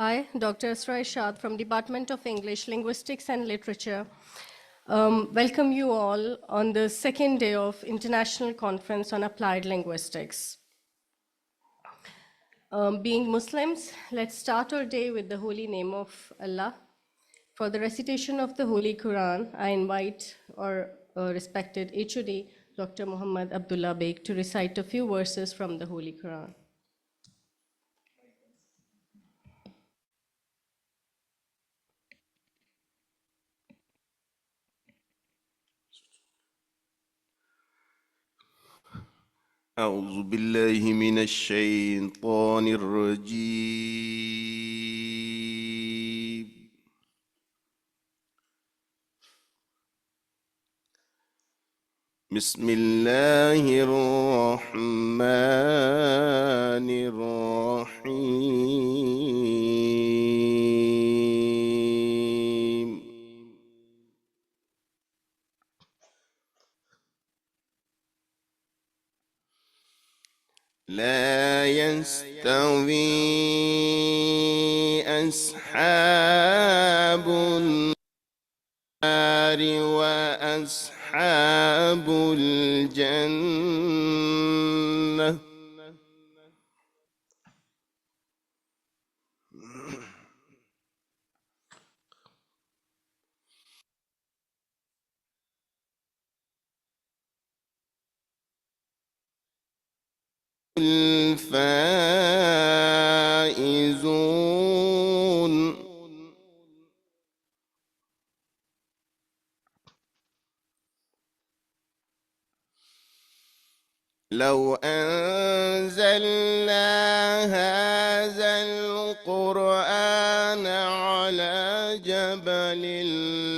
I, Dr. Asra Ishad from Department of English, Linguistics and Literature, welcome you all on the second day of International Conference on Applied Linguistics. Being Muslims, let's start our day with the holy name of Allah. For the recitation of the Holy Quran, I invite our respected HOD, Dr. Muhammad Abdullah Beg, to recite a few verses from the Holy Quran. أعوذ بالله من الشيطان الرجيم. بسم الله الرحمن الرحيم. لا يستوي أصحاب النار وأصحاب الجنة الفائزون. لو أنزلنا هذا القرآن على جبل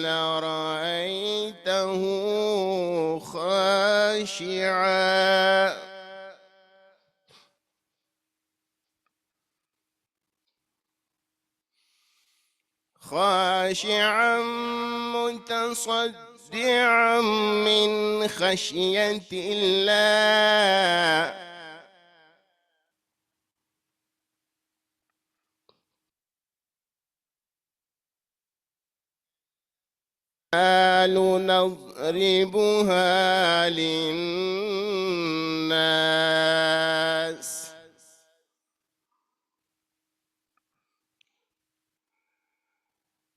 لرأيته خاشعا متصدعا من خشية الله.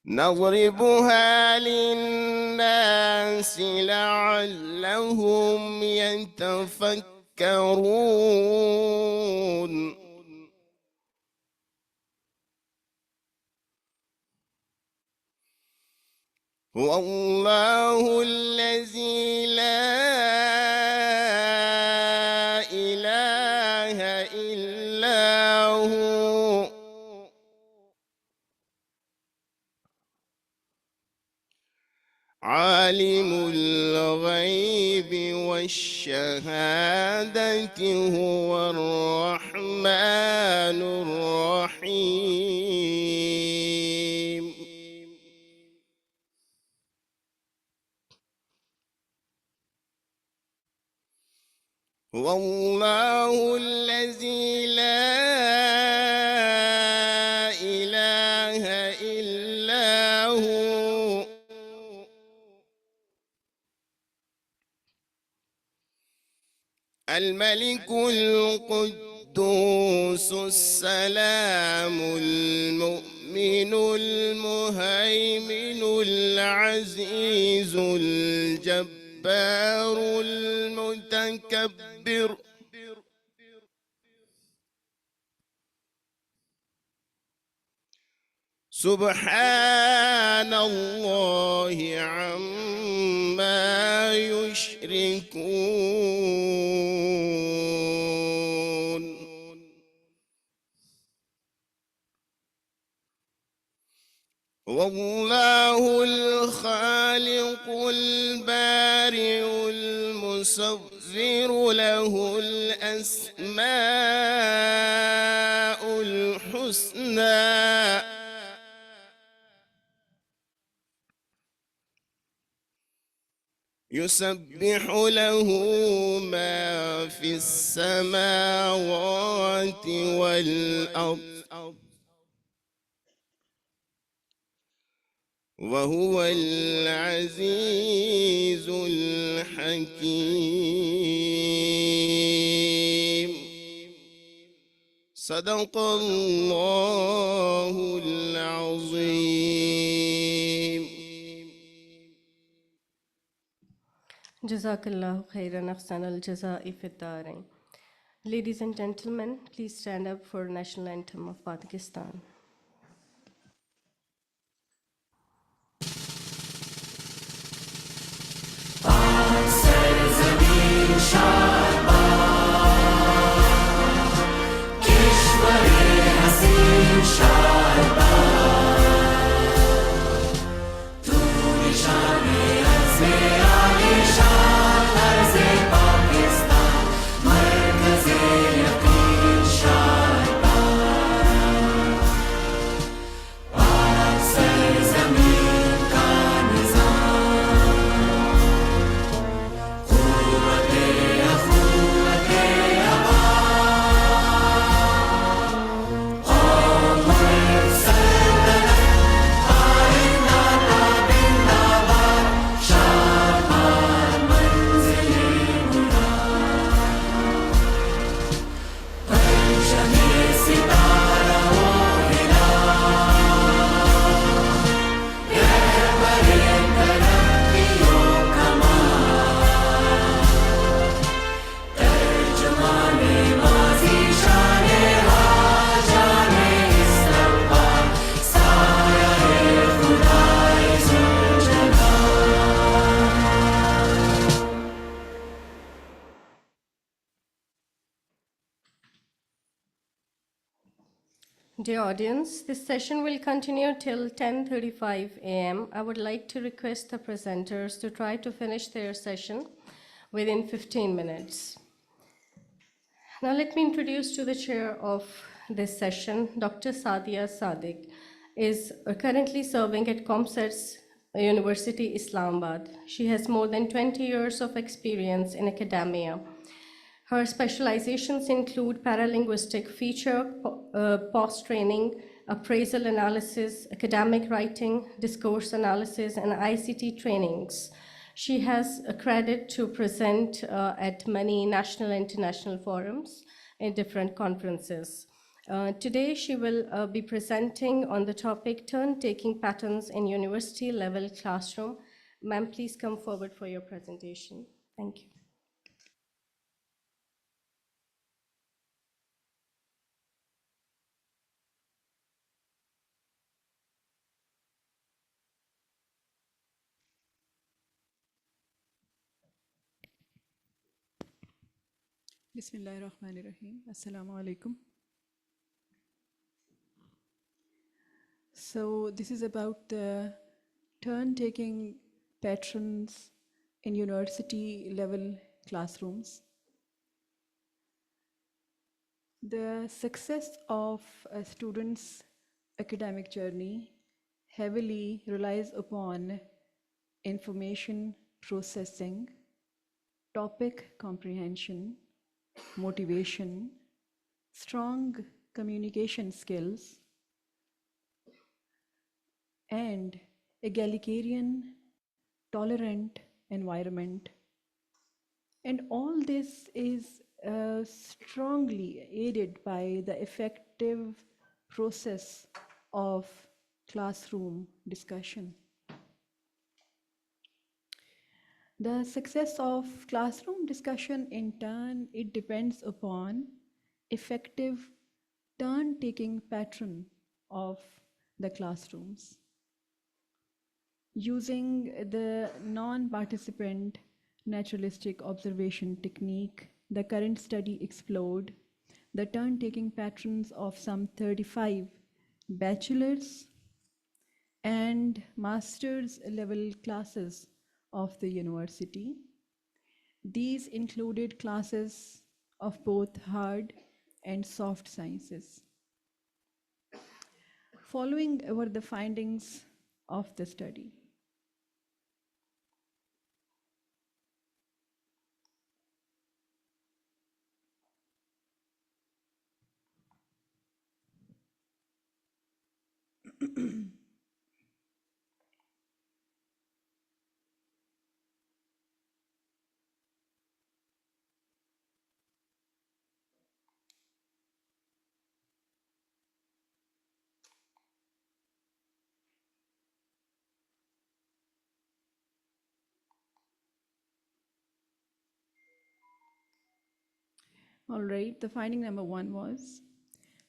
نضربها للناس لعلهم يتفكرون. هو الله الذي لا إله إلا هو عالم الغيب والشهادة هو الرحمن الرحيم. هو الله الذي لا إله إلا هو الملك القدوس السلام المؤمن المهيمن العزيز الجبار المتكبر. سبحان الله عما يشركون. والله الخالق البارئ المصور له الأسماء الحسنى يسبح له ما في السماوات والأرض وهو العزيز الحكيم. صدق الله العظيم. Jazakallahu khairan ahsan al-jaza'i fid darain. Ladies and gentlemen, please stand up for national anthem of Pakistan. Dear audience, this session will continue till 10:35 a.m. I would like to request the presenters to try to finish their session within 15 minutes. Now let me introduce to the chair of this session, Dr. Sadia Sadiq is currently serving at ComSets University, Islamabad. She has more than 20 years of experience in academia. Her specializations include paralinguistic feature, post-training, appraisal analysis, academic writing, discourse analysis, and ICT trainings. She has a credit to present at many national and international forums in different conferences. Today, she will be presenting on the topic Turn-Taking Patterns in University-Level Classroom. Ma'am, please come forward for your presentation. Thank you. Bismillahirrahmanirrahim. Assalamu alaikum. So this is about the turn-taking patterns in university-level classrooms. The success of a student's academic journey heavily relies upon information processing, topic comprehension, motivation, strong communication skills, and egalitarian, tolerant environment. And all this is strongly aided by the effective process of classroom discussion. The success of classroom discussion in turn, it depends upon effective turn-taking pattern of the classrooms. Using the non-participant naturalistic observation technique, the current study explored the turn-taking patterns of some 35 bachelor's and master's level classes of the university. These included classes of both hard and soft sciences. Following were the findings of the study. All right, the finding number 1 was,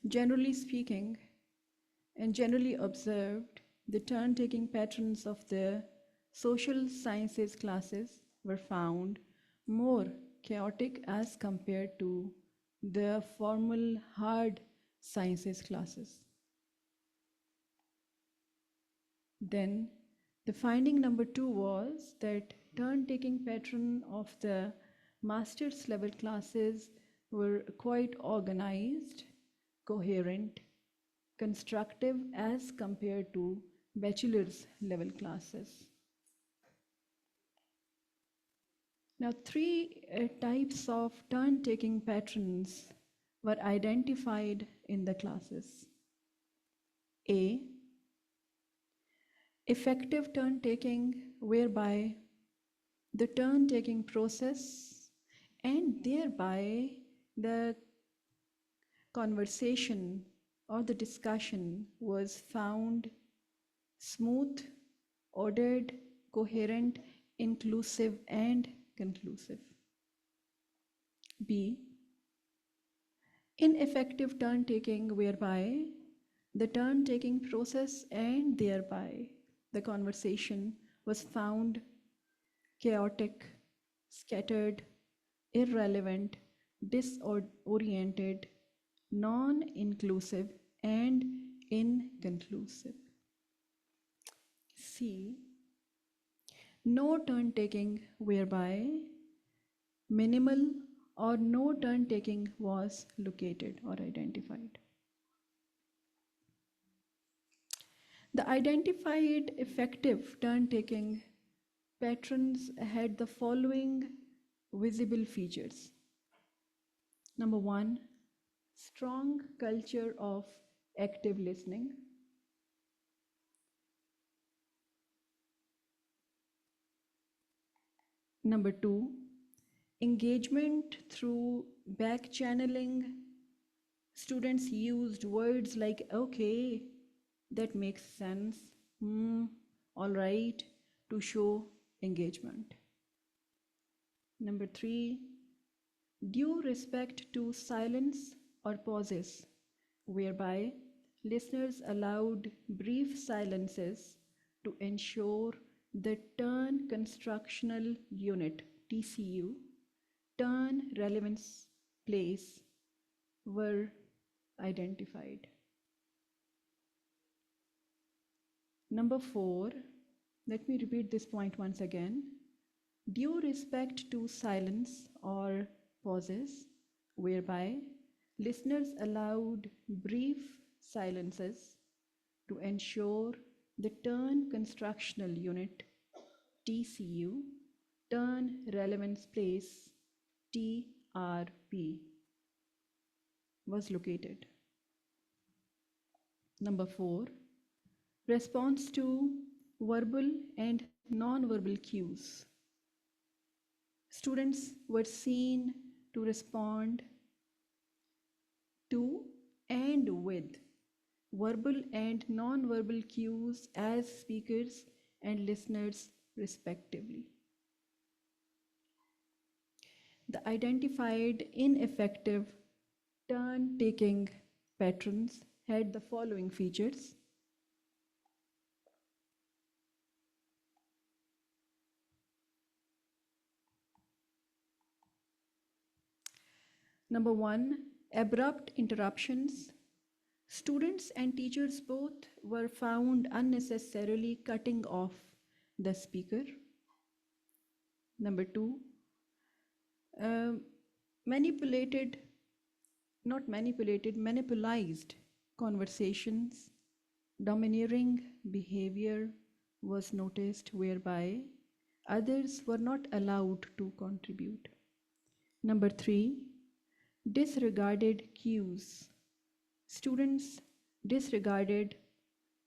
generally speaking and generally observed, the turn-taking patterns of the social sciences classes were found more chaotic as compared to the formal hard sciences classes. Then the finding number 2 was that turn-taking pattern of the master's level classes were quite organized, coherent, constructive as compared to bachelor's level classes. Now, 3 types of turn-taking patterns were identified in the classes. A, effective turn-taking, whereby the turn-taking process and thereby the conversation or the discussion was found smooth, ordered, coherent, inclusive, and conclusive. B, ineffective turn-taking, whereby the turn-taking process and thereby the conversation was found chaotic, scattered, irrelevant, disoriented, non-inclusive, and inconclusive. C, no turn-taking, whereby minimal or no turn-taking was located or identified. The identified effective turn-taking patterns had the following visible features. Number 1, strong culture of active listening. Number 2, engagement through back channeling. Students used words like okay, that makes sense, all right, to show engagement. Number 3, due respect to silence or pauses, whereby listeners allowed brief silences to ensure the turn constructional unit, TCU, turn relevance place were identified. Number 4, let me repeat this point once again. Due respect to silence or pauses, whereby listeners allowed brief silences to ensure the turn constructional unit, TCU, turn relevance place, TRP, was located. Number 4, response to verbal and non-verbal cues. Students were seen to respond to and with verbal and non-verbal cues as speakers and listeners respectively. The identified ineffective turn-taking patterns had the following features. Number 1, abrupt interruptions. Students and teachers both were found unnecessarily cutting off the speaker. Number 2, monopolized conversations. Domineering behavior was noticed whereby others were not allowed to contribute. Number 3, disregarded cues. Students disregarded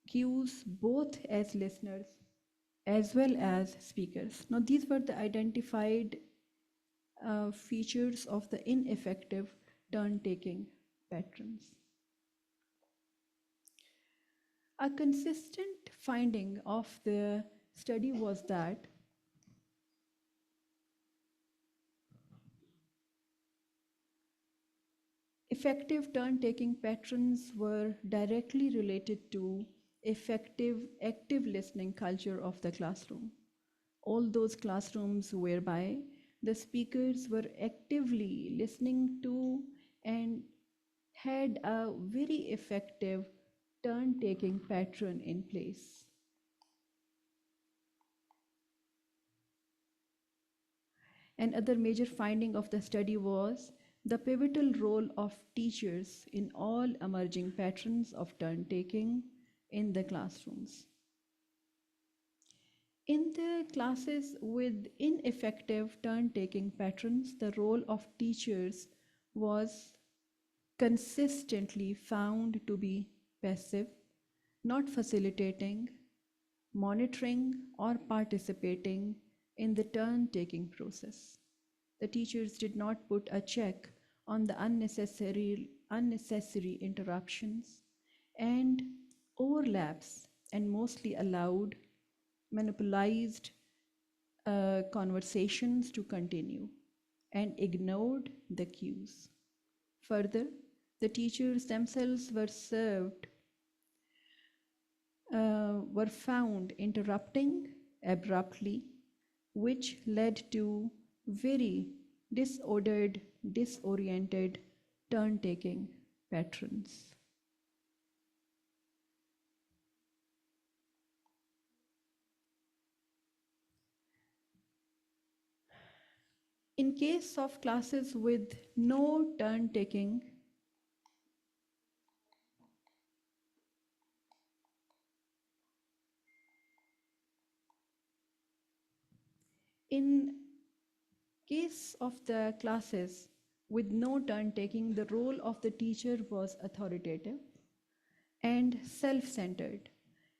cues both as listeners as well as speakers. Now, these were the identified features of the ineffective turn-taking patterns. A consistent finding of the study was that Effective turn-taking patterns were directly related to effective active listening culture of the classroom. All those classrooms whereby the speakers were actively listening to and had a very effective turn-taking pattern in place. Another major finding of the study was the pivotal role of teachers in all emerging patterns of turn-taking in the classrooms. In the classes with ineffective turn-taking patterns, the role of teachers was consistently found to be passive, not facilitating, monitoring, or participating in the turn-taking process. The teachers did not put a check on the unnecessary interruptions and overlaps, and mostly allowed monopolized conversations to continue and ignored the cues. Further, the teachers themselves were found interrupting abruptly, which led to very disoriented turn-taking patterns. In case of classes with no turn-taking, in case of the classes with no turn-taking, the role of the teacher was authoritative and self-centered,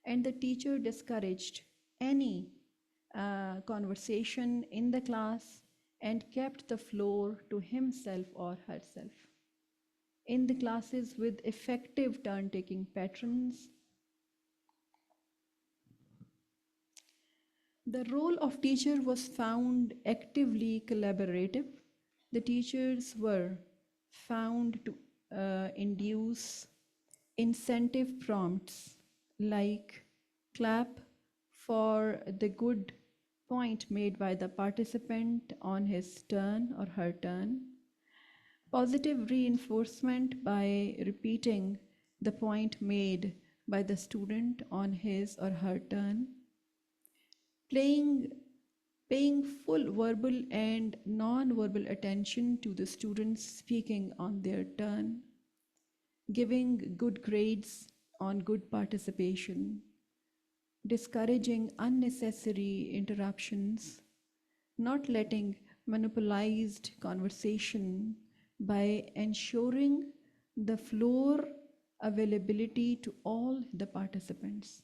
and the teacher discouraged any conversation in the class and kept the floor to himself or herself. In the classes with effective turn-taking patterns, the role of teacher was found actively collaborative. The teachers were found to induce incentive prompts like clap for the good point made by the participant on his turn or her turn, positive reinforcement by repeating the point made by the student on his or her turn, paying full verbal and non-verbal attention to the students speaking on their turn, giving good grades on good participation, discouraging unnecessary interruptions, not letting monopolized conversation by ensuring the floor availability to all the participants,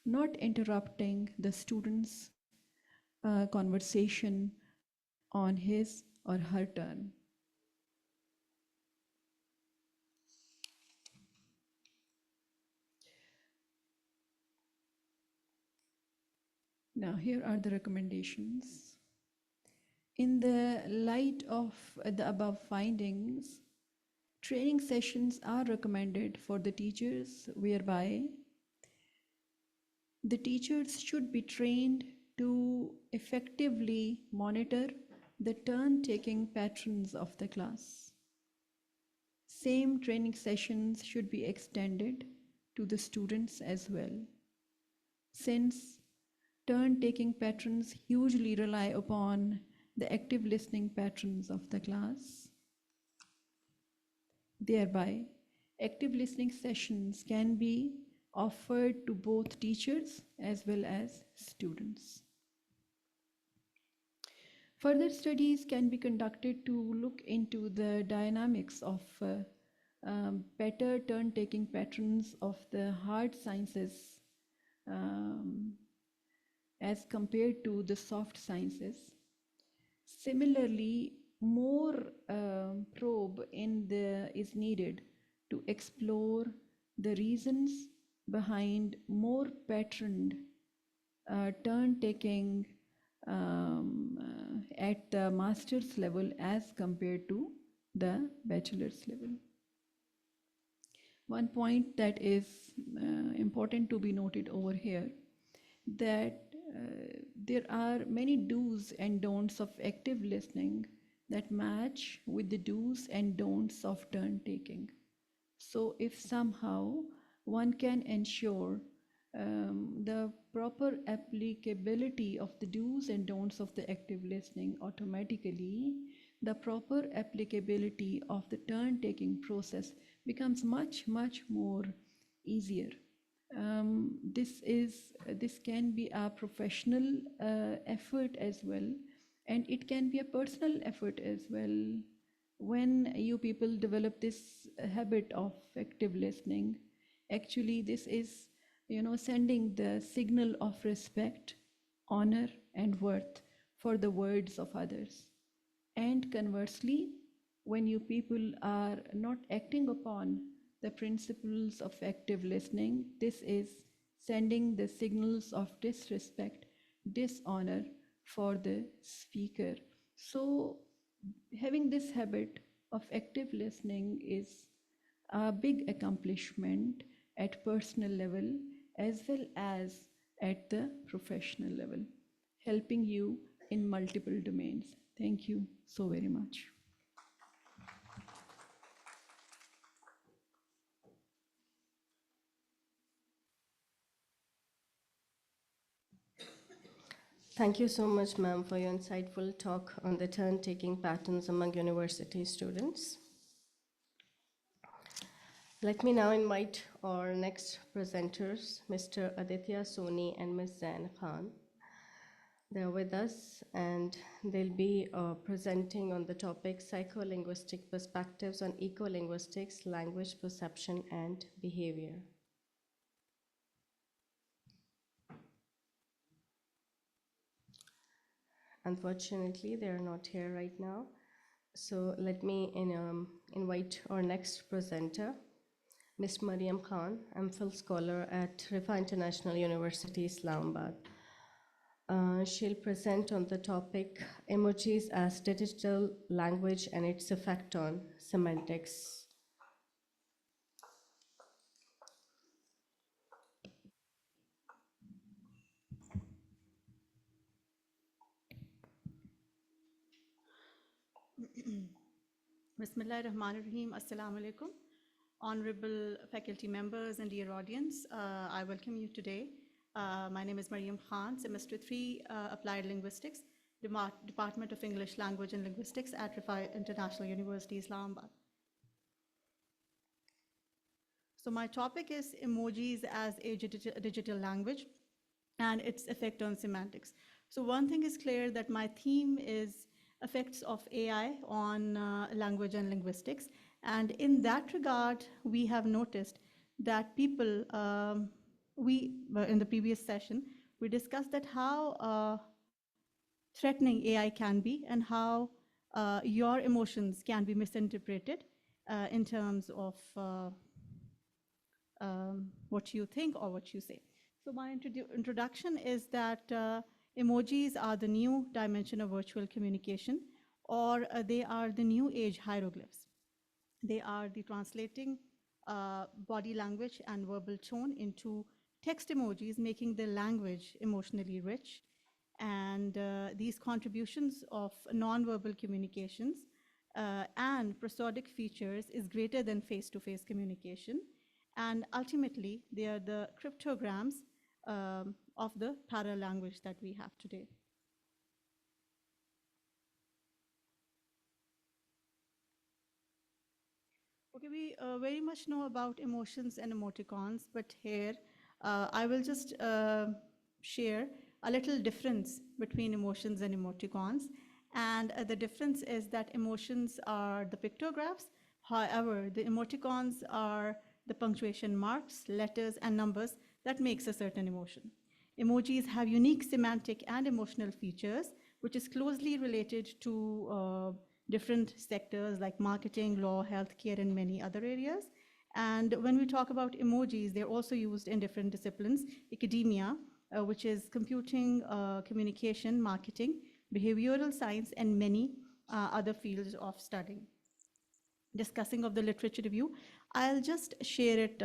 not interrupting the students' conversation on his or her turn. Now, here are the recommendations. In the light of the above findings, training sessions are recommended for the teachers whereby the teachers should be trained to effectively monitor the turn-taking patterns of the class. Same training sessions should be extended to the students as well, since turn-taking patterns hugely rely upon the active listening patterns of the class. Thereby, active listening sessions can be offered to both teachers as well as students. Further studies can be conducted to look into the dynamics of better turn-taking patterns of the hard sciences as compared to the soft sciences. Similarly, more probe is needed to explore the reasons behind more patterned turn-taking at the master's level as compared to the bachelor's level. One point that is important to be noted over here, that there are many do's and don'ts of active listening that match with the do's and don'ts of turn taking. So if somehow one can ensure the proper applicability of the do's and don'ts of the active listening, automatically the proper applicability of the turn taking process becomes much more easier. This can be a professional effort as well, and it can be a personal effort as well. When you people develop this habit of active listening, actually this is, sending the signal of respect, honor, and worth for the words of others. And conversely, when you people are not acting upon the principles of active listening, this is sending the signals of disrespect, dishonor for the speaker. So having this habit of active listening is a big accomplishment at personal level as well as at the professional level, helping you in multiple domains. Thank you so very much. Thank you so much, ma'am, for your insightful talk on the turn-taking patterns among university students. Let me now invite our next presenters, Mr. Aditya Soni and Ms. Zain Khan. They're with us, and they'll be presenting on the topic Psycholinguistic Perspectives on Ecolinguistics, Language Perception and Behavior. Unfortunately, they're not here right now. So let me invite our next presenter, Ms. Mariam Khan, MPhil scholar at Riphah International University, Islamabad. She'll present on the topic Emojis as Digital Language and its Effect on Semantics. Bismillahirrahmanirrahim. Assalamu alaikum. Honorable faculty members and dear audience, I welcome you today. My name is Mariam Khan, Semester 3, Applied Linguistics, Department of English Language and Linguistics at Riphah International University, Islamabad. So my topic is emojis as a digital language and its effect on semantics. So one thing is clear, that my theme is effects of AI on language and linguistics. And in that regard, we have noticed that people, in the previous session, we discussed that how threatening AI can be and how your emotions can be misinterpreted in terms of what you think or what you say. So my introduction is that emojis are the new dimension of virtual communication, or they are the new age hieroglyphs. They are the translating body language and verbal tone into text emojis, making the language emotionally rich. And these contributions of nonverbal communications and prosodic features is greater than face-to-face communication. And ultimately, they are the cryptograms of the paralanguage that we have today. Okay, we very much know about emotions and emoticons, but here I will just share a little difference between emotions and emoticons. And the difference is that emotions are the pictographs. However, the emoticons are the punctuation marks, letters, and numbers that makes a certain emotion. Emojis have unique semantic and emotional features, which is closely related to different sectors like marketing, law, healthcare, and many other areas. And when we talk about emojis, they're also used in different disciplines, academia, which is computing, communication, marketing, behavioral science, and many other fields of studying. discussing of the literature review. I'll just share it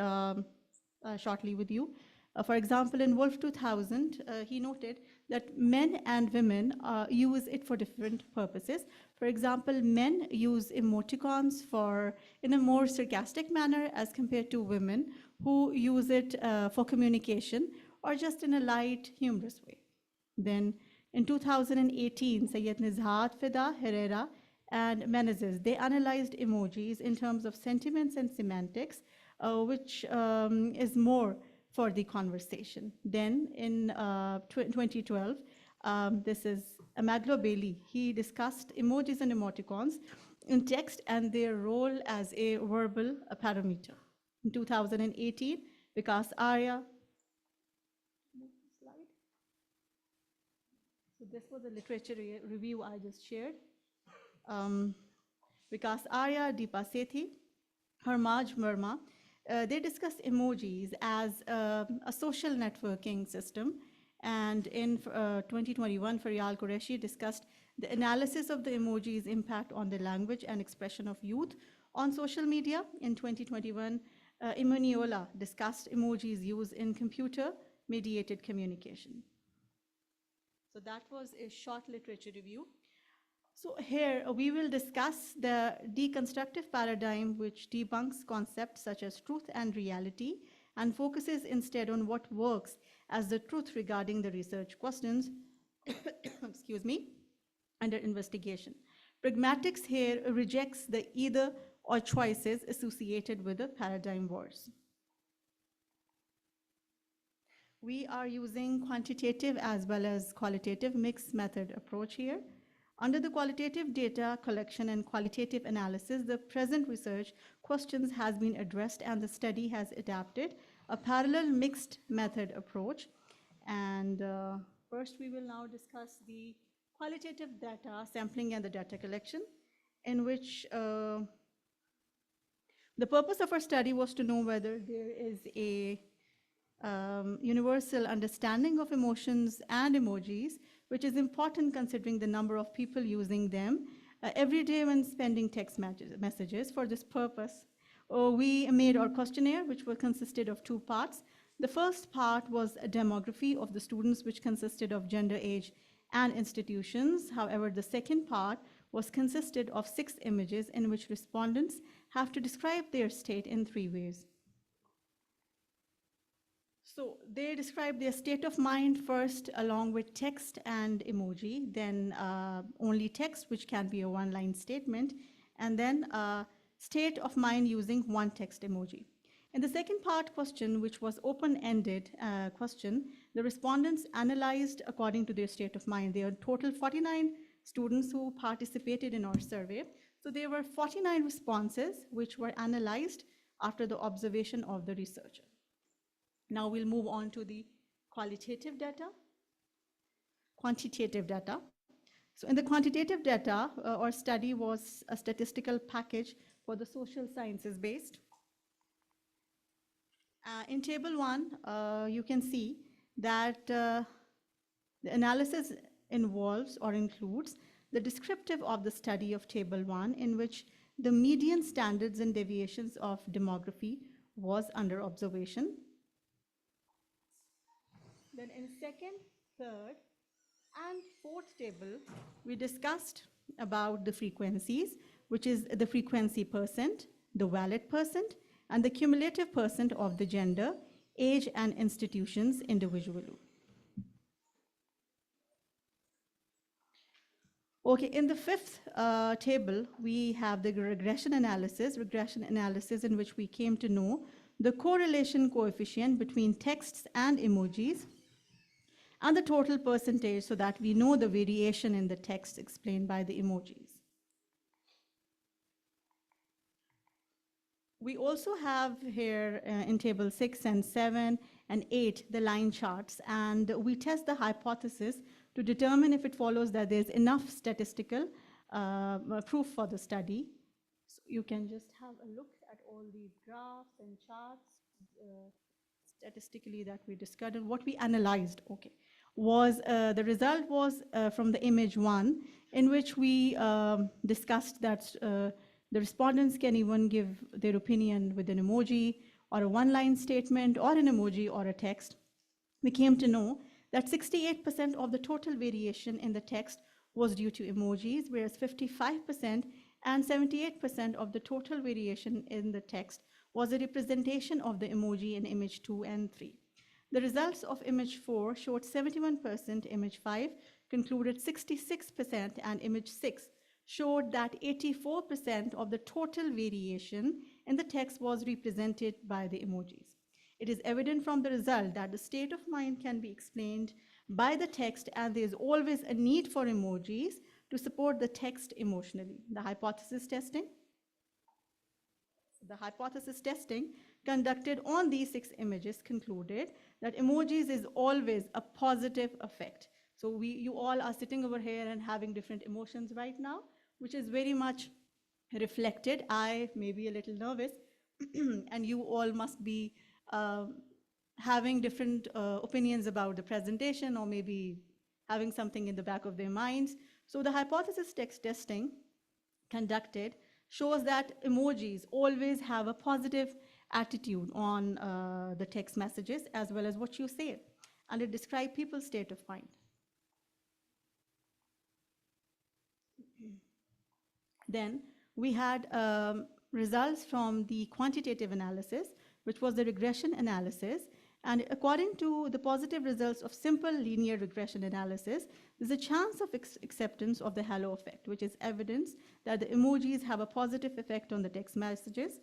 shortly with you. For example, in Wolf 2000, he noted that men and women use it for different purposes. For example, men use emoticons in a more sarcastic manner as compared to women who use it for communication or just in a light, humorous way. Then in 2018, Sayed Nizhat, Fida, Herrera, and Menezes, they analyzed emojis in terms of sentiments and semantics, which is more for the conversation. Then in 2012, this is Amadlo Bailey. He discussed emojis and emoticons in text and their role as a verbal parameter. In 2018, Vikas Arya. So this was a literature review I just shared. Vikas Arya, Deepa Sethi, Harmaj Verma, they discuss emojis as a social networking system. And in 2021, Faryal Qureshi discussed the analysis of the emojis' impact on the language and expression of youth on social media. In 2021, Imaniola discussed emojis' use in computer-mediated communication. So that was a short literature review. So here we will discuss the deconstructive paradigm, which debunks concepts such as truth and reality and focuses instead on what works as the truth regarding the research questions excuse me, under investigation. Pragmatics here rejects the either or choices associated with the paradigm wars. We are using quantitative as well as qualitative mixed method approach here. Under the qualitative data collection and qualitative analysis, the present research questions has been addressed and the study has adapted a parallel mixed method approach. And first we will now discuss the qualitative data sampling and the data collection, in which the purpose of our study was to know whether there is a universal understanding of emotions and emojis, which is important considering the number of people using them every day when sending text messages. For this purpose, we made our questionnaire, which consisted of two parts. The first part was a demography of the students, which consisted of gender, age, and institutions. However, the second part consisted of 6 images in which respondents have to describe their state in 3 ways. So they describe their state of mind first along with text and emoji, then only text, which can be a one-line statement, and then state of mind using one text emoji. In the second part question, which was open-ended question, the respondents analyzed according to their state of mind. There are total 49 students who participated in our survey. So there were 49 responses which were analyzed after the observation of the researcher. Now we'll move on to the qualitative data, quantitative data. So in the quantitative data, our study was a statistical package for the social sciences based. In table 1, you can see that the analysis involves or includes the descriptive of the study of table 1, in which the median standards and deviations of demography was under observation. Then in second, third, and fourth table, we discussed about the frequencies, which is the frequency percent, the valid percent, and the cumulative percent of the gender, age, and institutions individually. Okay, in the fifth table, we have the regression analysis in which we came to know the correlation coefficient between texts and emojis, and the total percentage, so that we know the variation in the text explained by the emojis. We also have here in table 6 and 7 and 8 the line charts, and we test the hypothesis to determine if it follows that there's enough statistical proof for the study. So you can just have a look at all these graphs and charts statistically that we discussed. And what we analyzed, okay, was the result was from the image 1, in which we discussed that The respondents can even give their opinion with an emoji or a one-line statement or an emoji or a text. We came to know that 68% of the total variation in the text was due to emojis, whereas 55% and 78% of the total variation in the text was a representation of the emoji in image 2 and 3. The results of image 4 showed 71%, image 5 concluded 66%, and image 6 showed that 84% of the total variation in the text was represented by the emojis. It is evident from the result that the state of mind can be explained by the text, and there is always a need for emojis to support the text emotionally. The hypothesis testing conducted on these 6 images concluded that emojis is always a positive effect. So you all are sitting over here and having different emotions right now, which is very much reflected. I may be a little nervous, and you all must be having different opinions about the presentation, or maybe having something in the back of their minds. So the hypothesis testing conducted shows that emojis always have a positive attitude on the text messages as well as what you say, and it describes people's state of mind. Then we had results from the quantitative analysis, which was the regression analysis. And according to the positive results of simple linear regression analysis, there's a chance of acceptance of the halo effect, which is evidence that the emojis have a positive effect on the text messages.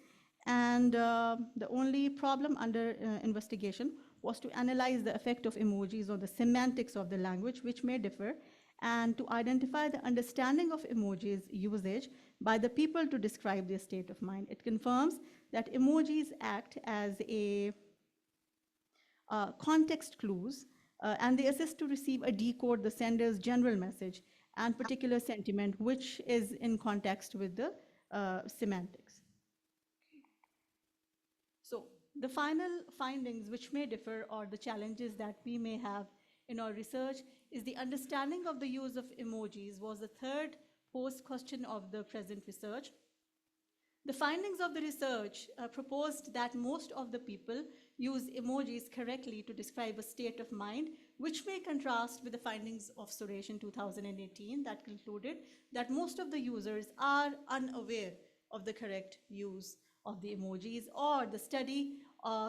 And the only problem under investigation was to analyze the effect of emojis on the semantics of the language, which may differ, and to identify the understanding of emojis usage by the people to describe their state of mind. It confirms that emojis act as a context clues, and they assist to receive or decode the sender's general message and particular sentiment, which is in context with the semantics. So the final findings, which may differ, or the challenges that we may have in our research, is the understanding of the use of emojis was the third post question of the present research. The findings of the research proposed that most of the people use emojis correctly to describe a state of mind, which may contrast with the findings of Suresh in 2018 that concluded that most of the users are unaware of the correct use of the emojis, or the study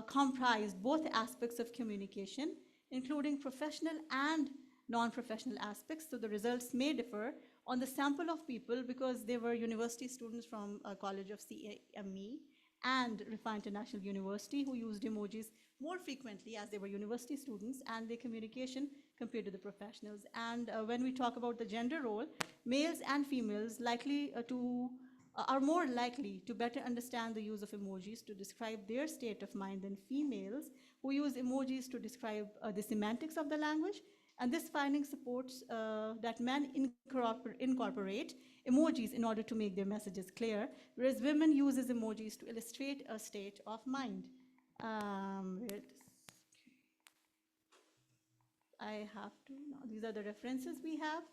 comprised both aspects of communication, including professional and non-professional aspects. So the results may differ on the sample of people, because they were university students from College of CME and Riphah International University who used emojis more frequently as they were university students, and their communication compared to the professionals. And when we talk about the gender role, males and females are more likely to better understand the use of emojis to describe their state of mind than females who use emojis to describe the semantics of the language. And this finding supports that men incorporate emojis in order to make their messages clear, whereas women uses emojis to illustrate a state of mind. These are the references we have.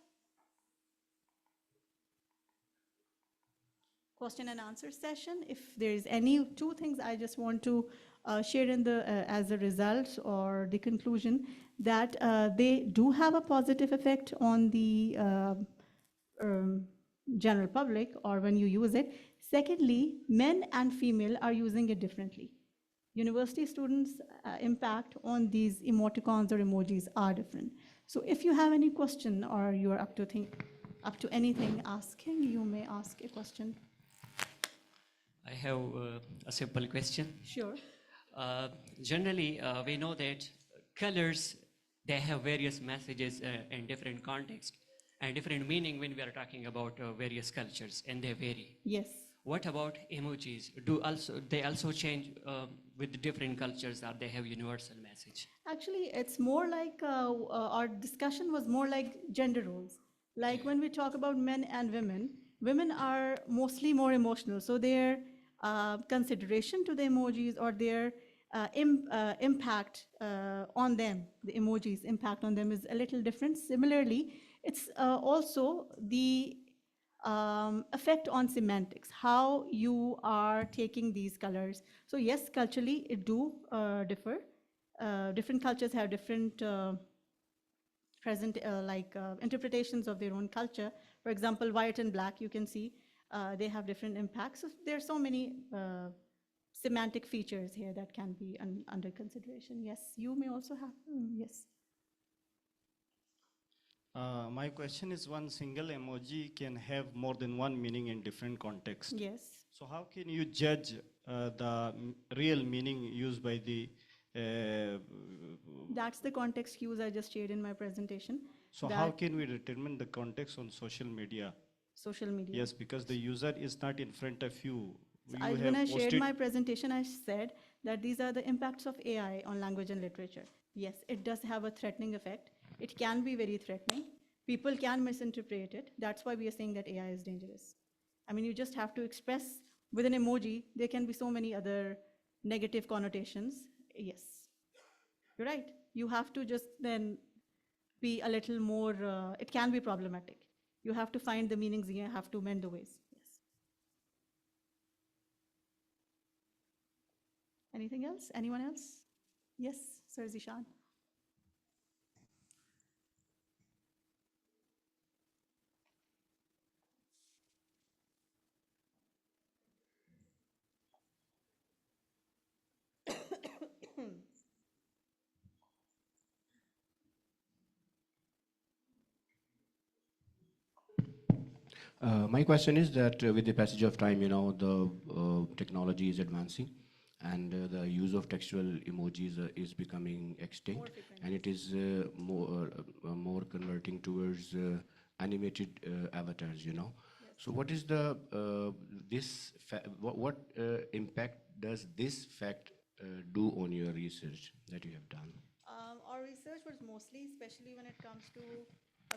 Question and answer session. If there is any two things I just want to share in the as a result or the conclusion, that they do have a positive effect on the general public, or when you use it. Secondly, men and female are using it differently. University students' impact on these emoticons or emojis are different. So if you have any question, or you are up to anything asking, you may ask a question. I have a simple question. Sure. Generally, we know that colors, they have various messages in different context and different meaning when we are talking about various cultures, and they vary. Yes. What about emojis? They also change with different cultures, or they have universal message? Actually, it's more like our discussion was more like gender roles. Like when we talk about men and women, women are mostly more emotional, so their consideration to the emojis, or their impact on them, the emojis impact on them, is a little different. Similarly, it's also the effect on semantics, how you are taking these colors. So yes, culturally it do differ. Different cultures have different interpretations of their own culture. For example, white and black, you can see they have different impacts. So there are so many semantic features here that can be under consideration. Yes, you may also have, yes. My question is, one single emoji can have more than one meaning in different contexts. Yes. So how can you judge the real meaning used by the That's the context cues I just shared in my presentation. so how can we determine the context on social media? Social media. Yes, because the user is not in front of you. When I shared my presentation, I said that these are the impacts of AI on language and literature. Yes, it does have a threatening effect. It can be very threatening. People can misinterpret it. That's why we are saying that AI is dangerous. I mean, you just have to express with an emoji. There can be so many other negative connotations. Yes, you're right. You have to just then be a little more, it can be problematic. You have to find the meanings, you have to mend the ways. Yes. Anything else? Anyone else? Yes, Sir Zishan. My question is that with the passage of time, the technology is advancing, and the use of textual emojis is becoming extinct, and it is more converting towards animated avatars. So what is the what impact does this fact do on your research that you have done? Our research was mostly, especially when it comes to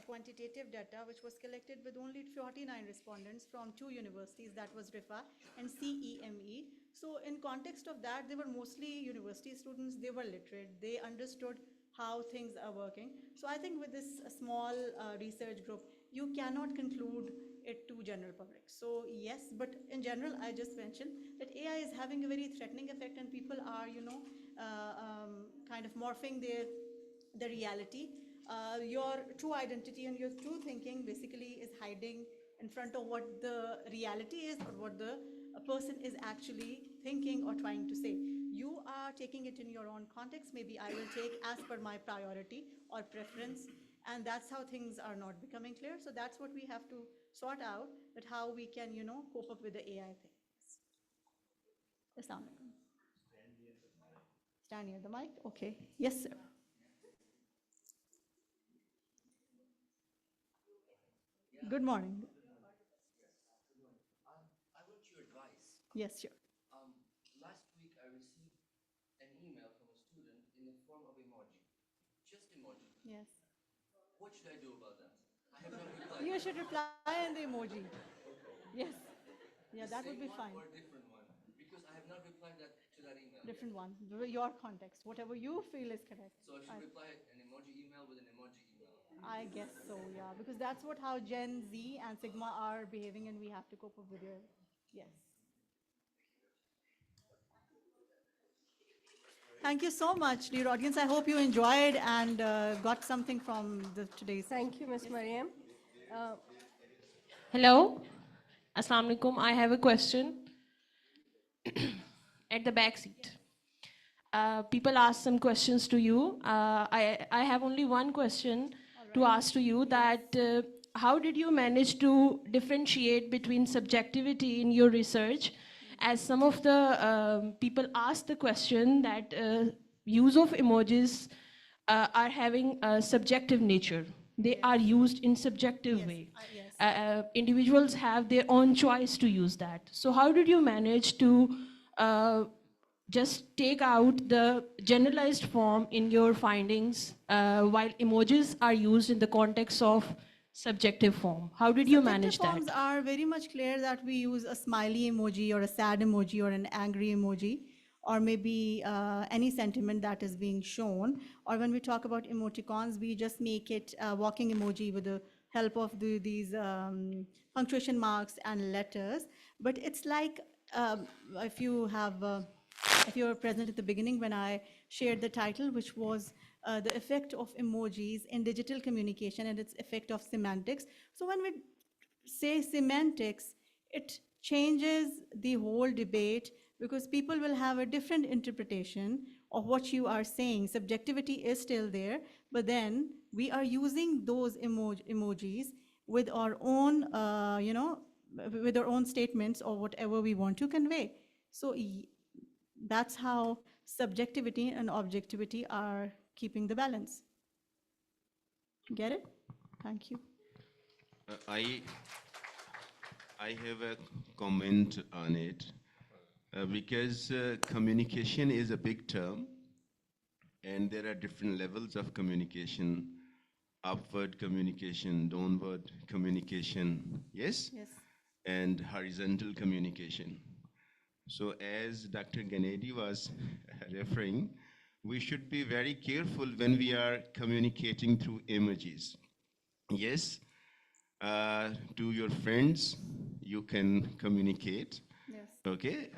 quantitative data, which was collected with only 49 respondents from 2 universities, that was Riphah and CEME. So in context of that, they were mostly university students, they were literate, they understood how things are working. So I think with this small research group, you cannot conclude it to general public. So yes, but in general, I just mentioned that AI is having a very threatening effect, and people are, kind of morphing the reality. Your true identity and your true thinking basically is hiding in front of what the reality is or what the person is actually thinking or trying to say. You are taking it in your own context. Maybe I will take as per my priority or preference, and that's how things are not becoming clear. So that's what we have to sort out, that how we can, cope up with the AI thing. Assalamu alaikum. Stand near the mic. Okay. Yes, sir. Good morning. I want your advice. Yes, sure. Last week I received an email from a student in the form of emoji. Just emoji. Yes. What should I do about that? I have not replied. You should reply in the emoji. Yes. Yeah, that would be Same fine. one or a different one? Because I have not replied to that email. Different one. Your context. Whatever you feel is correct. So I should reply an emoji email with an emoji email. I guess so, yeah. Because that's how Gen Z and Sigma are behaving, and we have to cope up with your. Yes. Thank you so much, dear audience. I hope you enjoyed and got something from today's. Thank you, Ms. Mariam. Hello. Assalamu alaikum. I have a question. At the back seat. People ask some questions to you. I have only one question to ask to you, that how did you manage to differentiate between subjectivity in your research, as some of the people ask the question that use of emojis are having a subjective nature. They are used in subjective way. Yes. Individuals have their own choice to use that. So how did you manage to just take out the generalized form in your findings while emojis are used in the context of subjective form? How did you manage that? Subjective forms are very much clear, that we use a smiley emoji or a sad emoji or an angry emoji, or maybe any sentiment that is being shown. Or when we talk about emoticons, we just make it a walking emoji with a help of these punctuation marks and letters. But it's like if you have, if you were present at the beginning when I shared the title, which was the effect of emojis in digital communication and its effect of semantics. So when we say semantics, it changes the whole debate because people will have a different interpretation of what you are saying. Subjectivity is still there, but then we are using those emojis with our own, with our own statements or whatever we want to convey. So that's how subjectivity and objectivity are keeping the balance. Get it? Thank you. I have a comment on it because communication is a big term and there are different levels of communication, upward communication, downward communication, yes? Yes. And horizontal communication. So as Dr. Ganedi was referring, we should be very careful when we are communicating through emojis. Yes, to your friends, you can communicate. Yes. Okay,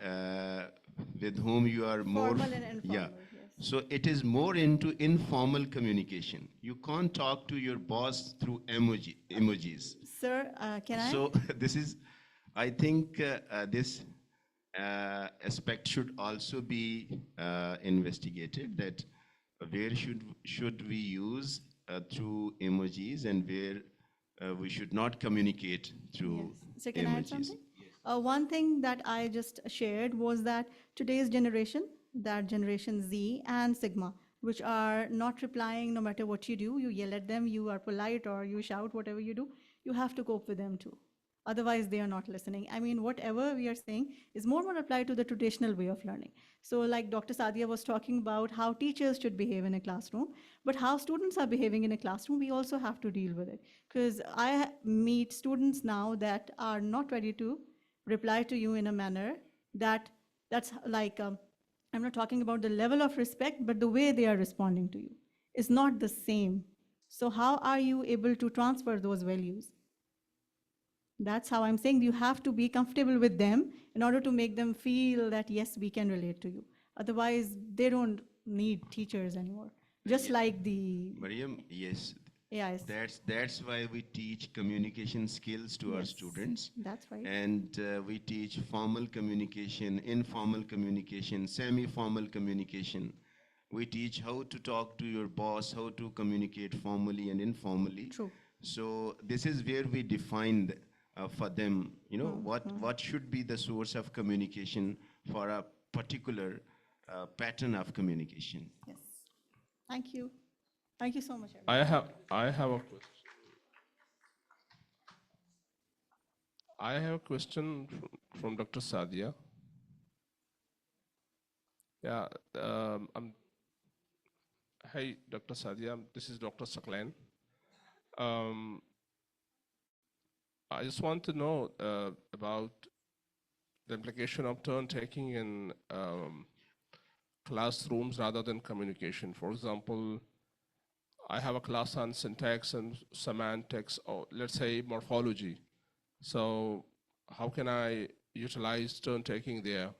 with whom you are more. Formal and informal, yeah. yes. So it is more into informal communication. You can't talk to your boss through emojis. Sir, can I? So this is, I think this aspect should also be investigated, that where should we use through emojis and where we should not communicate through Yes. So can I add emojis. something? One thing that I just shared was that today's generation, that Generation Z and Sigma, which are not replying no matter what you do, you yell at them, you are polite or you shout, whatever you do, you have to cope with them too. Otherwise, they are not listening. I mean, whatever we are saying is more applied to the traditional way of learning. So like Dr. Sadia was talking about how teachers should behave in a classroom, but how students are behaving in a classroom, we also have to deal with it. Because I meet students now that are not ready to reply to you in a manner that's like, I'm not talking about the level of respect, but the way they are responding to you is not the same. So how are you able to transfer those values? That's how I'm saying you have to be comfortable with them in order to make them feel that, yes, we can relate to you. Otherwise, they don't need teachers anymore. Just like the Mariam, yes, AIs. that's why we teach communication skills to our Yes, students. that's right. And we teach formal communication, informal communication, semi-formal communication. We teach how to talk to your boss, how to communicate formally and informally. True. So this is where we define for them, what should be the source of communication for a particular pattern of communication. Yes. Thank you. Thank you so much, everyone. I have a question. I have a question from Dr. Sadia. Yeah, hi, Dr. Sadia. This is Dr. Saklan. I just want to know about the implication of turn taking in classrooms rather than communication. For example, I have a class on syntax and semantics, or let's say morphology. So how can I utilize turn taking there?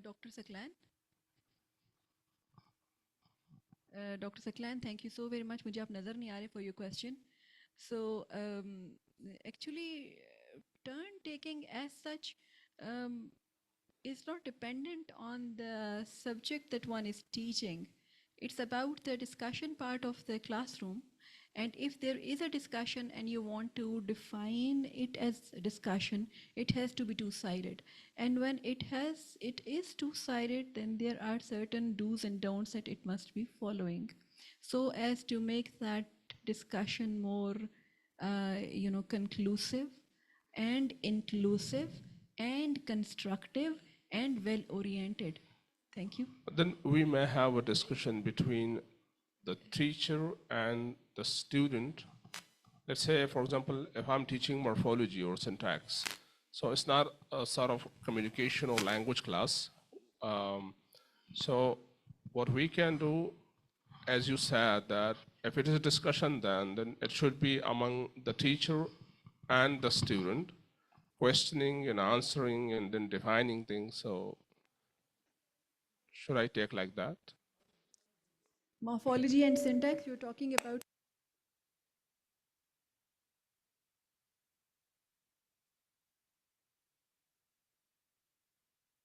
Dr. Saklan. Dr. Saklan, thank you so very much. मुझे आप नज़र नहीं आ रहे for your question. So actually, turn taking as such is not dependent on the subject that one is teaching. It's about the discussion part of the classroom. And if there is a discussion and you want to define it as a discussion, it has to be two-sided. And when it is two-sided, then there are certain do's and don'ts that it must be following, so as to make that discussion more, conclusive and inclusive and constructive and well-oriented. Thank you. Then we may have a discussion between the teacher and the student. Let's say, for example, if I'm teaching morphology or syntax, So it's not a sort of communication or language class. Um, so what we can do, as you said, that if it is a discussion, then it should be among the teacher and the student, questioning and answering and then defining things. So should I take like that? Morphology and syntax, you're talking about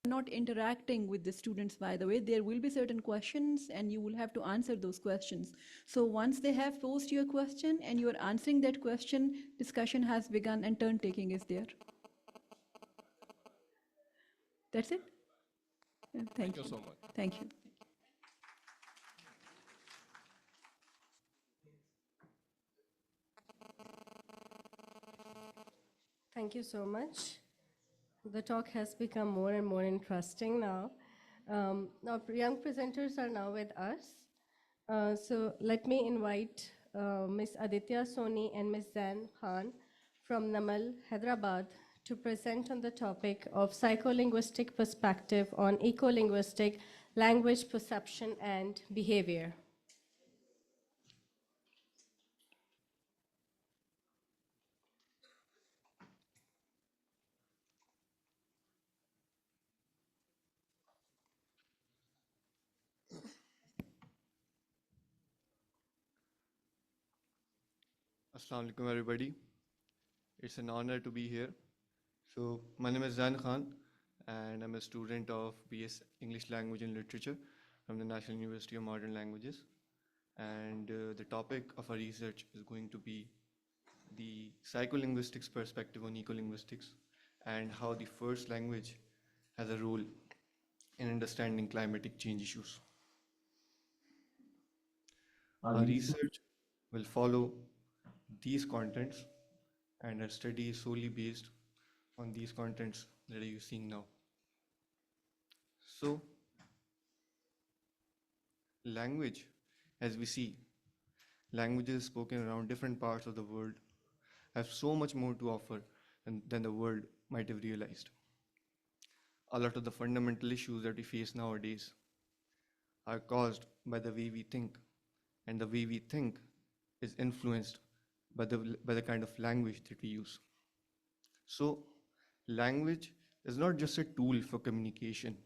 not interacting with the students, by the way. There will be certain questions and you will have to answer those questions. So once they have posed you a question and you are answering that question, discussion has begun and turn taking is there. That's it? Yeah, Thank you so much. Thank you. Thank you so much. The talk has become more and more interesting now. Now, young presenters are now with us. So let me invite Ms. Aditya Soni and Ms. Zain Khan from Namal, Hyderabad, to present on the topic of psycholinguistic perspective on ecolinguistic language perception and behavior. Assalamu alaikum, everybody. It's an honor to be here. So, my name is Zain Khan, and I'm a student of BS English Language and Literature from the National University of Modern Languages. And the topic of our research is going to be the psycholinguistics perspective on ecolinguistics and how the first language has a role in understanding climatic change issues. Our research will follow these contents, and our study is solely based on these contents that you're seeing now. So, language, as we see, languages spoken around different parts of the world have so much more to offer than the world might have realized. A lot of the fundamental issues that we face nowadays are caused by the way we think, and the way we think is influenced by the kind of language that we use. So, language is not just a tool for communication.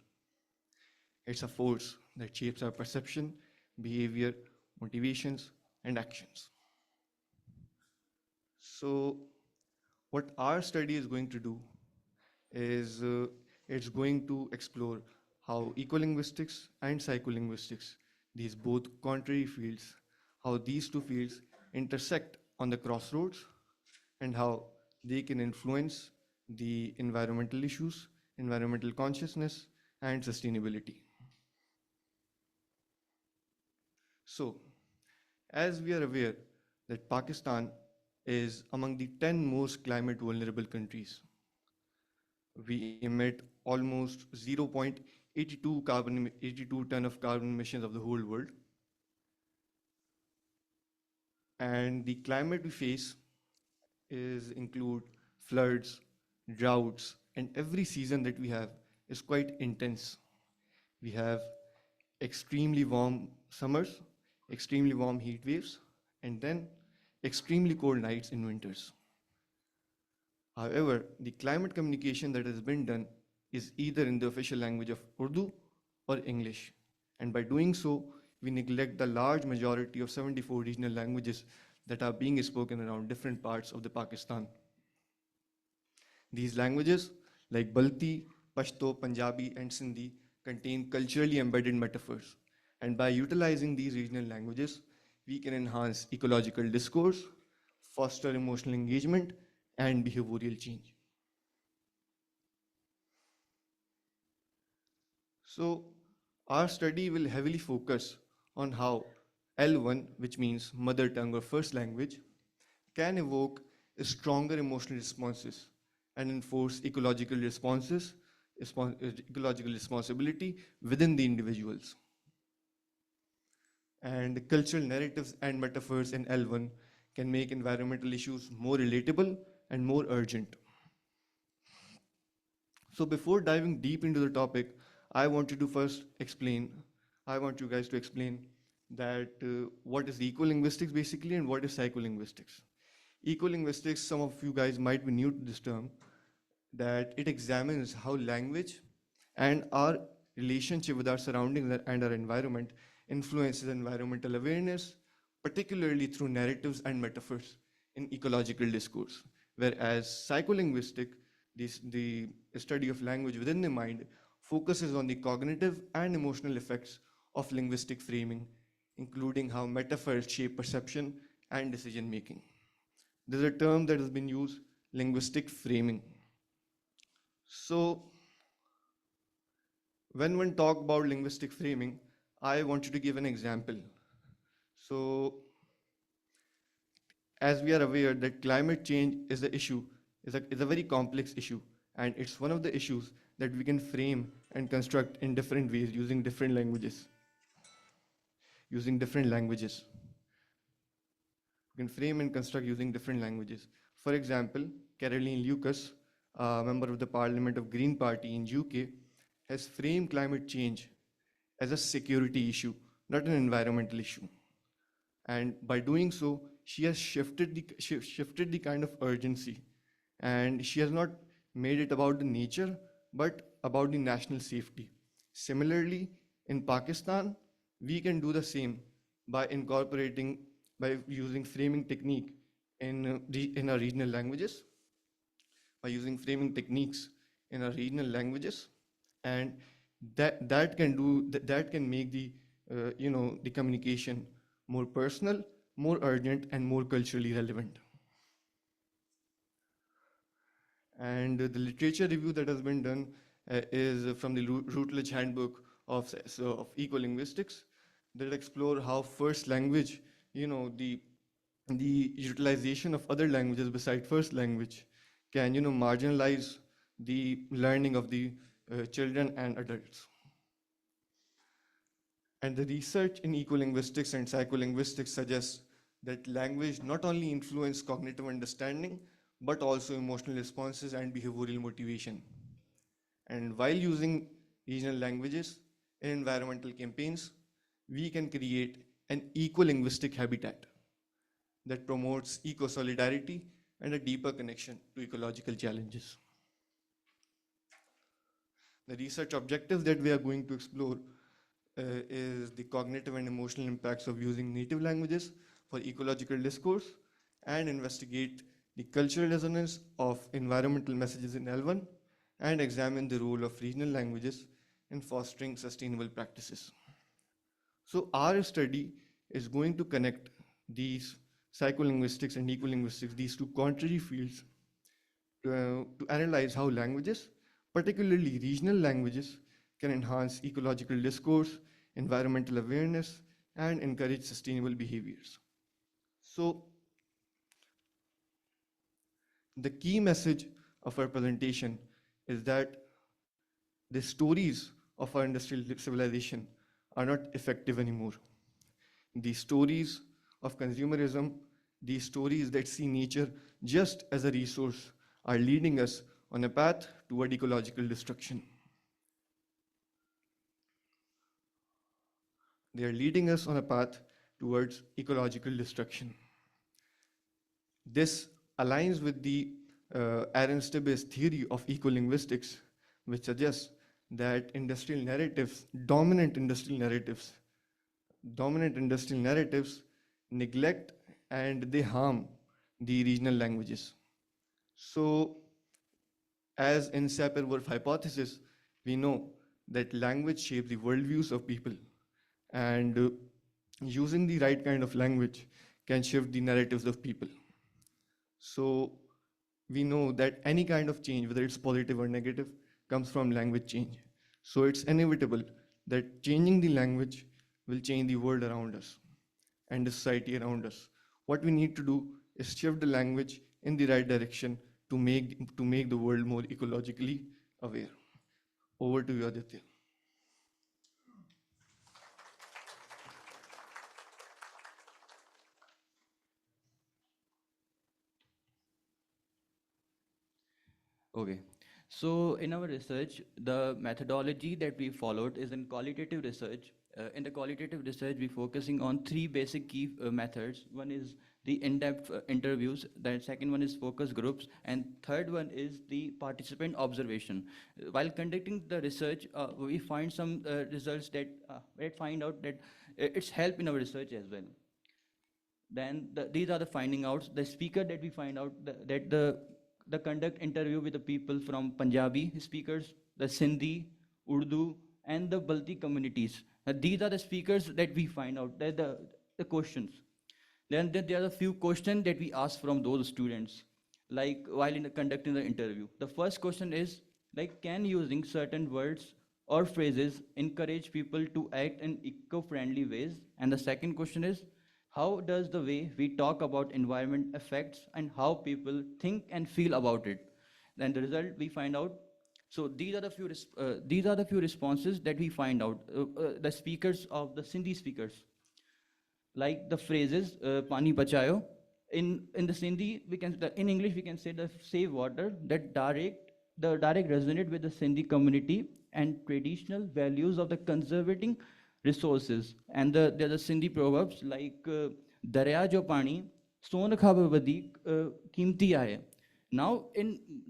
It's a force that shapes our perception, behavior, motivations, and actions. So, what our study is going to do is it's going to explore how ecolinguistics and psycholinguistics, these both contrary fields, how these two fields intersect on the crossroads and how they can influence the environmental issues, environmental consciousness, and sustainability. So, as we are aware that Pakistan is among the 10 most climate vulnerable countries. We emit almost 0.82 ton of carbon emissions of the whole world. And the climate we face include floods, droughts, and every season that we have is quite intense. We have extremely warm summers, extremely warm heat waves, and then extremely cold nights in winters. However, the climate communication that has been done is either in the official language of Urdu or English. And by doing so, we neglect the large majority of 74 regional languages that are being spoken around different parts of the Pakistan. These languages, like Balti, Pashto, Punjabi, and Sindhi, contain culturally embedded metaphors. And by utilizing these regional languages, we can enhance ecological discourse, foster emotional engagement, and behavioral change. So, our study will heavily focus on how L1, which means mother tongue or first language, can evoke stronger emotional responses and enforce ecological responsibility within the individuals. And the cultural narratives and metaphors in L1 can make environmental issues more relatable and more urgent. So before diving deep into the topic, I want you guys to explain that what is ecolinguistics basically and what is psycholinguistics. Ecolinguistics, some of you guys might be new to this term, that it examines how language and our relationship with our surroundings and our environment influences environmental awareness, particularly through narratives and metaphors in ecological discourse. Whereas psycholinguistic, the study of language within the mind, focuses on the cognitive and emotional effects of linguistic framing, including how metaphors shape perception and decision making. There's a term that has been used, linguistic framing. So when one talk about linguistic framing, I want you to give an example. So as we are aware that climate change is a issue, is a very complex issue, and it's one of the issues that we can frame and construct in different ways using different languages. Using different languages. We can frame and construct using different languages. For example, Caroline Lucas, a member of the Parliament of Green Party in UK, has framed climate change as a security issue, not an environmental issue. And by doing so, she has shifted the kind of urgency, and she has not made it about the nature, but about the national safety. Similarly, in Pakistan, we can do the same by using framing technique in our regional languages, by using framing techniques in our regional languages, and that can make the communication more personal, more urgent, and more culturally relevant. And the literature review that has been done is from the Routledge Handbook of Ecolinguistics that explore how first language, the utilization of other languages beside first language can, marginalize the learning of the children and adults. And the research in ecolinguistics and psycholinguistics suggests that language not only influences cognitive understanding, but also emotional responses and behavioral motivation. And while using regional languages in environmental campaigns, we can create an ecolinguistic habitat that promotes eco-solidarity and a deeper connection to ecological challenges. The research objectives that we are going to explore is the cognitive and emotional impacts of using native languages for ecological discourse, and investigate the cultural resonance of environmental messages in L1, and examine the role of regional languages in fostering sustainable practices. So our study is going to connect these psycholinguistics and ecolinguistics, these two contrary fields, to analyze how languages, particularly regional languages, can enhance ecological discourse, environmental awareness, and encourage sustainable behaviors. So the key message of our presentation is that the stories of our industrial civilization are not effective anymore. The stories of consumerism, these stories that see nature just as a resource, are leading us on a path toward ecological destruction. They are leading us on a path towards ecological destruction. This aligns with the Aaron Stibbe's theory of ecolinguistics, which suggests that industrial narratives, dominant industrial narratives neglect and they harm the regional languages. So, as in Sapir-Whorf hypothesis, we know that language shapes the worldviews of people, and using the right kind of language can shift the narratives of people. So we know that any kind of change, whether it's positive or negative, comes from language change. So it's inevitable that changing the language will change the world around us and the society around us. What we need to do is shift the language in the right direction to make the world more ecologically aware. Over to you, Aditya. Okay, So in our research, the methodology that we followed is in qualitative research. In the qualitative research, we're focusing on three basic key methods. One is the in-depth interviews, the second one is focus groups, and third one is the participant observation. While conducting the research, we find some results that find out that it's help in our research as well. Then these are the finding outs. The speaker that we find out that the conduct interview with the people from Punjabi speakers, the Sindhi, Urdu, and the Balti communities. These are the speakers that we find out, the questions. Then there are a few questions that we ask from those students, like while conducting the interview. The first question is, like, can using certain words or phrases encourage people to act in eco-friendly ways? And the second question is, how does the way we talk about environment affects and how people think and feel about it? Then the result we find out. So these are the few responses that we find out. The speakers of the Sindhi speakers, like the phrases "Pani bachayo." In the Sindhi, in English we can say the "save water." That direct resonate with the Sindhi community and traditional values of the conserving resources. And there are the Sindhi proverbs like "Darya jo pani, son khab vadik kimti aaye." Now,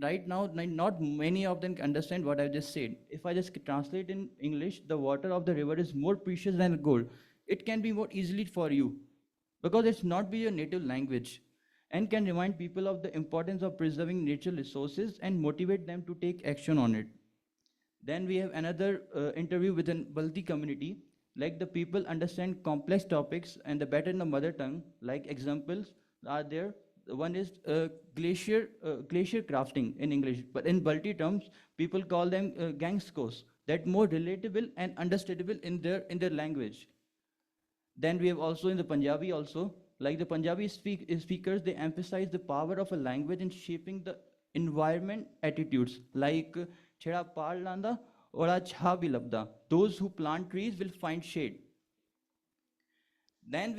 right now, not many of them understand what I just said. If I just translate in English, the water of the river is more precious than gold. It can be more easily for you because it's not be your native language, and can remind people of the importance of preserving natural resources and motivate them to take action on it. Then we have another interview with an Balti community, like the people understand complex topics and the better in the mother tongue. Like examples are there. One is glacier crafting in English, but in Balti terms, people call them gangskos. That more relatable and understandable in their language. Then we have also in the Punjabi also, like the Punjabi speakers, they emphasize the power of a language in shaping the environment attitudes, like chheda paal landa ora chha bhi labda. Those who plant trees will find shade. Then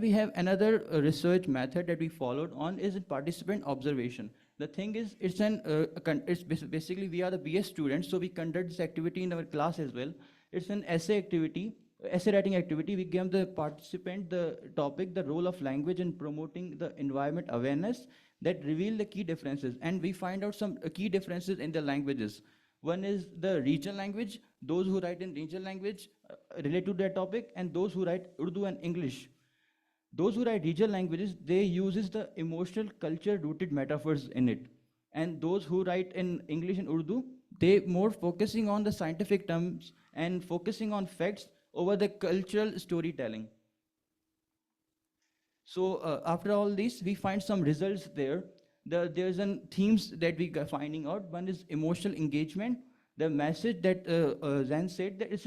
we have another research method that we followed on is participant observation. The thing is, it's basically we are the BS students, so we conduct this activity in our class as well. It's an essay writing activity. We give the participant the topic, the role of language in promoting the environment awareness, that reveal the key differences. And we find out some key differences in the languages. One is the regional language. Those who write in regional language relate to that topic, and those who write Urdu and English. Those who write regional languages, they uses the emotional culture-rooted metaphors in it. And those who write in English and Urdu, they more focusing on the scientific terms and focusing on facts over the cultural storytelling. So after all this, we find some results there. There's themes that we are finding out. One is emotional engagement. The message that Zan said, that is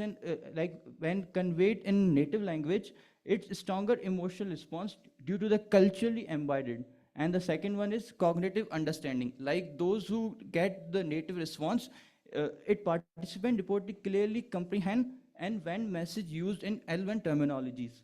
like when conveyed in native language, it's stronger emotional response due to the culturally embodied. And the second one is cognitive understanding. Like those who get the native response, participant reportedly clearly comprehend and when message used in L1 terminologies.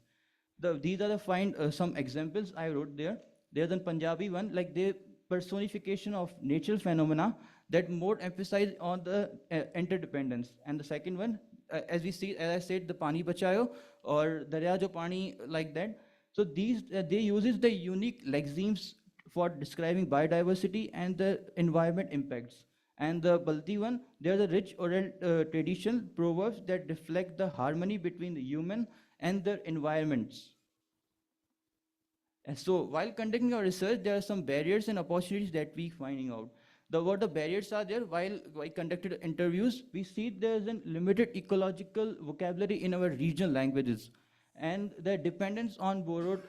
These are some examples I wrote there. There's a Punjabi one, like the personification of natural phenomena that more emphasize on the interdependence. And the second one, as I said, the Pani Bachayo or Darya Jo Pani, like that. So they uses the unique lexemes for describing biodiversity and the environment impacts. And the Balti one, there's a rich oral tradition proverbs that reflect the harmony between the human and the environments. And so while conducting our research, there are some barriers and opportunities that we finding out. What the barriers are there, while I conducted interviews, we see there's a limited ecological vocabulary in our regional languages. And the dependence on borrowed,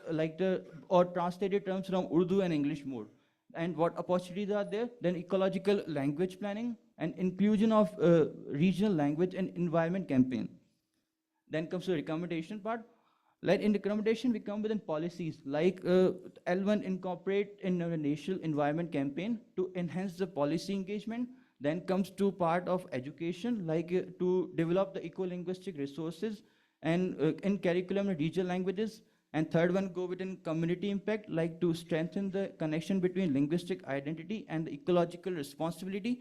or translated terms from Urdu and English more. And what opportunities are there? Then ecological language planning and inclusion of regional language and environment campaign. Then comes the recommendation part. Like in recommendation, we come with policies like L1 incorporate in a national environment campaign to enhance the policy engagement. Then comes to part of education, like to develop the eco-linguistic resources and in curriculum and regional languages. And third one, go within community impact, like to strengthen the connection between linguistic identity and the ecological responsibility.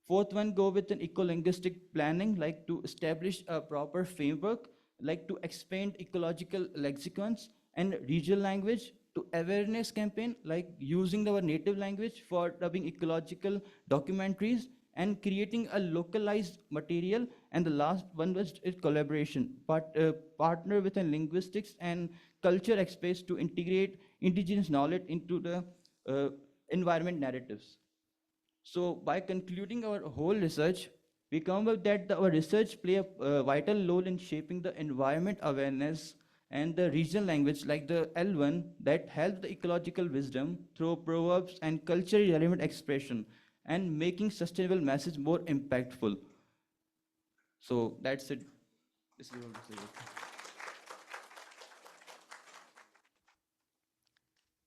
Fourth one, go with an eco-linguistic planning, like to establish a proper framework, like to expand ecological lexicons and regional language, to awareness campaign, like using our native language for dubbing ecological documentaries and creating a localized material. And the last one was collaboration, partner with a linguistics and culture experts to integrate indigenous knowledge into the environment narratives. So by concluding our whole research, we come up that our research play a vital role in shaping the environment awareness and the regional language like the L1 that help the ecological wisdom through proverbs and culturally relevant expression and making sustainable message more impactful. So that's it. This is what I say.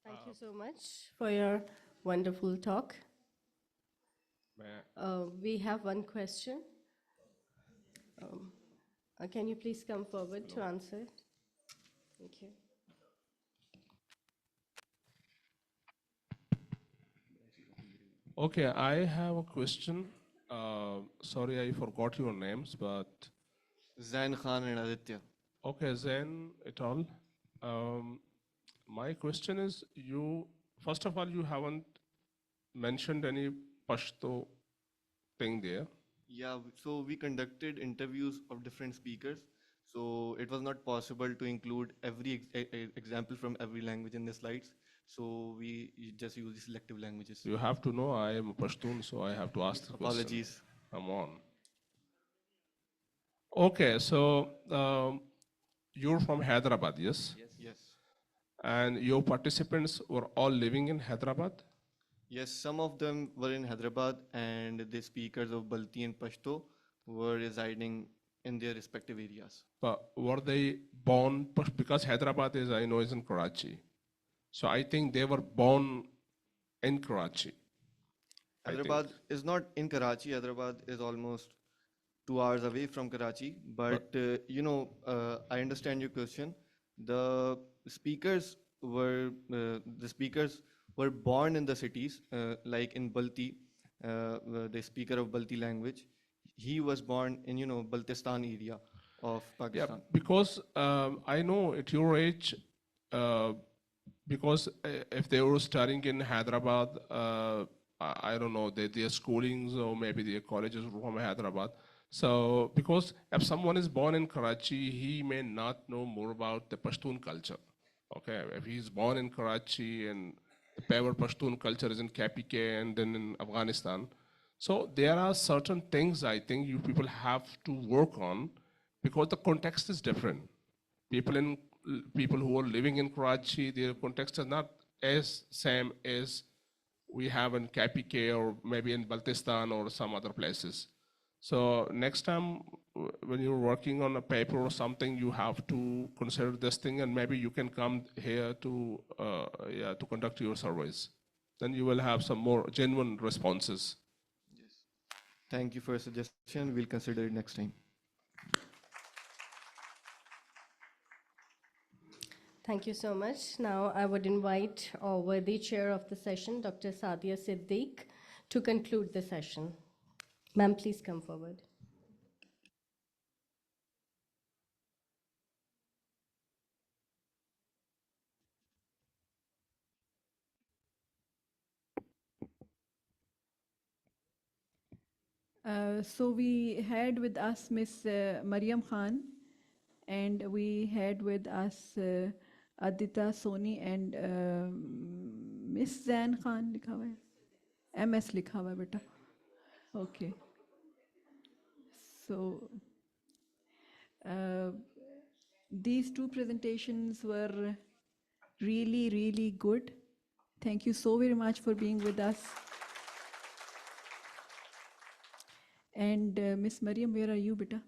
Thank you so much for your wonderful talk. We have one question. Can you please come forward to answer? Thank you. Okay, I have a question. Sorry, I forgot your names, but Zain Khan and Aditya. okay, Zain et al. My question is, first of all, you haven't mentioned any Pashto thing there. Yeah, so we conducted interviews of different speakers. So it was not possible to include every example from every language in the slides. So we just use the selective languages. You have to know I am a Pashtun, so I have to ask the question. Apologies. Come on. Okay, so you're from Hyderabad, yes? Yes. And your participants were all living in Hyderabad? Yes, some of them were in Hyderabad, and the speakers of Balti and Pashto were residing in their respective areas. But were they born, because Hyderabad is, I know, is in Karachi. So I think they were born in Karachi. Hyderabad is not in Karachi. Hyderabad is almost 2 hours away from Karachi. But I understand your question. The speakers were born in the cities, like in Balti, the speaker of Balti language. He was born in Baltistan area of Pakistan. Yeah, because I know at your age, because if they were studying in Hyderabad, I don't know, their schoolings or maybe their colleges were from Hyderabad. So, because if someone is born in Karachi, he may not know more about the Pashtun culture. Okay, if he's born in Karachi and the Paivar Pashtun culture is in KPK and then in Afghanistan. So there are certain things I think you people have to work on because the context is different. People who are living in Karachi, their context is not as same as we have in KPK or maybe in Baltistan or some other places. So next time when you're working on a paper or something, you have to consider this thing, and maybe you can come here to conduct your surveys. Then you will have some more genuine responses. Yes. Thank you for your suggestion. We'll consider it next time. Thank you so much. Now I would invite our worthy chair of the session, Dr. Sadia Siddiq, to conclude the session. Ma'am, please come forward. So we had with us Miss Mariam Khan, and we had with us Aditya Soni and Miss Zain Khan लिखा हुआ है, MS लिखा हुआ है बेटा. Okay. So these two presentations were really, really good. Thank you so very much for being with us. And Miss Mariam, where are you, beta?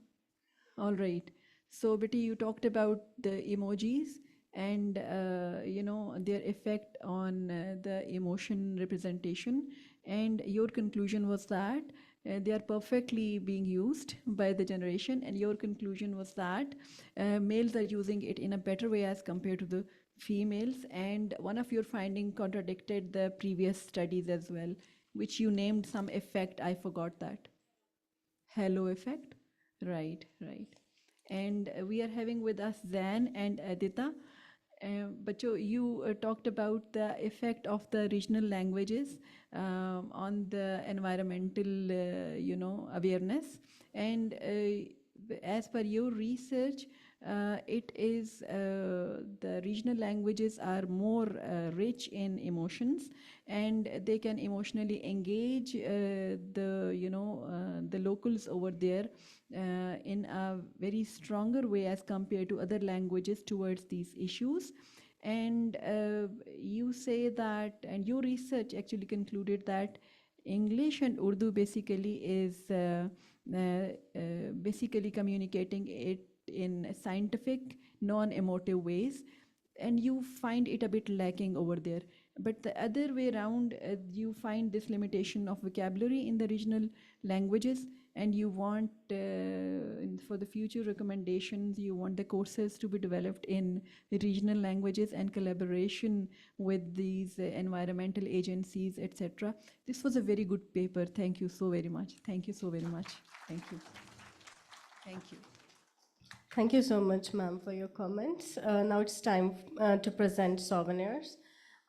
All right. So, Betty, you talked about the emojis and their effect on the emotion representation. And your conclusion was that they are perfectly being used by the generation. And your conclusion was that males are using it in a better way as compared to the females. And one of your findings contradicted the previous studies as well. which you named some effect. I forgot that. Halo effect? Right, right. And we are having with us Zan and Adita. But you talked about the effect of the regional languages on the environmental, awareness. And as per your research, it is the regional languages are more rich in emotions, and they can emotionally engage the locals over there in a very stronger way as compared to other languages towards these issues. And you say that, and your research actually concluded that English and Urdu basically is basically communicating it in scientific, non-emotive ways, and you find it a bit lacking over there. But the other way around, you find this limitation of vocabulary in the regional languages, and you want, for the future recommendations, you want the courses to be developed in the regional languages and collaboration with these environmental agencies, etc. This was a very good paper. Thank you so very much. Thank you so very much. Thank you. Thank you. Thank you so much, ma'am, for your comments. Now it's time to present souvenirs.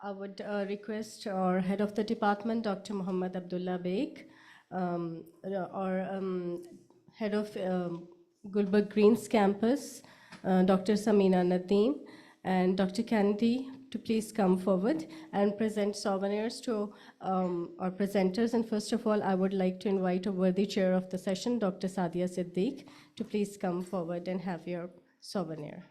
I would request our head of the department, Dr. Muhammad Abdullah Beg, or head of Gulberg Greens campus, Dr. Samina Nadeem, and Dr. Kennedy to please come forward and present souvenirs to our presenters. And first of all, I would like to invite a worthy chair of the session, Dr. Sadia Siddiq, to please come forward and have your souvenir.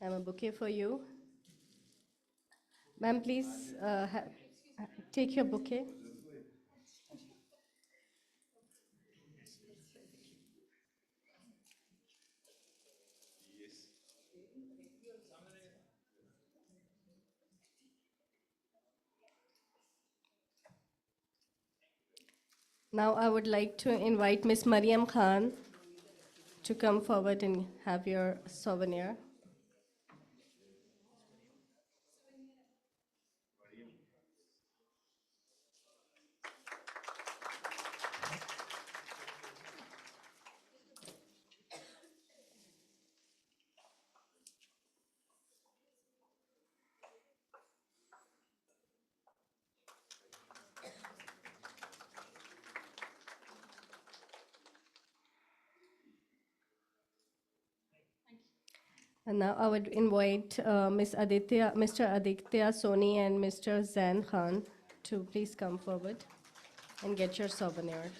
I have a bouquet for you. Ma'am, please take your bouquet. Now I would like to invite Ms. Mariam Khan to come forward and have your souvenir. And now I would invite Mr. Aditya Soni and Mr. Zain Khan to please come forward and get your souvenirs.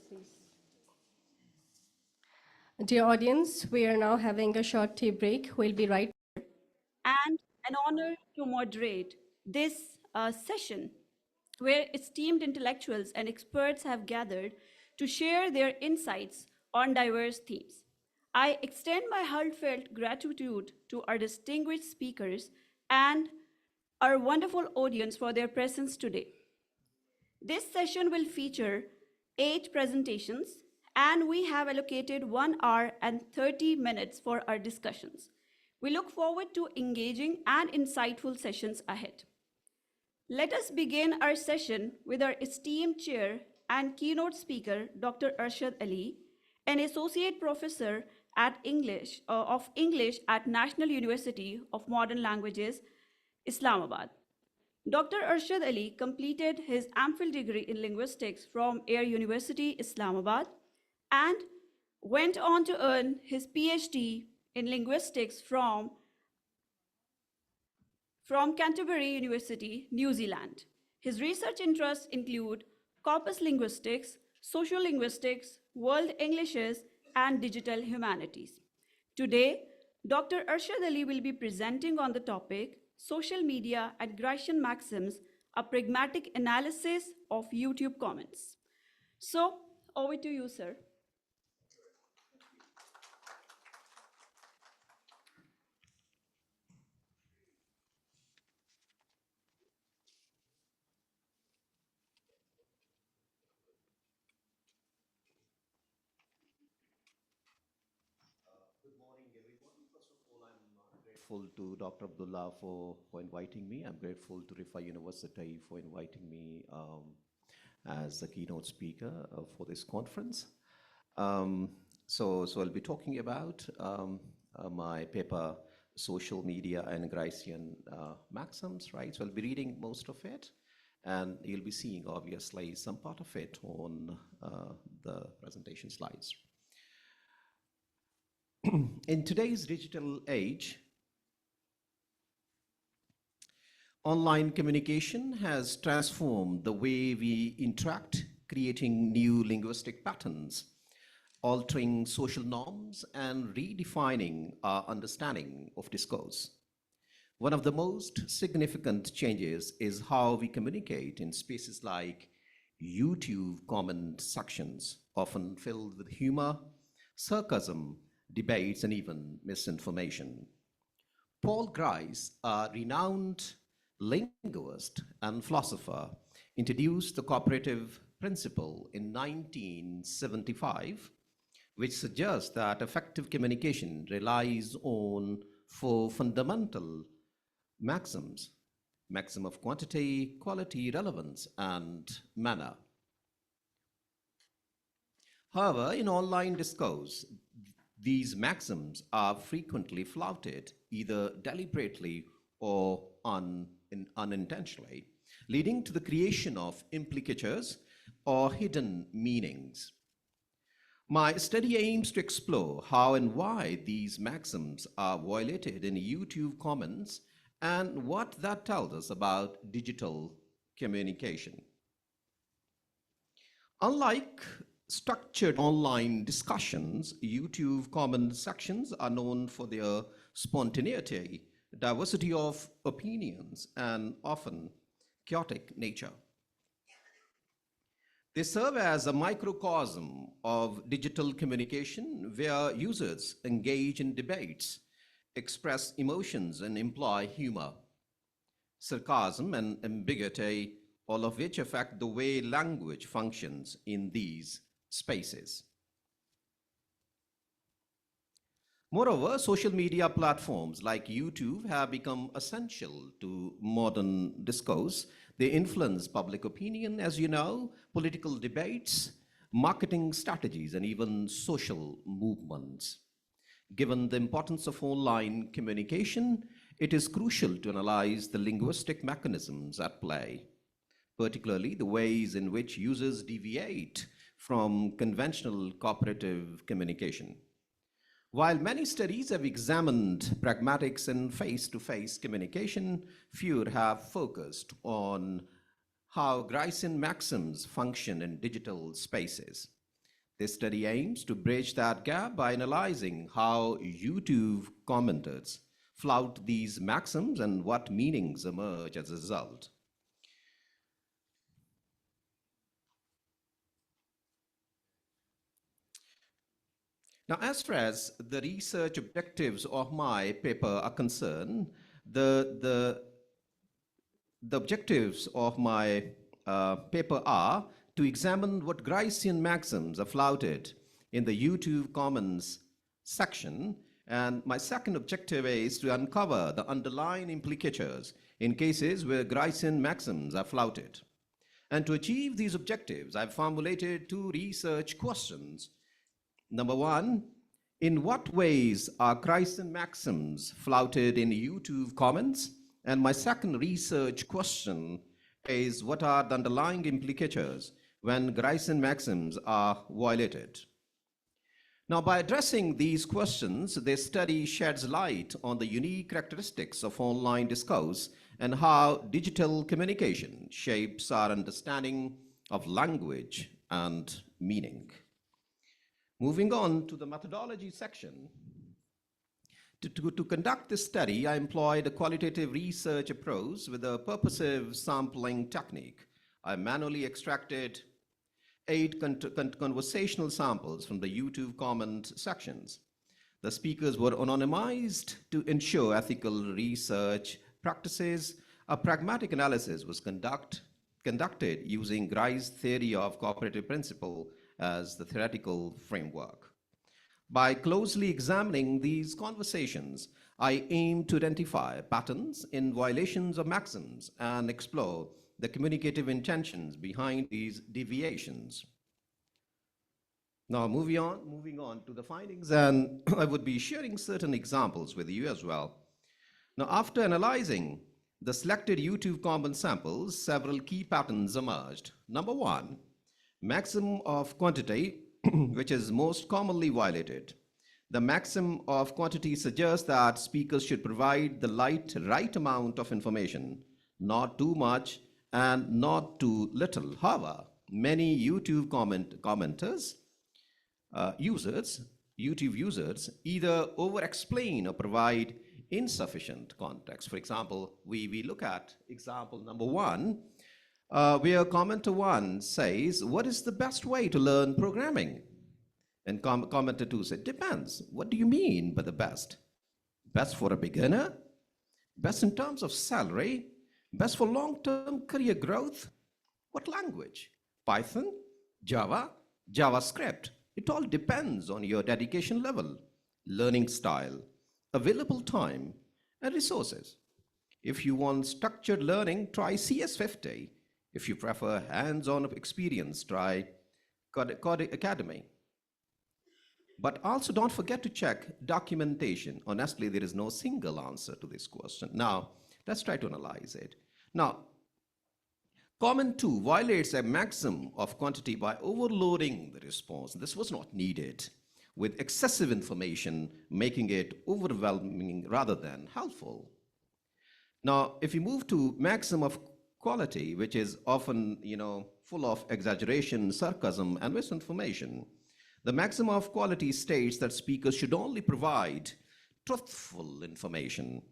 Please. Dear audience, we are now having a short tea break. We'll be right back. And an honor to moderate this session where esteemed intellectuals and experts have gathered to share their insights on diverse themes. I extend my heartfelt gratitude to our distinguished speakers and our wonderful audience for their presence today. This session will feature 8 presentations, and we have allocated 1 hour and 30 minutes for our discussions. We look forward to engaging and insightful sessions ahead. Let us begin our session with our esteemed chair and keynote speaker, Dr. Arshad Ali, an associate professor of English at National University of Modern Languages, Islamabad. Dr. Arshad Ali completed his MPhil degree in linguistics from Air University, Islamabad, and went on to earn his PhD in linguistics from from Canterbury University, New Zealand. His research interests include corpus linguistics, social linguistics, world Englishes, and digital humanities. Today, Dr. Arshad Ali will be presenting on the topic Social Media and Grecian Maxims, a pragmatic analysis of YouTube comments. So, over to you, sir. Good morning, everyone. First of all, I'm grateful to Dr. Abdullah for inviting me. I'm grateful to Riphah University for inviting me as a keynote speaker for this conference. So I'll be talking about my paper, Social Media and Grecian Maxims, right? So I'll be reading most of it, and you'll be seeing, obviously, some part of it on the presentation slides. In today's digital age, online communication has transformed the way we interact, creating new linguistic patterns, altering social norms, and redefining our understanding of discourse. One of the most significant changes is how we communicate in spaces like YouTube comment sections, often filled with humor, sarcasm, debates, and even misinformation. Paul Grice, a renowned linguist and philosopher, introduced the cooperative principle in 1975, which suggests that effective communication relies on four fundamental maxims: maxim of quantity, quality, relevance, and manner. However, in online discourse, these maxims are frequently flouted, either deliberately or unintentionally, leading to the creation of implicatures or hidden meanings. My study aims to explore how and why these maxims are violated in YouTube comments and what that tells us about digital communication. Unlike structured online discussions, YouTube comment sections are known for their spontaneity, diversity of opinions, and often chaotic nature. They serve as a microcosm of digital communication where users engage in debates, express emotions, and imply humor, sarcasm, and ambiguity, all of which affect the way language functions in these spaces. Moreover, social media platforms like YouTube have become essential to modern discourse. They influence public opinion, as you know, political debates, marketing strategies, and even social movements. Given the importance of online communication, it is crucial to analyze the linguistic mechanisms at play, particularly the ways in which users deviate from conventional cooperative communication. While many studies have examined pragmatics and face-to-face communication, few have focused on how Grecian maxims function in digital spaces. This study aims to bridge that gap by analyzing how YouTube commenters flout these maxims and what meanings emerge as a result. Now, as far as the research objectives of my paper are concerned, the objectives of my paper are to examine what Grecian maxims are flouted in the YouTube comments section, and my second objective is to uncover the underlying implicatures in cases where Grecian maxims are flouted. And to achieve these objectives, I've formulated two research questions. Number one, in what ways are Grecian maxims flouted in YouTube comments? And my second research question is, what are the underlying implicatures when Grecian maxims are violated? Now, by addressing these questions, this study sheds light on the unique characteristics of online discourse and how digital communication shapes our understanding of language and meaning. Moving on to the methodology section. To conduct this study, I employed a qualitative research approach with a purposive sampling technique. I manually extracted 8 conversational samples from the YouTube comment sections. The speakers were anonymized to ensure ethical research practices. A pragmatic analysis was conducted using Gray's theory of cooperative principle as the theoretical framework. By closely examining these conversations, I aim to identify patterns in violations of maxims and explore the communicative intentions behind these deviations. Now, moving on to the findings, and I would be sharing certain examples with you as well. Now, after analyzing the selected YouTube comment samples, several key patterns emerged. Number one, maximum of quantity, which is most commonly violated. The maximum of quantity suggests that speakers should provide the right amount of information, not too much and not too little. However, many YouTube commenters, YouTube users either over-explain or provide insufficient context. For example, we look at example number 1, where commenter 1 says, what is the best way to learn programming? And commenter 2 said, depends. What do you mean by the best? Best for a beginner? Best in terms of salary? Best for long-term career growth? What language? Python? Java? JavaScript? It all depends on your dedication level, learning style, available time, and resources. If you want structured learning, try CS50. If you prefer hands-on experience, try Code Academy. But also don't forget to check documentation. Honestly, there is no single answer to this question. Now, let's try to analyze it. Now, comment 2 violates a maximum of quantity by overloading the response. This was not needed, with excessive information, making it overwhelming rather than helpful. Now, if you move to maximum of quality, which is often, full of exaggeration, sarcasm, and misinformation, the maximum of quality states that speakers should only provide truthful information.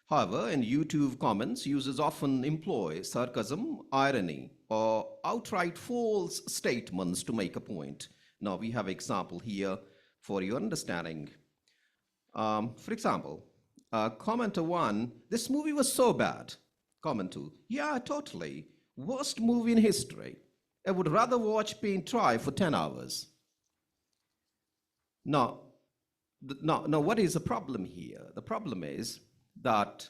However, in YouTube comments, users often employ sarcasm, irony, or outright false statements to make a point. Now, we have an example here for your understanding. For example, commenter 1, this movie was so bad. Comment 2, yeah, totally. Worst movie in history. I would rather watch paint dry for 10 hours. Now, what is the problem here? The problem is that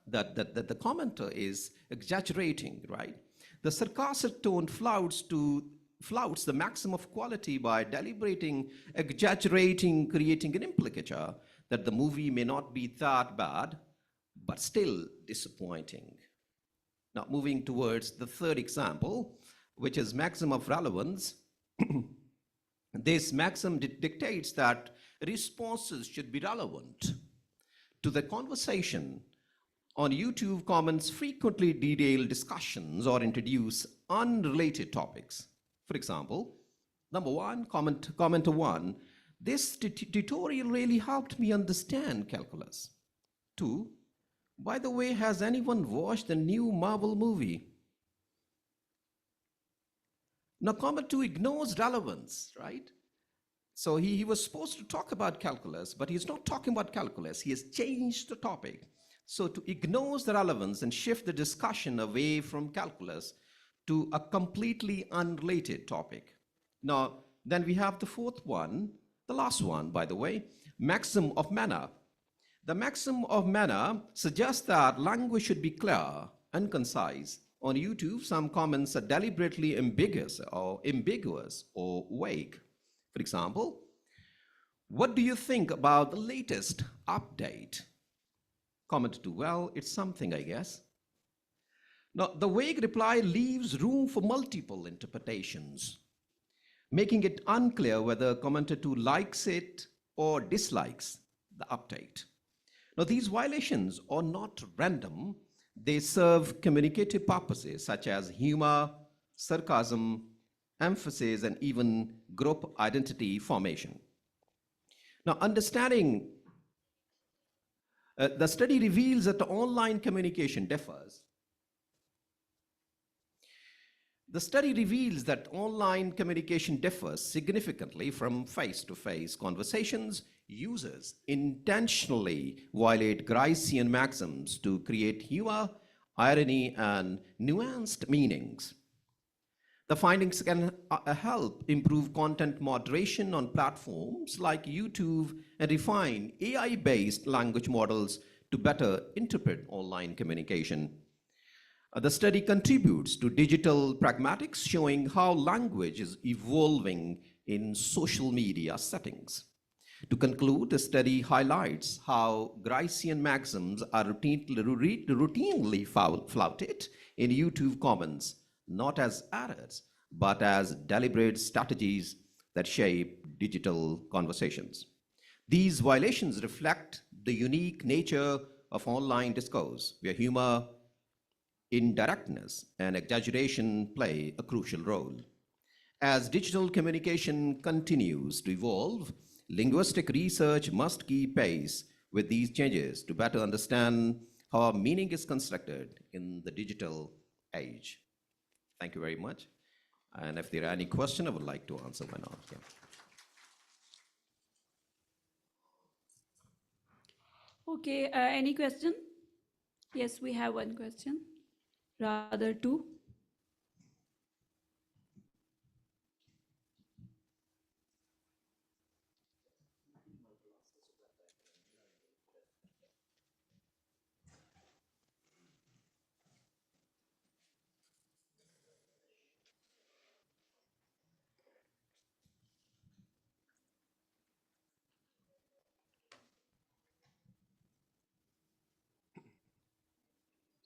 the commenter is exaggerating, right? The sarcastic tone flouts the maximum of quality by deliberating, exaggerating, creating an implicature that the movie may not be that bad, but still disappointing. Now, moving towards the third example, which is maximum of relevance. This maxim dictates that responses should be relevant to the conversation. On YouTube, comments frequently derail discussions or introduce unrelated topics. For example, number 1, commenter 1, this tutorial really helped me understand calculus. 2, by the way, has anyone watched the new Marvel movie? Now, comment 2 ignores relevance, right? So he was supposed to talk about calculus, but he's not talking about calculus. He has changed the topic. So to ignore the relevance and shift the discussion away from calculus to a completely unrelated topic. Now, then we have the fourth one, the last one, by the way, maxim of manner. The maxim of manner suggests that language should be clear and concise. On YouTube, some comments are deliberately ambiguous or vague. For example, what do you think about the latest update? Comment 2, well, it's something, I guess. Now, the vague reply leaves room for multiple interpretations, making it unclear whether commenter 2 likes it or dislikes the update. Now, these violations are not random. They serve communicative purposes such as humor, sarcasm, emphasis, and even group identity formation. Now, understanding the study reveals that the online communication differs. The study reveals that online communication differs significantly from face-to-face conversations. Users intentionally violate Gricean maxims to create humor, irony, and nuanced meanings. The findings can help improve content moderation on platforms like YouTube and refine AI-based language models to better interpret online communication. The study contributes to digital pragmatics, showing how language is evolving in social media settings. To conclude, the study highlights how Gricean maxims are routinely flouted in YouTube comments, not as errors, but as deliberate strategies that shape digital conversations. These violations reflect the unique nature of online discourse, where humor, indirectness, and exaggeration play a crucial role. As digital communication continues to evolve, linguistic research must keep pace with these changes to better understand how meaning is constructed in the digital age. Thank you very much. And if there are any questions, I would like to answer. Why not? Yeah. Okay, any question? Yes, we have one question, rather two.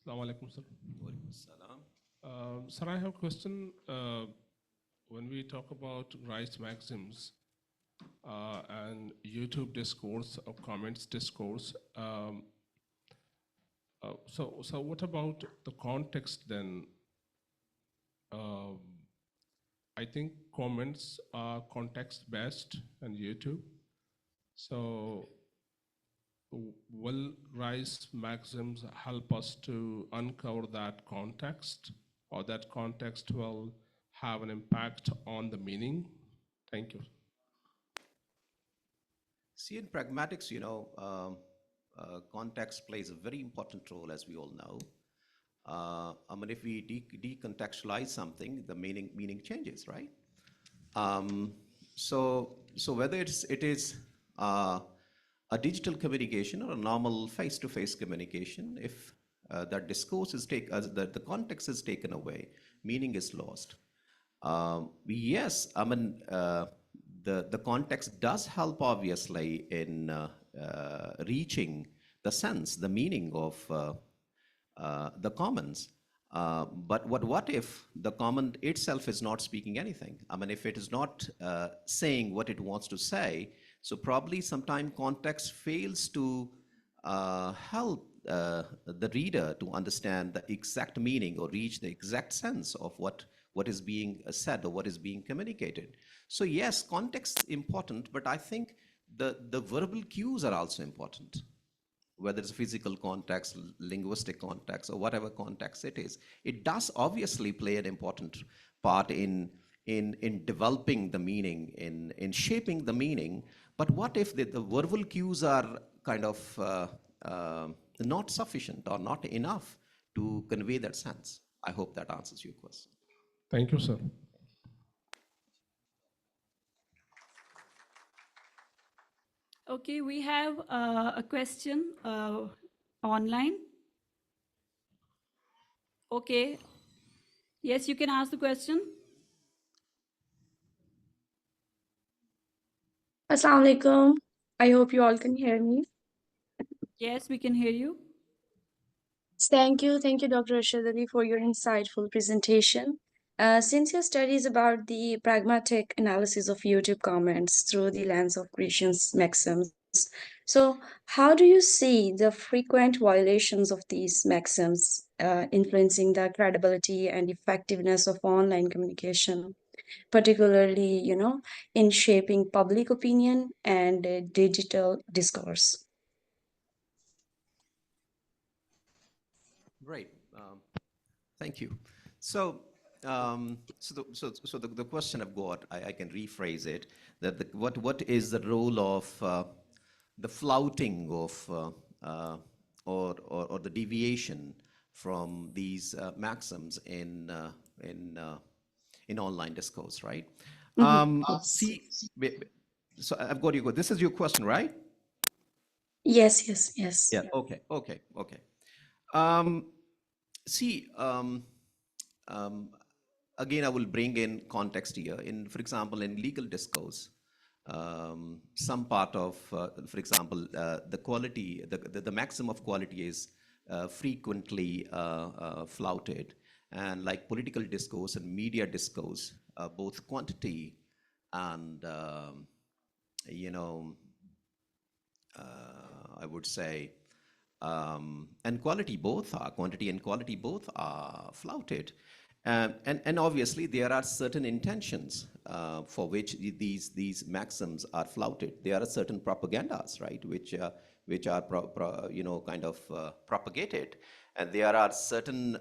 Assalamu alaikum, sir. Salam. Sir, I have a question. When we talk about Rice maxims and YouTube discourse or comments discourse, so what about the context then? I think comments are context-based on YouTube. So will Rice maxims help us to uncover that context, or that context will have an impact on the meaning? Thank you. See, in pragmatics, context plays a very important role, as we all know. I mean, if we decontextualize something, the meaning changes, right? So whether it is a digital communication or a normal face-to-face communication, if that discourse is the context is taken away, meaning is lost. Yes, I mean, the context does help, obviously, in reaching the sense, the meaning of the comments. But what if the comment itself is not speaking anything? I mean, if it is not saying what it wants to say, so probably sometime context fails to help the reader to understand the exact meaning or reach the exact sense of what is being said or what is being communicated. So yes, context is important, but I think the verbal cues are also important. Whether it's physical context, linguistic context, or whatever context it is, it does obviously play an important part in developing the meaning, in shaping the meaning. But what if the verbal cues are kind of not sufficient or not enough to convey that sense? I hope that answers your question. Thank you, sir. Okay, we have a question online. Okay. Yes, you can ask the question. Assalamu alaikum. I hope you all can hear me. Yes, we can hear you. Thank you, Dr. Rashid Ali, for your insightful presentation. Since your study is about the pragmatic analysis of YouTube comments through the lens of Grecian maxims, So, how do you see the frequent violations of these maxims influencing the credibility and effectiveness of online communication, particularly, in shaping public opinion and digital discourse? Great. Thank you. So, the question I've got, I can rephrase it, that what is the role of the flouting of or the deviation from these maxims in online discourse, right? Yes. See, so I've got you. This is your question, right? Yes, yes, yes. Yeah. Okay. Um, See, again, I will bring in context here. For example, in legal discourse, some part of, for example, the quality, the maximum of quality is frequently flouted, and like political discourse and media discourse, both quantity and you know, I would say, and quality both are, quantity and quality both are flouted. And obviously there are certain intentions for which these maxims are flouted. There are certain propagandas, right, which are kind of propagated, and there are certain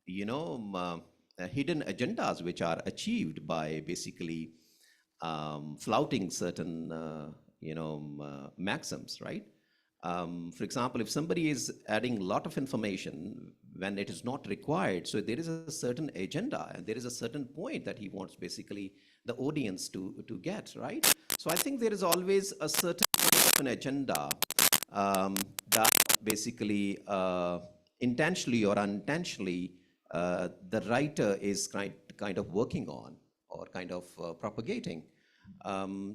hidden agendas which are achieved by basically flouting certain maxims, right? For example, if somebody is adding a lot of information when it is not required, so there is a certain agenda and there is a certain point that he wants basically the audience to get, right? So I think there is always a certain an agenda that basically intentionally or unintentionally the writer is kind of working on or kind of propagating.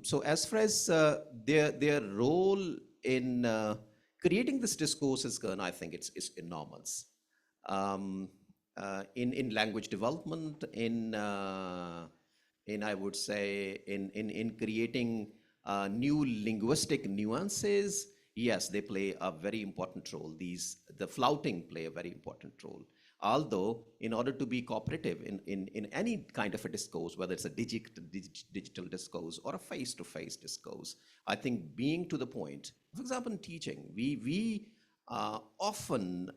So as far as their role in creating this discourse is concerned, I think it's enormous. In language development, in I would say in creating new linguistic nuances, yes, they play a very important role. The flouting play a very important role. Although, in order to be cooperative in any kind of a discourse, whether it's a digital discourse or a face-to-face discourse, I think being to the point, for example, in teaching, we often,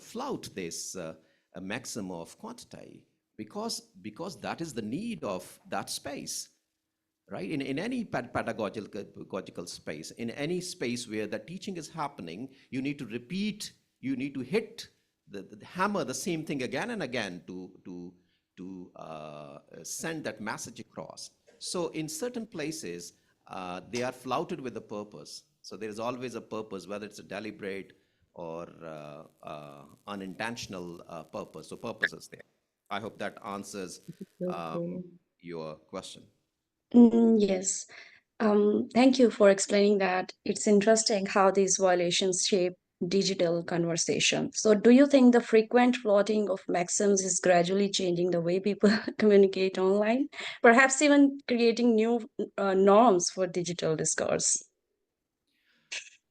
flout this maximum of quantity because that is the need of that space, right? In any pedagogical space, in any space where the teaching is happening, you need to repeat, you need to hit the hammer the same thing again and again to send that message across. So in certain places, they are flouted with a purpose. So there is always a purpose, whether it's a deliberate or unintentional purpose. So purpose is there. I hope that answers your question. Yes. Thank you for explaining that. It's interesting how these violations shape digital conversation. So, do you think the frequent flaunting of maxims is gradually changing the way people communicate online? Perhaps even creating new norms for digital discourse?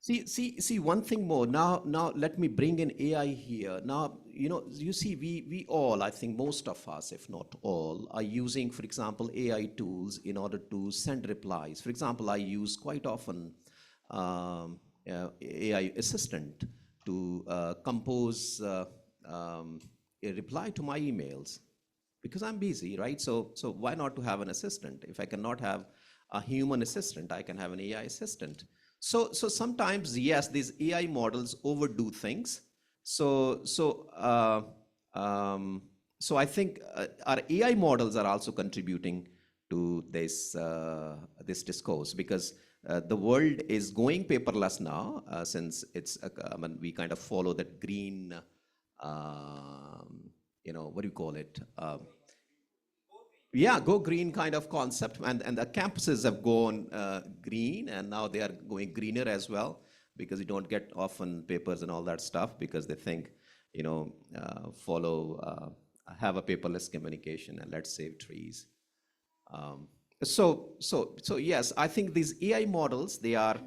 See, one thing more. Now, let me bring in AI here. Now, you see, we all, I think most of us, if not all, are using, for example, AI tools in order to send replies. For example, I use quite often AI assistant to compose a reply to my emails because I'm busy, right? So why not to have an assistant? If I cannot have a human assistant, I can have an AI assistant. So sometimes, yes, these AI models overdo things. So I think our AI models are also contributing to this this discourse because the world is going paperless now since it's we kind of follow that green what do you call it? Yeah, go green kind of concept, and the campuses have gone green, and now they are going greener as well because you don't get often papers and all that stuff because they think, follow, have a paperless communication and let's save trees. So yes, I think these AI models, they are,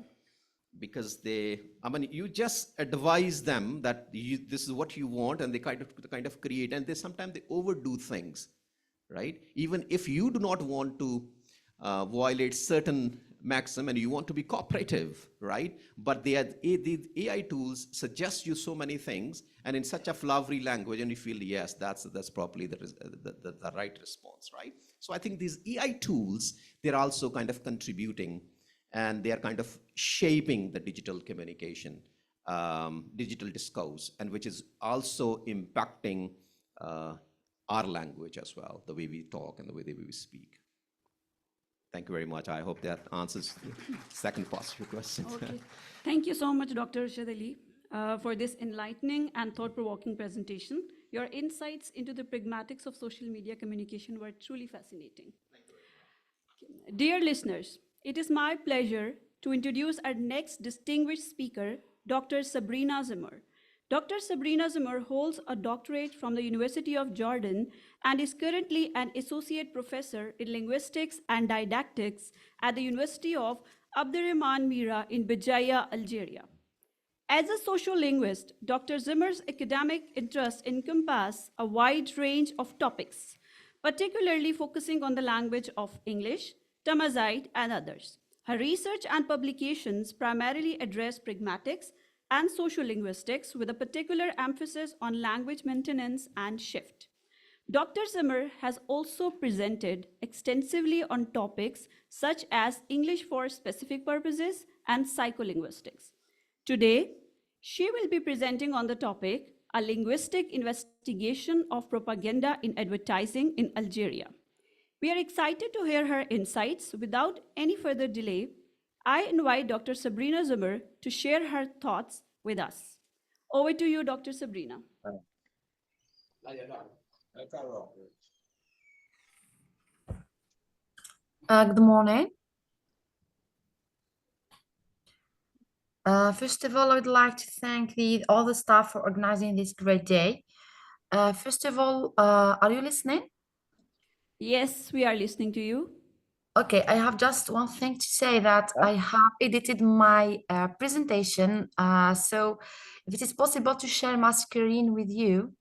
because they, I mean, you just advise them that this is what you want, and they kind of create, and they sometimes they overdo things, right? Even if you do not want to violate certain maxim and you want to be cooperative, right? But the AI tools suggest you so many things, and in such a flowery language, and you feel, yes, that's probably the right response, right? So I think these AI tools, they're also kind of contributing, and they are kind of shaping the digital communication, digital discourse, and which is also impacting our language as well, the way we talk and the way we speak. Thank you very much. I hope that answers the second part of your question. Okay. Thank you so much, Dr. Arshad Ali, for this enlightening and thought-provoking presentation. Your insights into the pragmatics of social media communication were truly fascinating. Dear listeners, it is my pleasure to introduce our next distinguished speaker, Dr. Sabrina Zimmer. Dr. Sabrina Zimmer holds a doctorate from the University of Jordan and is currently an associate professor in linguistics and didactics at the University of Abderrahmane Mira in Béjaïa, Algeria. As a social linguist, Dr. Zimmer's academic interests encompass a wide range of topics, particularly focusing on the language of English, Tamazight, and others. Her research and publications primarily address pragmatics and social linguistics, with a particular emphasis on language maintenance and shift. Dr. Zimmer has also presented extensively on topics such as English for specific purposes and psycholinguistics. Today, she will be presenting on the topic, A Linguistic Investigation of Propaganda in Advertising in Algeria. We are excited to hear her insights. Without any further delay, I invite Dr. Sabrina Zimmer to share her thoughts with us. Over to you, Dr. Sabrina. Good morning. First of all, I would like to thank all the staff for organizing this great day. First of all, are you listening? Yes, we are listening to you. Okay, I have just one thing to say, that I have edited my presentation. So if it is possible to share my screen with you.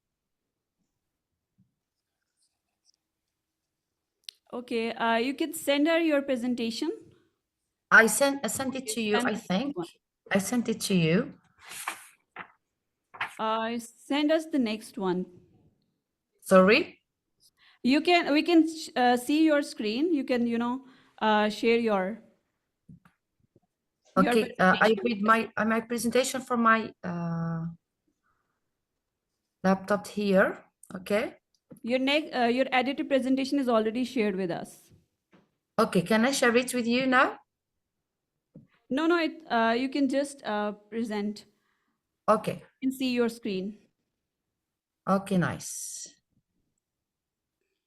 Okay, you can send her your presentation. I sent it to you, I think. I sent it to you. Send us the next one. Sorry? We can see your screen. You can, share your. Okay, I read my presentation from my laptop here. Okay. Your edited presentation is already shared with us. Okay, can I share it with you now? No, you can just present. Okay. You can see your screen. Okay, nice.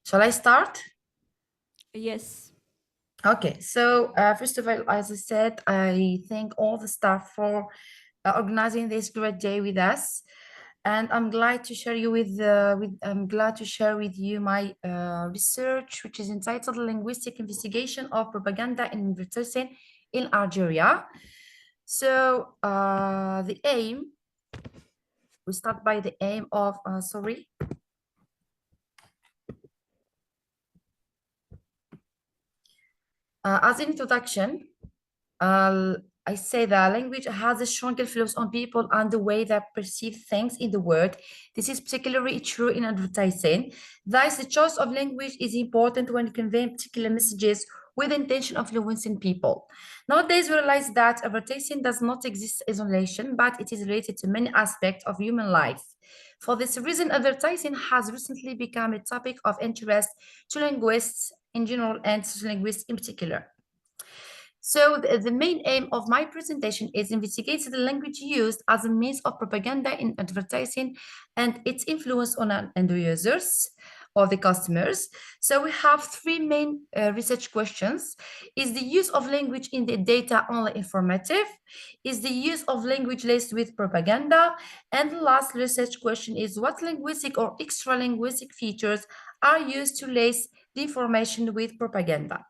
Shall I start? Yes. Okay, so first of all, as I said, I thank all the staff for organizing this great day with us, and I'm glad to share with you my research, which is entitled "Linguistic Investigation of Propaganda in Advertising in Algeria." So the aim. We start by the aim of sorry. As an introduction, I say that language has a strong influence on people and the way they perceive things in the world. This is particularly true in advertising. Thus, the choice of language is important when conveying particular messages with the intention of influencing people. Nowadays, we realize that advertising does not exist in isolation, but it is related to many aspects of human life. For this reason, advertising has recently become a topic of interest to linguists in general and sociolinguists in particular. So the main aim of my presentation is investigating the language used as a means of propaganda in advertising and its influence on end users or the customers. So we have three main research questions. Is the use of language in the data only informative? Is the use of language laced with propaganda? And the last research question is what linguistic or extra linguistic features are used to lace the information with propaganda?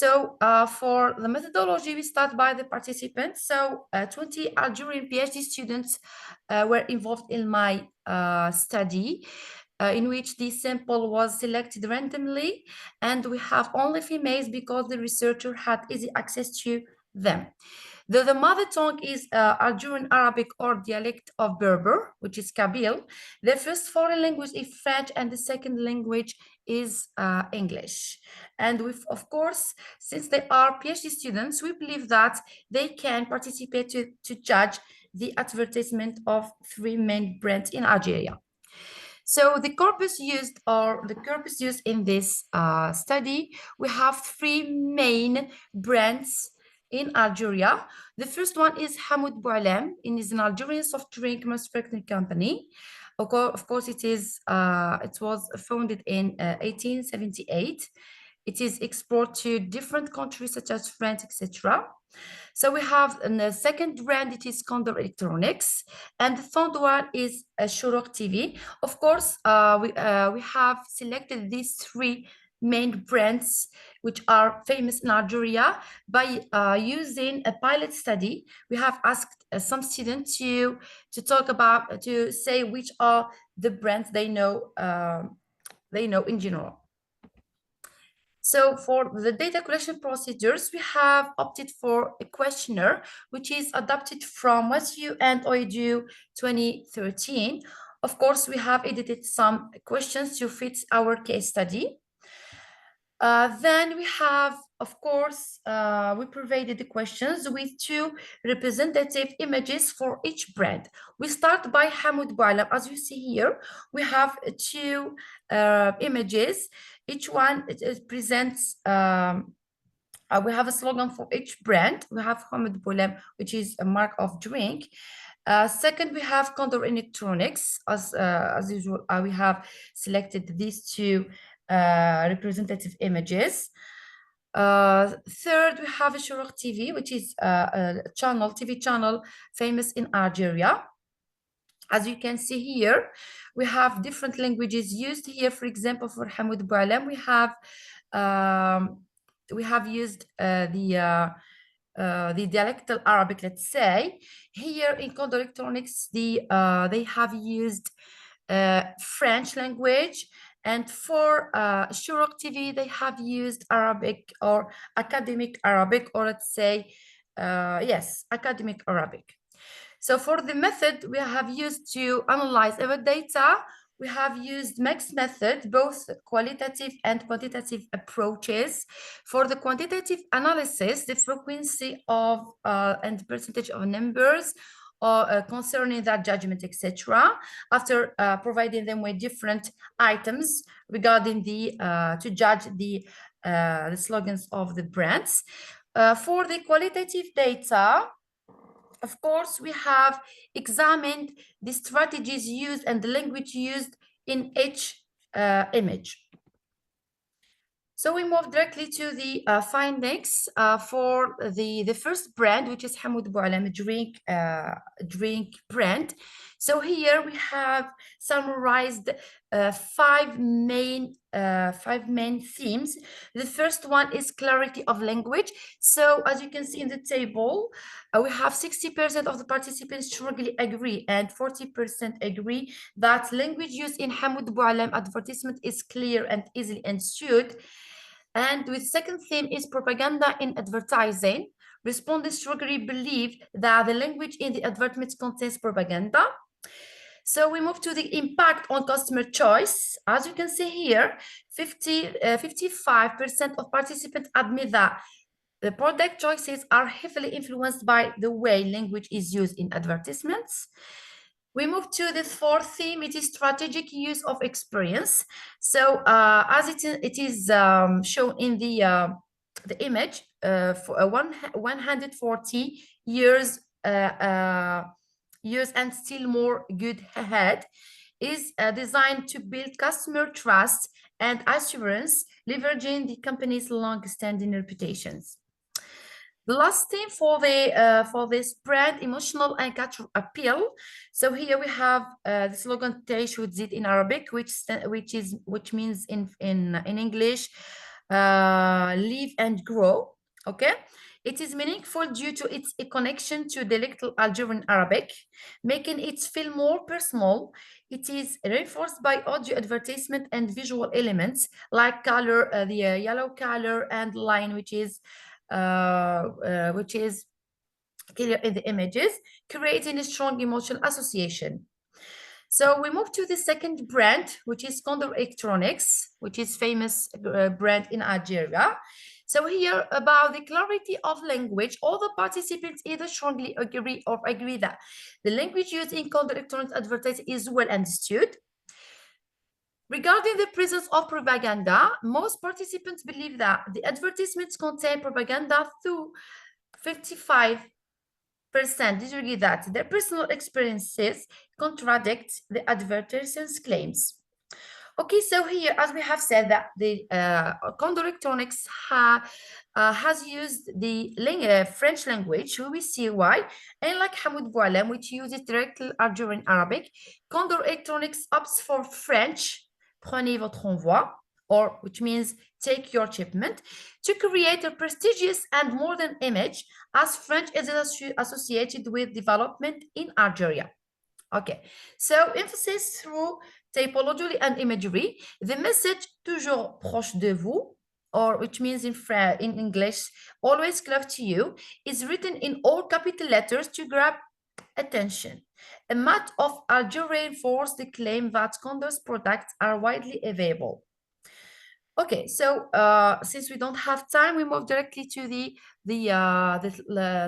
So for the methodology, we start by the participants. So 20 Algerian PhD students were involved in my study, in which the sample was selected randomly, and we have only females because the researcher had easy access to them. The mother tongue is Algerian Arabic or dialect of Berber, which is Kabyle. The first foreign language is French, and the second language is English. And of course, since they are PhD students, we believe that they can participate to judge the advertisement of 3 main brands in Algeria. So the corpus used in this study, we have 3 main brands in Algeria. The first one is Hamoud Boualem. It is an Algerian soft drink manufacturing company. Of course, it was founded in 1878. It is export to different countries such as France, etc. So we have the second brand, it is Condor Electronics, and the third one is Shurok TV. Of course, we have selected these 3 main brands which are famous in Algeria by using a pilot study. We have asked some students to say which are the brands they know in general. So for the data collection procedures, we have opted for a questionnaire, which is adapted from WSU and OEDU 2013. Of course, we have edited some questions to fit our case study. Then we have, of course, we provided the questions with 2 representative images for each brand. We start by Hamoud Boualem. As you see here, we have 2 images. Each one it presents, we have a slogan for each brand. We have Hamoud Boualem, which is a mark of drink. Second, we have Condor Electronics. As usual, we have selected these 2 representative images. Third, we have a Shurok TV, which is a TV channel famous in Algeria. As you can see here, we have different languages used here. For example, for Hamoud Boualem, we have used the dialectal Arabic, let's say. Here in Condor Electronics, they have used French language, and for Shurok TV, they have used Arabic or academic Arabic, or let's say, yes, academic Arabic. So for the method we have used to analyze our data, we have used mixed method, both qualitative and quantitative approaches. For the quantitative analysis, the frequency of and percentage of numbers concerning that judgment, etc., after providing them with different items regarding to judge the slogans of the brands. For the qualitative data, of course, we have examined the strategies used and the language used in each image. So we move directly to the findings for the first brand, which is Hamoud Boualem drink brand. So here we have summarized 5 main themes. The first one is clarity of language. So as you can see in the table, we have 60% of the participants strongly agree and 40% agree that language used in Hamoud Boualem advertisement is clear and easily understood. And with second theme is propaganda in advertising. Respondents strongly believe that the language in the advertisement contains propaganda. So we move to the impact on customer choice. As you can see here, 55% of participants admit that the product choices are heavily influenced by the way language is used in advertisements. We move to the fourth theme, it is strategic use of experience. So as it is shown in the image, for 140 years and still more good ahead is designed to build customer trust and assurance, leveraging the company's long-standing reputations. The last thing for this brand, emotional and cultural appeal. So here we have the slogan "Taish with Zid" in Arabic, which means in English, live and grow. Okay, it is meaningful due to its connection to dialectal Algerian Arabic, making it feel more personal. It is reinforced by audio advertisement and visual elements like color, the yellow color and line, which is clear in the images, creating a strong emotional association. So we move to the second brand, which is Condor Electronics, which is famous brand in Algeria. So here about the clarity of language, all the participants either strongly agree or agree that the language used in Condor Electronics advertising is well understood. Regarding the presence of propaganda, most participants believe that the advertisements contain propaganda through 55% disagree that their personal experiences contradict the advertisements' claims. Okay, so here, as we have said, that the Condor Electronics has used the French language, we see why. And like Hamoud Boualem, which uses directly Algerian Arabic, Condor Electronics opts for French, prenez votre envoi, or which means take your shipment, to create a prestigious and modern image, as French is associated with development in Algeria. Okay, so emphasis through typology and imagery, the message toujours proche de vous, or which means in English, always close to you, is written in all capital letters to grab attention. A map of Algeria reinforces the claim that Condor's products are widely available. Okay, so since we don't have time, we move directly to the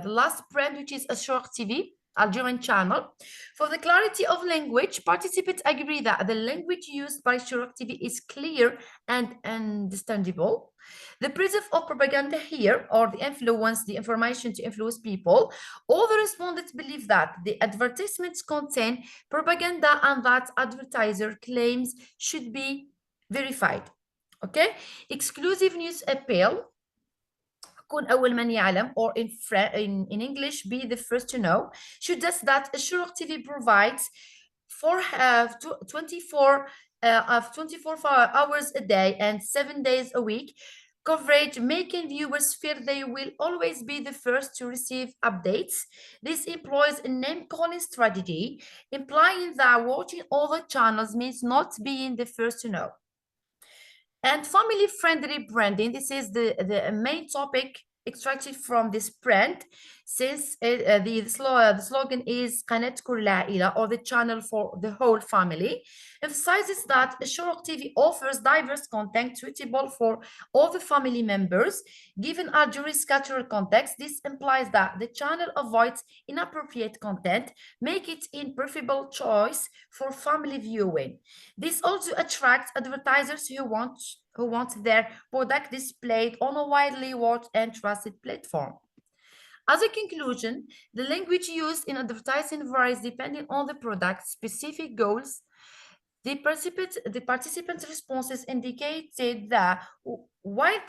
last brand, which is Ashrak TV, Algerian channel. For the clarity of language, participants agree that the language used by Ashrak TV is clear and understandable. The presence of propaganda here, or the information to influence people, all the respondents believe that the advertisements contain propaganda and that advertiser claims should be verified. Okay, exclusive news appeal. كون أول من يعلم, or in English, be the first to know, suggests that Ashrak TV provides 24 hours a day and 7 days a week coverage, making viewers feel they will always be the first to receive updates. This employs a name-calling strategy, implying that watching all the channels means not being the first to know. And family-friendly branding, this is the main topic extracted from this brand, since the slogan is قناة كل العائلة, or the channel for the whole family, emphasizes that Ashrak TV offers diverse content suitable for all the family members. Given Algeria's cultural context, this implies that the channel avoids inappropriate content, make it a preferable choice for family viewing. This also attracts advertisers who want their product displayed on a widely watched and trusted platform. As a conclusion, the language used in advertising varies depending on the product's specific goals. The participants' responses indicated that while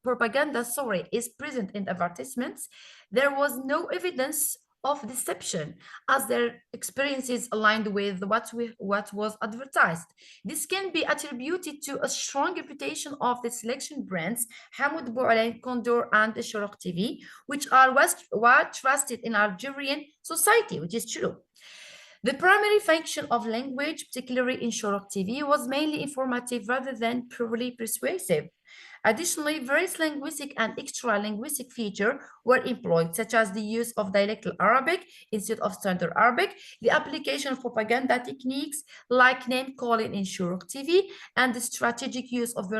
propaganda is present in advertisements, there was no evidence of deception, as their experiences aligned with what was advertised. This can be attributed to a strong reputation of the selection brands Hamoud Boualem, Condor, and Ashrak TV, which are well trusted in Algerian society, which is true. The primary function of language, particularly in Ashrak TV, was mainly informative rather than purely persuasive. Additionally, various linguistic and extra-linguistic features were employed, such as the use of dialectal Arabic instead of standard Arabic, the application of propaganda techniques like name-calling in Ashrak TV, and the strategic use of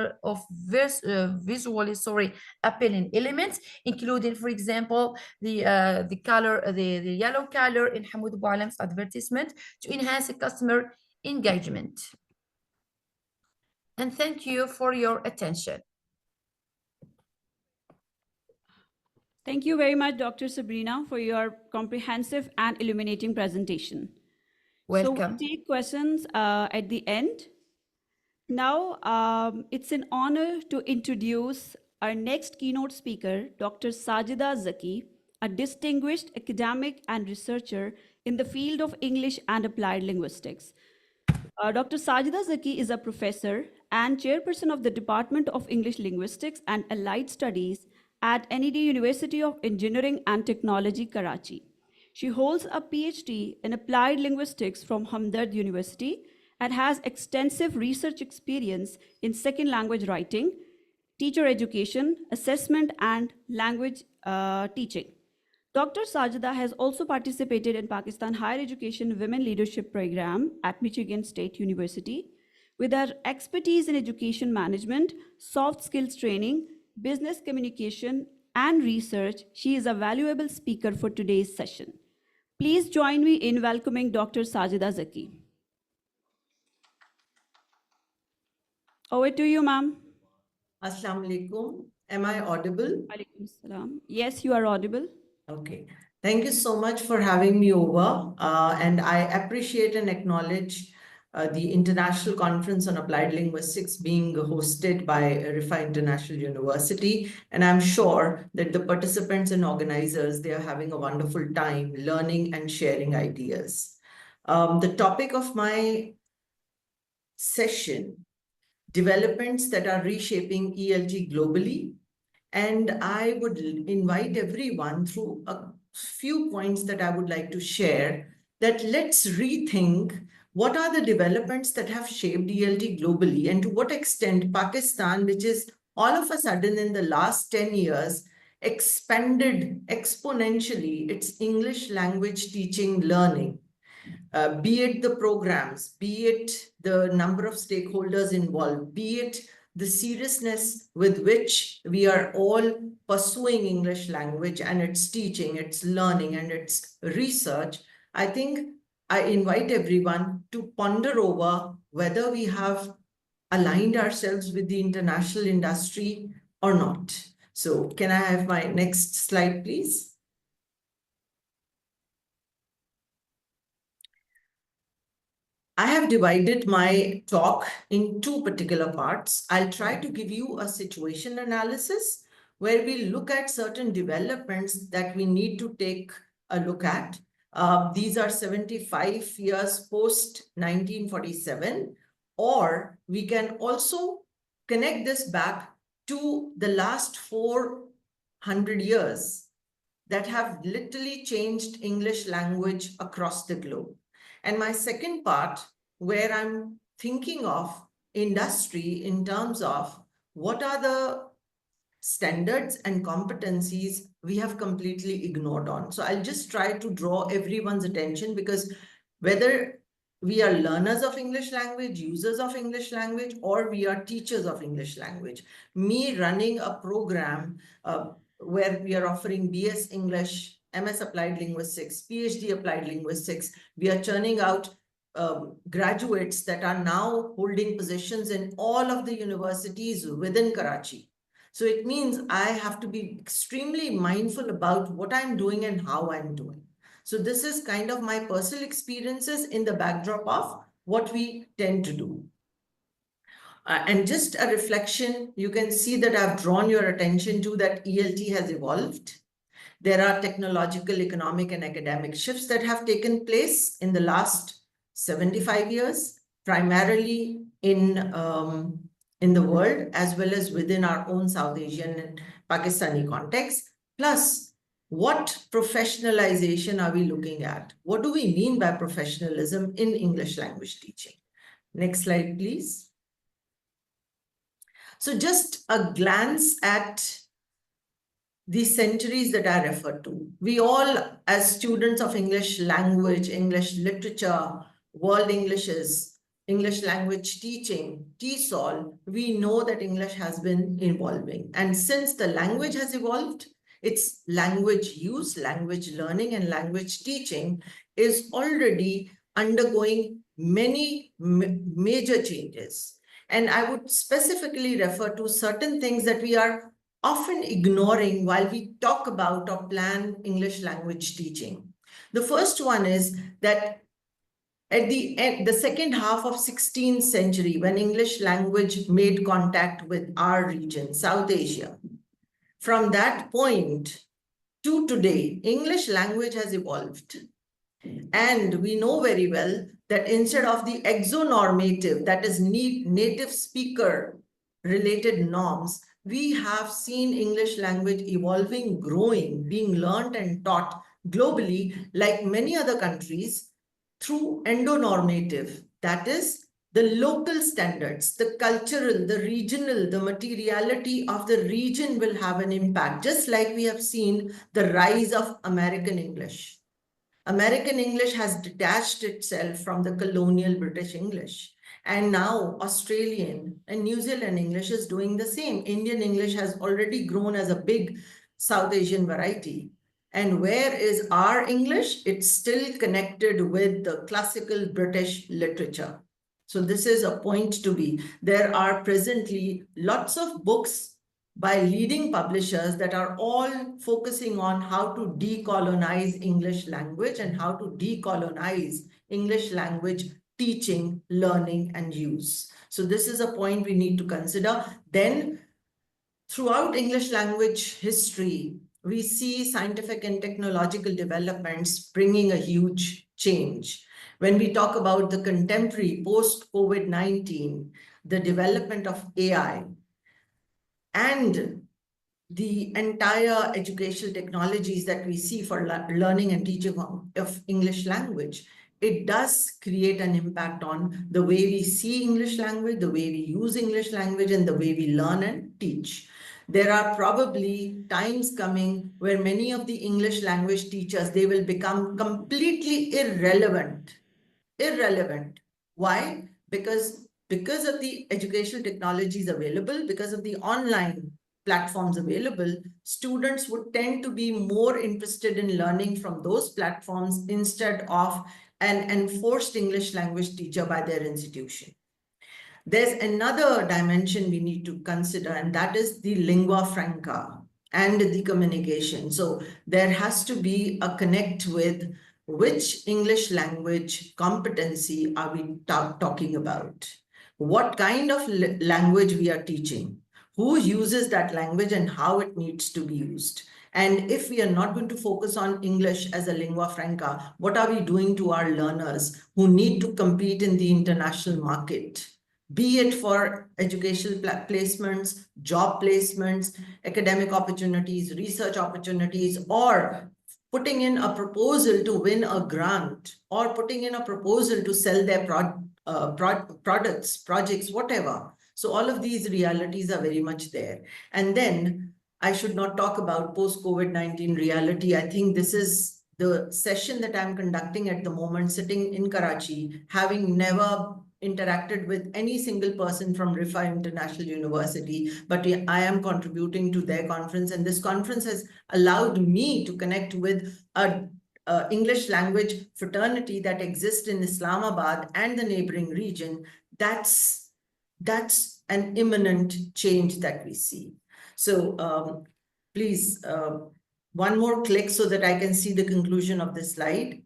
visually appealing elements, including, for example, the yellow color in Hamoud Boualem's advertisement to enhance the customer engagement. And thank you for your attention. Thank you very much, Dr. Sabrina, for your comprehensive and illuminating presentation. Welcome. So we'll take questions at the end. Now, it's an honor to introduce our next keynote speaker, Dr. Sajida Zaki, a distinguished academic and researcher in the field of English and applied linguistics. Dr. Sajida Zaki is a professor and chairperson of the Department of English Linguistics and Allied Studies at NED University of Engineering and Technology, Karachi. She holds a PhD in Applied Linguistics from Hamdard University and has extensive research experience in second language writing, teacher education, assessment, and language teaching. Dr. Sajida has also participated in Pakistan Higher Education Women Leadership Program at Michigan State University. With her expertise in education management, soft skills training, business communication, and research, she is a valuable speaker for today's session. Please join me in welcoming Dr. Sajida Zaki. Over to you, ma'am. Assalamu alaikum. Am I audible? Alaikum salam. Yes, you are audible. Okay. Thank you so much for having me over. And I appreciate and acknowledge the International Conference on Applied Linguistics being hosted by Riphah International University. And I'm sure that the participants and organizers, they are having a wonderful time learning and sharing ideas. The topic of my session, developments that are reshaping ELT globally. And I would invite everyone through a few points that I would like to share, that let's rethink what are the developments that have shaped ELT globally, and to what extent Pakistan, which is all of a sudden in the last 10 years, expanded exponentially its English language teaching learning. Be it the programs, be it the number of stakeholders involved, be it the seriousness with which we are all pursuing English language and its teaching, its learning, and its research. I think I invite everyone to ponder over whether we have aligned ourselves with the international industry or not. So can I have my next slide, please? I have divided my talk in two particular parts. I'll try to give you a situation analysis where we look at certain developments that we need to take a look at. These are 75 years post 1947, or we can also connect this back to the last 400 years that have literally changed English language across the globe. And my second part, where I'm thinking of industry in terms of what are the standards and competencies we have completely ignored on. So I'll just try to draw everyone's attention, because whether we are learners of English language, users of English language, or we are teachers of English language, me running a program where we are offering BS English, MS Applied Linguistics, PhD Applied Linguistics. We are churning out graduates that are now holding positions in all of the universities within Karachi. So it means I have to be extremely mindful about what I'm doing and how I'm doing. So this is kind of my personal experiences in the backdrop of what we tend to do. And just a reflection, you can see that I've drawn your attention to that ELT has evolved. There are technological, economic, and academic shifts that have taken place in the last 75 years, primarily in the world, as well as within our own South Asian and Pakistani context. Plus, what professionalization are we looking at? What do we mean by professionalism in English language teaching? Next slide, please. So just a glance at the centuries that I referred to. We all, as students of English language, English literature, world Englishes, English language teaching, TESOL, we know that English has been evolving. And since the language has evolved, its language use, language learning, and language teaching is already undergoing many major changes. And I would specifically refer to certain things that we are often ignoring while we talk about or plan English language teaching. The first one is that at the second half of 16th century, when English language made contact with our region, South Asia, from that point to today, English language has evolved. And we know very well that instead of the exonormative, that is native speaker related norms, we have seen English language evolving, growing, being learned and taught globally, like many other countries, through endonormative, that is, the local standards, the cultural, the regional, the materiality of the region will have an impact, just like we have seen the rise of American English. American English has detached itself from the colonial British English. And now Australian and New Zealand English is doing the same. Indian English has already grown as a big South Asian variety. And where is our English? It's still connected with the classical British literature. So this is a point to be. There are presently lots of books by leading publishers that are all focusing on how to decolonize English language and how to decolonize English language teaching, learning, and use. So this is a point we need to consider. Then throughout English language history, we see scientific and technological developments bringing a huge change. When we talk about the contemporary post-COVID-19, the development of AI, and the entire educational technologies that we see for learning and teaching of English language, it does create an impact on the way we see English language, the way we use English language, and the way we learn and teach. There are probably times coming where many of the English language teachers, they will become completely irrelevant. Irrelevant. Why? Because of the educational technologies available, because of the online platforms available, students would tend to be more interested in learning from those platforms instead of an enforced English language teacher by their institution. There's another dimension we need to consider, and that is the lingua franca and the communication. So there has to be a connect with which English language competency are we talking about? What kind of language we are teaching? Who uses that language and how it needs to be used? And if we are not going to focus on English as a lingua franca, what are we doing to our learners who need to compete in the international market? Be it for educational placements, job placements, academic opportunities, research opportunities, or putting in a proposal to win a grant, or putting in a proposal to sell their products, projects, whatever. So all of these realities are very much there. And then I should not talk about post-COVID-19 reality. I think this is the session that I'm conducting at the moment, sitting in Karachi, having never interacted with any single person from Riphah International University, but I am contributing to their conference, and this conference has allowed me to connect with a English language fraternity that exists in Islamabad and the neighboring region. That's an imminent change that we see. So please, one more click so that I can see the conclusion of this slide.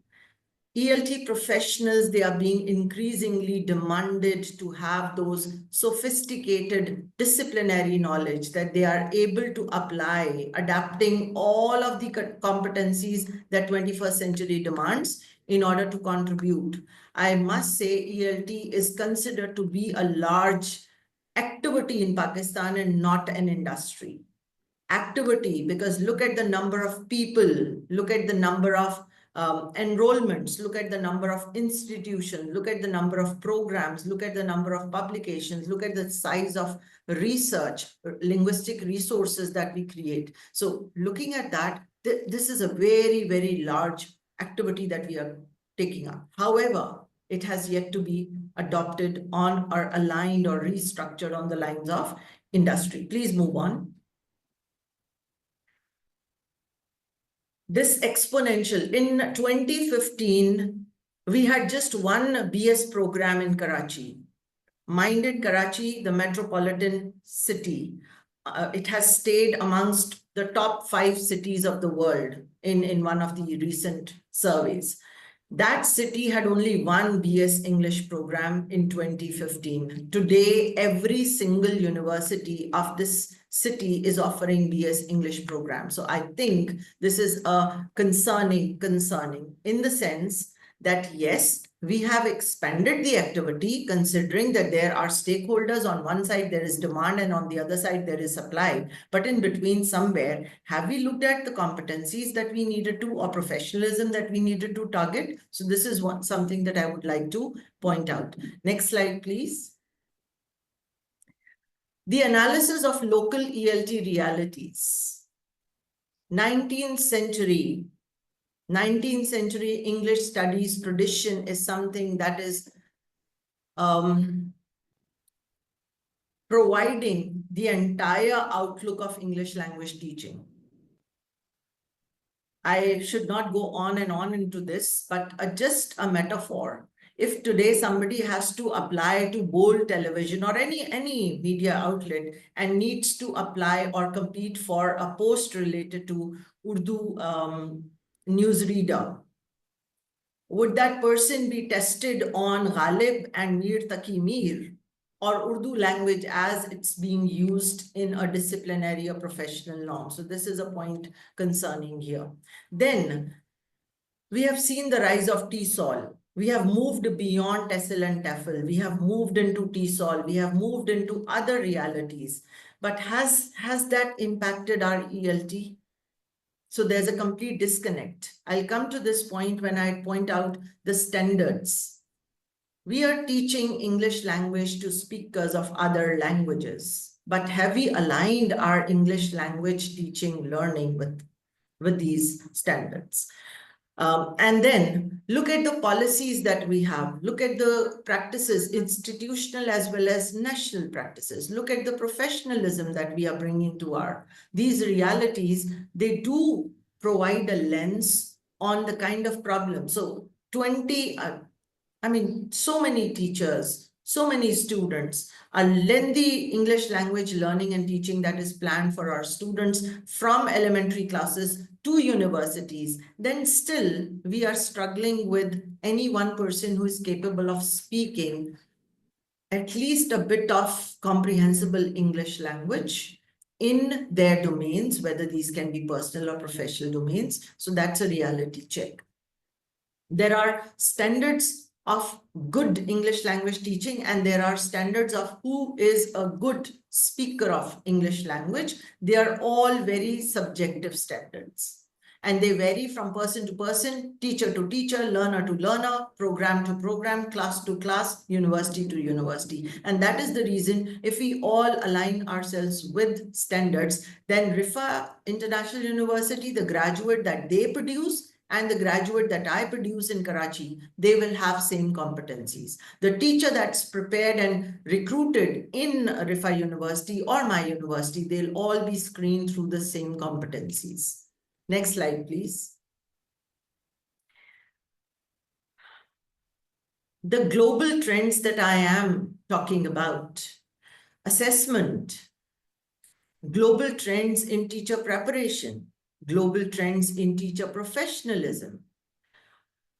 ELT professionals, they are being increasingly demanded to have those sophisticated disciplinary knowledge that they are able to apply, adapting all of the competencies that 21st century demands in order to contribute. I must say ELT is considered to be a large activity in Pakistan and not an industry. Activity, because look at the number of people, look at the number of enrollments, look at the number of institutions, look at the number of programs, look at the number of publications, look at the size of research, linguistic resources that we create. So looking at that, this is a very, very large activity that we are taking up. However, it has yet to be adopted on or aligned or restructured on the lines of industry. Please move on. This exponential, in 2015, we had just one BS program in Karachi. Minded Karachi, the metropolitan city. It has stayed amongst the top 5 cities of the world in one of the recent surveys. That city had only one BS English program in 2015. Today, every single university of this city is offering BS English program. So I think this is a concerning in the sense that yes, we have expanded the activity considering that there are stakeholders. On one side, there is demand, and on the other side, there is supply. But in between somewhere, have we looked at the competencies that we needed to, or professionalism that we needed to target? So this is something that I would like to point out. Next slide, please. The analysis of local ELT realities. 19th century English studies tradition is something that is providing the entire outlook of English language teaching. I should not go on and on into this, but just a metaphor. If today somebody has to apply to Bold Television or any media outlet and needs to apply or compete for a post related to Urdu newsreader, would that person be tested on Ghalib and Mir Taqi Mir, or Urdu language as it's being used in a disciplinary or professional norm? So this is a point concerning here. Then we have seen the rise of TESOL. We have moved beyond TESOL and TEFL. We have moved into TESOL. We have moved into other realities. But has that impacted our ELT? So there's a complete disconnect. I'll come to this point when I point out the standards. We are teaching English language to speakers of other languages, but have we aligned our English language teaching learning with these standards? And then look at the policies that we have. Look at the practices, institutional as well as national practices. Look at the professionalism that we are bringing to these realities. They do provide a lens on the kind of problem. So so many teachers, so many students, a lengthy English language learning and teaching that is planned for our students from elementary classes to universities, then still we are struggling with any one person who is capable of speaking at least a bit of comprehensible English language in their domains, whether these can be personal or professional domains. So that's a reality check. There are standards of good English language teaching, and there are standards of who is a good speaker of English language. They are all very subjective standards, and they vary from person to person, teacher to teacher, learner to learner, program to program, class to class, university to university. And that is the reason, if we all align ourselves with standards, then Riphah International University, the graduate that they produce, and the graduate that I produce in Karachi, they will have same competencies. The teacher that's prepared and recruited in Riphah University or my university, they'll all be screened through the same competencies. Next slide, please. The global trends that I am talking about, assessment, global trends in teacher preparation, global trends in teacher professionalism.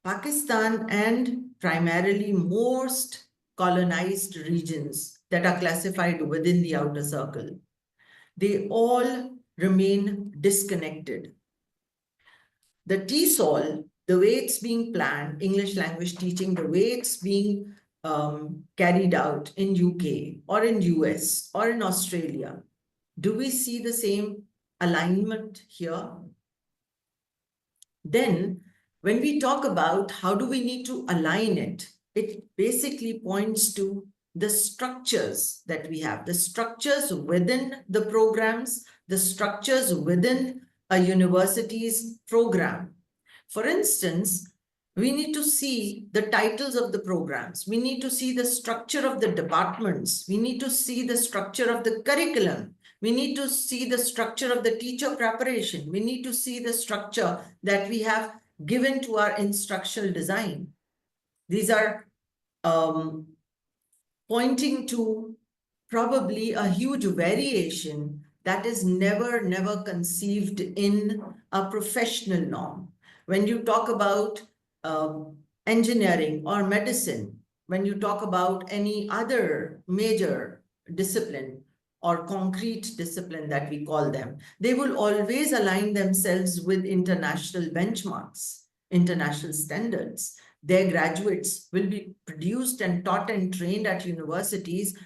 Pakistan and primarily most colonized regions that are classified within the outer circle, they all remain disconnected. The TESOL, the way it's being planned, English language teaching, the way it's being carried out in UK or in US or in Australia, do we see the same alignment here? Then when we talk about how do we need to align it, it basically points to the structures that we have, the structures within the programs, the structures within a university's program. For instance, we need to see the titles of the programs. We need to see the structure of the departments. We need to see the structure of the curriculum. We need to see the structure of the teacher preparation. We need to see the structure that we have given to our instructional design. These are pointing to probably a huge variation that is never conceived in a professional norm. When you talk about engineering, or medicine, when you talk about any other major discipline or concrete discipline that we call them, they will always align themselves with international benchmarks, international standards. Their graduates will be produced and taught and trained at universities,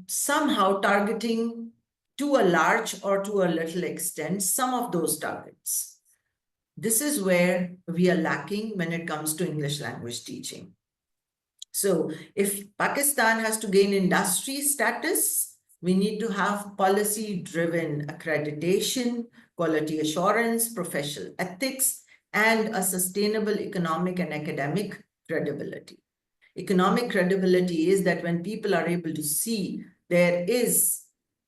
somehow targeting to a large or to a little extent some of those targets. This is where we are lacking when it comes to English language teaching. So if Pakistan has to gain industry status, we need to have policy-driven accreditation, quality assurance, professional ethics, and a sustainable economic and academic credibility. Economic credibility is that when people are able to see there is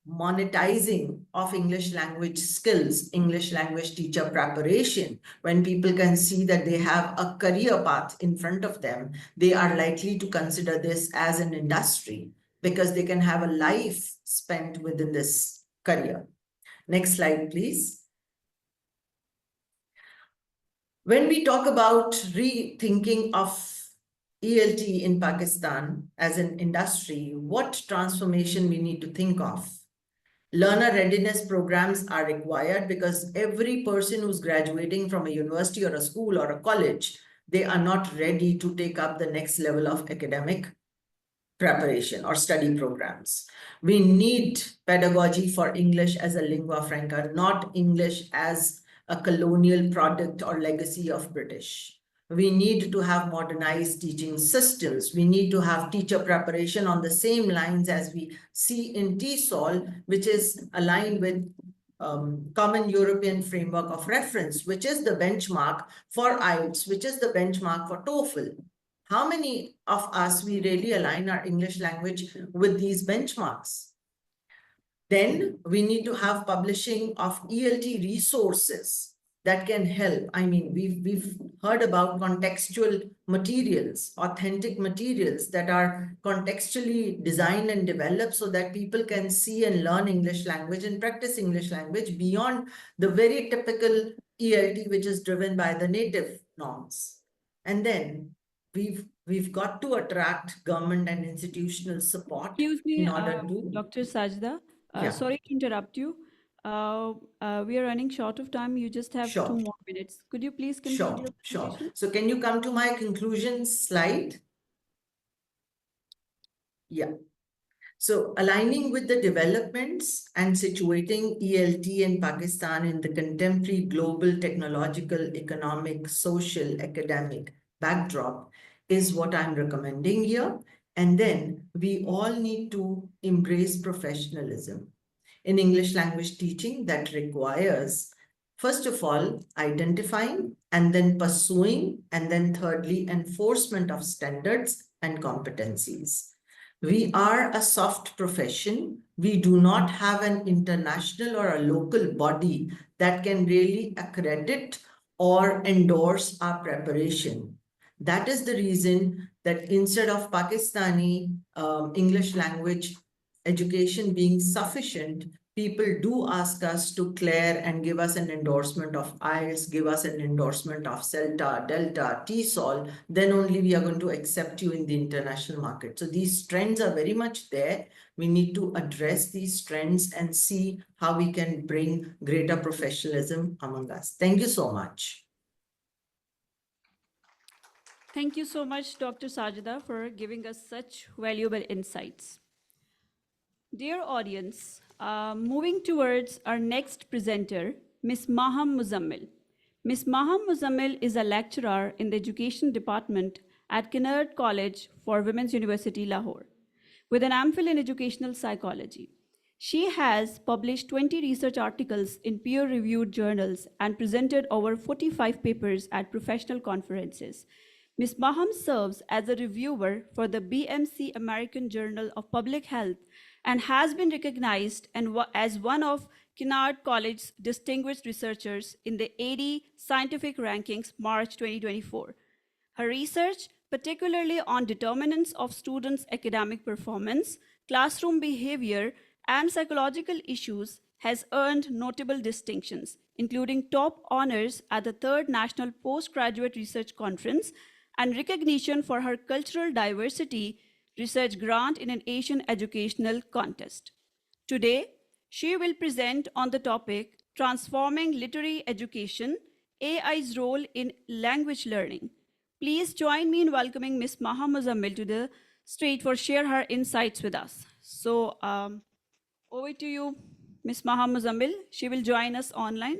monetizing of English language skills, English language teacher preparation, when people can see that they have a career path in front of them, they are likely to consider this as an industry because they can have a life spent within this career. Next slide, please. When we talk about rethinking of ELT in Pakistan as an industry, what transformation we need to think of? Learner readiness programs are required because every person who's graduating from a university or a school or a college, they are not ready to take up the next level of academic preparation or study programs. We need pedagogy for English as a lingua franca, not English as a colonial product or legacy of British. We need to have modernized teaching systems. We need to have teacher preparation on the same lines as we see in TESOL, which is aligned with Common European Framework of Reference, which is the benchmark for IELTS, which is the benchmark for TOEFL. How many of us we really align our English language with these benchmarks? Then we need to have publishing of ELT resources that can help. I mean, we've heard about contextual materials, authentic materials that are contextually designed and developed so that people can see and learn English language and practice English language beyond the very typical ELT, which is driven by the native norms. And then we've got to attract government and institutional support. Excuse me, in order to Dr. Sajda. Yeah. Sorry to interrupt you. We are running short of time. You just have Sure. 2 more minutes. Could you please conclude your Sure. presentation? So can you come to my conclusion slide? Yeah. So aligning with the developments and situating ELT in Pakistan in the contemporary global technological, economic, social, academic backdrop is what I'm recommending here. And then we all need to embrace professionalism in English language teaching that requires, first of all, identifying and then pursuing, and then thirdly, enforcement of standards and competencies. We are a soft profession. We do not have an international or a local body that can really accredit or endorse our preparation. That is the reason that instead of Pakistani English language education being sufficient, people do ask us to clear and give us an endorsement of IELTS, give us an endorsement of CELTA, Delta, TESOL, then only we are going to accept you in the international market. So these trends are very much there. We need to address these trends and see how we can bring greater professionalism among us. Thank you so much. Thank you so much, Dr. Sajda, for giving us such valuable insights. Dear audience, moving towards our next presenter, Ms. Maham Muzammil. Ms. Maham Muzammil is a lecturer in the Education Department at Kennard College for Women's University, Lahore, with an MPhil in Educational Psychology. She has published 20 research articles in peer-reviewed journals and presented over 45 papers at professional conferences. Ms. Maham serves as a reviewer for the BMC American Journal of Public Health and has been recognized as one of Kennard College's distinguished researchers in the 80 Scientific Rankings, March 2024. Her research, particularly on determinants of students' academic performance, classroom behavior, and psychological issues, has earned notable distinctions, including top honors at the 3rd National Postgraduate Research Conference and recognition for her cultural diversity research grant in an Asian educational contest. Today, she will present on the topic Transforming Literary Education, AI's Role in Language Learning. Please join me in welcoming Ms. Maha Muzammil to the stage for share her insights with us. So over to you, Ms. Maha Muzammil. She will join us online.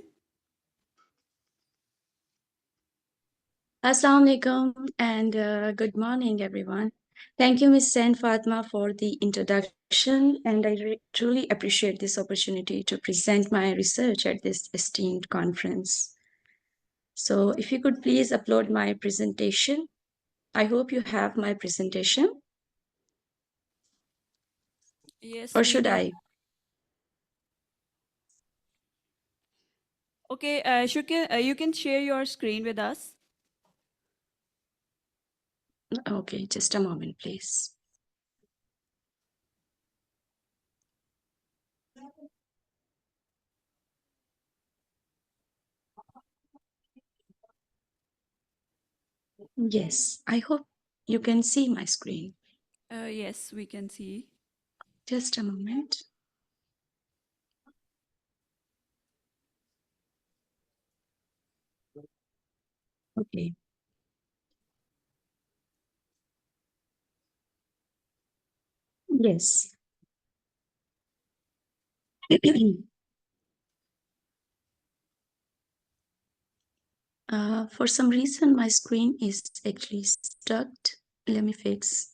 Assalamu alaikum and good morning, everyone. Thank you, Ms. Sen Fatma, for the introduction, and I truly appreciate this opportunity to present my research at this esteemed conference. So if you could please upload my presentation. I hope you have my presentation. Yes, Or we should do. I? Okay, you can share your screen with us. Okay, just a moment, please. Yes, I hope you can see my screen. Yes, we can see. Just a moment. Okay. Yes. For some reason, my screen is actually stuck. Let me fix.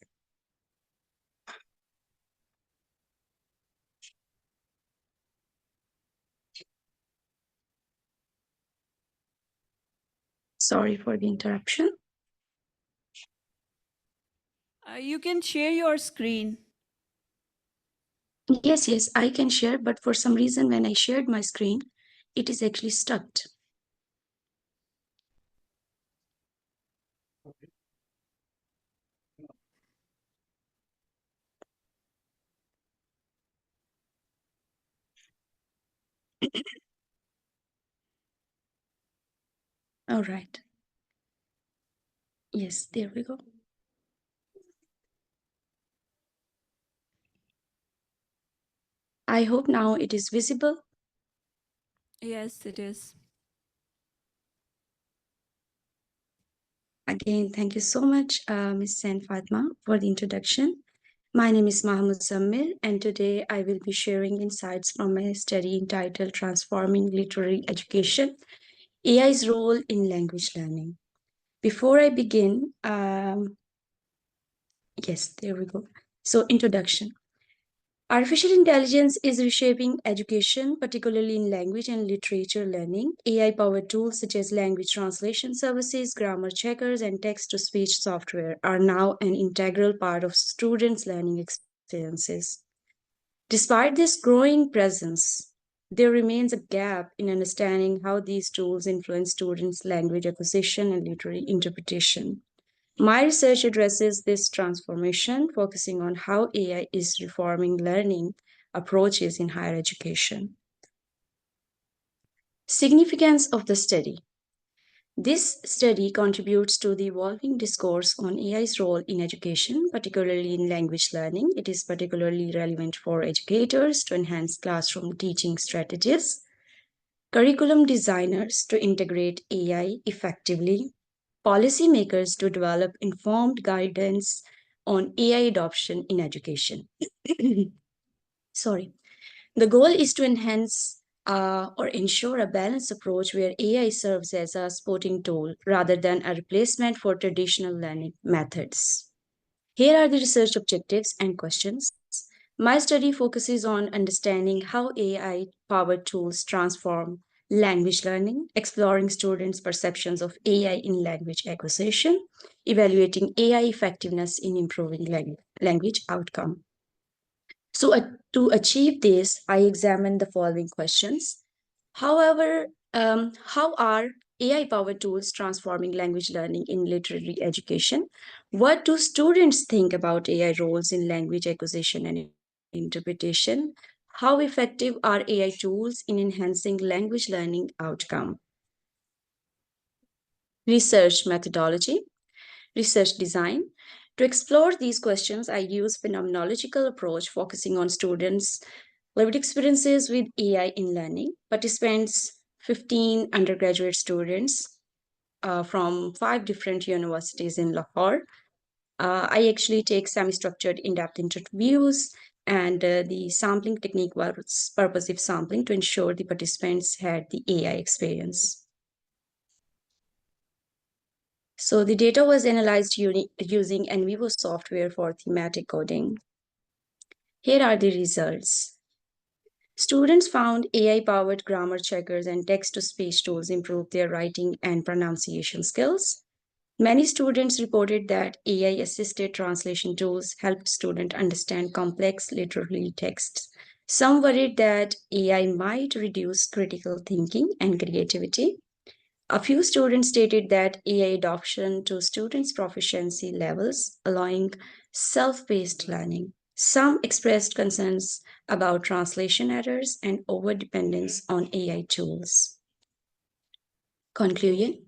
Sorry for the interruption. You can share your screen. Yes, yes, I can share, but for some reason, when I shared my screen, it is actually stuck. All right. Yes, there we go. I hope now it is visible. Yes, it is. Again, thank you so much, Ms. Sen Fatma, for the introduction. My name is Mahmoud Zammil, and today I will be sharing insights from my study entitled Transforming Literary Education, AI's Role in Language Learning. Before I begin, yes, there we go. So, introduction. Artificial intelligence is reshaping education, particularly in language and literature learning. AI-powered tools such as language translation services, grammar checkers, and text-to-speech software are now an integral part of students' learning experiences. Despite this growing presence, there remains a gap in understanding how these tools influence students' language acquisition and literary interpretation. My research addresses this transformation, focusing on how AI is reforming learning approaches in higher education. Significance of the study. This study contributes to the evolving discourse on AI's role in education, particularly in language learning. It is particularly relevant for educators to enhance classroom teaching strategies, curriculum designers to integrate AI effectively, policymakers to develop informed guidance on AI adoption in education. Sorry. The goal is to enhance or ensure a balanced approach where AI serves as a supporting tool rather than a replacement for traditional learning methods. Here are the research objectives and questions. My study focuses on understanding how AI powered tools transform language learning, exploring students' perceptions of AI in language acquisition, evaluating AI effectiveness in improving language outcome. So, to achieve this, I examined the following questions. However, how are AI powered tools transforming language learning in literary education? What do students think about AI roles in language acquisition and interpretation? How effective are AI tools in enhancing language learning outcome? Research methodology, research design. To explore these questions, I use phenomenological approach focusing on students' lived experiences with AI in learning. Participants, 15 undergraduate students from 5 different universities in Lahore. I actually take semi-structured in-depth interviews, and the sampling technique was purposive sampling to ensure the participants had the AI experience. So the data was analyzed using NVivo software for thematic coding. Here are the results. Students found AI-powered grammar checkers and text-to-speech tools improve their writing and pronunciation skills. Many students reported that AI-assisted translation tools helped students understand complex literary texts. Some worried that AI might reduce critical thinking and creativity. A few students stated that AI adoption to students' proficiency levels, allowing self-paced learning. Some expressed concerns about translation errors and overdependence on AI tools. Conclusion.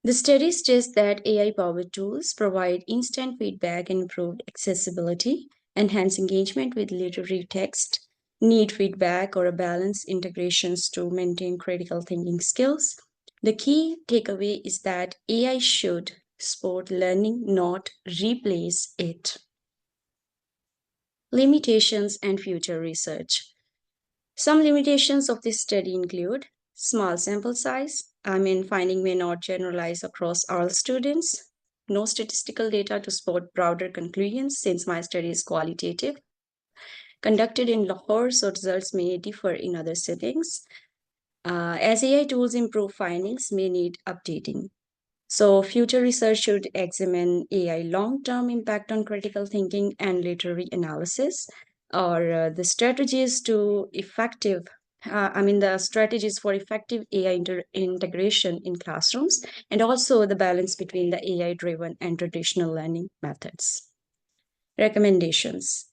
The study suggests that AI-powered tools provide instant feedback and improved accessibility, enhance engagement with literary text, need feedback or a balanced integrations to maintain critical thinking skills. The key takeaway is that AI should support learning, not replace it. Limitations and future research. Some limitations of this study include small sample size. Finding may not generalize across all students. No statistical data to support broader conclusions since my study is qualitative. Conducted in Lahore, so results may differ in other settings. As AI tools improve, findings may need updating. So, future research should examine AI long-term impact on critical thinking and literary analysis, or the strategies to effective. The strategies for effective AI integration in classrooms, and also the balance between the AI-driven and traditional learning methods. Recommendations.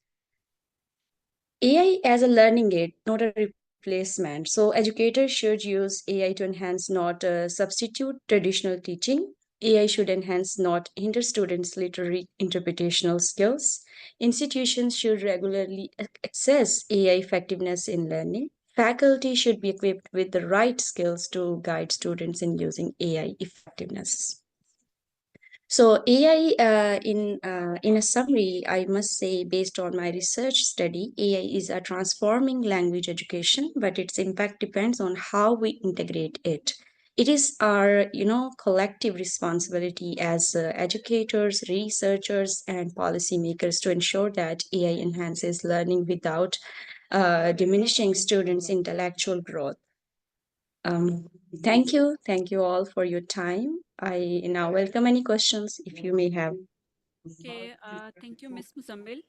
AI as a learning aid, not a replacement. So educators should use AI to enhance, not substitute traditional teaching. AI should enhance, not hinder students' literary interpretational skills. Institutions should regularly assess AI effectiveness in learning. Faculty should be equipped with the right skills to guide students in using AI effectiveness. So AI, in a summary, I must say, based on my research study, AI is a transforming language education, but its impact depends on how we integrate it. It is our, collective responsibility as educators, researchers, and policymakers to ensure that AI enhances learning without diminishing students' intellectual growth. Thank you. Thank you all for your time. I now welcome any questions if you may have. Okay, thank you, Ms. Muzammil.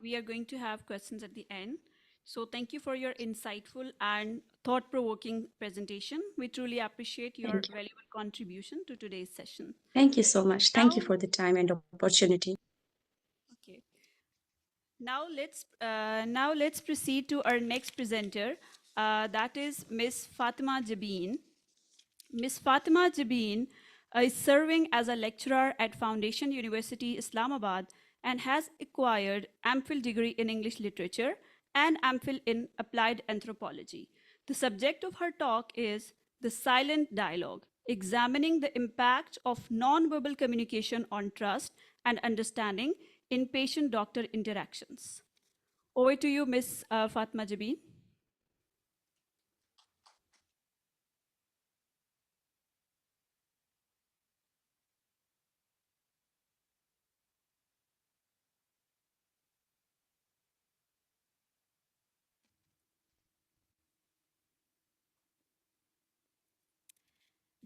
We are going to have questions at the end. So thank you for your insightful and thought-provoking presentation. We truly appreciate your valuable contribution to today's session. Thank you so much. Thank you Now- for the time and opportunity. Okay. Now let's proceed to our next presenter. That is Ms. Fatima Jabeen. Ms. Fatima Jabeen is serving as a lecturer at Foundation University, Islamabad, and has acquired MPhil degree in English literature and MPhil in applied anthropology. The subject of her talk is The Silent Dialogue, examining the impact of nonverbal communication on trust and understanding in patient-doctor interactions. Over to you, Ms. Fatima Jabeen.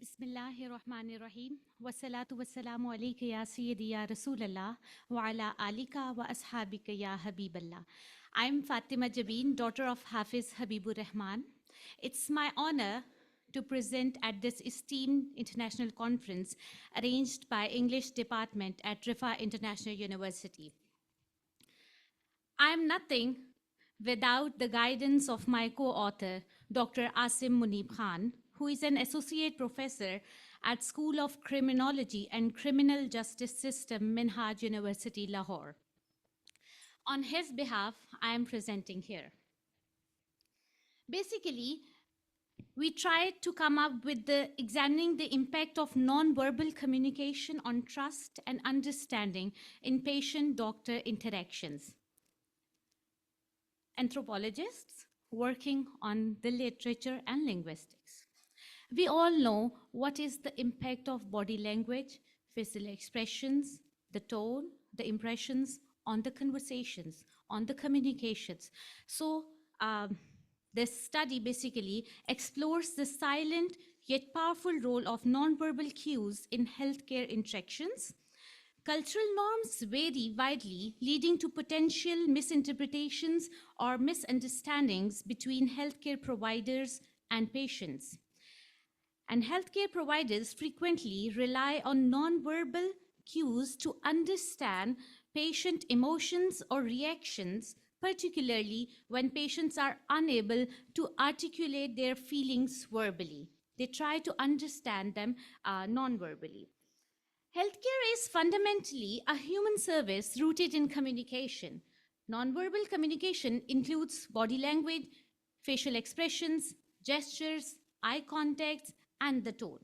بسم الله الرحمن الرحيم والصلاة والسلام عليك يا سيدي يا رسول الله وعلى آلك وأصحابك يا حبيب الله. I'm Fatima Jabeen, daughter of Hafiz Habibur Rahman. It's my honor to present at this esteemed international conference arranged by English Department at Riphah International University. I'm nothing without the guidance of my co-author, Dr. Asim Munib Khan, who is an associate professor at School of Criminology and Criminal Justice System, Minhaj University, Lahore. On his behalf, I am presenting here. Basically, we tried to come up with examining the impact of non-verbal communication on trust and understanding in patient-doctor interactions. Anthropologists working on the literature and linguistics. We all know what is the impact of body language, facial expressions, the tone, the impressions on the conversations, on the communications. So this study basically explores the silent yet powerful role of nonverbal cues in healthcare interactions. Cultural norms vary widely, leading to potential misinterpretations or misunderstandings between healthcare providers and patients. And healthcare providers frequently rely on nonverbal cues to understand patient emotions or reactions, particularly when patients are unable to articulate their feelings verbally. They try to understand them non-verbally. Healthcare is fundamentally a human service rooted in communication. Nonverbal communication includes body language, facial expressions, gestures, eye contact, and the tone.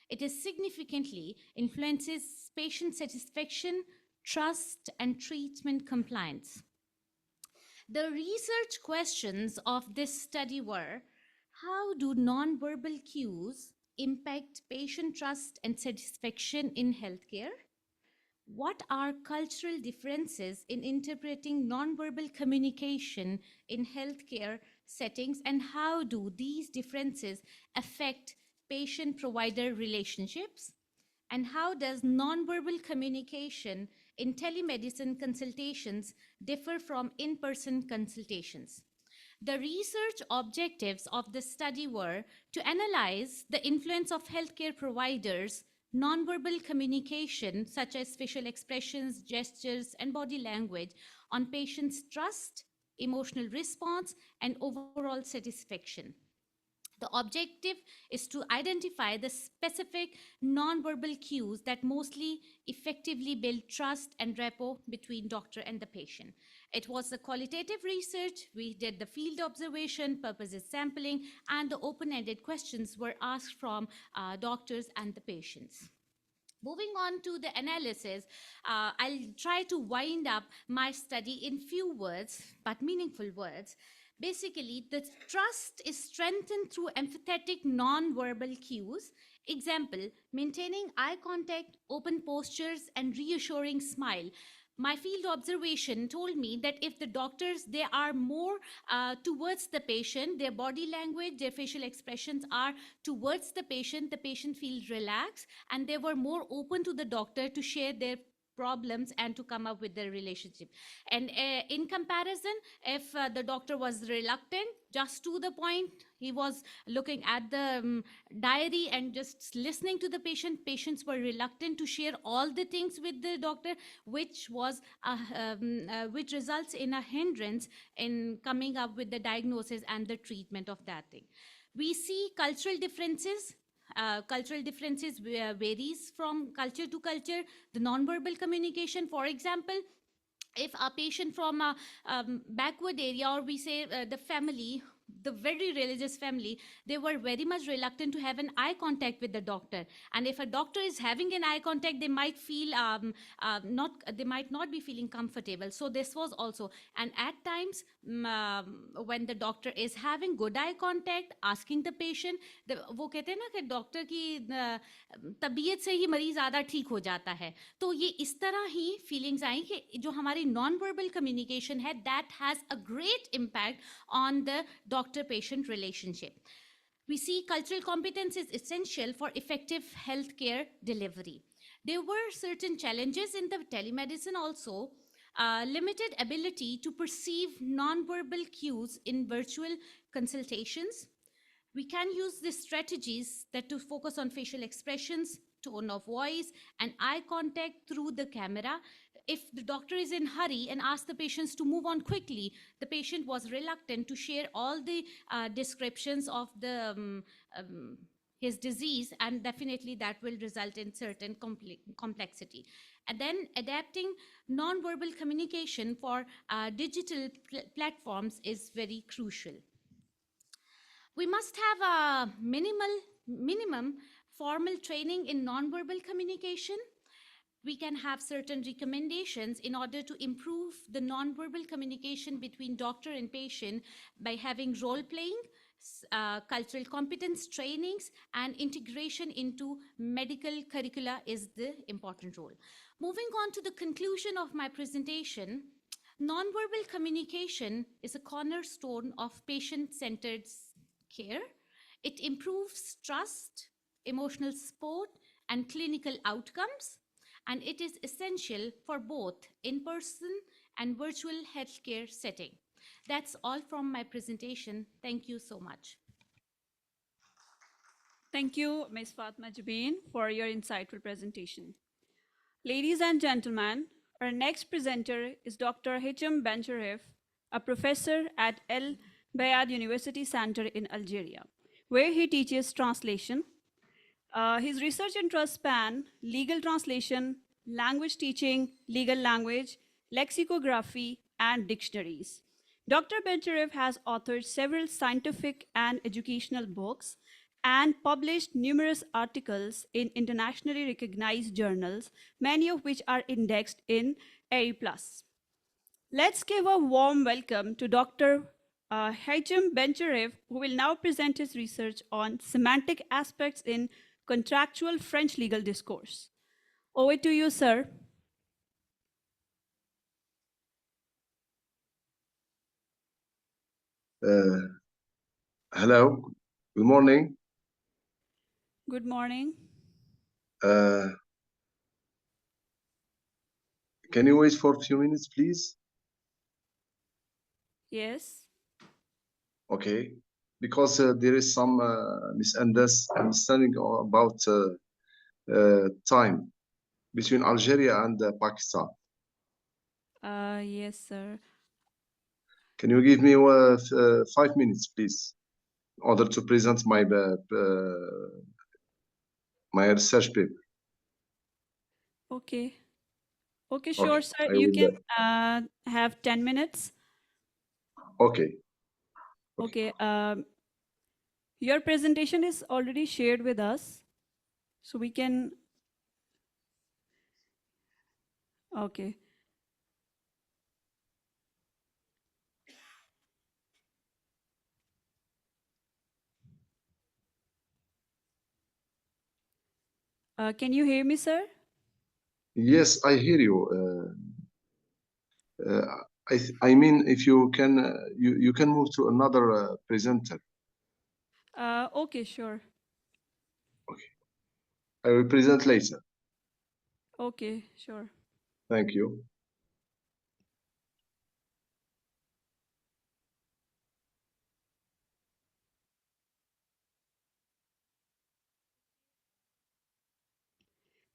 It is significantly influences patient satisfaction, trust, and treatment compliance. The research questions of this study were: how do nonverbal cues impact patient trust and satisfaction in healthcare? What are cultural differences in interpreting nonverbal communication in healthcare settings, and how do these differences affect patient-provider relationships? And how does nonverbal communication in telemedicine consultations differ from in-person consultations? The research objectives of the study were to analyze the influence of healthcare providers' nonverbal communication, such as facial expressions, gestures, and body language, on patients' trust, emotional response, and overall satisfaction. The objective is to identify the specific nonverbal cues that mostly effectively build trust and rapport between doctor and the patient. It was a qualitative research. We did the field observation, purposes sampling, and the open-ended questions were asked from doctors and the patients. Moving on to the analysis, I'll try to wind up my study in few words, but meaningful words. Basically, the trust is strengthened through empathetic non-verbal cues. Example, maintaining eye contact, open postures, and reassuring smile. My field observation told me that if the doctors, they are more towards the patient, their body language, their facial expressions are towards the patient feels relaxed, and they were more open to the doctor to share their problems and to come up with their relationship. And in comparison, if the doctor was reluctant, just to the point, he was looking at the diary and just listening to the patient, patients were reluctant to share all the things with the doctor, which results in a hindrance in coming up with the diagnosis and the treatment of that thing. We see cultural differences. Varies from culture to culture. The nonverbal communication, for example, if a patient from a backward area, or we say the family, the very religious family, they were very much reluctant to have an eye contact with the doctor. And if a doctor is having an eye contact, they might feel they might not be feeling comfortable. So this was also, and at times when the doctor is having good eye contact, asking the patient, वो कहते हैं ना कि doctor की तबीयत से ही मरीज ज़्यादा ठीक हो जाता है. तो ये इस तरह ही फीलिंग्स आई कि जो हमारी non-verbal communication है, that has a great impact on the doctor-patient relationship. We see cultural competence is essential for effective healthcare delivery. There were certain challenges in the telemedicine also. Limited ability to perceive non-verbal cues in virtual consultations. We can use these strategies that to focus on facial expressions, tone of voice, and eye contact through the camera. if the doctor is in hurry and asks the patients to move on quickly, the patient was reluctant to share all the descriptions of his disease, and definitely that will result in certain complexity. And then adapting non-verbal communication for digital platforms is very crucial. We must have a minimum formal training in nonverbal communication. We can have certain recommendations in order to improve the nonverbal communication between doctor and patient by having role playing, cultural competence trainings, and integration into medical curricula is the important role. Moving on to the conclusion of my presentation, nonverbal communication is a cornerstone of patient-centered care. It improves trust, emotional support, and clinical outcomes, and it is essential for both in-person and virtual healthcare setting. That's all from my presentation. Thank you so much. Thank you, Ms. Fatma Jabeen, for your insightful presentation. Ladies and gentlemen, our next presenter is Dr. Hicham Bencharif, a professor at El Bayad University Center in Algeria, where he teaches translation. His research interests span legal translation, language teaching, legal language, lexicography, and dictionaries. Dr. Bencharif has authored several scientific and educational books and published numerous articles in internationally recognized journals, many of which are indexed in ARI+. Let's give a warm welcome to Dr. Hicham Bencharif, who will now present his research on semantic aspects in contractual French legal discourse. Over to you, sir. Hello, good morning. Good morning. Can you wait for a few minutes, please? Yes. Okay, because there is some misunderstanding about time between Algeria and Pakistan. Yes, sir. Can you give me 5 minutes, please, in order to present my my research paper? Okay. Okay, sure, Okay, sir. I You will. can have 10 minutes. Okay. Okay. Your presentation is already shared with us, so we can. Okay. Can you hear me, sir? Yes, I hear you. I mean, if you can, you can move to another presenter. Okay, sure. I will present later. Okay, sure. Thank you.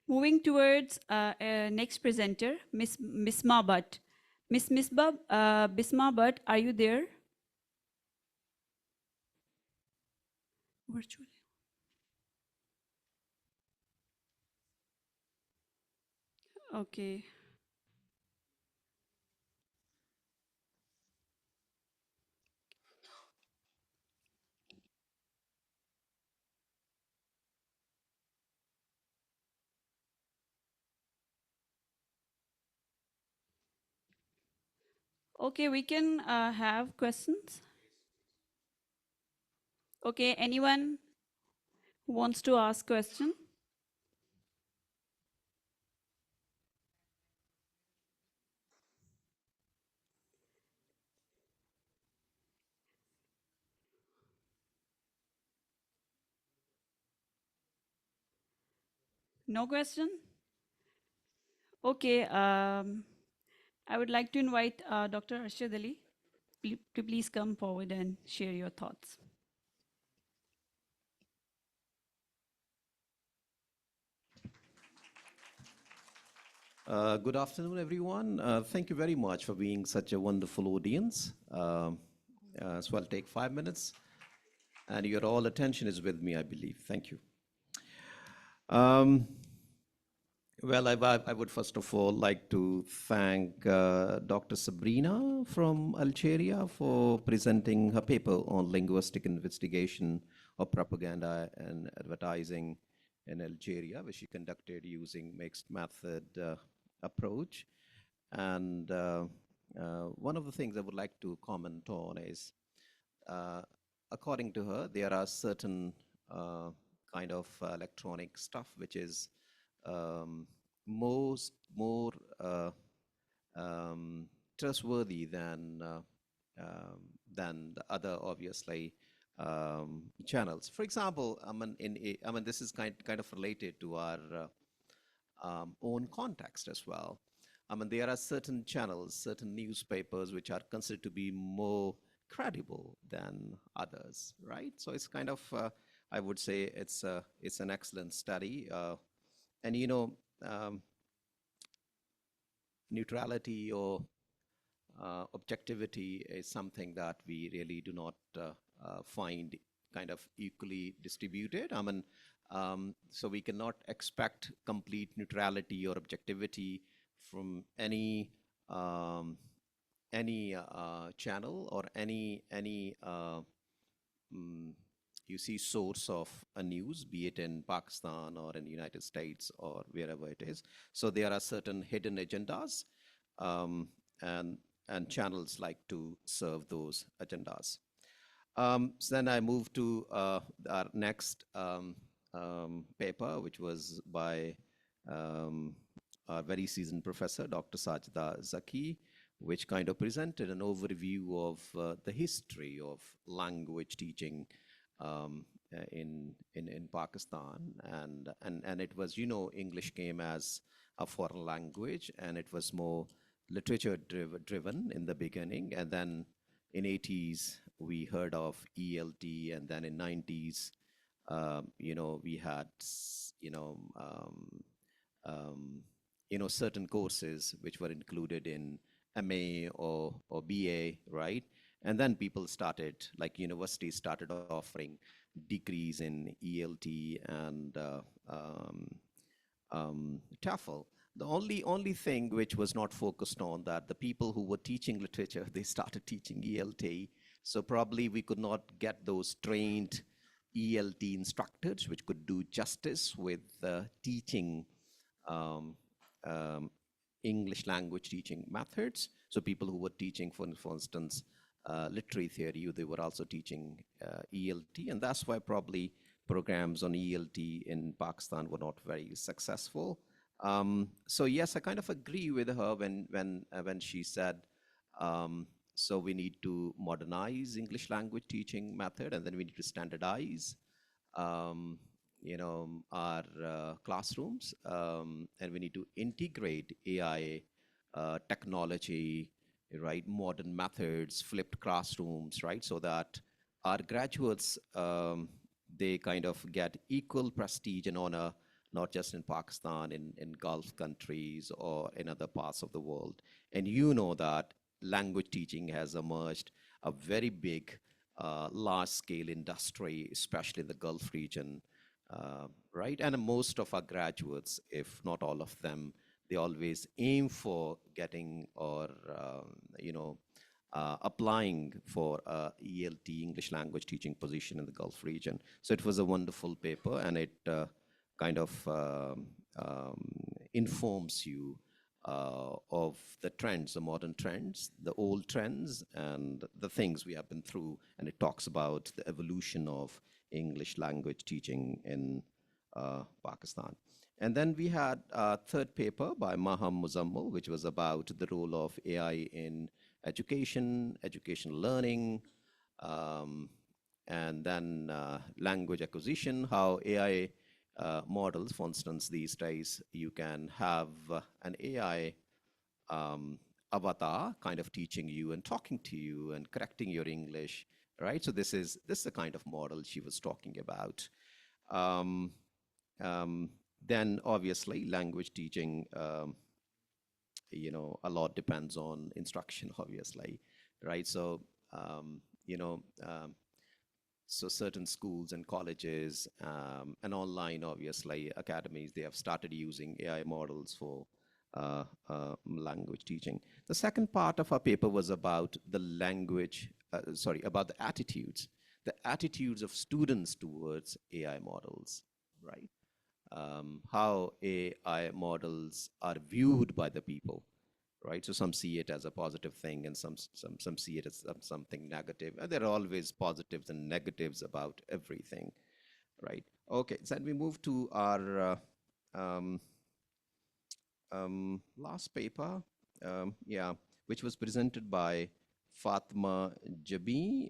Moving towards next presenter, Miss Misma Butt. Miss Bisma Butt, are you there? Virtually. Okay. Okay, we can have questions. Okay, anyone who wants to ask question? No question? Okay, I would like to invite Dr. Arshad Ali to please come forward and share your thoughts. Good afternoon, everyone. Thank you very much for being such a wonderful audience. So I'll take 5 minutes, and your all attention is with me, I believe. Thank you. Well, I would first of all like to thank Dr. Sabrina from Algeria for presenting her paper on linguistic investigation of propaganda and advertising in Algeria, which she conducted using mixed method approach. And one of the things I would like to comment on is, according to her, there are certain kind of electronic stuff which is more trustworthy than the other, obviously, channels. For example, this is kind of related to our own context as well. There are certain channels, certain newspapers which are considered to be more credible than others, right? So it's kind of, I would say it's an excellent study. And neutrality or objectivity is something that we really do not find kind of equally distributed. So we cannot expect complete neutrality or objectivity from any channel or any you see source of a news, be it in Pakistan or in the United States or wherever it is. So there are certain hidden agendas, and channels like to serve those agendas. So then I move to our next paper, which was by our very seasoned professor, Dr. Sajda Zaki, which kind of presented an overview of the history of language teaching in Pakistan, and it was, English came as a foreign language, and it was more literature driven in the beginning, and then in 80s we heard of ELT, and then in 90s we had certain courses which were included in MA or BA, right? And then people started, like universities started offering degrees in ELT and TOEFL. The only thing which was not focused on that, the people who were teaching literature, they started teaching ELT. So probably we could not get those trained ELT instructors which could do justice with teaching English language teaching methods. So people who were teaching, for instance, literary theory, they were also teaching ELT, and that's why probably programs on ELT in Pakistan were not very successful. So yes, I kind of agree with her when she said, so we need to modernize English language teaching method, and then we need to standardize our classrooms, and we need to integrate AI technology, right? Modern methods, flipped classrooms, right? So that our graduates, they kind of get equal prestige and honor, not just in Pakistan, in Gulf countries or in other parts of the world. And that language teaching has emerged a very big, large-scale industry, especially in the Gulf region, right? And most of our graduates, if not all of them, they always aim for getting or applying for ELT, English language teaching position in the Gulf region. So it was a wonderful paper, and it kind of informs you of the trends, the modern trends, the old trends, and the things we have been through. And it talks about the evolution of English language teaching in Pakistan. And then we had a third paper by Maham Muzammal, which was about the role of AI in education learning, and then language acquisition, how AI models, for instance, these days, you can have an AI avatar kind of teaching you and talking to you and correcting your English, right? So this is the kind of model she was talking about. Then obviously language teaching you know, a lot depends on instruction, obviously, right? So, you know, so certain schools and colleges and online, obviously, academies, they have started using AI models for language teaching. The second part of our paper was about the language, about the attitudes of students towards AI models, right? How AI models are viewed by the people, right? So some see it as a positive thing, and some see it as something negative. And there are always positives and negatives about everything, right? Okay, so then we move to our last paper, which was presented by Fatma Jabi,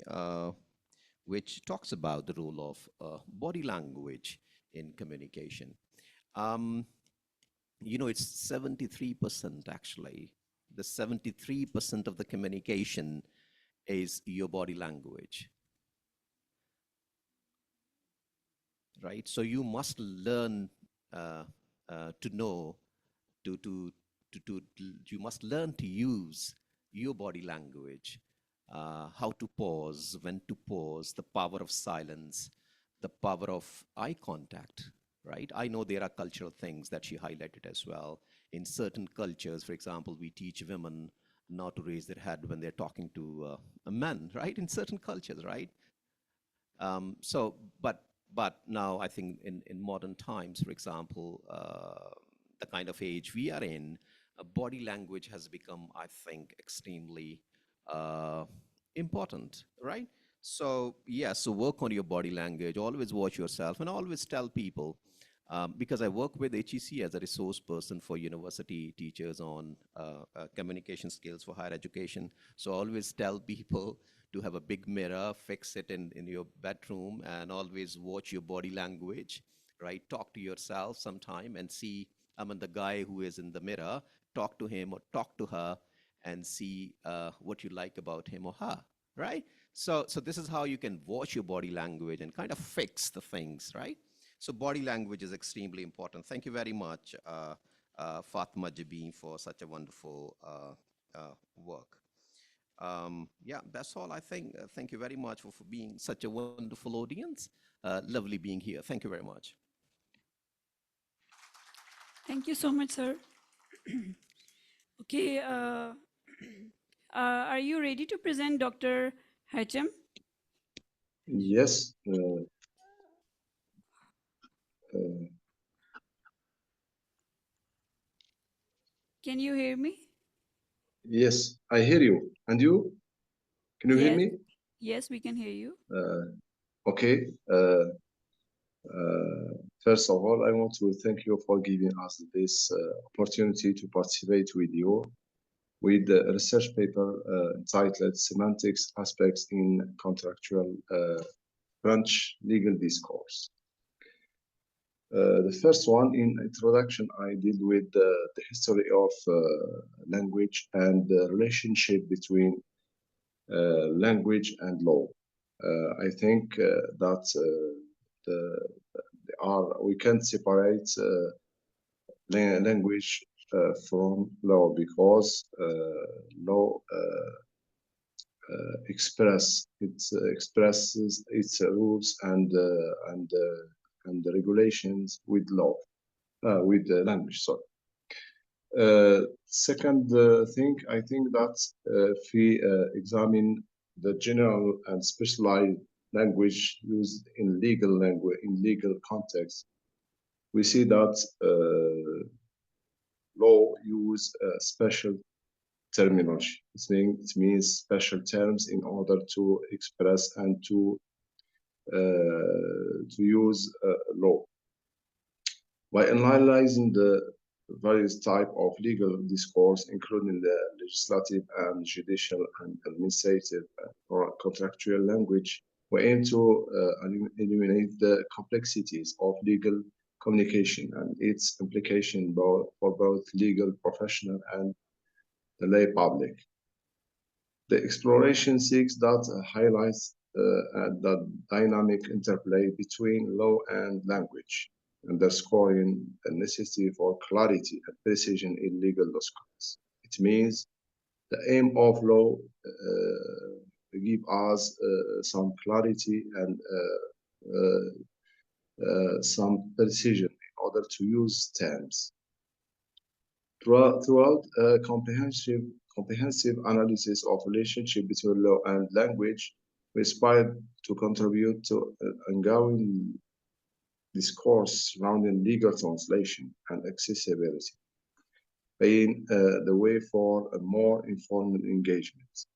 which talks about the role of body language in communication. You know, it's 73% actually. The 73% of the communication is your body language, right? So you must learn to know, you must learn to use your body language, how to pause, when to pause, the power of silence, the power of eye contact, right? I know there are cultural things that she highlighted as well. In certain cultures, for example, we teach women not to raise their head when they're talking to men, right? In certain cultures, right? But now I think in modern times, for example, the kind of age we are in, body language has become, I think, extremely important, right? So yeah, so work on your body language, always watch yourself, and always tell people, because I work with HEC as a resource person for university teachers on communication skills for higher education. So I always tell people to have a big mirror, fix it in your bedroom, and always watch your body language, right? Talk to yourself sometime and see, the guy who is in the mirror, talk to him or talk to her and see what you like about him or her, right? So this is how you can watch your body language and kind of fix the things, right? So body language is extremely important. Thank you very much, Fatma Jabeen, for such a wonderful work. Yeah, that's all I think. Thank you very much for being such a wonderful audience. Lovely being here. Thank you very much. Thank you so much, sir. Okay, are you ready to present Dr. Hachem? Yes. Can you hear me? Yes, I hear you. And you? Can you hear Yes. me? Yes, we can hear you. Okay. First of all, I want to thank you for giving us this opportunity to participate with you with the research paper entitled Semantics Aspects in Contractual French Legal Discourse. The first one, in introduction, I deal with the history of language and the relationship between language and law. I think that we can separate language from law, because law expresses its rules and the regulations with law, with the language. Sorry. Second thing, I think that if we examine the general and specialized language used in legal context, we see that law use special terminology. It means special terms in order to express and to use law. By analyzing the various types of legal discourse, including the legislative and judicial and administrative or contractual language, we aim to eliminate the complexities of legal communication and its implication for both legal professional and the lay public. The exploration seeks that highlights the dynamic interplay between law and language, underscoring the necessity for clarity and precision in legal discourse. It means the aim of law give us some clarity and some precision in order to use terms. Throughout a comprehensive analysis of relationship between law and language, we aspire to contribute to an ongoing discourse surrounding legal translation and accessibility, paving the way for a more informed engagement.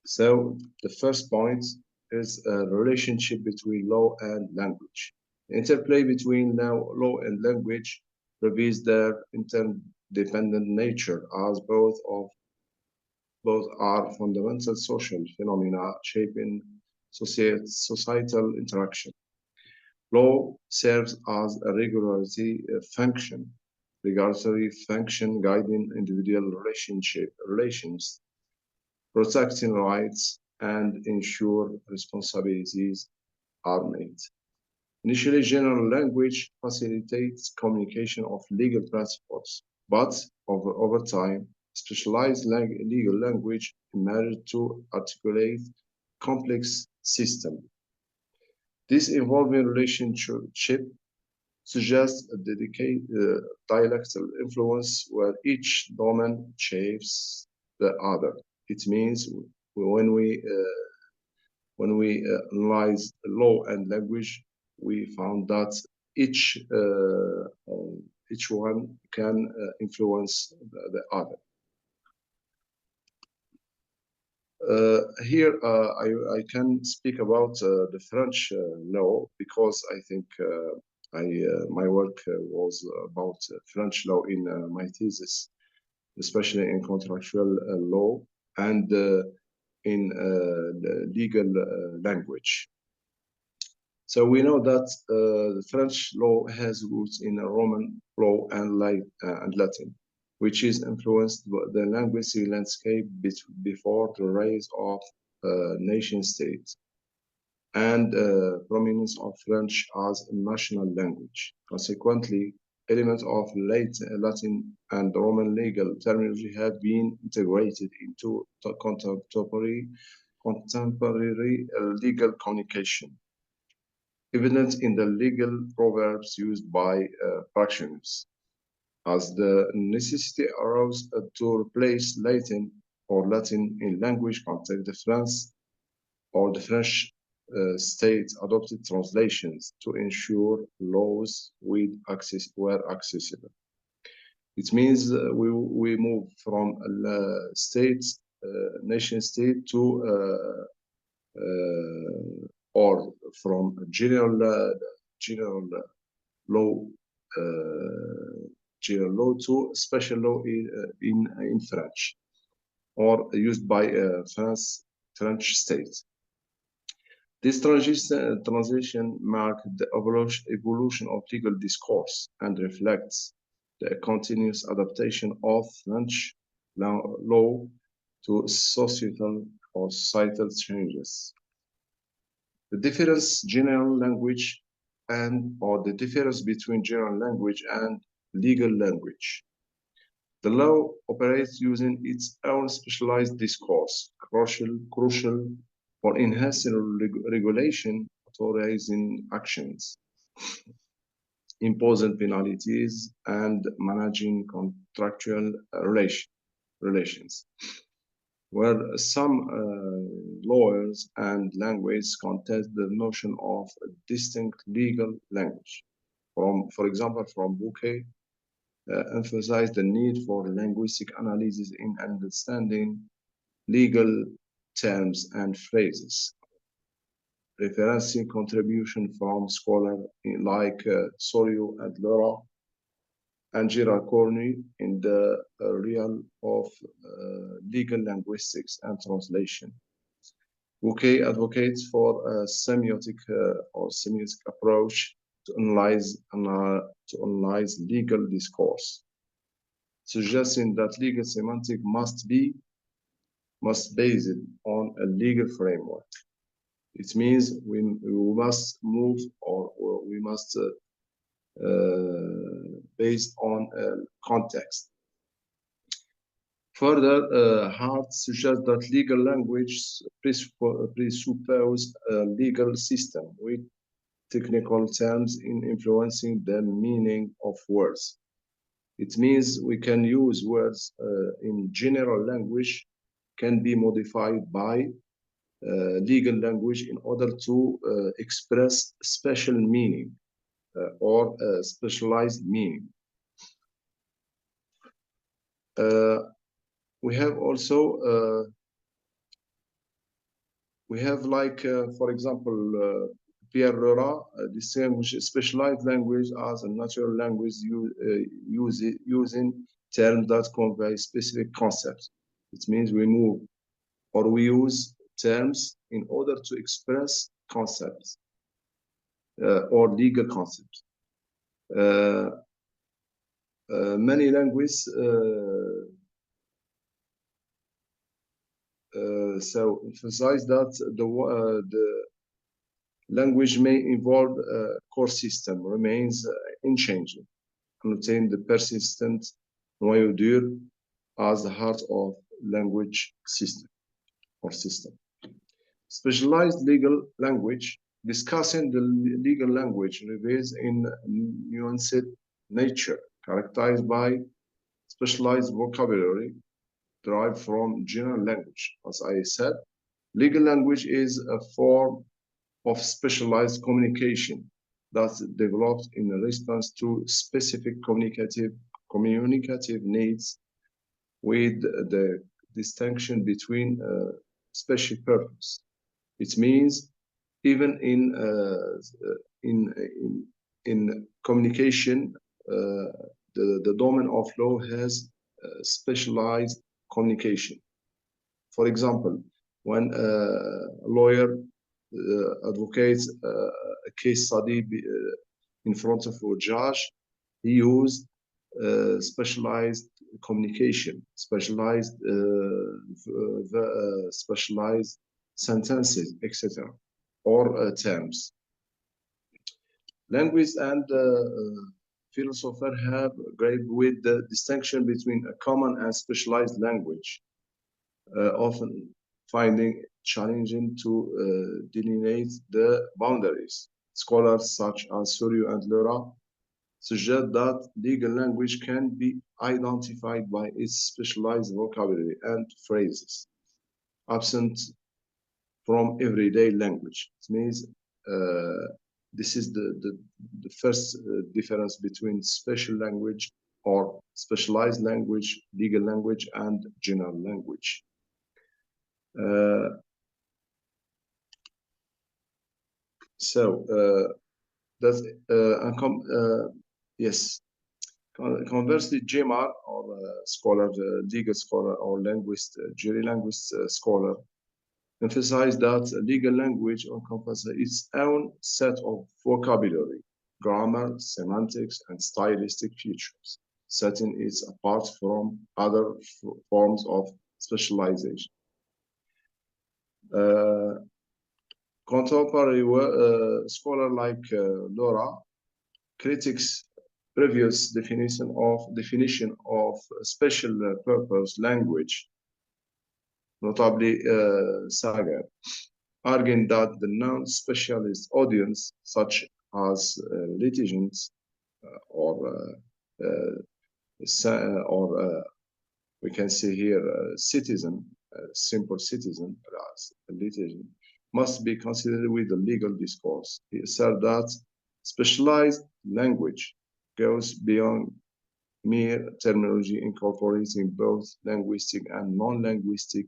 So the first point is a relationship between law and language. The interplay between law and language reveals their interdependent nature, as both are fundamental social phenomena shaping societal interaction. Law serves as a regulatory function guiding individual relations, protecting rights, and ensure responsibilities are made. Initially, general language facilitates communication of legal principles, but over time, specialized legal language emerged to articulate complex systems. This evolving relationship suggests a dialectal influence where each domain shapes the other. It means when we analyze law and language, we found that each one can influence the other. Here, I can speak about the French law because I think my work was about French law in my thesis, especially in contractual law and in the legal language. So we know that the French law has roots in Roman law and Latin, which is influenced by the linguistic landscape before the rise of nation states and prominence of French as a national language. Consequently, elements of Latin and Roman legal terminology have been integrated into contemporary legal communication, evident in the legal proverbs used by practitioners. As the necessity arose to replace Latin in language context, the French state adopted translations to ensure laws were accessible. It means we move from nation state to or from general law to special law in French, or used by French state. This transition marked the evolution of legal discourse and reflects the continuous adaptation of French law to societal changes. The difference between general language and legal language. The law operates using its own specialized discourse, crucial for enhancing regulation, authorizing actions, imposing penalties, and managing contractual relations. Where some lawyers and languages contest the notion of a distinct legal language. For example, from Bouquet, emphasized the need for linguistic analysis in understanding legal terms and phrases, referencing contribution from scholars like Sorio and Laura and Gerard Cornu in the realm of legal linguistics and translation. Bouquet advocates for a semiotic approach to analyze legal discourse, suggesting that legal semantics must base it on a legal framework. It means we must move or we must based on context. Further, Hart suggests that legal language presupposes a legal system with technical terms in influencing the meaning of words. It means we can use words in general language can be modified by legal language in order to express special meaning or specialized meaning. We have also we have like, for example, Pierre Lora distinguishes specialized language as a natural language using terms that convey specific concepts. It means we move or we use terms in order to express concepts or legal concepts. Many languages so emphasize that the language may involve a core system remains unchanging, contain the persistent noyau dur as the heart of language system or system. Specialized legal language, discussing the legal language reveals in nuanced nature, characterized by specialized vocabulary derived from general language. As I said, legal language is a form of specialized communication that's developed in response to specific communicative needs with the distinction between special purpose. It means even in communication, the domain of law has specialized communication. For example, when a lawyer advocates a case study in front of a judge, he used specialized communication, specialized specialized sentences, etc., or terms. Language and philosopher have grappled with the distinction between a common and specialized language, often finding challenging to delineate the boundaries. Scholars such as Suryo and Lora suggest that legal language can be identified by its specialized vocabulary and phrases, absent from everyday language. It means this is the first difference between special language or specialized language, legal language, and general language. That's yes. Conversely, GMR or scholar, legal scholar or linguist, jury linguist scholar, emphasize that legal language encompasses its own set of vocabulary, grammar, semantics, and stylistic features, setting it apart from other forms of specialization. Contemporary scholar like Lora critiques previous definition of special purpose language, notably Sagar, arguing that the non-specialist audience, such as litigants or we can say here citizen, simple citizen as a litigant, must be considered with the legal discourse. He asserted that specialized language goes beyond mere terminology, incorporating both linguistic and non-linguistic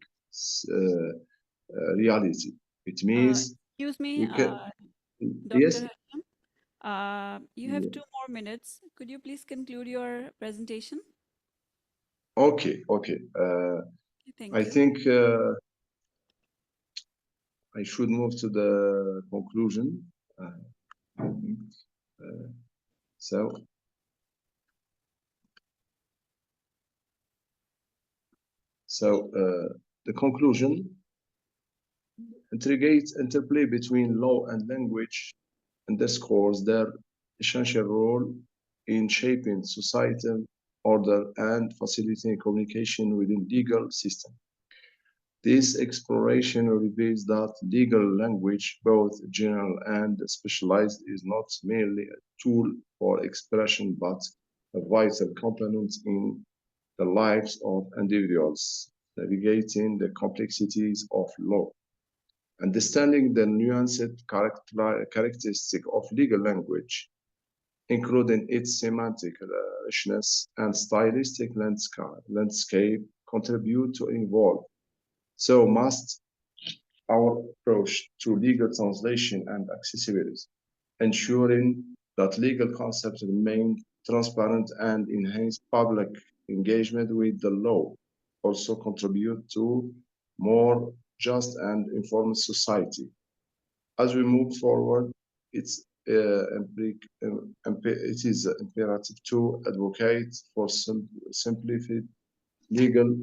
reality. It means excuse me, Dr. Yes. Hashim, you have 2 more minutes. Could you please conclude your presentation? Okay. Thank I you. think I should move to the conclusion. The conclusion interplay between law and language underscores their essential role in shaping societal order, and facilitating communication within legal system. This exploration reveals that legal language, both general and specialized, is not merely a tool for expression but a vital component in the lives of individuals navigating the complexities of law. Understanding the nuanced characteristic of legal language, including its semantic richness and stylistic landscape, contribute to evolve. So must our approach to legal translation and accessibility, ensuring that legal concepts remain transparent and enhance public engagement with the law, also contribute to more just and informed society. As we move forward, it is imperative to advocate for simplified legal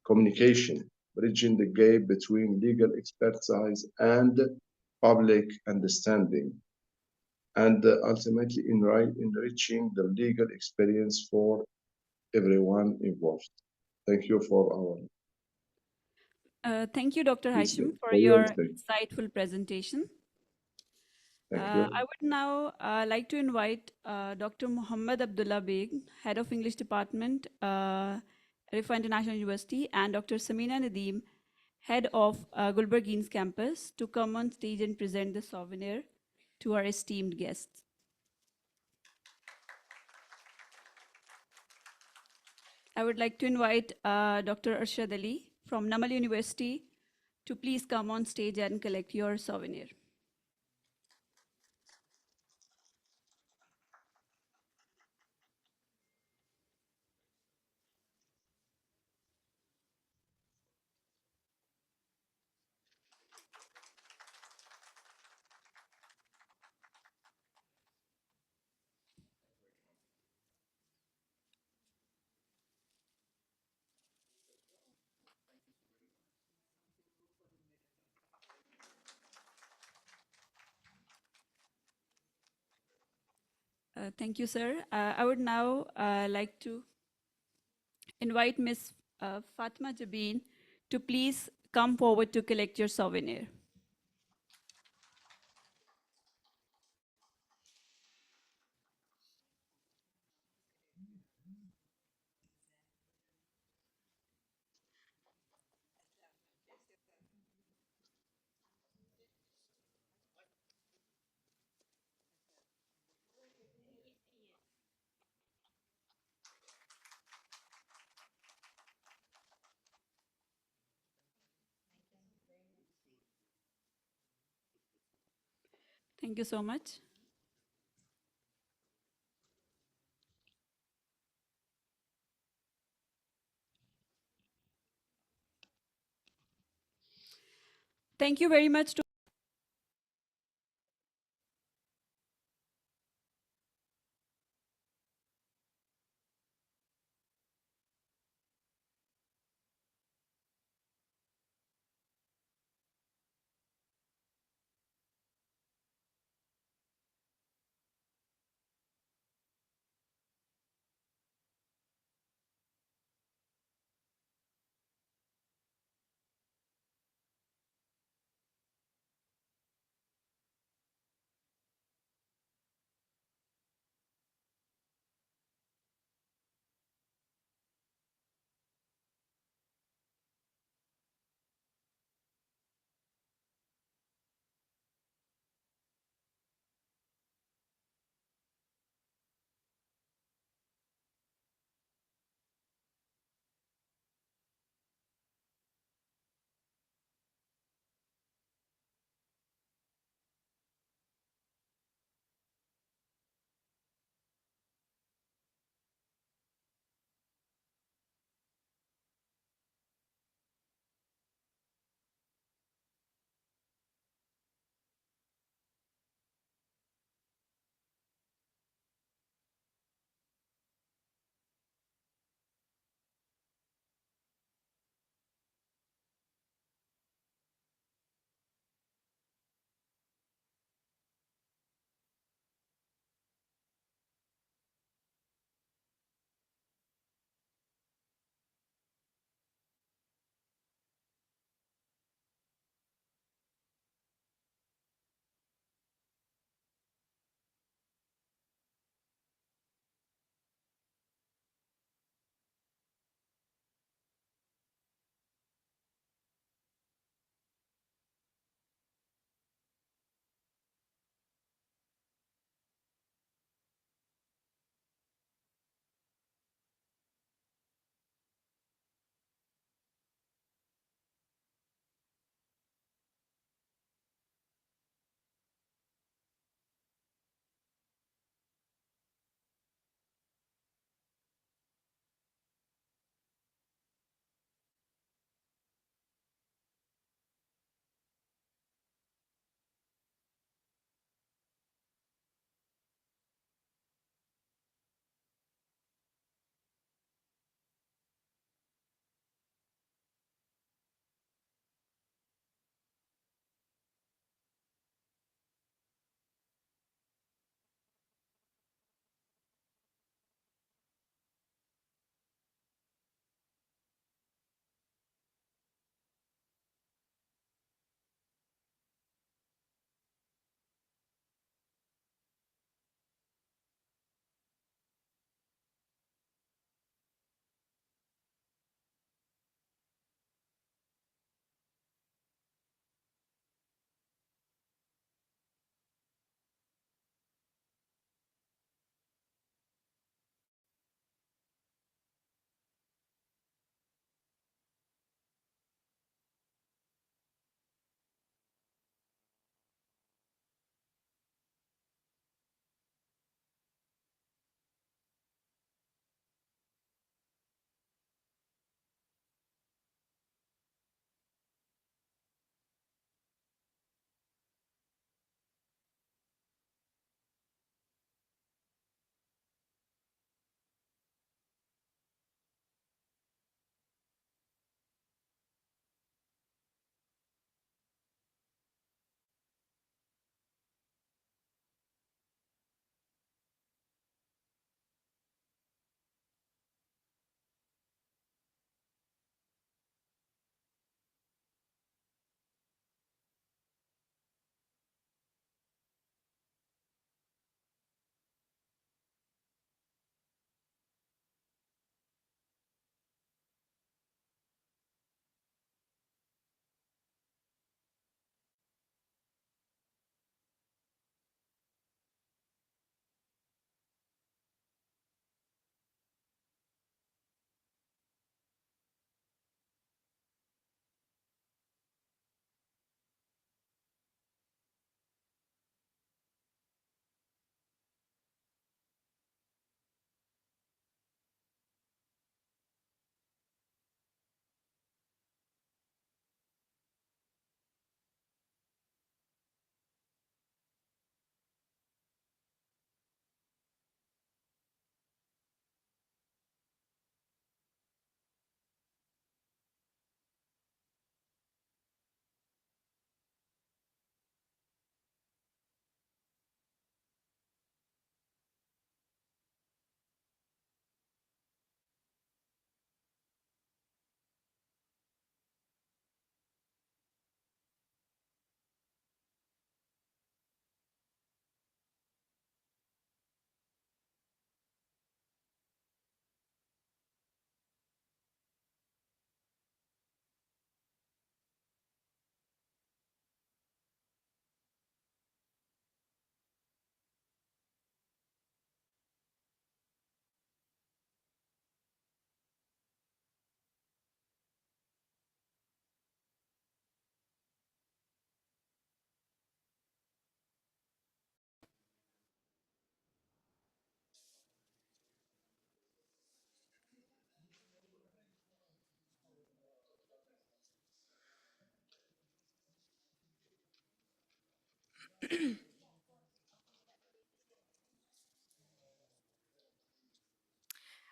communication, bridging the gap between legal expertise and public understanding, and ultimately enriching the legal experience for everyone involved. Thank you for our Thank you, Dr. Haisham, listening. for For your your listening. insightful presentation. Thank you. I would now like to invite Dr. Muhammad Abdullah Beg, Head of English Department, Riphah International University, and Dr. Samina Nadeem, Head of Gulbargine's campus, to come on stage and present the souvenir to our esteemed guests. I would like to invite Dr. Arshad Ali from Namal University to please come on stage and collect your souvenir. Thank you, sir. I would now like to invite Ms. Fatma Jabin to please come forward to collect your souvenir. Thank you so much. Thank you very much to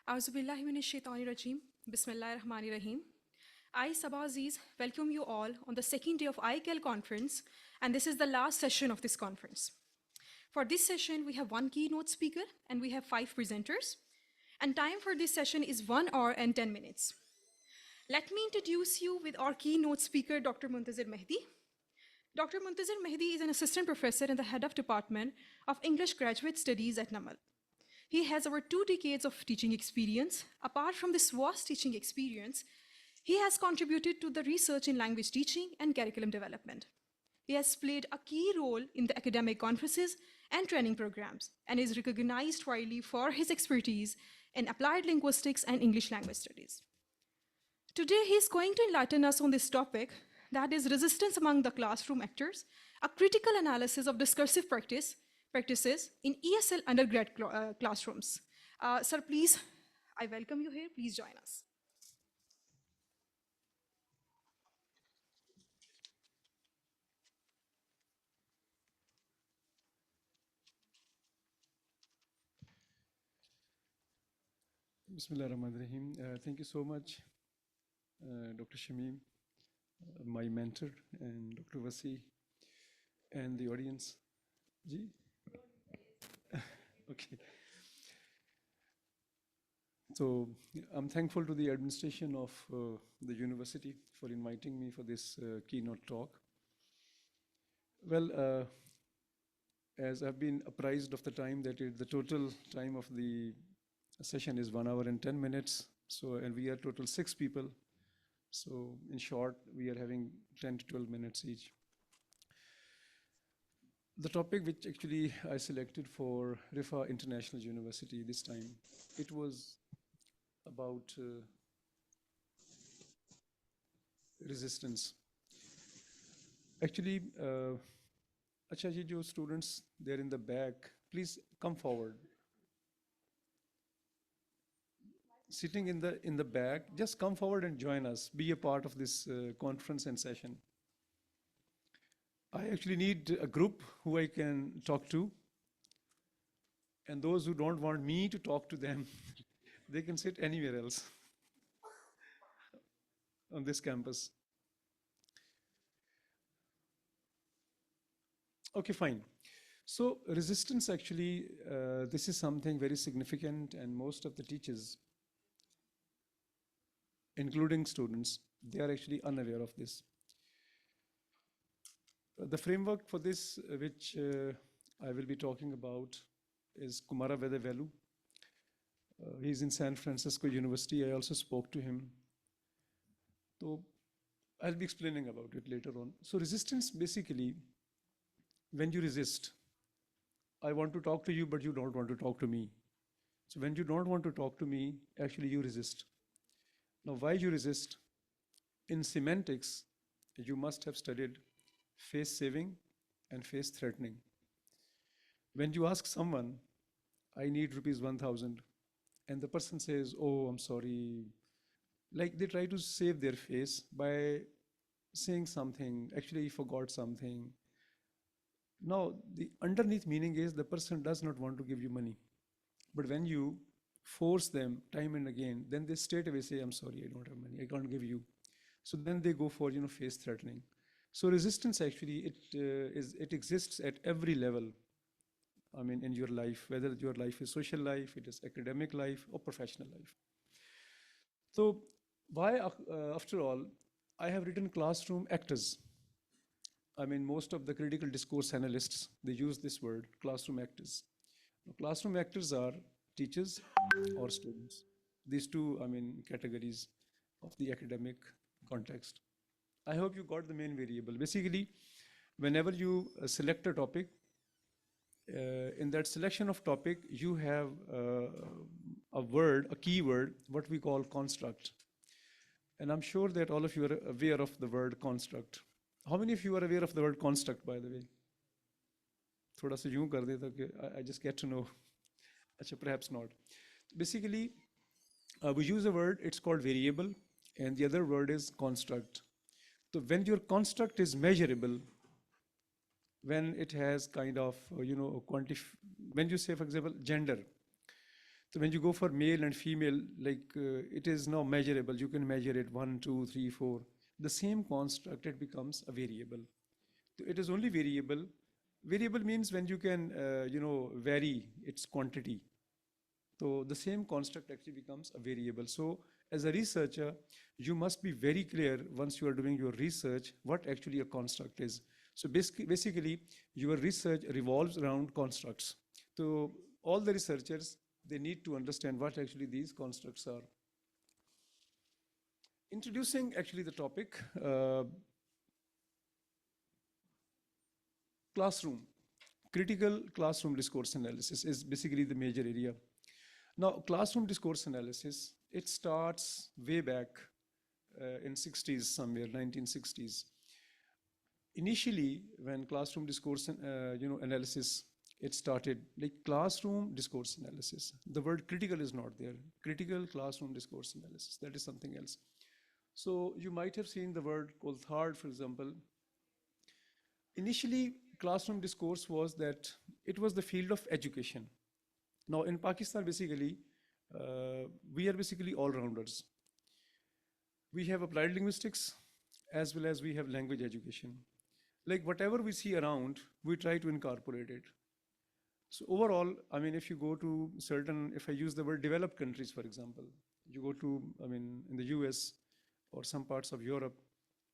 Auzubillahi minash shaitani rajim. Bismillahir Rahmanir Rahim. I, Sabah Aziz, welcome you all on the second day of ICAL conference, and this is the last session of this conference. For this session, we have one keynote speaker and we have 5 presenters, and time for this session is 1 hour and 10 minutes. Let me introduce you with our keynote speaker, Dr. Muntazir Mehdi. Dr. Muntazir Mehdi is an assistant professor and the head of Department of English Graduate Studies at NAMAL. He has over 2 decades of teaching experience. Apart from this vast teaching experience, he has contributed to the research in language teaching and curriculum development. He has played a key role in the academic conferences and training programs and is recognized widely for his expertise in applied linguistics and English language studies. Today, he is going to enlighten us on this topic, that is resistance among the classroom actors, a critical analysis of discursive practices in ESL undergrad classrooms. Sir, please, I welcome you here. Please join us. Bismillah ar-Rahman ar-Rahim. Thank you so much, Dr. Shamim, my mentor, and Dr. Wasi, and the audience. Ji? Okay. So I'm thankful to the administration of the university for inviting me for this keynote talk. Well, as I've been apprised of the time that the total time of the session is 1 hour and 10 minutes. So, and we are total 6 people. So in short, we are having 10 to 12 minutes each. The topic which actually I selected for Riphah International University this time, it was about resistance. Actually, Acha ji, jo students there in the back, please come forward. Sitting in the back, just come forward and join us. Be a part of this conference and session. I actually need a group who I can talk to. And those who don't want me to talk to them, they can sit anywhere else on this campus. Okay, fine. So resistance actually, this is something very significant, and most of the teachers, including students, they are actually unaware of this. The framework for this, which I will be talking about, is Kumara Vedavelu. He's in San Francisco University. I also spoke to him. So I'll be explaining about it later on. So resistance, basically, when you resist, I want to talk to you, but you don't want to talk to me. So when you don't want to talk to me, actually you resist. Now, why you resist? In semantics, you must have studied face saving and face threatening. When you ask someone, I need ₹1,000, and the person says, oh, I'm sorry, like they try to save their face by saying something, actually he forgot something. Now, the underneath meaning is the person does not want to give you money. But when you force them time and again, then they straight away say, I'm sorry, I don't have money, I can't give you. So then they go for, face threatening. So resistance actually, it exists at every level. I mean, in your life, whether your life is social life, it is academic life, or professional life. So why, after all, I have written classroom actors. I mean, most of the critical discourse analysts, they use this word, classroom actors. Now, classroom actors are teachers or students. These two, categories of the academic context. I hope you got the main variable. Basically, whenever you select a topic, in that selection of topic, you have a word, a keyword, what we call construct. And I'm sure that all of you are aware of the word construct. How many of you are aware of the word construct, by the way? Thoda sa yun kar deta ki I just get to know. Achha, perhaps not. Basically, we use a word, it's called variable, and the other word is construct. So when your construct is measurable, when it has kind of, when you say, for example, gender. So when you go for male and female, like it is now measurable. You can measure it 1, 2, 3, 4. The same construct, it becomes a variable. So it is only variable. Variable means when you can, vary its quantity. So the same construct actually becomes a variable. So as a researcher, you must be very clear once you are doing your research what actually a construct is. So basically your research revolves around constructs. So all the researchers, they need to understand what actually these constructs are. Introducing actually the topic, classroom. Critical classroom discourse analysis is basically the major area. Now, classroom discourse analysis, it starts way back in 60s somewhere, 1960s. Initially, when classroom discourse analysis, it started, like classroom discourse analysis. The word critical is not there. Critical classroom discourse analysis, that is something else. So you might have seen the word Coulthard, for example. Initially, classroom discourse was that it was the field of education. Now in Pakistan, basically, we are basically all-rounders. We have applied linguistics as well as we have language education. Like whatever we see around, we try to incorporate it. So overall, I mean, if you go to certain, if I use the word developed countries, for example, you go to, I mean, in the US or some parts of Europe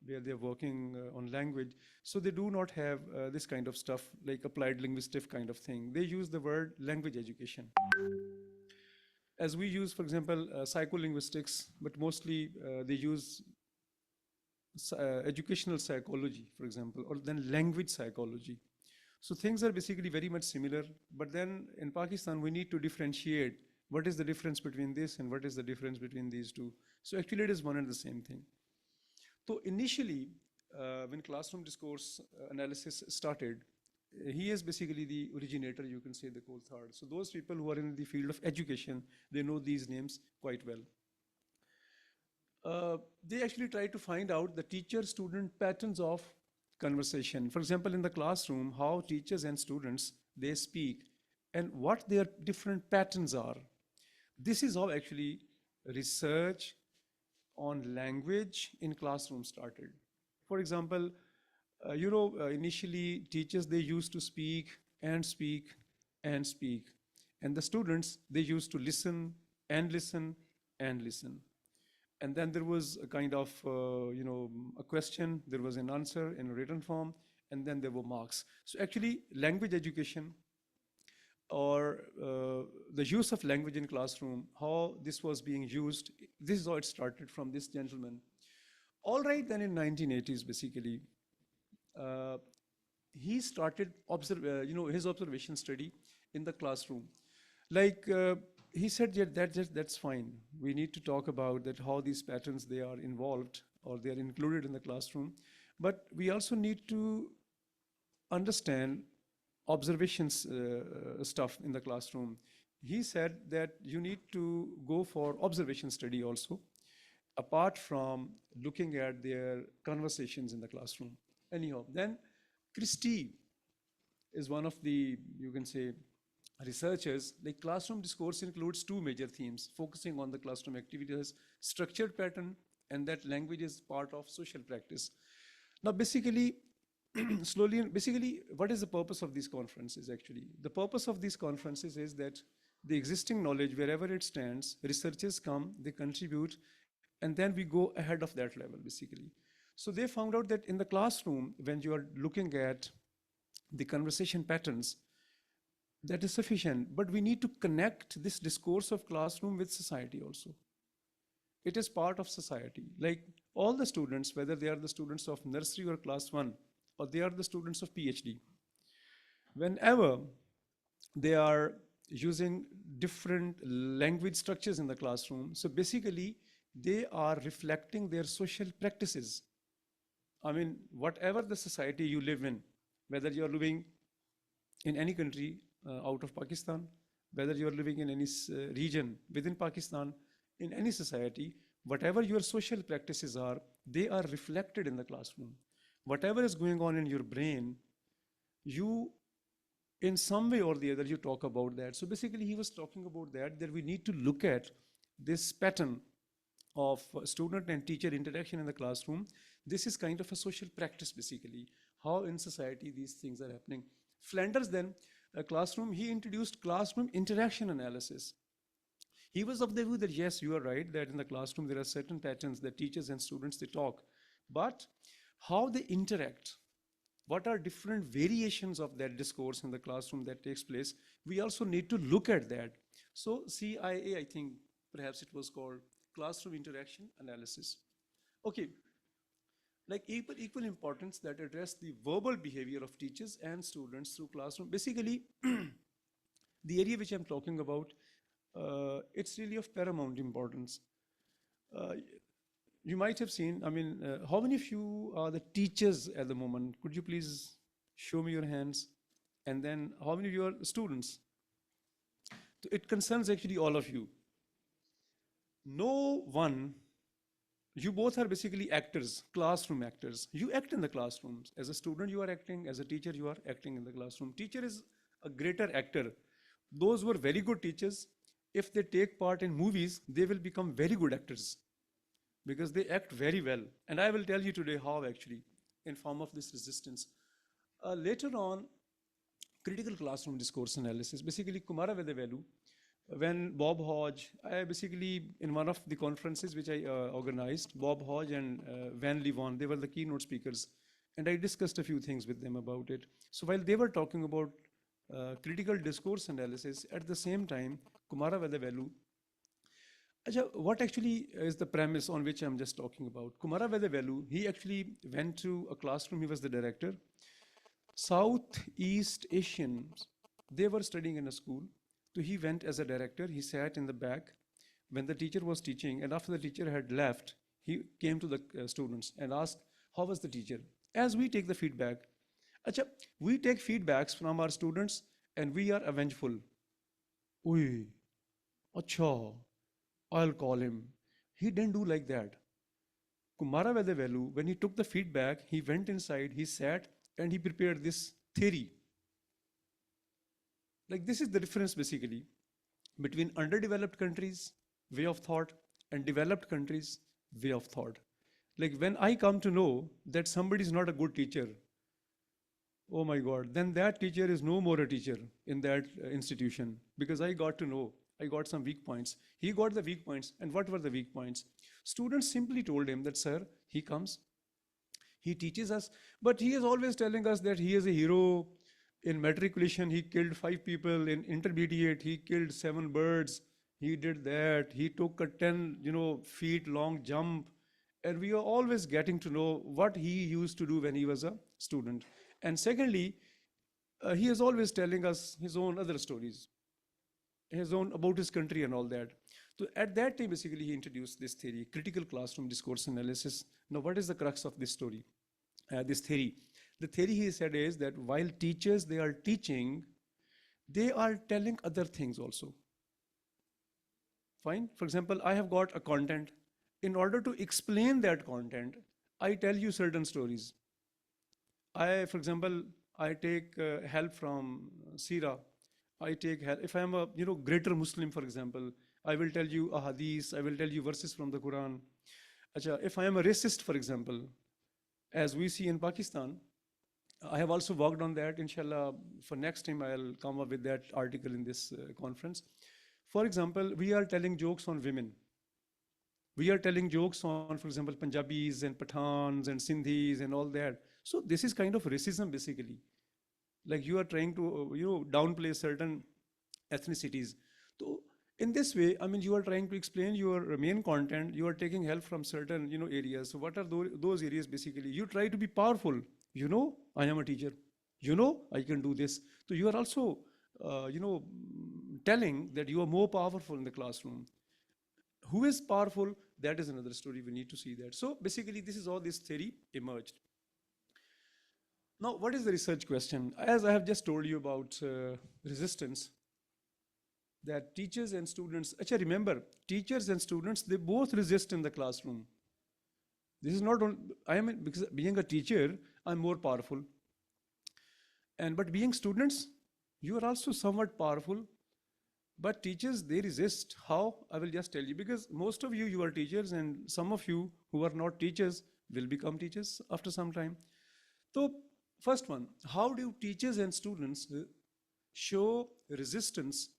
where they're working on language, so they do not have this kind of stuff like applied linguistic kind of thing. They use the word language education. As we use, for example, psycholinguistics, but mostly they use educational psychology, for example, or then language psychology. So things are basically very much similar, but then in Pakistan, we need to differentiate what is the difference between this and what is the difference between these two. So actually it is one and the same thing. So initially, when classroom discourse analysis started, he is basically the originator, you can say, the Coulthard. So those people who are in the field of education, they know these names quite well. They actually try to find out the teacher-student patterns of conversation. For example, in the classroom, how teachers and students, they speak and what their different patterns are. This is how actually research on language in classroom started. For example, initially teachers, they used to speak and speak and speak. And the students, they used to listen and listen and listen. And then there was a kind of, a question, there was an answer in a written form, and then there were marks. So actually, language education or the use of language in classroom, how this was being used, this is how it started from this gentleman. All right, then in 1980s, basically, he started his observation study in the classroom. Like he said, yeah, that's fine. We need to talk about that, how these patterns, they are involved or they are included in the classroom. But we also need to understand observations stuff in the classroom. He said that you need to go for observation study also, apart from looking at their conversations in the classroom. Anyhow, then Christie is one of the, you can say, researchers. Like classroom discourse includes two major themes, focusing on the classroom activities, structured pattern, and that language is part of social practice. Now, basically, basically, what is the purpose of these conferences actually? The purpose of these conferences is that the existing knowledge, wherever it stands, researchers come, they contribute, and then we go ahead of that level, basically. So they found out that in the classroom, when you are looking at the conversation patterns, that is sufficient, but we need to connect this discourse of classroom with society also. It is part of society. Like all the students, whether they are the students of nursery or class 1, or they are the students of PhD, whenever they are using different language structures in the classroom, so basically they are reflecting their social practices. I mean, whatever the society you live in, whether you're living in any country out of Pakistan, whether you're living in any region within Pakistan, in any society, whatever your social practices are, they are reflected in the classroom. Whatever is going on in your brain, you, in some way or the other, you talk about that. So basically, he was talking about that we need to look at this pattern of student and teacher interaction in the classroom. This is kind of a social practice, basically, how in society these things are happening. Flanders then, a classroom, he introduced classroom interaction analysis. He was of the view that yes, you are right, that in the classroom there are certain patterns that teachers and students, they talk, but how they interact, what are different variations of that discourse in the classroom that takes place, we also need to look at that. So CIA, I think perhaps it was called classroom interaction analysis. Okay, like equal importance that address the verbal behavior of teachers and students through classroom. Basically, the area which I'm talking about, it's really of paramount importance. You might have seen, I mean, how many of you are the teachers at the moment? Could you please show me your hands? And then how many of you are students? So it concerns actually all of you. No one, you both are basically actors, classroom actors. You act in the classrooms. As a student, you are acting. As a teacher, you are acting in the classroom. Teacher is a greater actor. Those who are very good teachers, if they take part in movies, they will become very good actors because they act very well. And I will tell you today how actually, in form of this resistance. Later on, critical classroom discourse analysis, basically Kumara Vedavelu, when Bob Hodge, I basically, in one of the conferences which I organized, Bob Hodge and Van Levon, they were the keynote speakers. And I discussed a few things with them about it. So while they were talking about critical discourse analysis, at the same time, Kumara Vedavelu, what actually is the premise on which I'm just talking about? Kumara Vedavelu, he actually went to a classroom, he was the director. Southeast Asians, they were studying in a school. So he went as a director, he sat in the back when the teacher was teaching, and after the teacher had left, he came to the students and asked, how was the teacher? As we take the feedback, we take feedbacks from our students and we are avengeful. Oi, acha, I'll call him. He didn't do like that. Kumara Vedavelu, when he took the feedback, he went inside, he sat, and he prepared this theory. Like this is the difference basically between underdeveloped countries' way of thought and developed countries' way of thought. Like when I come to know that somebody is not a good teacher, oh my God, then that teacher is no more a teacher in that institution because I got to know, I got some weak points. He got the weak points. And what were the weak points? Students simply told him that, sir, he comes, he teaches us, but he is always telling us that he is a hero. In matriculation, he killed 5 people. In intermediate, he killed 7 birds. He did that. He took a 10, feet long jump. And we are always getting to know what he used to do when he was a student. And secondly, he is always telling us his own other stories, his own about his country and all that. So at that time, basically, he introduced this theory, critical classroom discourse analysis. Now, what is the crux of this story, this theory? The theory he said is that while teachers, they are teaching, they are telling other things also. Fine. For example, I have got a content. In order to explain that content, I tell you certain stories. For example, I take help from Sira. I take help. If I am a greater Muslim, for example, I will tell you a hadith. I will tell you verses from the Quran. If I am a racist, for example, as we see in Pakistan, I have also worked on that. Inshallah, for next time I'll come up with that article in this conference. For example, we are telling jokes on women. We are telling jokes on, for example, Punjabis and Pathans and Sindhis and all that. So this is kind of racism basically. Like you are trying to downplay certain ethnicities. So in this way, I mean, you are trying to explain your main content. You are taking help from certain areas. So what are those areas basically? You try to be powerful. I am a teacher. I can do this. So you are also, telling that you are more powerful in the classroom. Who is powerful? That is another story. We need to see that. So basically, this is how this theory emerged. Now, what is the research question? As I have just told you about resistance, that teachers and students, actually remember, teachers and students, they both resist in the classroom. This is not only, because being a teacher, I'm more powerful. But being students, you are also somewhat powerful. But teachers, they resist. How? I will just tell you, because most of you are teachers, and some of you who are not teachers will become teachers after some time. So, first one, how do teachers and students show resistance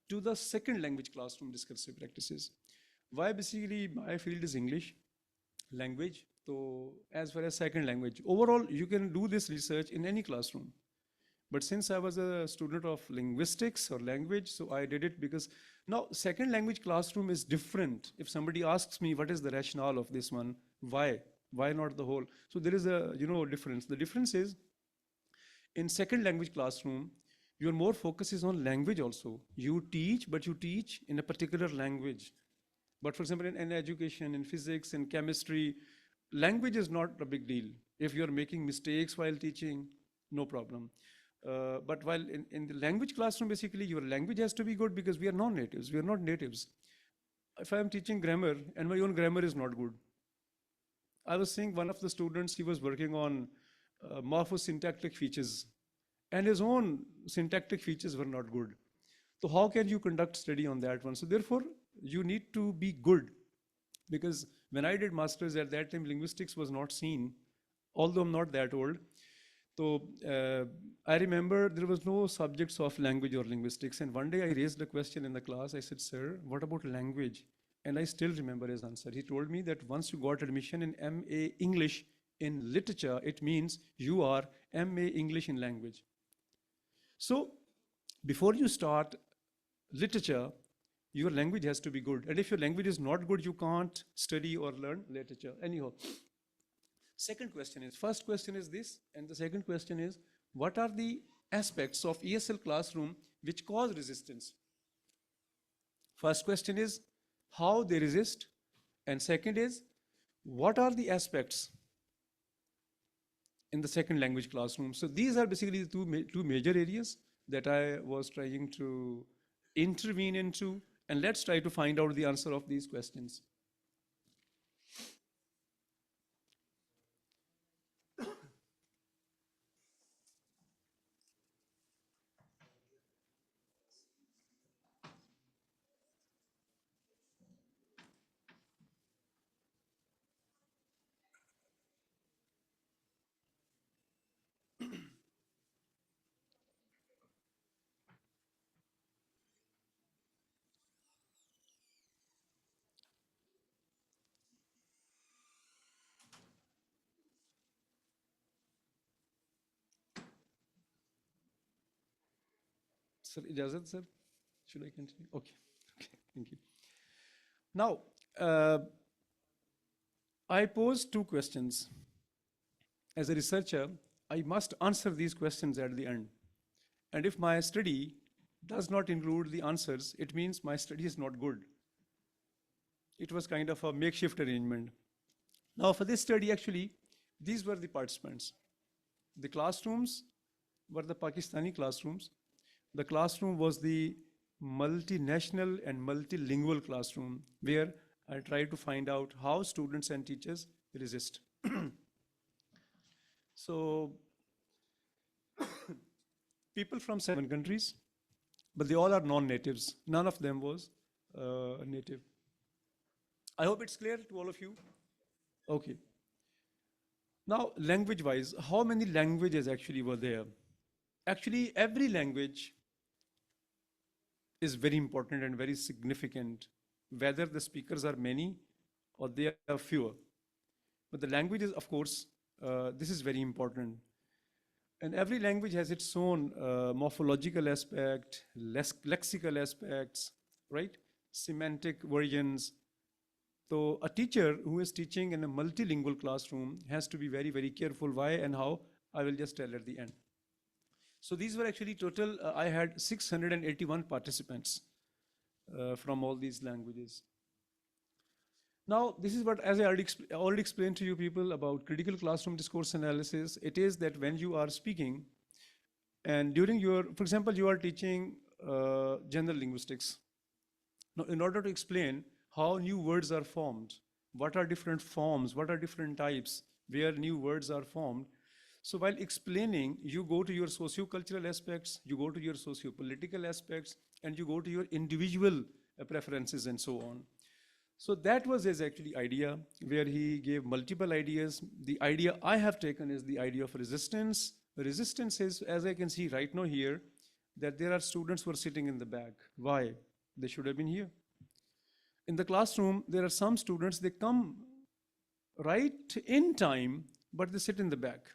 to the second language classroom discursive practices? Why? Basically, my field is English language. So, as far as second language, overall, you can do this research in any classroom. But since I was a student of linguistics or language, so I did it because now second language classroom is different. If somebody asks me what is the rationale of this one, why not the whole? So there is a difference. The difference is in second language classroom, your more focus is on language also. You teach, but you teach in a particular language. But for example, in education, in physics, in chemistry, language is not a big deal. If you're making mistakes while teaching, no problem. But while in the language classroom, basically your language has to be good because we are non-natives, we are not natives. If I am teaching grammar and my own grammar is not good, I was seeing one of the students, he was working on morphosyntactic features and his own syntactic features were not good. So how can you conduct study on that one? So therefore, you need to be good, because when I did masters at that time, linguistics was not seen, although I'm not that old. So I remember there was no subjects of language or linguistics. And one day I raised a question in the class. I said, sir, what about language? And I still remember his answer. He told me that once you got admission in MA English in literature, it means you are MA English in language. So before you start literature, your language has to be good. And if your language is not good, you can't study or learn literature. Anyhow. Second question is, first question is this, and the second question is, what are the aspects of ESL classroom which cause resistance? First question is, how they resist, and second is, what are the aspects in the second language classroom? So these are basically the two major areas that I was trying to intervene into, and let's try to find out the answer of these questions. Sir, Ijazat, sir? Should I continue? Okay, thank you. Now, I pose two questions. As a researcher, I must answer these questions at the end. And if my study does not include the answers, it means my study is not good. It was kind of a makeshift arrangement. Now, for this study, actually, these were the participants. The classrooms were the Pakistani classrooms. The classroom was the multinational and multilingual classroom, where I tried to find out how students and teachers resist. So, people from 7 countries, but they all are non-natives. None of them was native. I hope it's clear to all of you. Okay. Now, language-wise, how many languages actually were there? Actually, every language is very important and very significant, whether the speakers are many or they are fewer. But the languages, of course, this is very important. And every language has its own morphological aspect, lexical aspects, right? Semantic versions. So a teacher who is teaching in a multilingual classroom has to be very, very careful. Why and how, I will just tell at the end. So these were actually total, I had 681 participants from all these languages. Now, this is what, as I already explained to you people about critical classroom discourse analysis, it is that when you are speaking and during your, for example, you are teaching general linguistics. Now, in order to explain how new words are formed, what are different forms, what are different types, where new words are formed. So while explaining, you go to your socio-cultural aspects, you go to your socio-political aspects, and you go to your individual preferences and so on. So that was his actually idea, where he gave multiple ideas. The idea I have taken is the idea of resistance. Resistance is, as I can see right now here, that there are students who are sitting in the back. Why? They should have been here. In the classroom, there are some students, they come right in time, but they sit in the back.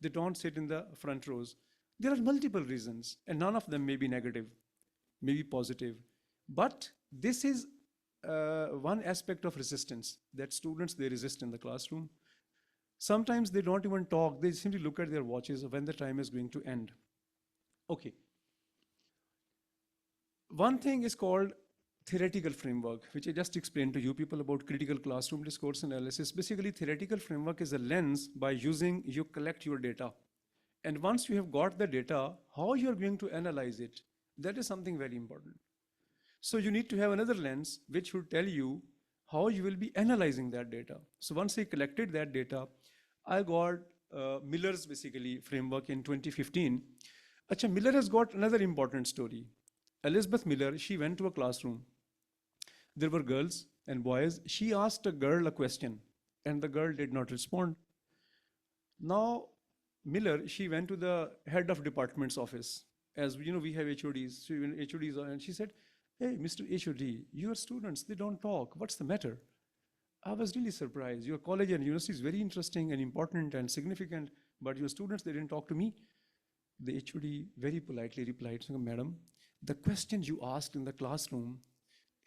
They don't sit in the front rows. There are multiple reasons, and none of them may be negative, maybe positive. But this is one aspect of resistance, that students, they resist in the classroom. Sometimes they don't even talk, they simply look at their watches when the time is going to end. Okay. One thing is called theoretical framework, which I just explained to you people about critical classroom discourse analysis. Basically, theoretical framework is a lens by using you collect your data. And once you have got the data, how you're going to analyze it, that is something very important. So you need to have another lens which will tell you how you will be analyzing that data. So once I collected that data, I got Miller's basically framework in 2015. Achha, Miller has got another important story. Elizabeth Miller, she went to a classroom. There were girls and boys. She asked a girl a question and the girl did not respond. Now, Miller, she went to the head of department's office. As you know, we have HODs. So HODs are, and she said, "Hey, Mr. HOD, your students, they don't talk. What's the matter?" I was really surprised. Your college and university is very interesting and important and significant, but your students, they didn't talk to me. The HOD very politely replied, "Madam, the question you asked in the classroom,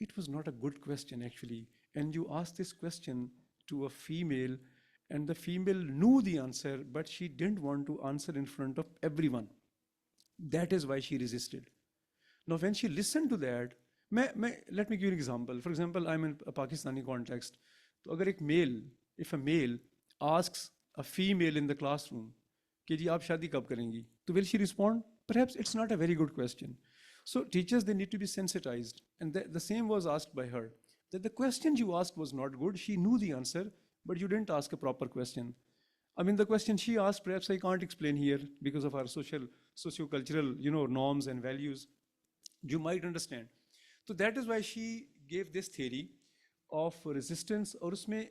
it was not a good question actually. And you asked this question to a female and the female knew the answer, but she didn't want to answer in front of everyone. That is why she resisted." Now, when she listened to that, let me give you an example. For example, I'm in a Pakistani context. So if a male asks a female in the classroom, "Ki ji, aap shadi kab karengi?" So will she respond? Perhaps it's not a very good question. So teachers, they need to be sensitized. And the same was asked by her, that the question you asked was not good. She knew the answer, but you didn't ask a proper question. I mean, the question she asked, perhaps I can't explain here because of our socio-cultural, norms and values. You might understand. So that is why she gave this theory of resistance. Or usme,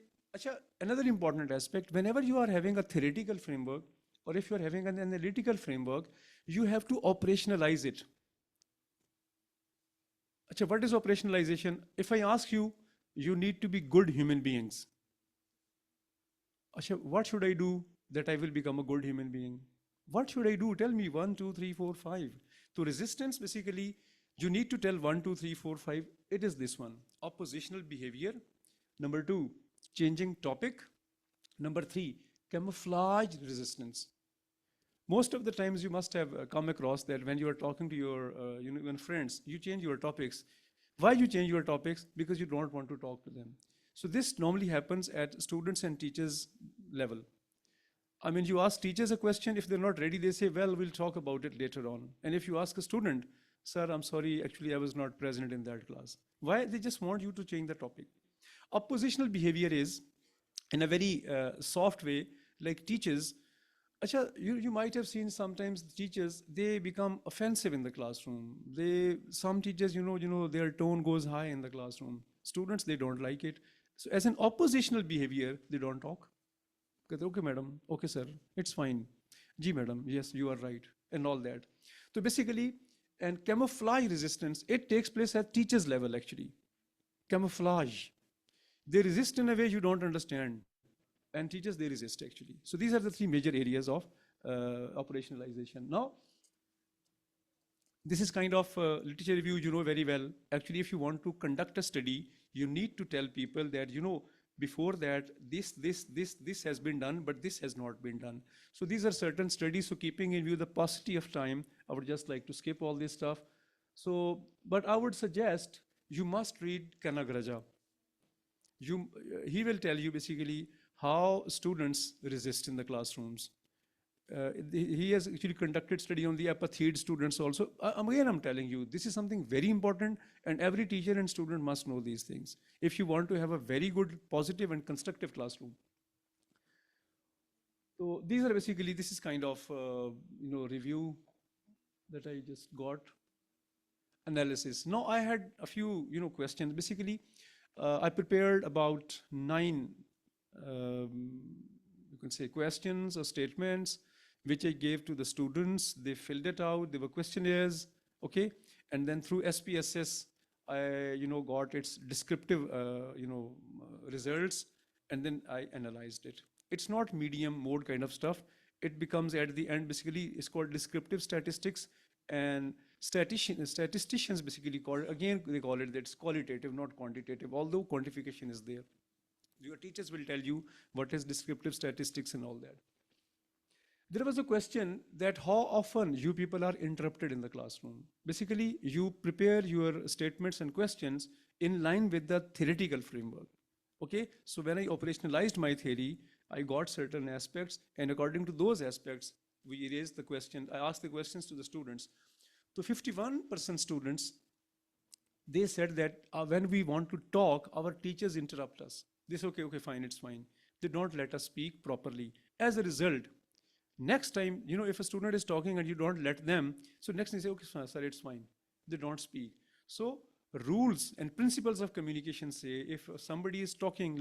another important aspect, whenever you are having a theoretical framework, or if you are having an analytical framework, you have to operationalize it. What is operationalization? If I ask you, you need to be good human beings. What should I do that I will become a good human being? What should I do? Tell me 1, 2, 3, 4, 5. So resistance, basically, you need to tell 1, 2, 3, 4, 5. It is this one. Oppositional behavior. Number 2, changing topic. Number 3, camouflage resistance. Most of the times you must have come across that when you are talking to your even friends, you change your topics. Why you change your topics? Because you don't want to talk to them. So this normally happens at students and teachers level. I mean, you ask teachers a question, if they're not ready, they say, "Well, we'll talk about it later on." And if you ask a student, "Sir, I'm sorry, actually I was not present in that class." Why? They just want you to change the topic. Oppositional behavior is, in a very soft way, like teachers, you might have seen sometimes teachers, they become offensive in the classroom. Some teachers, their tone goes high in the classroom. Students, they don't like it. So as an oppositional behavior, they don't talk. "Okay, madam. Okay, sir. It's fine. Ji, madam. Yes, you are right." And all that. So basically, and camouflage resistance, it takes place at teachers level actually. Camouflage. They resist in a way you don't understand. And teachers, they resist actually. So these are the 3 major areas of operationalization. Now, this is kind of literature review, you know very well. Actually, if you want to conduct a study, you need to tell people that, before that, this has been done, but this has not been done. So these are certain studies. So keeping in view the paucity of time, I would just like to skip all this stuff. So, but I would suggest you must read Kanagraja. He will tell you basically how students resist in the classrooms. He has actually conducted study on the apathid students also. Again, I'm telling you, this is something very important, and every teacher and student must know these things if you want to have a very good, positive, and constructive classroom. So these are basically, this is kind of, review that I just got, analysis. Now I had a few, questions. Basically, I prepared about 9, you can say, questions or statements, which I gave to the students. They filled it out. They were questionnaires, okay? And then through SPSS, I, got its descriptive, results, and then I analyzed it. It's not medium mode kind of stuff. It becomes at the end, basically, it's called descriptive statistics, and statisticians basically call it, again, they call it that it's qualitative, not quantitative, although quantification is there. Your teachers will tell you what is descriptive statistics and all that. There was a question that how often you people are interrupted in the classroom. Basically, you prepare your statements and questions in line with the theoretical framework. Okay, so when I operationalized my theory, I got certain aspects, and according to those aspects, we raised the question, I asked the questions to the students. So 51% students, they said that when we want to talk, our teachers interrupt us. They say, okay, fine, it's fine. They don't let us speak properly. As a result, next time, if a student is talking and you don't let them, so next time they say, okay, sir, it's fine. They don't speak. So rules and principles of communication say, if somebody is talking,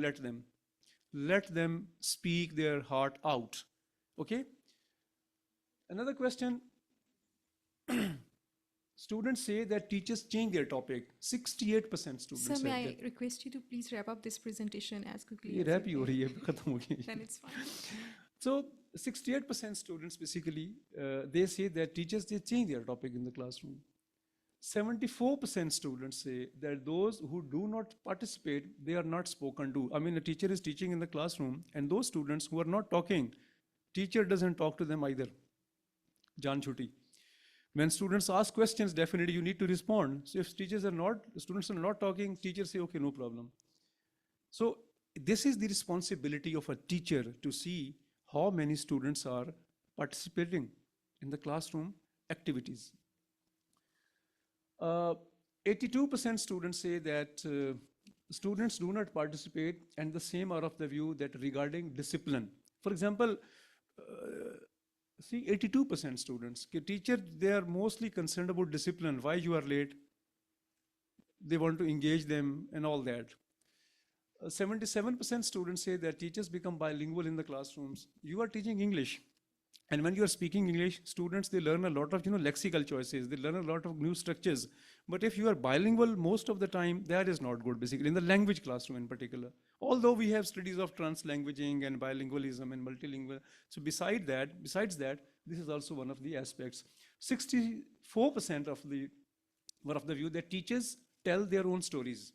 let them speak their heart out. Okay? Another question, students say that teachers change their topic. 68% students Sir, said may I that. request you to please wrap up this presentation as quickly ये as wrap you ही हो can. रही है, खत्म हो गई. Then it's fine. So 68% students basically, they say that teachers, they change their topic in the classroom. 74% students say that those who do not participate, they are not spoken to. I mean, a teacher is teaching in the classroom, and those students who are not talking, teacher doesn't talk to them either. Jaan chuti. When students ask questions, definitely you need to respond. So if students are not talking, teachers say, okay, no problem. So this is the responsibility of a teacher to see how many students are participating in the classroom activities. 82% students say that students do not participate, and the same are of the view that regarding discipline. For example, see 82% students, teacher, they are mostly concerned about discipline, why you are late, they want to engage them and all that. 77% students say that teachers become bilingual in the classrooms. You are teaching English, and when you are speaking English, students, they learn a lot of lexical choices, they learn a lot of new structures. But if you are bilingual most of the time, that is not good, basically, in the language classroom in particular. Although we have studies of translanguaging and bilingualism and multilingual. So besides that, this is also one of the aspects. 64% were of the view that teachers tell their own stories.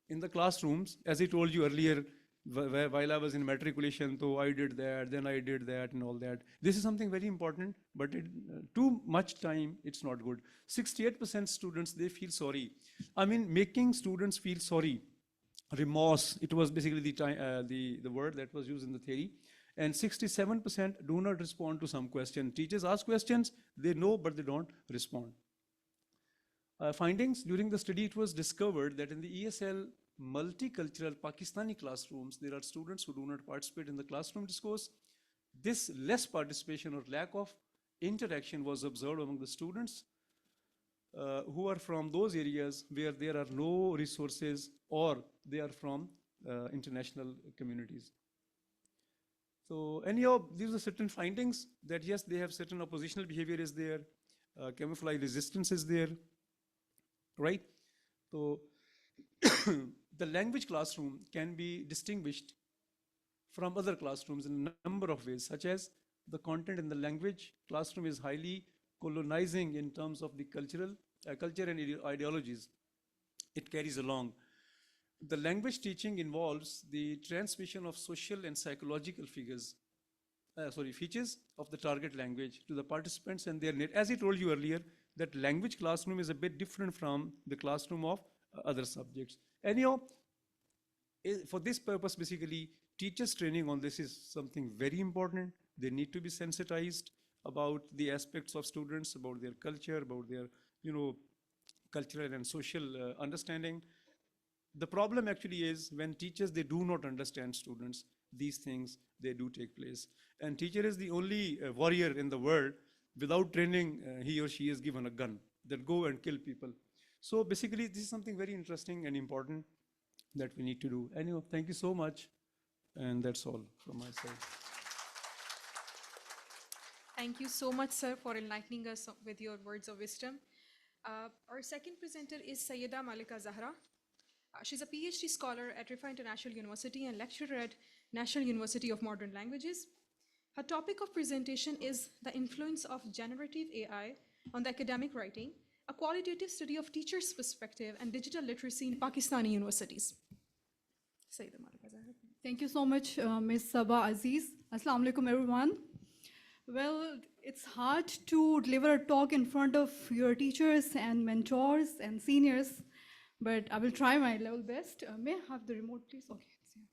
In the classrooms, as I told you earlier, while I was in matriculation, so I did that, then I did that and all that. This is something very important, but too much time, it's not good. 68% students, they feel sorry. I mean, making students feel sorry. Remorse, it was basically the word that was used in the theory. And 67% do not respond to some question. Teachers ask questions, they know, but they don't respond. Findings, during the study, it was discovered that in the ESL multicultural Pakistani classrooms, there are students who do not participate in the classroom discourse. This less participation or lack of interaction was observed among the students who are from those areas where there are no resources or they are from international communities. So anyhow, these are certain findings that yes, they have certain oppositional behavior is there, camouflage resistance is there, right? So the language classroom can be distinguished from other classrooms in a number of ways, such as the content in the language classroom is highly colonizing in terms of the culture and ideologies it carries along. The language teaching involves the transmission of social and psychological features of the target language to the participants and their need. As I told you earlier, that language classroom is a bit different from the classroom of other subjects. Anyhow, for this purpose, basically, teachers' training on this is something very important. They need to be sensitized about the aspects of students, about their culture, about their, cultural and social understanding. The problem actually is when teachers, they do not understand students, these things, they do take place. And teacher is the only warrior in the world. Without training, he or she is given a gun that go and kill people. So basically, this is something very interesting and important that we need to do. Anyway, thank you so much. And that's all from my side. Thank you so much, sir, for enlightening us with your words of wisdom. Our second presenter is Sayyida Malika Zahra. She's a PhD scholar at Riphah International University and lecturer at National University of Modern Languages. Her topic of presentation is the influence of generative AI on the academic writing, a qualitative study of teachers' perspective and digital literacy in Pakistani universities. Sayyida Malika Zahra. Thank you so much, Ms. Saba Aziz. Assalamu alaikum, everyone. Well, it's hard to deliver a talk in front of your teachers and mentors and seniors, but I will try my level best. May I have the remote, please? Okay. It's here.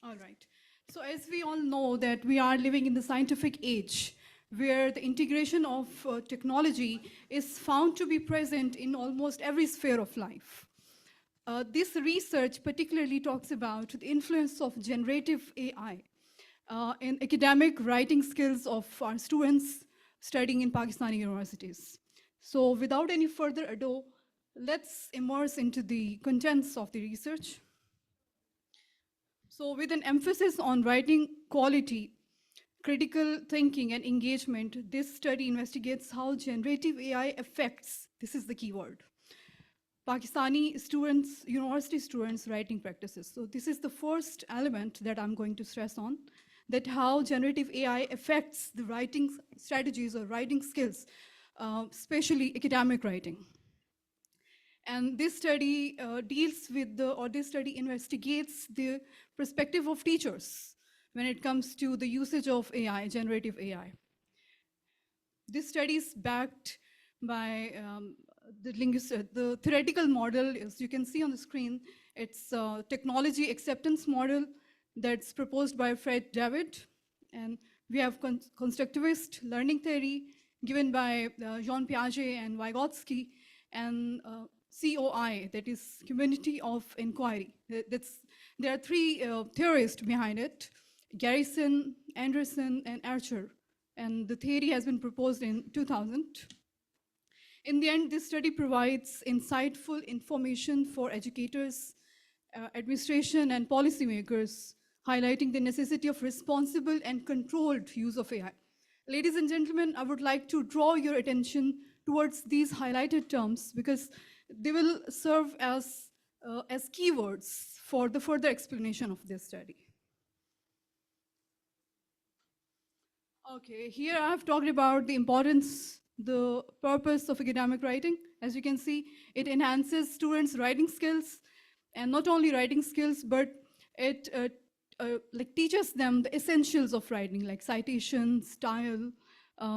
All right. So as we all know that we are living in the scientific age, where the integration of technology is found to be present in almost every sphere of life. This research particularly talks about the influence of generative AI in academic writing skills of our students studying in Pakistani universities. So without any further ado, let's immerse into the contents of the research. So with an emphasis on writing quality, critical thinking and engagement, this study investigates how generative AI affects, this is the key word, Pakistani students, university students' writing practices. So this is the first element that I'm going to stress on, that how generative AI affects the writing strategies or writing skills, especially academic writing. And this study this study investigates the perspective of teachers when it comes to the usage of AI, generative AI. This study is backed by the theoretical model, as you can see on the screen. It's a technology acceptance model that's proposed by Fred David. And we have constructivist learning theory given by Jean Piaget and Vygotsky, and COI, that is Community of Inquiry. There are three theorists behind it, Garrison, Anderson, and Archer. And the theory has been proposed in 2000. In the end, this study provides insightful information for educators, administration, and policymakers, highlighting the necessity of responsible and controlled use of AI. Ladies and gentlemen, I would like to draw your attention towards these highlighted terms because they will serve as keywords for the further explanation of this study. Okay, here I have talked about the importance, the purpose of academic writing. As you can see, it enhances students' writing skills, and not only writing skills, but it teaches them the essentials of writing, like citation, style,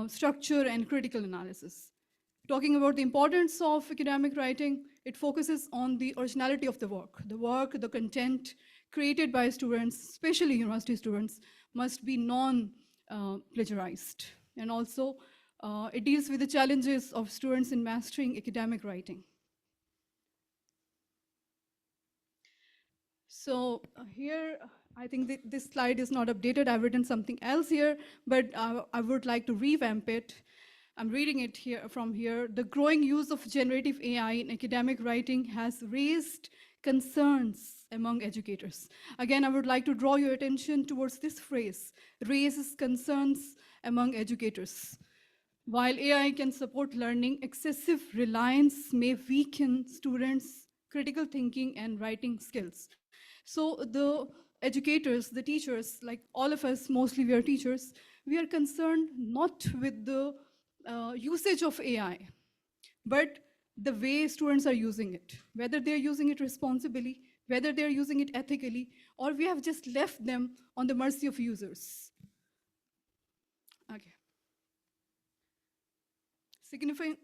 structure, and critical analysis. Talking about the importance of academic writing, it focuses on the originality of the work, the content created by students, especially university students, must be non-plagiarized. And also, it deals with the challenges of students in mastering academic writing. So here, I think this slide is not updated. I've written something else here, but I would like to revamp it. I'm reading it here from here. The growing use of generative AI in academic writing has raised concerns among educators. Again, I would like to draw your attention towards this phrase, raises concerns among educators. While AI can support learning, excessive reliance may weaken students' critical thinking and writing skills. So the educators, the teachers, like all of us, mostly we are teachers, we are concerned not with the usage of AI, but the way students are using it, whether they're using it responsibly, whether they're using it ethically, or we have just left them on the mercy of users. Okay.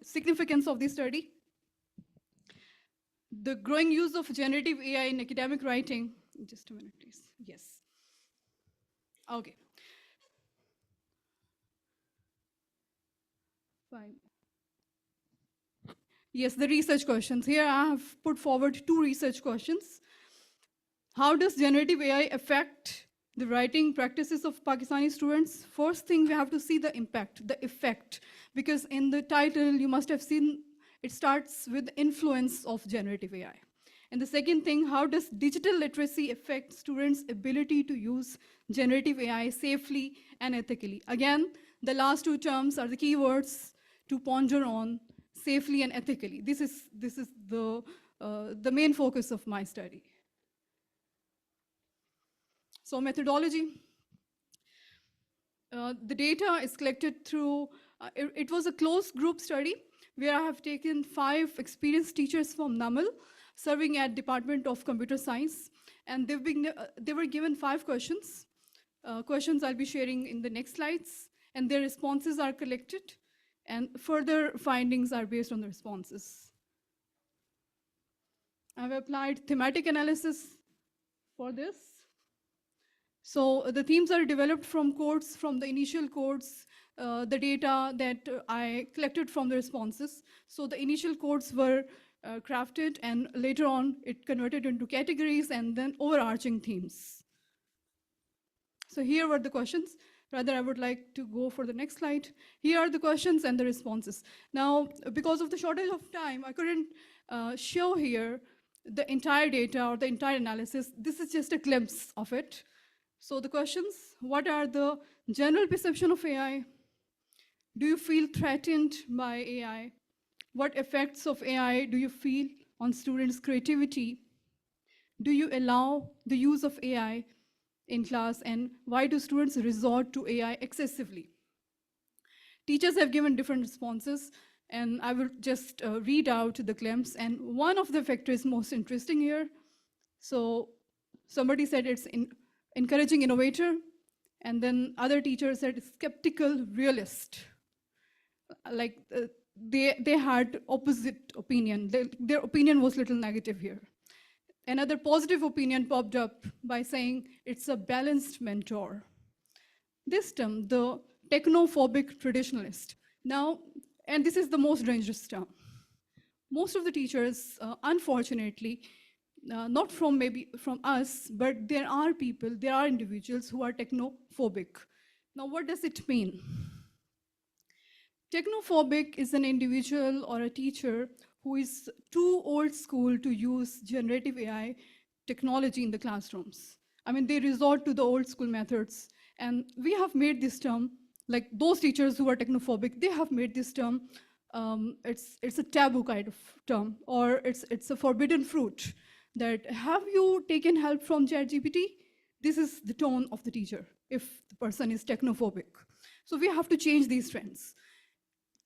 Significance of this study. The growing use of generative AI in academic writing. Just a minute, please. Yes. Okay. Fine. Yes, the research questions. Here I have put forward 2 research questions. How does generative AI affect the writing practices of Pakistani students? First thing, we have to see the impact, the effect, because in the title, you must have seen it starts with influence of generative AI. And the second thing, how does digital literacy affect students' ability to use generative AI safely and ethically? Again, the last 2 terms are the keywords to ponder on, safely and ethically. This is the main focus of my study. So methodology. The data is collected through, it was a closed group study where I have taken 5 experienced teachers from NAML serving at Department of Computer Science, and they were given 5 questions. Questions I'll be sharing in the next slides, and their responses are collected, and further findings are based on the responses. I've applied thematic analysis for this. So the themes are developed from codes, from the initial codes, the data that I collected from the responses. So the initial codes were crafted, and later on it converted into categories and then overarching themes. So here were the questions. Rather, I would like to go for the next slide. Here are the questions and the responses. Now, because of the shortage of time, I couldn't show here the entire data or the entire analysis. This is just a glimpse of it. So the questions, what are the general perception of AI? Do you feel threatened by AI? What effects of AI do you feel on students' creativity? Do you allow the use of AI in class, and why do students resort to AI excessively? Teachers have given different responses, and I will just read out the claims, and one of the factors is most interesting here. So somebody said it's encouraging innovator, and then other teachers said skeptical realist. Like they had opposite opinion. Their opinion was little negative here. Another positive opinion popped up by saying it's a balanced mentor. This term, the technophobic traditionalist. Now, and this is the most dangerous term. Most of the teachers, unfortunately, not from maybe from us, but there are people, there are individuals who are technophobic. Now, what does it mean? Technophobic is an individual or a teacher who is too old school to use generative AI technology in the classrooms. I mean, they resort to the old school methods. And we have made this term, like those teachers who are technophobic, they have made this term, it's a taboo kind of term, or it's a forbidden fruit. That have you taken help from ChatGPT? This is the tone of the teacher if the person is technophobic. So we have to change these trends.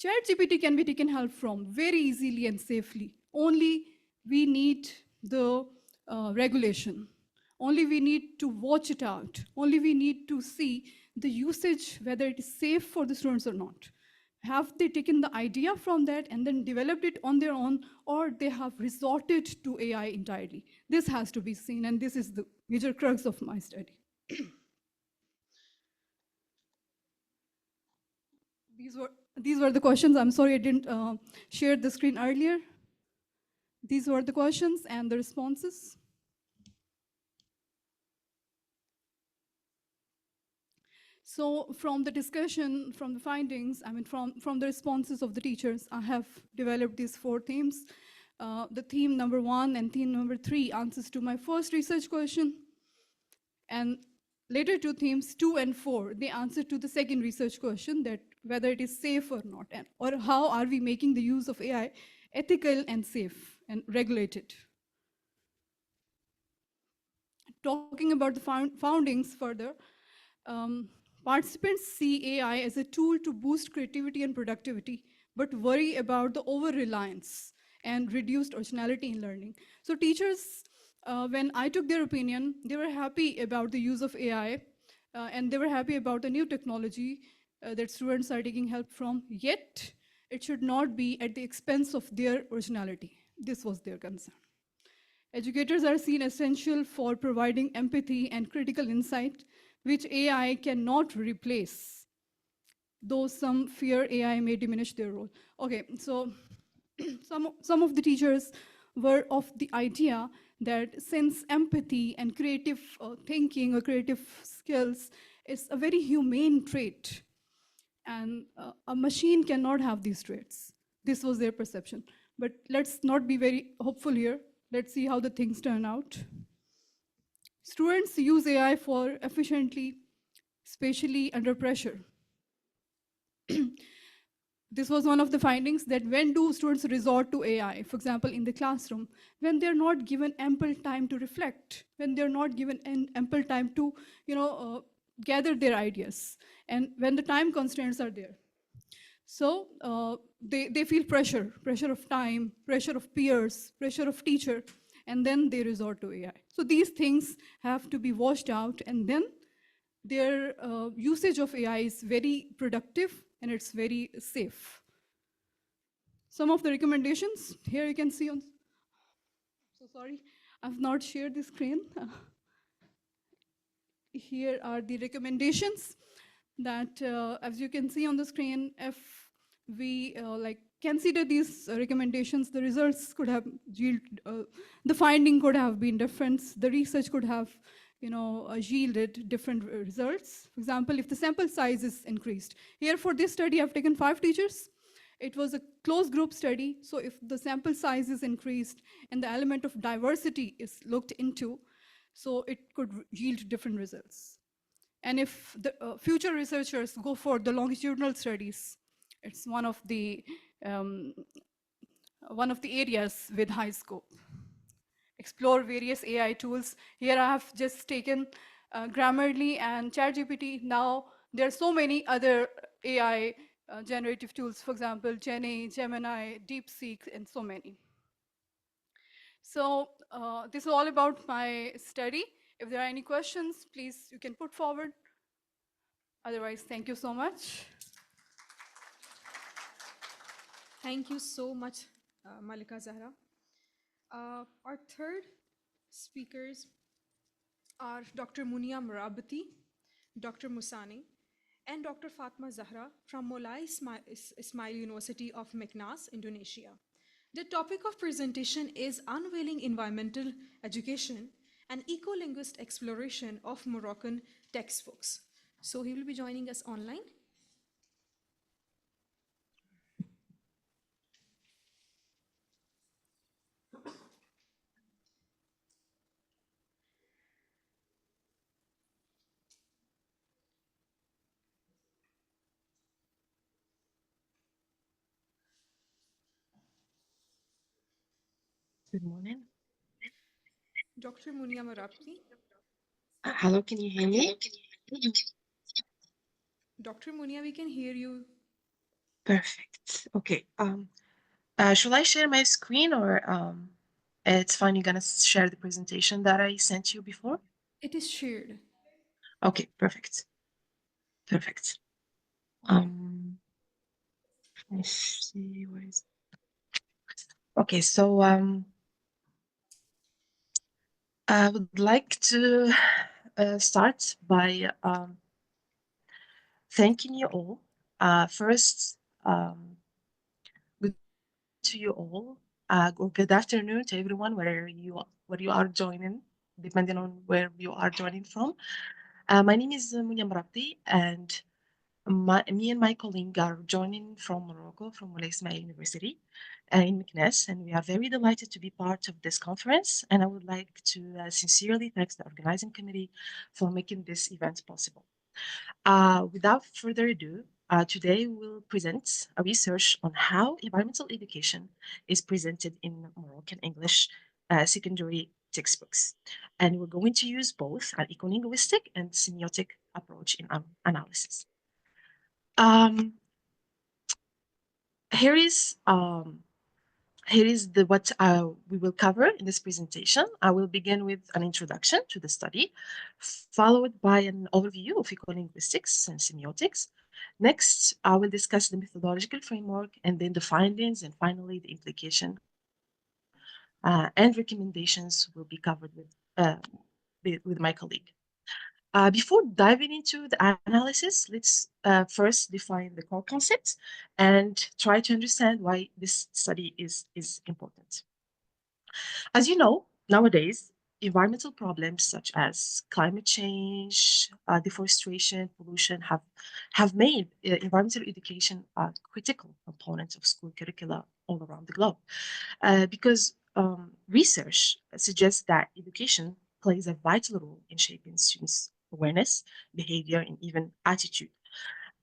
ChatGPT can be taken help from very easily and safely. Only we need the regulation. Only we need to watch it out. Only we need to see the usage, whether it is safe for the students or not. Have they taken the idea from that and then developed it on their own, or they have resorted to AI entirely? This has to be seen, and this is the major crux of my study. These were the questions. I'm sorry I didn't share the screen earlier. These were the questions and the responses. So from the discussion, from the findings, I mean, from the responses of the teachers, I have developed these 4 themes. The theme number 1 and theme number 3 answers to my first research question. And later 2 themes, 2 and 4, they answer to the second research question, that whether it is safe or not, and, or how are we making the use of AI ethical and safe and regulated. Talking about the foundings further, participants see AI as a tool to boost creativity and productivity, but worry about the over-reliance and reduced originality in learning. So teachers, when I took their opinion, they were happy about the use of AI, and they were happy about the new technology that students are taking help from, yet it should not be at the expense of their originality. This was their concern. Educators are seen essential for providing empathy and critical insight, which AI cannot replace, though some fear AI may diminish their role. Okay, so some of the teachers were of the idea that since empathy and creative thinking or creative skills is a very humane trait, and a machine cannot have these traits. This was their perception. But let's not be very hopeful here. Let's see how the things turn out. Students use AI for efficiently, especially under pressure. This was one of the findings, that when do students resort to AI, for example, in the classroom, when they're not given ample time to reflect, when they're not given ample time to, gather their ideas, and when the time constraints are there. So they feel pressure of time, pressure of peers, pressure of teacher, and then they resort to AI. So these things have to be washed out, and then their usage of AI is very productive and it's very safe. Some of the recommendations, here you can see on, so sorry, I've not shared the screen. Here are the recommendations that, as you can see on the screen, if we consider these recommendations, the results could have the finding could have been different. The research could have, yielded different results. For example, if the sample size is increased. Here for this study, I've taken 5 teachers. It was a closed group study, so if the sample size is increased and the element of diversity is looked into, so it could yield different results. And if the future researchers go for the longitudinal studies, it's one of the areas with high scope. Explore various AI tools. Here I have just taken Grammarly and ChatGPT. Now there are so many other AI generative tools, for example, Gemini, DeepSeek, and so many. So this is all about my study. If there are any questions, please, you can put forward. Otherwise, thank you so much. Thank you so much, Malika Zahra. Our third speakers are Dr. Munia Murabati, Dr. Musani, and Dr. Fatma Zahra from Molai Ismail University of Meknas, Indonesia. The topic of presentation is Unveiling Environmental Education, an eco-linguist exploration of Moroccan textbooks. So he will be joining us online. Good morning. Dr. Munia Murabati. Hello, can you hear me? Dr. Munia, we can hear you. Perfect. Okay. Should I share my screen or it's fine, you're gonna share the presentation that I sent you before? It is shared. Okay, perfect. Perfect. Let's see where is. Okay, so I would like to start by thanking you all. First, good to you all, or good afternoon to everyone, where you are joining, depending on where you are joining from. My name is Munia Mrabti, and me and my colleague are joining from Morocco, from Moulay Ismail University in Meknes, and we are very delighted to be part of this conference. And I would like to sincerely thank the organizing committee for making this event possible. Without further ado, today we'll present a research on how environmental education is presented in Moroccan English secondary textbooks. And we're going to use both an ecolinguistic and semiotic approach in analysis. Here is what we will cover in this presentation. I will begin with an introduction to the study, followed by an overview of ecolinguistics and semiotics. Next, I will discuss the methodological framework, and then the findings, and finally the implication and recommendations will be covered with my colleague. Before diving into the analysis, let's first define the core concepts and try to understand why this study is important. As you know, nowadays, environmental problems such as climate change, deforestation, pollution have made environmental education a critical component of school curricula all around the globe. Because research suggests that education plays a vital role in shaping students' awareness, behavior, and even attitude.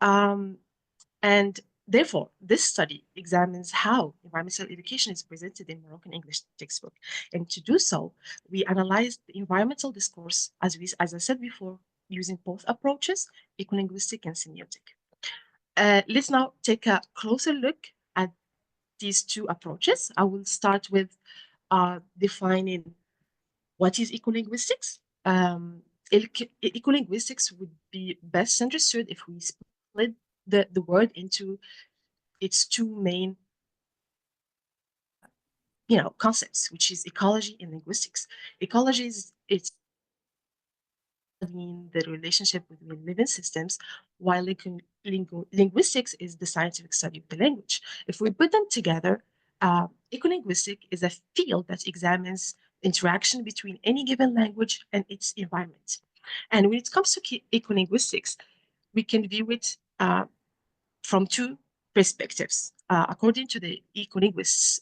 Um, and therefore, this study examines how environmental education is presented in Moroccan English textbook. And to do so, we analyzed the environmental discourse, as I said before, using both approaches, ecolinguistic and semiotic. Let's now take a closer look at these two approaches. I will start with defining what is ecolinguistics. Ecolinguistics would be best understood if we split the word into its two main concepts, which is ecology and linguistics. Ecology is it's the relationship between living systems, while linguistics is the scientific study of the language. If we put them together, ecolinguistic is a field that examines interaction between any given language and its environment. And when it comes to ecolinguistics, we can view it from two perspectives. According to the ecolinguists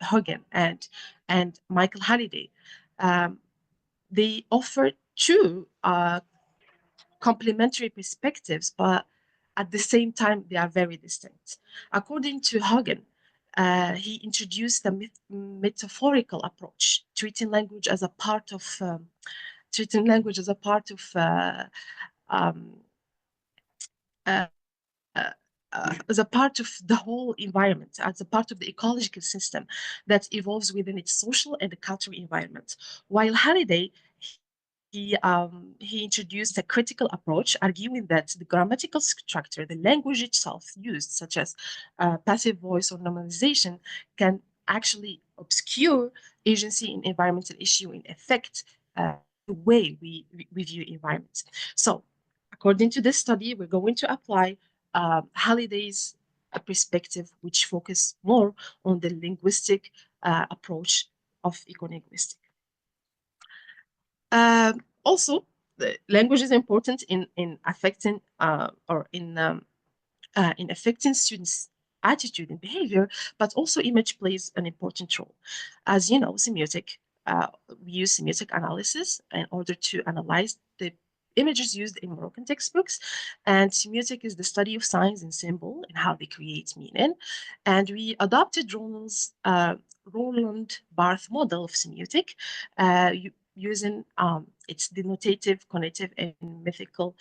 Hogan and Michael Halliday, they offer two complementary perspectives, but at the same time, they are very distinct. According to Hogan, he introduced a metaphorical approach, treating language as a part of um, uh, as a part of the whole environment, as a part of the ecological system that evolves within its social and the cultural environment. While Halliday, he introduced a critical approach, arguing that the grammatical structure, the language itself used, such as passive voice or normalization, can actually obscure agency in environmental issue and affect the way we view environments. So, according to this study, we're going to apply Halliday's perspective, which focus more on the linguistic approach of ecolinguistics. Also, the language is important in affecting in affecting students' attitude and behavior, but also image plays an important role. As you know, semiotic, we use semiotic analysis in order to analyze the images used in Moroccan textbooks, and semiotic is the study of signs and symbol and how they create meaning. And we adopted Roland Barthes model of semiotic, using its denotative, connotative, and mythical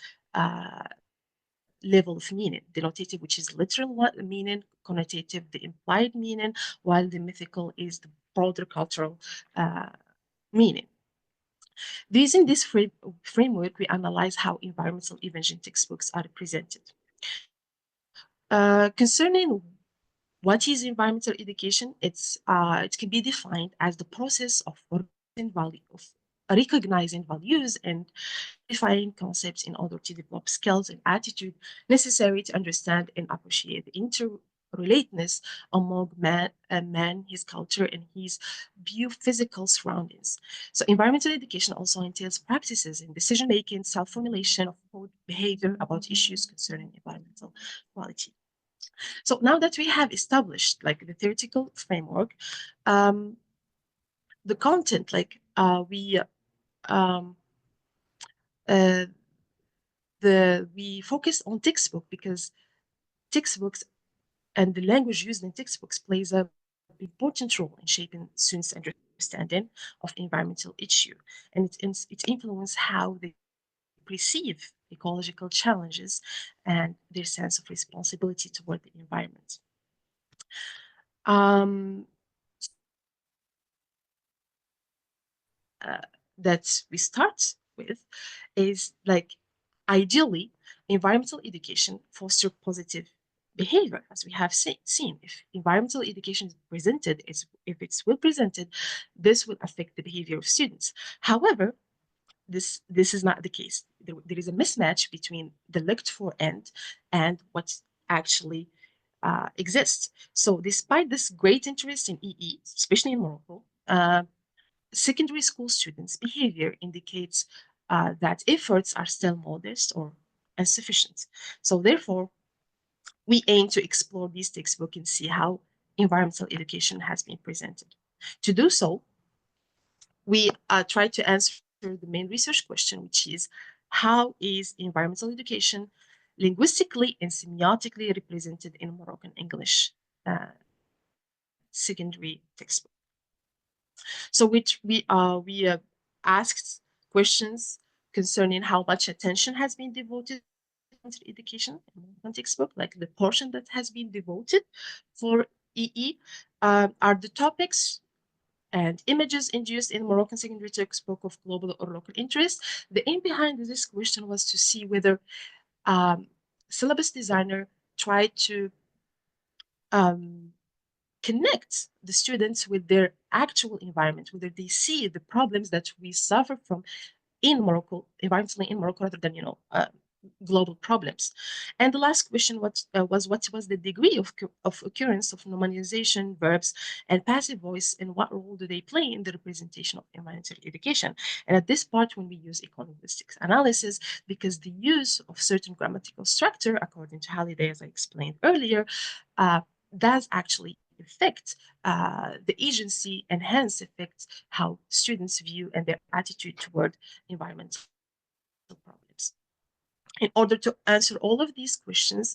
level of meaning. Denotative, which is literal meaning, connotative, the implied meaning, while the mythical is the broader cultural meaning. Using this framework, we analyze how environmental events in textbooks are presented. Concerning what is environmental education, it can be defined as the process of recognizing values and defining concepts in order to develop skills and attitude necessary to understand and appreciate the interrelatedness among man, his culture, and his biophysical surroundings. So environmental education also entails practices in decision-making, self-formulation of code behavior about issues concerning environmental quality. So now that we have established like the theoretical framework, the content, like we focus on textbook because textbooks and the language used in textbooks plays an important role in shaping students' understanding of environmental issue, and it influences how they perceive ecological challenges and their sense of responsibility toward the environment. That we start with is like ideally environmental education foster positive behavior, as we have seen. If environmental education is presented, if it's well presented, this will affect the behavior of students. However, this is not the case. There is a mismatch between the looked for end and what actually exists. So despite this great interest in EE, especially in Morocco, secondary school students' behavior indicates that efforts are still modest or insufficient. So therefore, we aim to explore these textbooks and see how environmental education has been presented. To do so, we try to answer the main research question, which is how is environmental education linguistically and semiotically represented in Moroccan English secondary textbook? So which we asked questions concerning how much attention has been devoted to environmental education in Moroccan textbook, like the portion that has been devoted for EE are the topics and images induced in Moroccan secondary textbook of global or local interest. The aim behind this question was to see whether um, syllabus designer tried to um, connect the students with their actual environment, whether they see the problems that we suffer from in Morocco, environmentally in Morocco, rather than global problems. And the last question was what was the degree of occurrence of nominalization, verbs, and passive voice, and what role do they play in the representation of environmental education? And at this part, when we use econolinguistics analysis, because the use of certain grammatical structure, according to Halliday, as I explained earlier, does actually affect the agency and hence affects how students view and their attitude toward environmental problems. In order to answer all of these questions,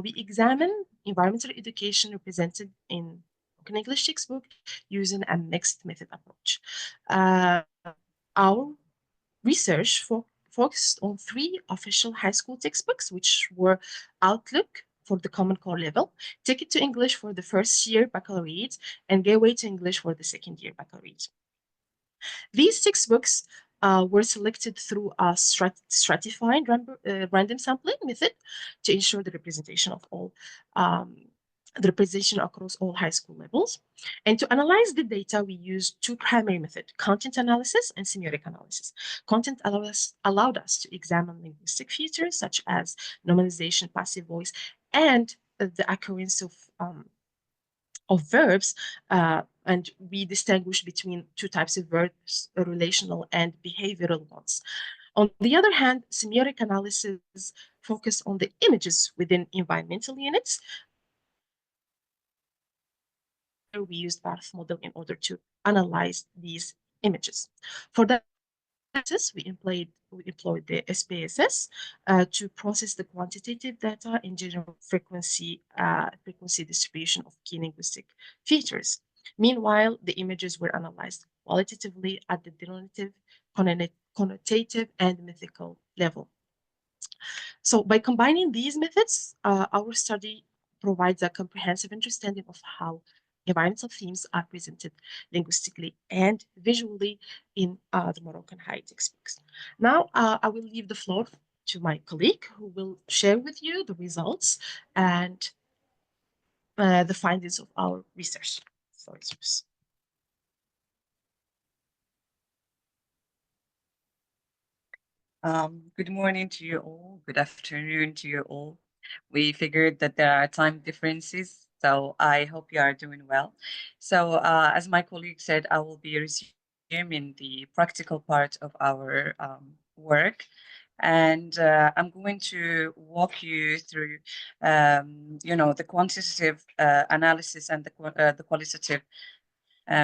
we examine environmental education represented in an English textbook using a mixed method approach. Our research focused on 3 official high school textbooks, which were Outlook for the Common Core level, Ticket to English for the first year baccalaureate, and Gateway to English for the second year baccalaureate. These textbooks were selected through a stratified random sampling method to ensure the representation of all the representation across all high school levels. And to analyze the data, we used 2 primary methods, content analysis and semiotic analysis. Content allowed us to examine linguistic features such as nominalization, passive voice, and the occurrence of verbs, and we distinguish between 2 types of verbs, relational and behavioral ones. On the other hand, semiotic analysis focus on the images within environmental units, where we used Barth model in order to analyze these images. For that analysis, we employed the SPSS to process the quantitative data in general frequency distribution of key linguistic features. Meanwhile, the images were analyzed qualitatively at the denotative, connotative, and mythical level. So by combining these methods, our study provides a comprehensive understanding of how environmental themes are presented linguistically and visually in the Moroccan high textbooks. Now, I will leave the floor to my colleague who will share with you the results and the findings of our research. Sorry, Bruce. Good morning to you all. Good afternoon to you all. We figured that there are time differences, so I hope you are doing well. So as my colleague said, I will be resuming the practical part of our work. And I'm going to walk you through, the quantitative analysis and the qualitative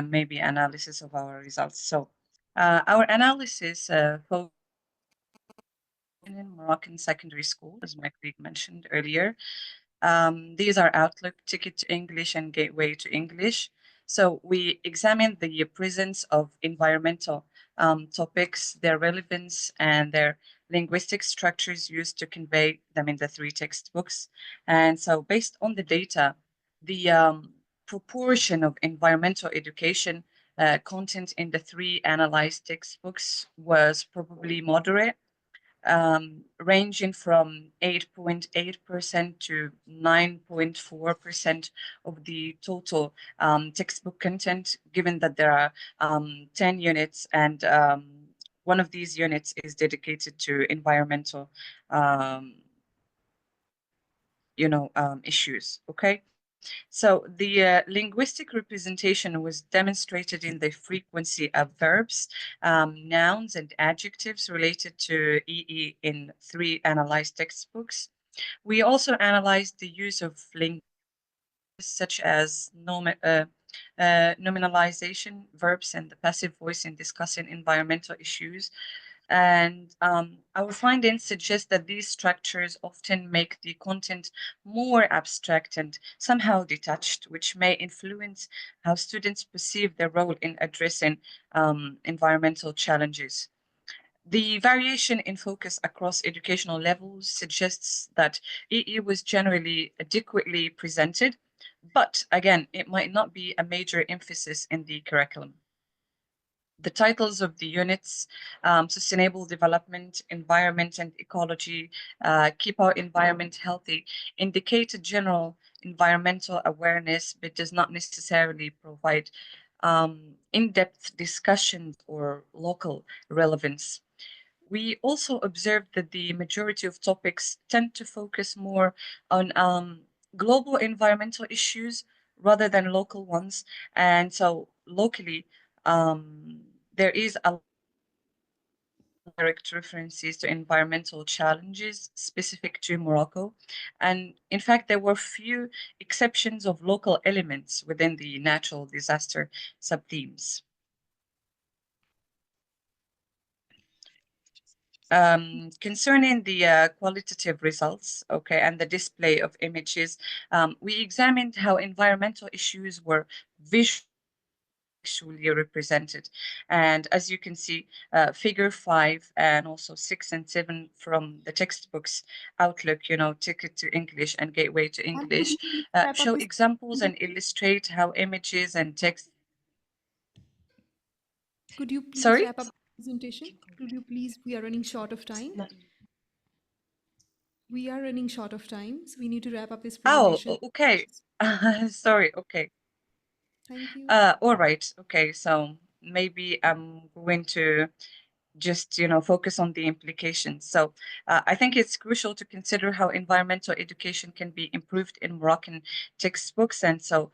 maybe analysis of our results. So our analysis focused in Moroccan secondary school, as my colleague mentioned earlier. These are Outlook, Ticket to English, and Gateway to English. So we examined the presence of environmental topics, their relevance, and their linguistic structures used to convey them in the 3 textbooks. And so based on the data, the proportion of environmental education content in the 3 analyzed textbooks was probably moderate, ranging from 8.8% to 9.4% of the total textbook content, given that there are 10 units and one of these units is dedicated to environmental, issues. Okay. So the linguistic representation was demonstrated in the frequency of verbs, nouns, and adjectives related to EE in 3 analyzed textbooks. We also analyzed the use of linguistics such as nominalization, verbs, and the passive voice in discussing environmental issues. And our findings suggest that these structures often make the content more abstract and somehow detached, which may influence how students perceive their role in addressing environmental challenges. The variation in focus across educational levels suggests that EE was generally adequately presented, but again, it might not be a major emphasis in the curriculum. The titles of the units, Sustainable Development, Environment and Ecology, Keep Our Environment Healthy, indicate a general environmental awareness, but does not necessarily provide in-depth discussions or local relevance. We also observed that the majority of topics tend to focus more on global environmental issues rather than local ones. And so locally, there is a direct references to environmental challenges specific to Morocco. And in fact, there were few exceptions of local elements within the natural disaster subthemes. Concerning the qualitative results, okay, and the display of images, we examined how environmental issues were visually represented. And as you can see, figure 5 and also 6 and 7 from the textbooks Outlook, Ticket to English and Gateway to English, show examples and illustrate how images and text. Could you please Sorry? wrap up the presentation? Could you please, we are running short of time. We are running short of time, so we need to wrap up this presentation. Oh, okay. Sorry, okay. Thank you. All right. Okay. So maybe I'm going to just focus on the implications. So I think it's crucial to consider how environmental education can be improved in Moroccan textbooks. And so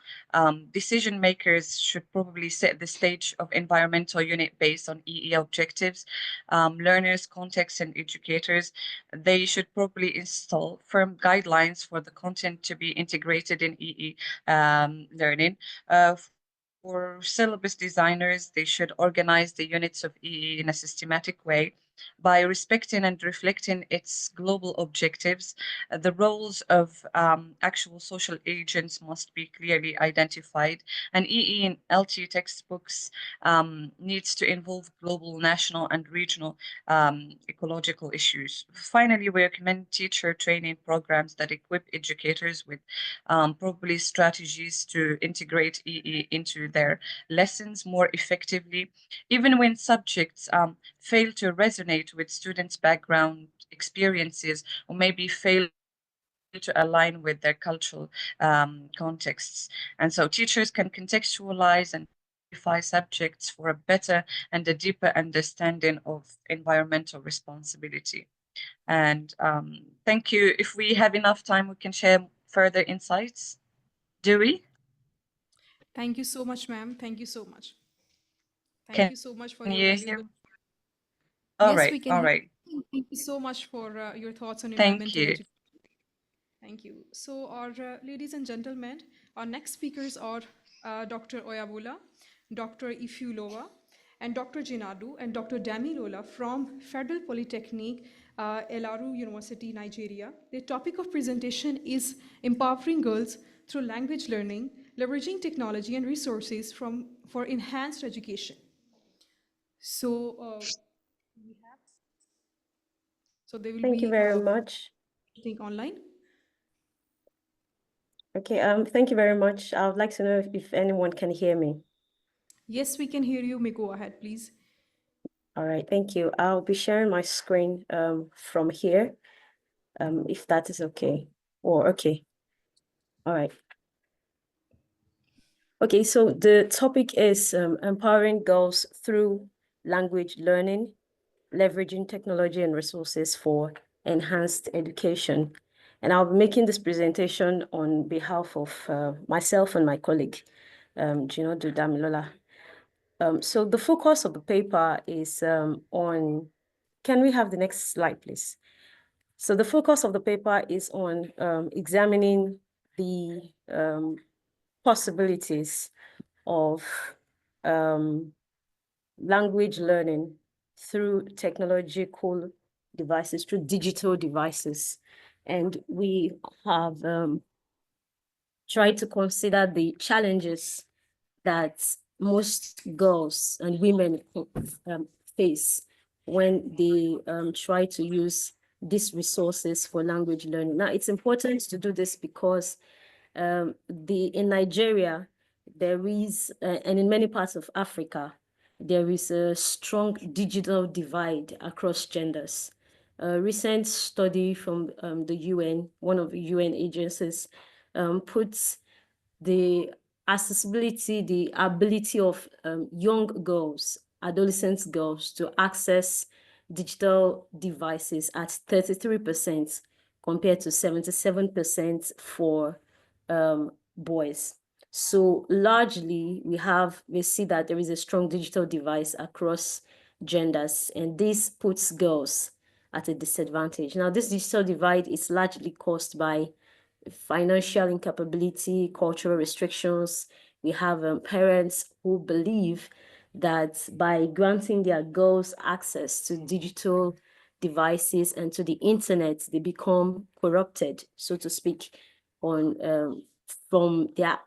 decision makers should probably set the stage of environmental unit based on EE objectives. Learners, context, and educators, they should probably install firm guidelines for the content to be integrated in EE learning. For syllabus designers, they should organize the units of EE in a systematic way by respecting and reflecting its global objectives. The roles of actual social agents must be clearly identified, and EE in LT textbooks needs to involve global, national, and regional ecological issues. Finally, we recommend teacher training programs that equip educators with probably strategies to integrate EE into their lessons more effectively, even when subjects fail to resonate with students' background experiences or maybe fail to align with their cultural contexts. And so teachers can contextualize and simplify subjects for a better and a deeper understanding of environmental responsibility. And thank you. If we have enough time, we can share further insights. Do we? Thank you so much, ma'am. Thank you so much. Thank Can you so much for you your hear valuable. me? All Yes, right, we can all hear right. you. Thank you so much for your thoughts on Thank environmental you. education. Thank you. So, our ladies and gentlemen, our next speakers are Dr. Oyabula, Dr. Ifulova, and Dr. Jinadu, and Dr. Damilola from Federal Polytechnic, Elaru University, Nigeria. The topic of presentation is empowering girls through language learning, leveraging technology and resources for enhanced education. So, they will Thank you be very much. online. Okay, thank you very much. I would like to know if anyone can hear me. Yes, we can hear you. May go ahead, please. All right, thank you. I'll be sharing my screen from here, if that is okay. Or okay. All right. Okay, so the topic is empowering girls through language learning, leveraging technology and resources for enhanced education. And I'll be making this presentation on behalf of myself and my colleague, Gino Damilola. So the focus of the paper is on, can we have the next slide, please? So the focus of the paper is on examining the possibilities of language learning through technological devices, through digital devices. And we have tried to consider the challenges that most girls and women face when they try to use these resources for language learning. Now, it's important to do this because in Nigeria, there is, and in many parts of Africa, there is a strong digital divide across genders. A recent study from the UN, one of the UN agencies, puts the accessibility, the ability of young girls, adolescent girls to access digital devices at 33% compared to 77% for boys. So largely, we see that there is a strong digital device across genders, and this puts girls at a disadvantage. Now, this digital divide is largely caused by financial incapability, cultural restrictions. We have parents who believe that by granting their girls access to digital devices and to the internet, they become corrupted, so to speak, from their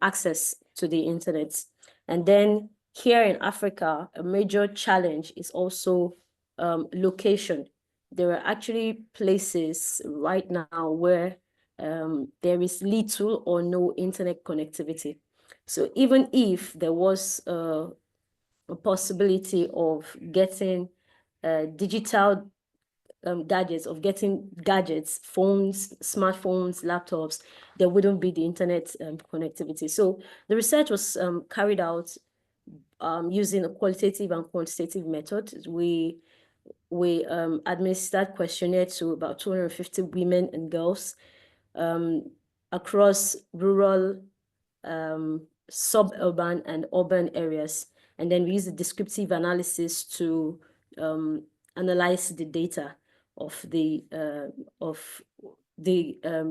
access to the internet. And then here in Africa, a major challenge is also location. There are actually places right now where there is little or no internet connectivity. So even if there was a possibility of getting digital gadgets, phones, smartphones, laptops, there wouldn't be the internet connectivity. So the research was carried out using a qualitative and quantitative method. We administered questionnaire to about 250 women and girls across rural, suburban, and urban areas. And then we use a descriptive analysis to analyze the data of the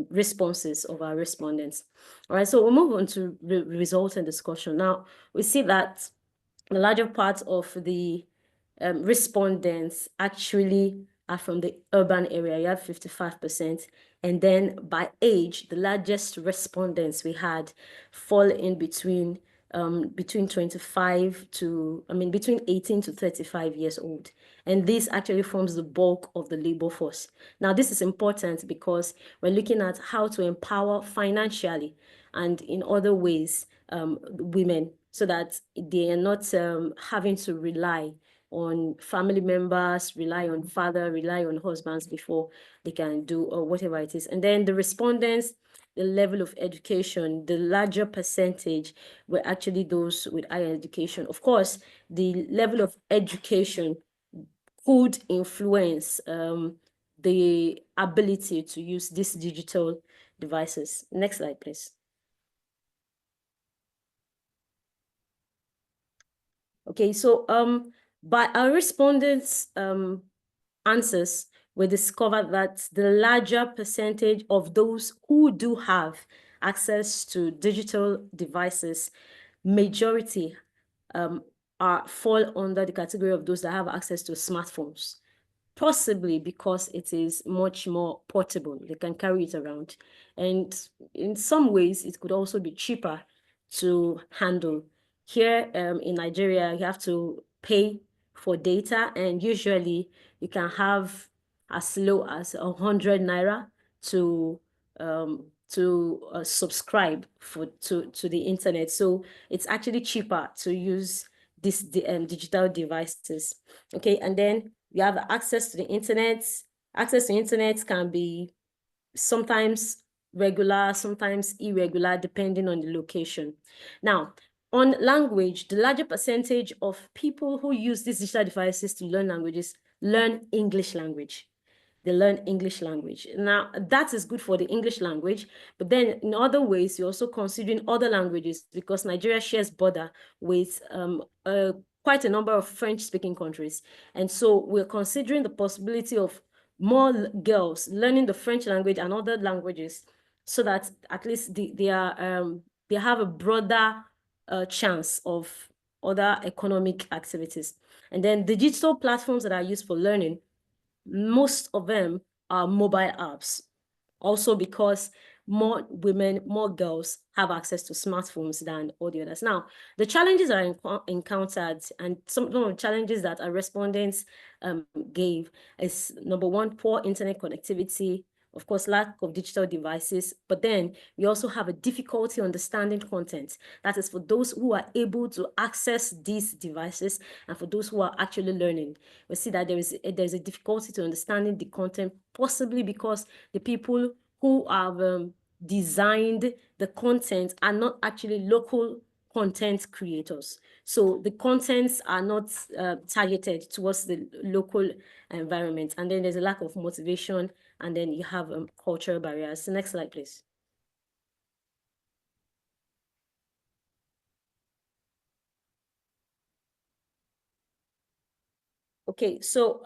responses of our respondents. All right, so we'll move on to results and discussion. Now, we see that the larger part of the respondents actually are from the urban area. You have 55%. And then by age, the largest respondents we had fall in between 25 to, between 18 to 35 years old. And this actually forms the bulk of the labor force. Now, this is important because we're looking at how to empower financially and in other ways women, so that they are not having to rely on family members, rely on father, rely on husbands before they can do whatever it is. And then the respondents, the level of education, the larger percentage were actually those with higher education. Of course, the level of education could influence the ability to use these digital devices. Next slide, please. Okay, so by our respondents' answers, we discovered that the larger percentage of those who do have access to digital devices, majority fall under the category of those that have access to smartphones, possibly because it is much more portable. They can carry it around. And in some ways, it could also be cheaper to handle. Here in Nigeria, you have to pay for data, and usually you can have as low as 100 naira to subscribe to the internet. So it's actually cheaper to use these digital devices. Okay, and then you have access to the internet. Access to the internet can be sometimes regular, sometimes irregular, depending on the location. Now, On language, the larger percentage of people who use these digital devices to learn languages learn English language. They learn English language. Now, that is good for the English language, but then in other ways, you're also considering other languages because Nigeria shares border with quite a number of French-speaking countries. And so we're considering the possibility of more girls learning the French language and other languages so that at least they have a broader chance of other economic activities. And then the digital platforms that are used for learning, most of them are mobile apps. Also because more women, more girls have access to smartphones than all the others. Now, the challenges are encountered, and some of the challenges that our respondents gave is, number one, poor internet connectivity, of course, lack of digital devices, but then we also have a difficulty understanding content. That is for those who are able to access these devices and for those who are actually learning. We see that there's a difficulty to understanding the content, possibly because the people who have designed the content are not actually local content creators. So the contents are not targeted towards the local environment. And then there's a lack of motivation, and then you have cultural barriers. So next slide, please. Okay, so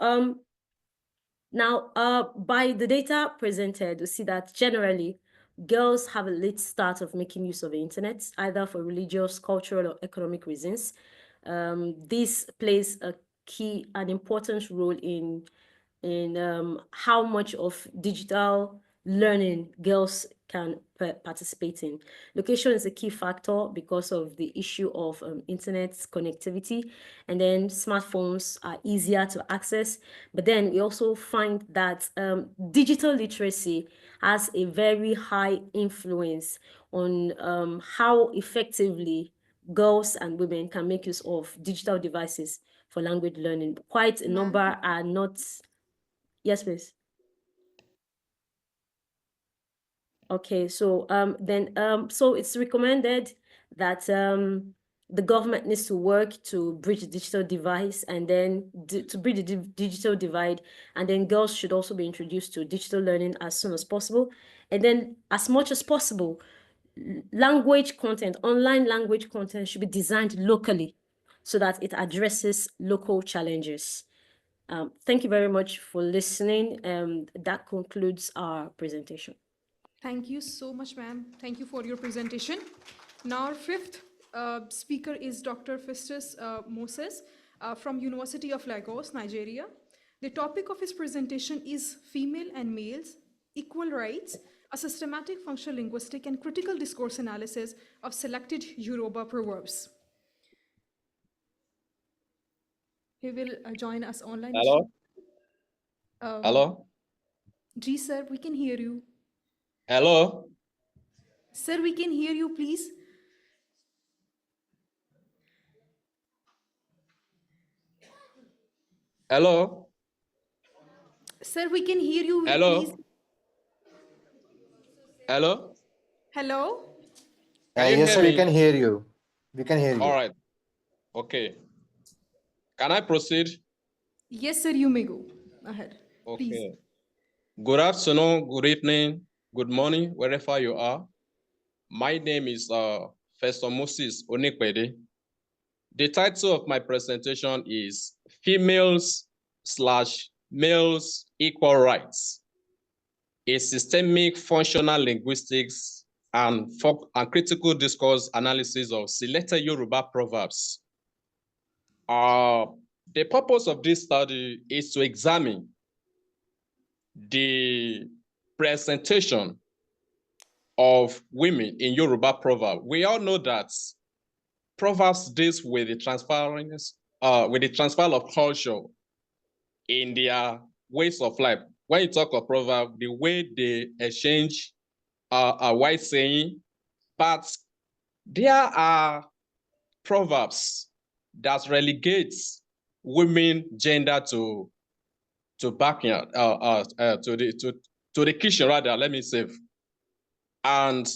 now by the data presented, we see that generally girls have a late start of making use of the internet, either for religious, cultural, or economic reasons. This plays an important role in how much of digital learning girls can participate in. Location is a key factor because of the issue of internet connectivity, and then smartphones are easier to access. But then we also find that digital literacy has a very high influence on how effectively girls and women can make use of digital devices for language learning. Quite a number are not. Yes, please. Okay, so so it's recommended that the government needs to work to bridge the digital device and then to bridge the digital divide, and then girls should also be introduced to digital learning as soon as possible. And then as much as possible, language content, online language content should be designed locally so that it addresses local challenges. Thank you very much for listening. That concludes our presentation. Thank you so much, ma'am. Thank you for your presentation. Now, our fifth speaker is Dr. Festus Moses from University of Lagos, Nigeria. The topic of his presentation is Female and Males, Equal Rights, a systematic functional linguistic and critical discourse analysis of selected Yoruba proverbs. He will join us online. Hello? Hello? Ji, sir, we can hear you. Hello? Sir, we can hear you, please. Hello? Sir, we can hear you, Hello? please. Hello? Hello? Can you Yes, hear sir, me? we can hear you. We can hear you. All right. Okay. Can I proceed? Yes, sir, you may go ahead. Okay. Please. Good afternoon, good evening, good morning, wherever you are. My name is Festus Moses Onikwede. The title of my presentation is Females/Males Equal Rights, a systemic functional linguistics and critical discourse analysis of selected Yoruba proverbs. The purpose of this study is to examine the presentation of women in Yoruba proverb. We all know that proverbs deals with the transfer of culture in their ways of life. When you talk of proverb, the way they exchange a wide saying, but there are proverbs that relegates women gender to backyard, to the kitchen rather, let me say. And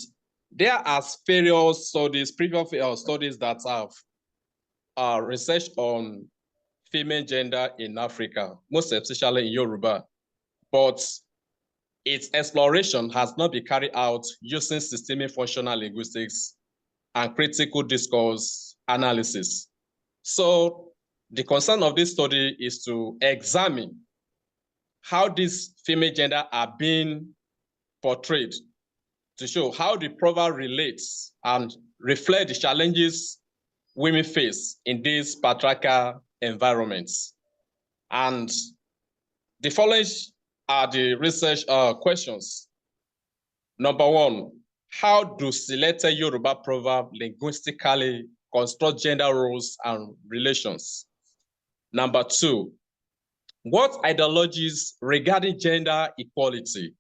there are various studies, previous studies that have research on female gender in Africa, most especially in Yoruba, but its exploration has not been carried out using systemic functional linguistics and critical discourse analysis. So the concern of this study is to examine how these female gender are being portrayed, to show how the proverb relates and reflect the challenges women face in these patriarchal environments. And the following are the research questions. Number one, how do selected Yoruba proverbs linguistically construct gender roles and relations? Number two, what ideologies regarding gender equality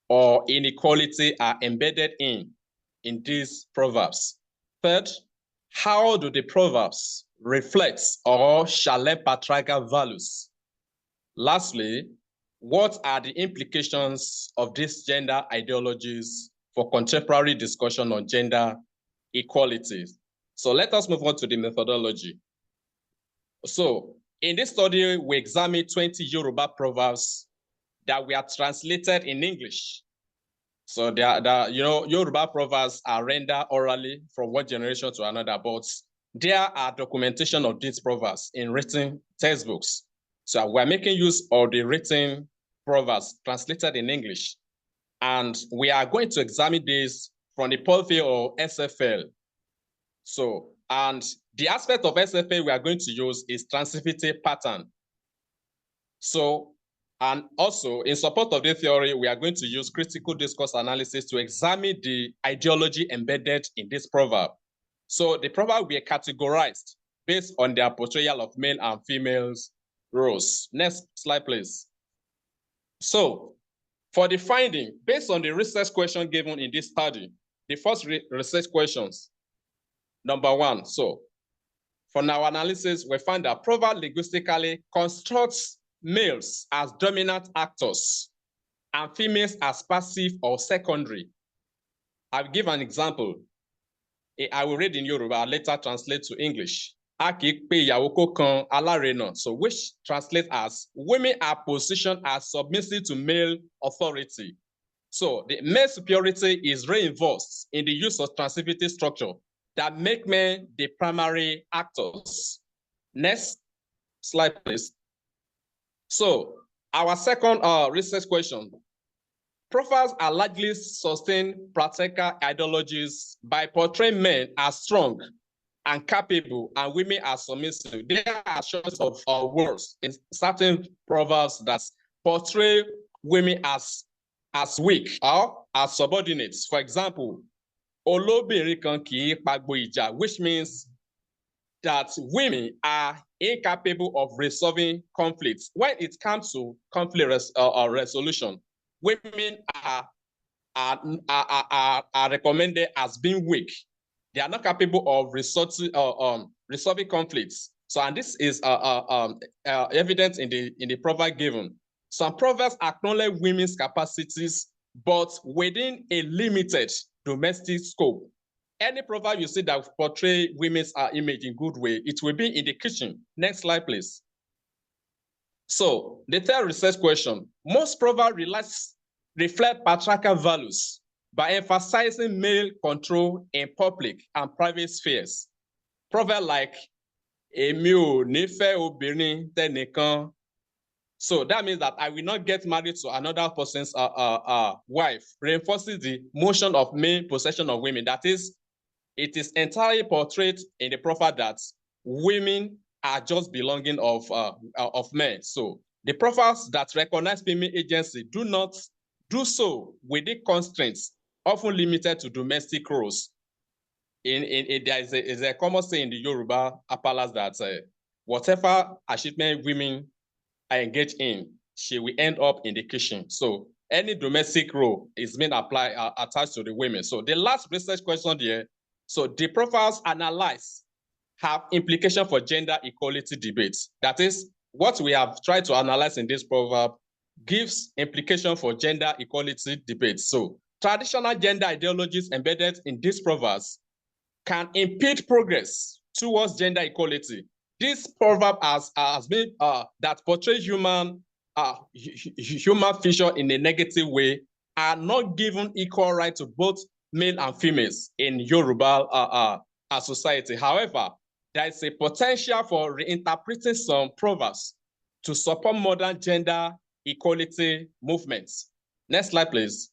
or inequality are embedded in these proverbs? Third, how do the proverbs reflect or challenge patriarchal values? Lastly, what are the implications of these gender ideologies for contemporary discussion on gender equality? So let us move on to the methodology. So in this study, we examined 20 Yoruba proverbs that were translated in English. So Yoruba proverbs are rendered orally from one generation to another, but there are documentation of these proverbs in written textbooks. So we're making use of the written proverbs translated in English. And we are going to examine this from the point of view of SFL. So, and the aspect of SFL we are going to use is transitivity pattern. So, and also in support of the theory, we are going to use critical discourse analysis to examine the ideology embedded in this proverb. So the proverb will be categorized based on their portrayal of male and females roles. Next slide, please. So for the finding, based on the research question given in this study, the first research questions, number one, so from our analysis, we found that proverb linguistically constructs males as dominant actors and females as passive or secondary. I'll give an example. I will read in Yoruba, I'll later translate to English. So which translates as women are positioned as submissive to male authority. So the male superiority is reinforced in the use of transitivity structure that make men the primary actors. Next slide, please. So our second research question. Profiles are largely sustained practical ideologies by portraying men as strong and capable and women as submissive. There are shows of words in certain proverbs that portray women as weak or as subordinates. For example, Olóbìnrin kan kì í pagbo ìjà, which means that women are incapable of resolving conflicts. When it comes to conflict resolution, women are recommended as being weak. They are not capable of resolving conflicts. So, and this is evident in the proverb given. Some proverbs acknowledge women's capacities, but within a limited domestic scope. Any proverb you see that portray women's image in good way, it will be in the kitchen. Next slide, please. So the third research question, most proverbs reflect patriarchal values by emphasizing male control in public and private spheres. Proverbs like, Èmi ò ní fẹ́ obìnrin tẹ́nìkan. So that means that I will not get married to another person's wife, reinforces the motion of male possession of women. That is, it is entirely portrayed in the proverb that women are just belonging of men. So the proverbs that recognize female agency do not do so within constraints, often limited to domestic roles. There is a common saying in the Yoruba Appalas that whatever achievement women are engaged in, she will end up in the kitchen. So any domestic role is being applied attached to the women. So the last research question here, so the profiles analyzed have implication for gender equality debates. That is, what we have tried to analyze in this proverb gives implication for gender equality debates. So traditional gender ideologies embedded in these proverbs can impede progress towards gender equality. This proverb has been that portrays human feature in a negative way are not given equal right to both male and females in Yoruba society. However, there is a potential for reinterpreting some proverbs to support modern gender equality movements. Next slide, please.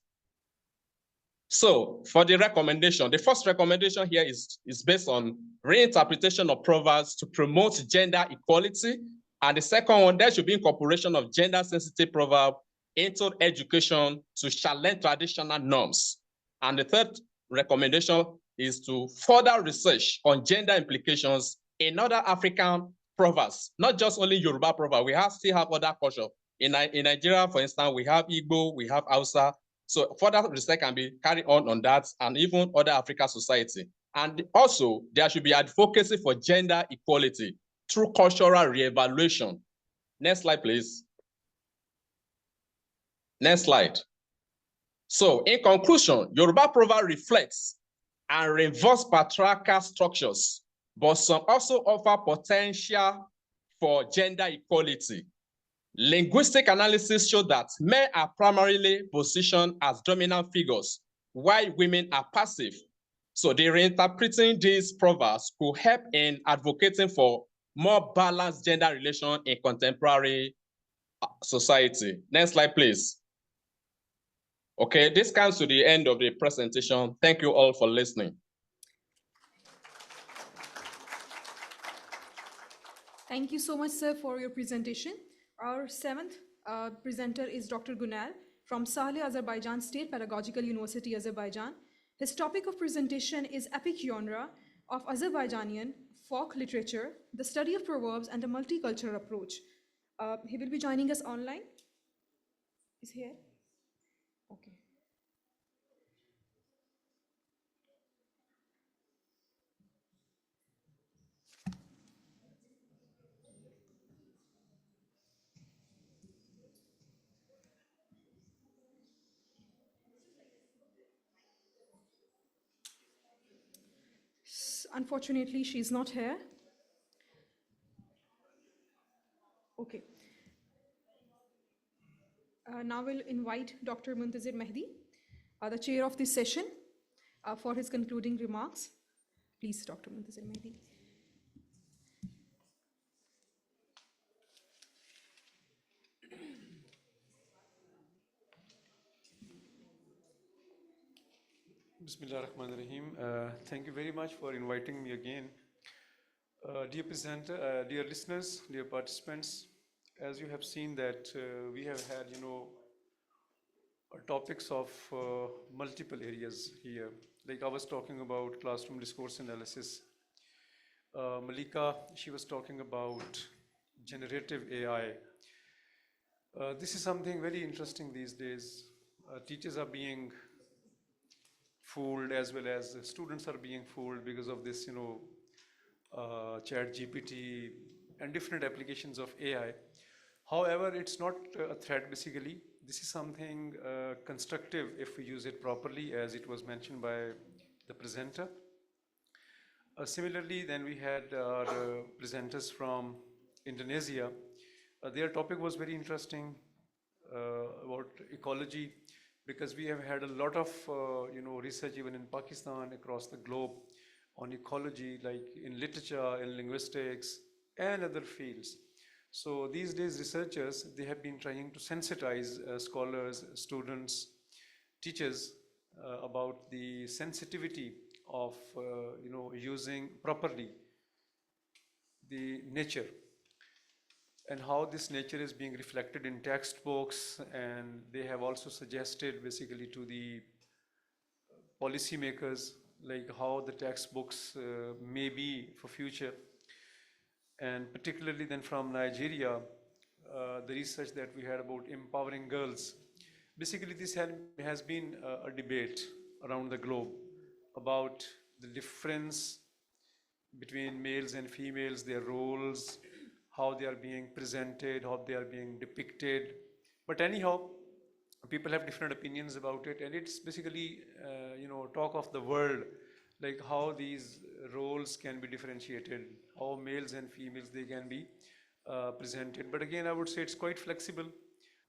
So for the recommendation, the first recommendation here is based on reinterpretation of proverbs to promote gender equality. And the second one, there should be incorporation of gender-sensitive proverb into education to challenge traditional norms. And the third recommendation is to further research on gender implications in other African proverbs, not just only Yoruba proverbs. We still have other culture. In Nigeria, for instance, we have Igbo, we have Hausa. So further research can be carried on that and even other African society. And also, there should be advocacy for gender equality through cultural reevaluation. Next slide, please. Next slide. So in conclusion, Yoruba proverb reflects and reinforce patriarchal structures, but some also offer potential for gender equality. Linguistic analysis show that men are primarily positioned as dominant figures, while women are passive. So the reinterpreting these proverbs could help in advocating for more balanced gender relations in contemporary society. Next slide, please. Okay, this comes to the end of the presentation. Thank you all for listening. Thank you so much, sir, for your presentation. Our seventh presenter is Dr. Gunal from Saleh, Azerbaijan State Pedagogical University, Azerbaijan. His topic of presentation is Epic Genre of Azerbaijani Folk Literature, the Study of Proverbs and a Multicultural Approach. He will be joining us online. Is he here? Okay. Unfortunately, she's not here. Okay. Now we'll invite Dr. Muntazir Mehdi, the chair of this session, for his concluding remarks. Please, Dr. Muntazir Mehdi. Bismillah ar-Rahman ar-Rahim. Thank you very much for inviting me again. Dear presenter, dear listeners, dear participants, as you have seen that we have had, topics of multiple areas here. Like I was talking about classroom discourse analysis. Malika, she was talking about generative AI. This is something very interesting these days. Teachers are being fooled as well as students are being fooled because of this, Chat GPT and different applications of AI. However, it's not a threat basically. This is something constructive if we use it properly, as it was mentioned by the presenter. Similarly, then we had our presenters from Indonesia. Their topic was very interesting about ecology, because we have had a lot of research even in Pakistan, across the globe, on ecology, like in literature, in linguistics, and other fields. So these days, researchers, they have been trying to sensitize scholars, students, teachers about the sensitivity of using properly the nature, and how this nature is being reflected in textbooks. And they have also suggested basically to the policymakers, like how the textbooks may be for future. And particularly then from Nigeria, the research that we had about empowering girls. Basically, this has been a debate around the globe about the difference between males and females, their roles, how they are being presented, how they are being depicted. But anyhow, people have different opinions about it, and it's basically, talk of the world, like how these roles can be differentiated, how males and females they can be presented. But again, I would say it's quite flexible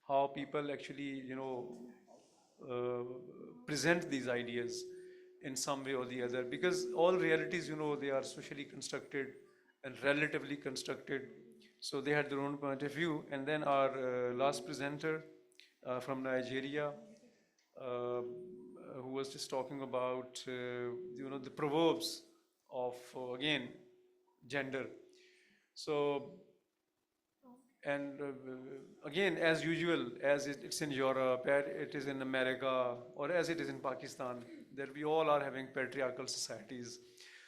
how people actually, uh, present these ideas in some way or the other, because all realities, they are socially constructed and relatively constructed. So they had their own point of view. And then our last presenter from Nigeria, who was just talking about, the proverbs of, again, gender. So, and again, as usual, as it's in Europe, it is in America, or as it is in Pakistan, that we all are having patriarchal societies.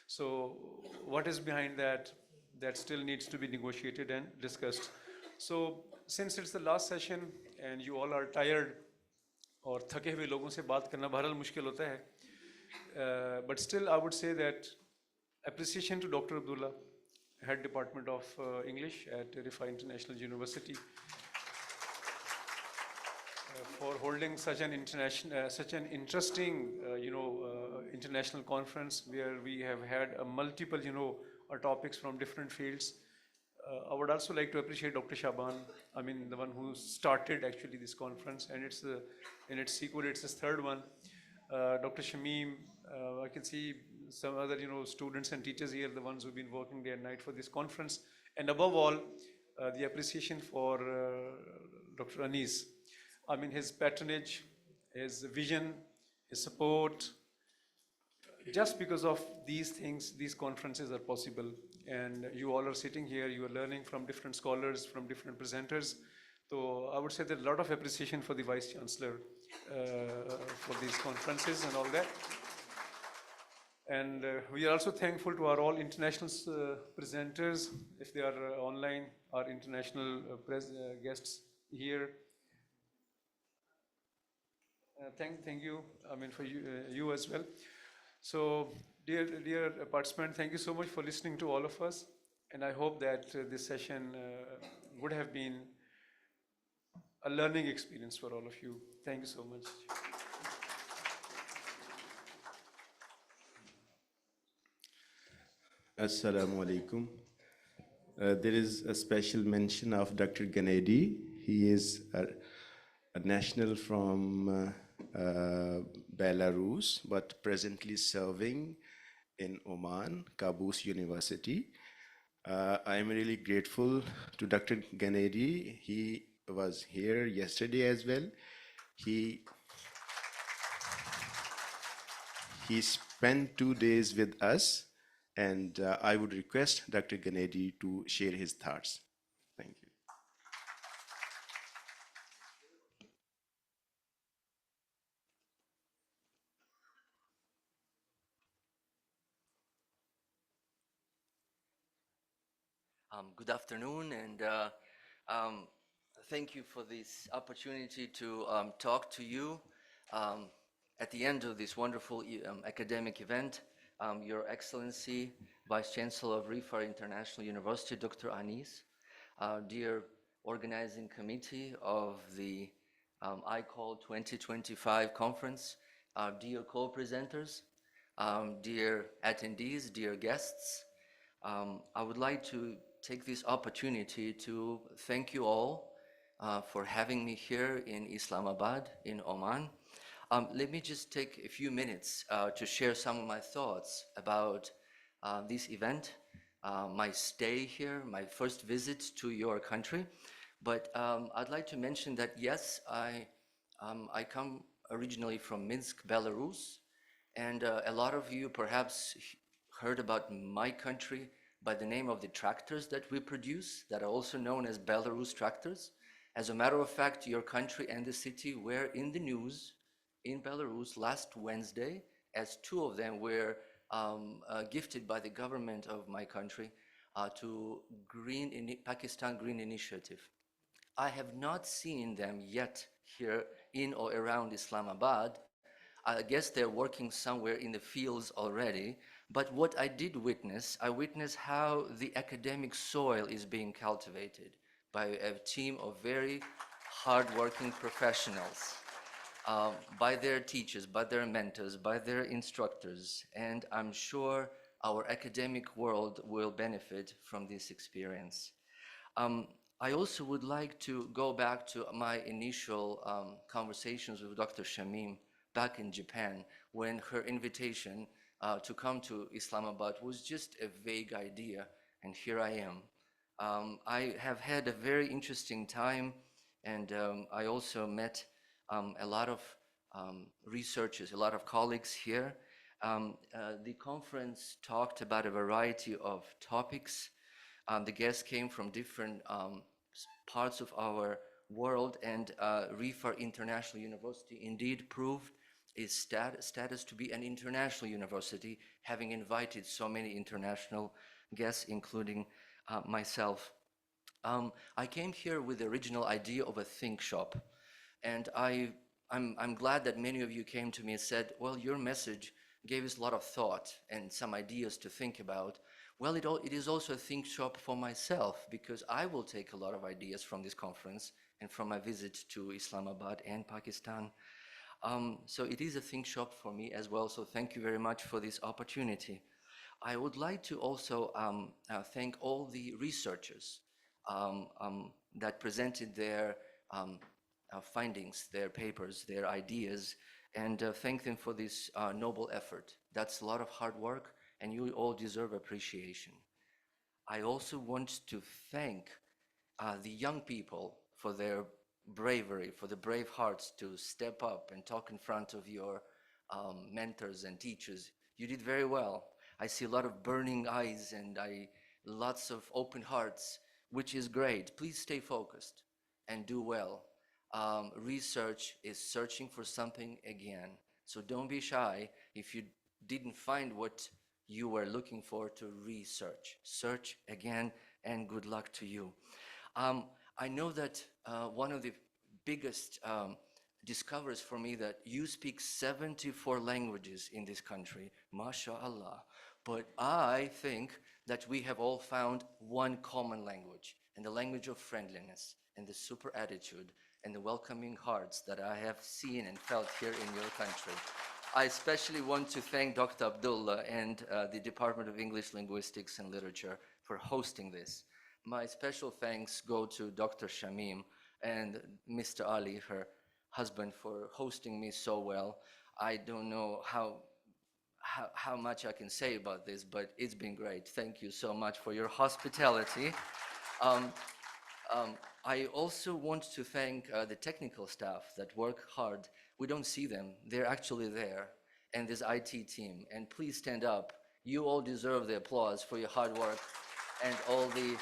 So what is behind that? That still needs to be negotiated and discussed. So since it's the last session and you all are tired, और थके हुए लोगों से बात करना बहरहाल मुश्किल होता है, but still I would say that appreciation to Dr. Abdullah, Head Department of English at Riphah International University, for holding such an interesting, international conference where we have had multiple, topics from different fields. I would also like to appreciate Dr. Shaban, the one who started actually this conference, and it's in its sequel, it's his third one. Dr. Shamim, I can see some other, students and teachers here, the ones who've been working day and night for this conference. And above all, the appreciation for Dr. Anis. His patronage, his vision, his support. Just because of these things, these conferences are possible. And you all are sitting here, you are learning from different scholars, from different presenters. So I would say there's a lot of appreciation for the Vice Chancellor for these conferences and all that. And we are also thankful to our all international presenters, if they are online, our international guests here. Thank you, for you as well. So, dear participant, thank you so much for listening to all of us. And I hope that this session would have been a learning experience for all of you. Thank you so much. Assalamu alaikum. There is a special mention of Dr. Ganedi. He is a national from Belarus, but presently serving in Oman, Qaboos University. I am really grateful to Dr. Ganedi. He was here yesterday as well. He spent 2 days with us, and I would request Dr. Ganedi to share his thoughts. Thank you. Good afternoon, and thank you for this opportunity to talk to you at the end of this wonderful academic event. Your Excellency, Vice Chancellor of Riphah International University, Dr. Anis, dear organizing committee of the ICAL 2025 conference, dear co-presenters, dear attendees, dear guests, I would like to take this opportunity to thank you all for having me here in Islamabad, in Oman. Let me just take a few minutes to share some of my thoughts about this event, my stay here, my first visit to your country. But I'd like to mention that, yes, I come originally from Minsk, Belarus, and a lot of you perhaps heard about my country by the name of the tractors that we produce, that are also known as Belarus tractors. As a matter of fact, your country and the city were in the news in Belarus last Wednesday, as 2 of them were gifted by the government of my country to Pakistan Green Initiative. I have not seen them yet here in or around Islamabad. I guess they're working somewhere in the fields already. But what I did witness, I witnessed how the academic soil is being cultivated by a team of very hardworking professionals. by their teachers, by their mentors, by their instructors, and I'm sure our academic world will benefit from this experience. I also would like to go back to my initial conversations with Dr. Shamim back in Japan, when her invitation to come to Islamabad was just a vague idea, and here I am. I have had a very interesting time, and I also met a lot of researchers, a lot of colleagues here. The conference talked about a variety of topics. The guests came from different parts of our world, and Riphah International University indeed proved its status to be an international university, having invited so many international guests, including myself. I came here with the original idea of a think shop, and I'm glad that many of you came to me and said, well, your message gave us a lot of thought and some ideas to think about. Well, it is also a think shop for myself, because I will take a lot of ideas from this conference and from my visit to Islamabad and Pakistan. So it is a think shop for me as well, so thank you very much for this opportunity. I would like to also thank all the researchers that presented their findings, their papers, their ideas, and thank them for this noble effort. That's a lot of hard work, and you all deserve appreciation. I also want to thank the young people for their bravery, for the brave hearts to step up and talk in front of your mentors and teachers. You did very well. I see a lot of burning eyes and lots of open hearts, which is great. Please stay focused and do well. Research is searching for something again. So don't be shy if you didn't find what you were looking for to research. Search again, and good luck to you. I know that one of the biggest discoveries for me that you speak 74 languages in this country, mashallah. But I think that we have all found one common language, and the language of friendliness, and the super attitude, and the welcoming hearts that I have seen and felt here in your country. I especially want to thank Dr. Abdullah and the Department of English Linguistics and Literature for hosting this. My special thanks go to Dr. Shamim and Mr. Ali, her husband, for hosting me so well. I don't know how much I can say about this, but it's been great. Thank you so much for your hospitality. I also want to thank the technical staff that work hard. We don't see them, they're actually there, and this IT team. And please stand up. You all deserve the applause for your hard work and all the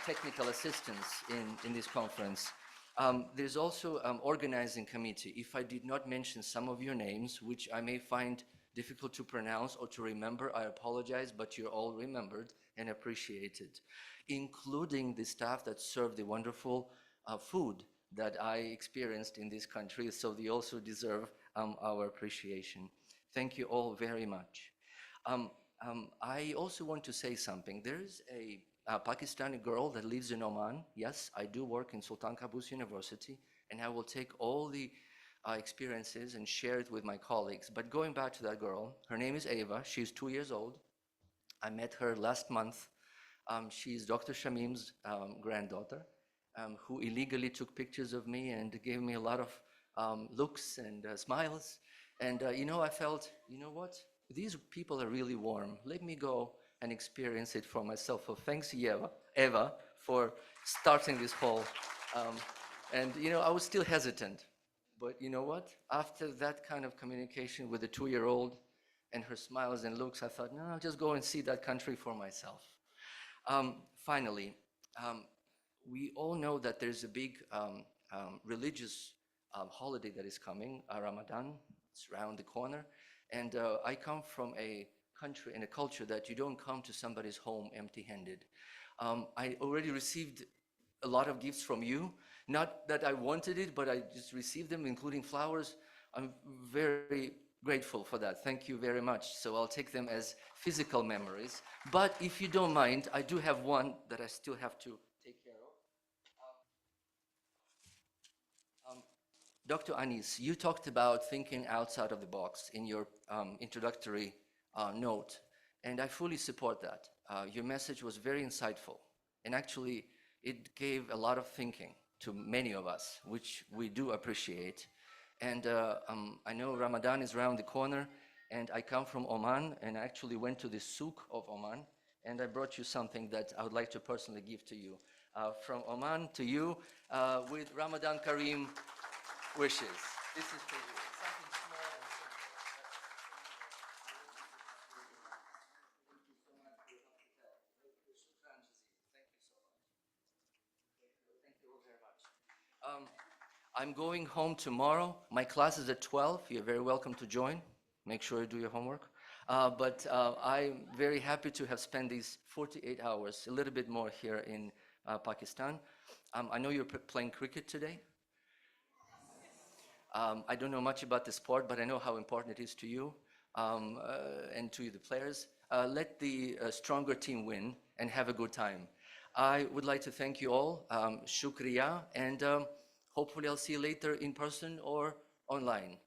technical assistance in this conference. There's also organizing committee. If I did not mention some of your names, which I may find difficult to pronounce or to remember, I apologize, but you're all remembered and appreciated, including the staff that served the wonderful food that I experienced in this country, so they also deserve our appreciation. Thank you all very much. I also want to say something. There's a Pakistani girl that lives in Oman. Yes, I do work in Sultan Qaboos University, and I will take all the experiences and share it with my colleagues. But going back to that girl, her name is Ava. She's 2 years old. I met her last month. She's Dr. Shamim's granddaughter, who illegally took pictures of me and gave me a lot of looks and smiles. And I felt, you know what? These people are really warm. Let me go and experience it for myself. So thanks, Eva, for starting this whole. And I was still hesitant. But you know what? After that kind of communication with the 2-year-old and her smiles and looks, I thought, no, I'll just go and see that country for myself. Finally, we all know that there's a big religious holiday that is coming, Ramadan. It's around the corner. And I come from a country and a culture that you don't come to somebody's home empty-handed. I already received a lot of gifts from you. Not that I wanted it, but I just received them, including flowers. I'm very grateful for that. Thank you very much. So I'll take them as physical memories. But if you don't mind, I do have one that I still have to take care of. Dr. Anis, you talked about thinking outside of the box in your introductory note, and I fully support that. Your message was very insightful, and actually it gave a lot of thinking to many of us, which we do appreciate. And I know Ramadan is around the corner, and I come from Oman, and I actually went to the souk of Oman, and I brought you something that I would like to personally give to you. From Oman to you, with Ramadan Kareem wishes. This is for you. Something small and simple. Thank you so much for your hospitality. Shukran jazeelan. Thank you so much. Thank you all very much. I'm going home tomorrow. My class is at 12. You're very welcome to join. Make sure you do your homework. But I'm very happy to have spent these 48 hours, a little bit more here in Pakistan. I know you're playing cricket today. I don't know much about the sport, but I know how important it is to you and to the players. Let the stronger team win and have a good time. I would like to thank you all. Shukriya, and hopefully I'll see you later in person or online.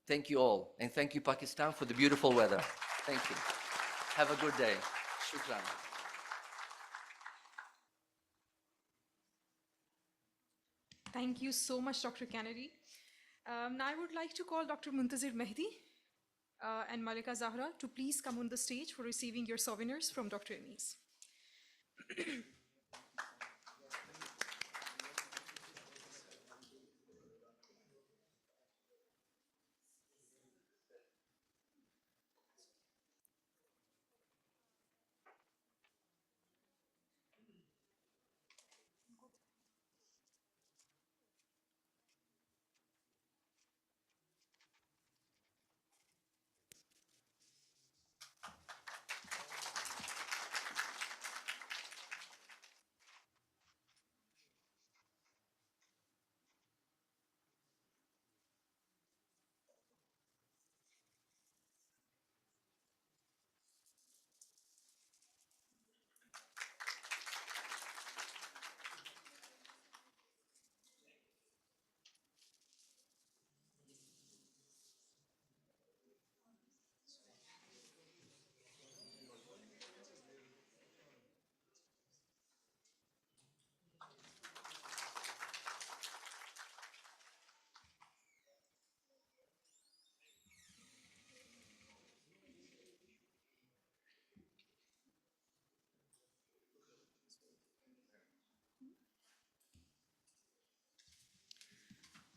Thank you all, and thank you, Pakistan, for the beautiful weather. Thank you. Have a good day. Shukran. Thank you so much, Dr. Kennedy. Now I would like to call Dr. Muntazir Mehdi and Malika Zahra to please come on the stage for receiving your souvenirs from Dr. Anis.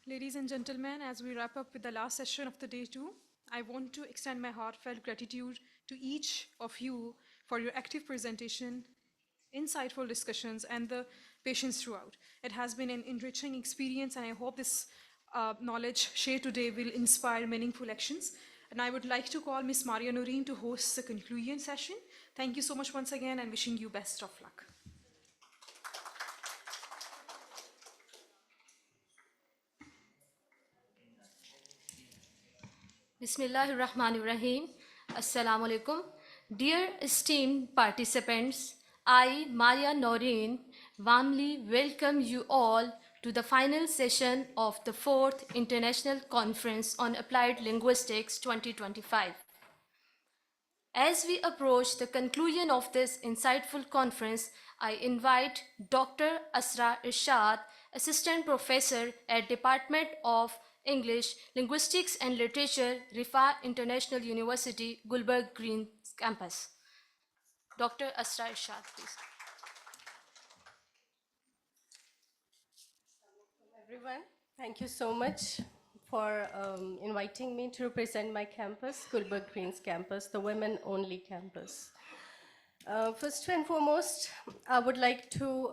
Ladies and gentlemen, as we wrap up with the last session of the day 2, I want to extend my heartfelt gratitude to each of you for your active presentation, insightful discussions, and the patience throughout. It has been an enriching experience, and I hope this knowledge shared today will inspire meaningful actions. And I would like to call Ms. Maria Noreen to host the conclusion session. Thank you so much once again, and wishing you best of luck. Bismillahirrahmanirrahim. Assalamu alaikum. Dear esteemed participants, I, Maria Noreen, warmly welcome you all to the final session of the 4th International Conference on Applied Linguistics 2025. As we approach the conclusion of this insightful conference, I invite Dr. Asra Irshad, Assistant Professor at Department of English, Linguistics and Literature, Riphah International University, Gulberg Green Campus. Dr. Asra Irshad, please. Everyone, thank you so much for inviting me to represent my campus, Gulberg Greens campus, the women-only campus. First and foremost, I would like to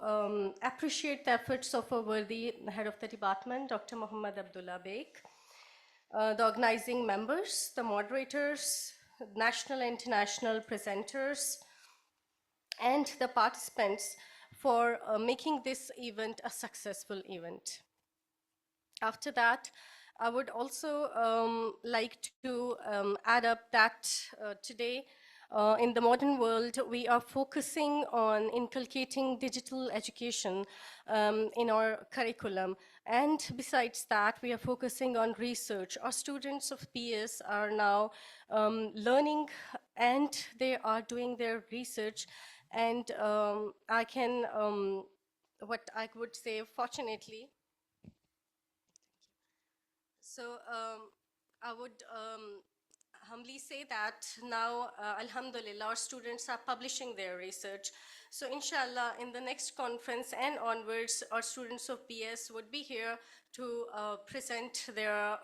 appreciate the efforts of our worthy head of the department, Dr. Muhammad Abdullah Beg, the organizing members, the moderators, national and international presenters, and the participants for making this event a successful event. After that, I would also like to add up that today, in the modern world, we are focusing on inculcating digital education in our curriculum. And besides that, we are focusing on research. Our students of PS are now learning and they are doing their research. And what I would say, fortunately, so I would humbly say that now, Alhamdulillah, our students are publishing their research. So inshallah, in the next conference and onwards, our students of PS would be here to present their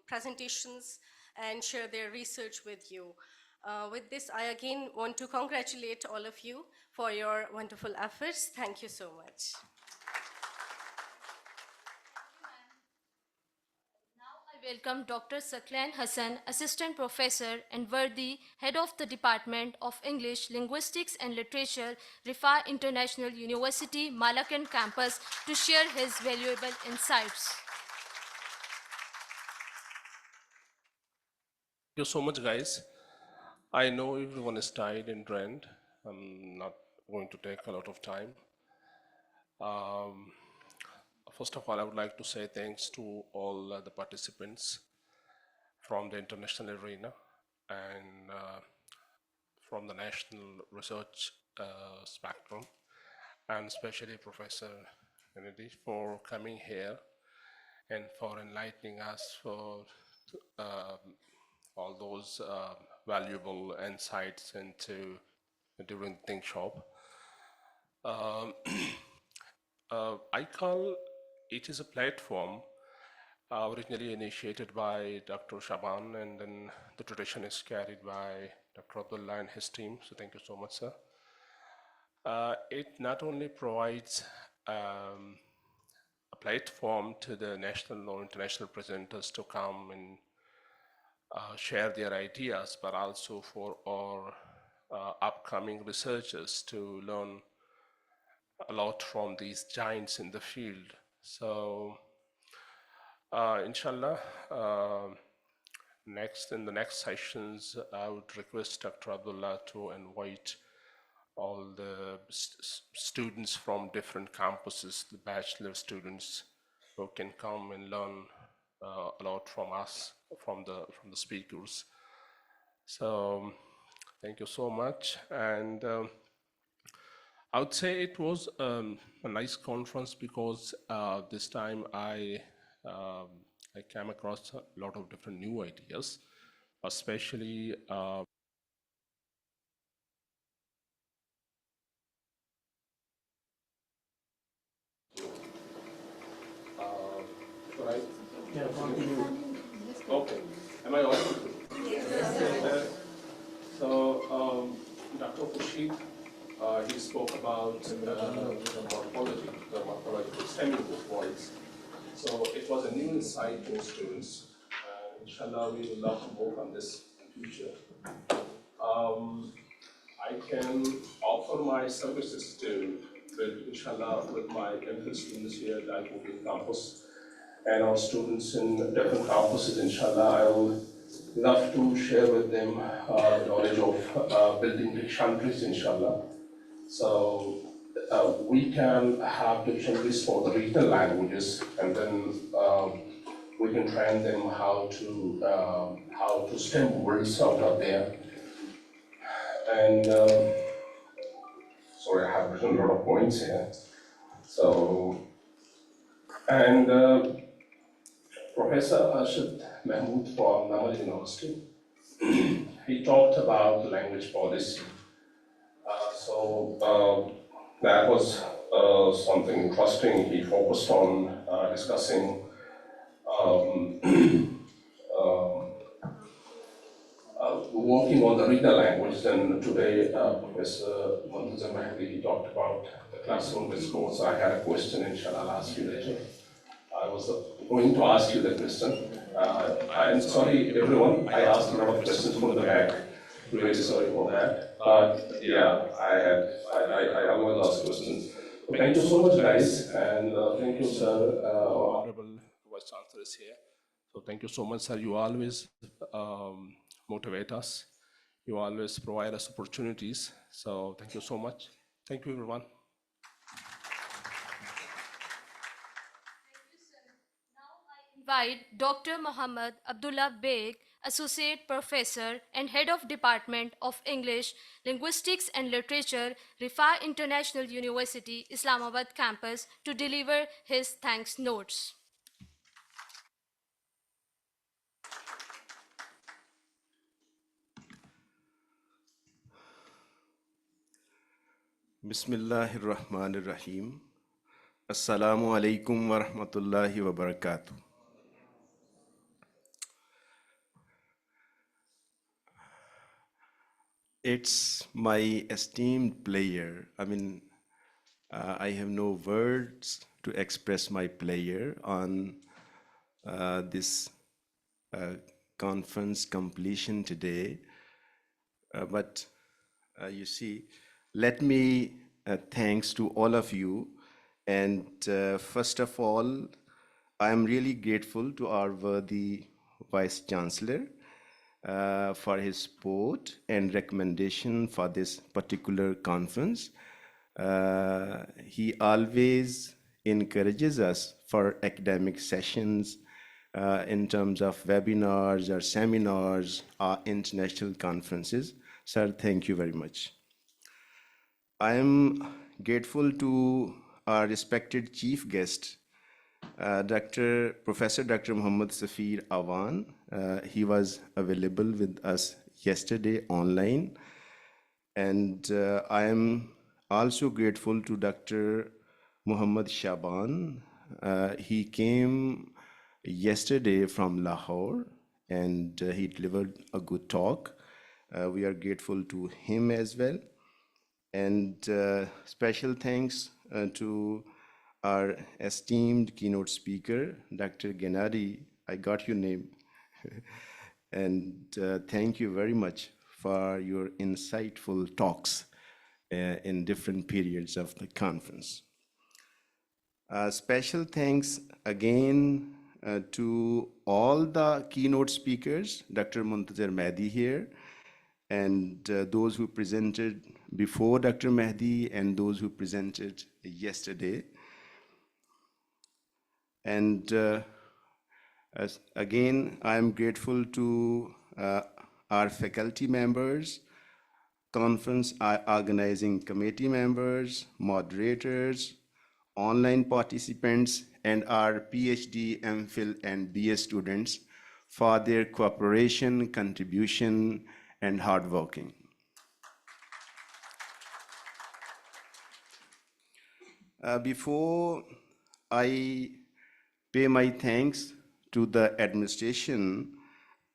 presentations and share their research with you. With this, I again want to congratulate all of you for your wonderful efforts. Thank you so much. I welcome Dr. Saklan Hassan, Assistant Professor and Vardi, Head of the Department of English, Linguistics and Literature, Riphah International University, Malakan campus, to share his valuable insights. Thank you so much, guys. I know everyone is tired and drained. I'm not going to take a lot of time. First of all, I would like to say thanks to all the participants from the international arena and from the national research spectrum, and especially Professor Kennedy for coming here and for enlightening us for all those valuable insights into during the Think Shop. I call it is a platform originally initiated by Dr. Shaban, and then the tradition is carried by Dr. Abdullah and his team. So thank you so much, sir. It not only provides a platform to the national or international presenters to come and share their ideas, but also for our upcoming researchers to learn a lot from these giants in the field. So inshallah, in the next sessions, I would request Dr. Abdullah to invite all the students from different campuses, the bachelor students, who can come and learn a lot from us, from the speakers. So thank you so much. And I would say it was a nice conference because this time I came across a lot of different new ideas, especially right? Yeah. Okay. Am I audible? Yes. So Dr. Khurshid, he spoke about the morphological stemming of voice. So it was a new insight to students. Inshallah, we would love to work on this in the future. I can offer my services to, inshallah, with my MPhil students here at the IPOP campus and our students in different campuses, inshallah. I would love to share with them the knowledge of building dictionaries, inshallah. So we can have dictionaries for the regional languages, and then we can train them how to stem words out of there. And sorry, I have written a lot of points here. So, and Professor Arshad Mahmood from Namal University, he talked about the language policy. So that was something interesting. He focused on discussing working on the regional language. Then today, Professor Muntazam Mahdi talked about the classroom discourse. I had a question, inshallah, I'll ask you later. I was going to ask you the question. I'm sorry, everyone, I asked a lot of questions from the back. Really sorry for that. But yeah, I always ask questions. So thank you so much, guys, and thank you, sir. Honorable Vice Chancellor is here. So thank you so much, sir. You always motivate us. You always provide us opportunities. So thank you so much. Thank you, everyone. invite Dr. Muhammad Abdullah Beg, Associate Professor and Head of Department of English, Linguistics and Literature, Riphah International University, Islamabad campus, to deliver his thanks notes. Bismillahir Rahmanir Rahim. Assalamu alaikum wa rahmatullahi wa barakatuh. It's my esteemed pleasure. I have no words to express my pleasure on this conference completion today. But you see, let me thanks to all of you. And first of all, I am really grateful to our worthy Vice Chancellor for his support and recommendation for this particular conference. He always encourages us for academic sessions in terms of webinars or seminars or international conferences. Sir, thank you very much. I am grateful to our respected chief guest, Professor Dr. Muhammad Safir Awan. He was available with us yesterday online. And I am also grateful to Dr. Muhammad Shaban. He came yesterday from Lahore and he delivered a good talk. We are grateful to him as well. And special thanks to our esteemed keynote speaker, Dr. Gennady. I got your name. And thank you very much for your insightful talks in different periods of the conference. Special thanks again to all the keynote speakers, Dr. Muntazir Mehdi here, and those who presented before Dr. Mehdi and those who presented yesterday. And again, I am grateful to our faculty members, conference organizing committee members, moderators, online participants, and our PhD, MPhil, and BS students for their cooperation, contribution, and hard working. Before I pay my thanks to the administration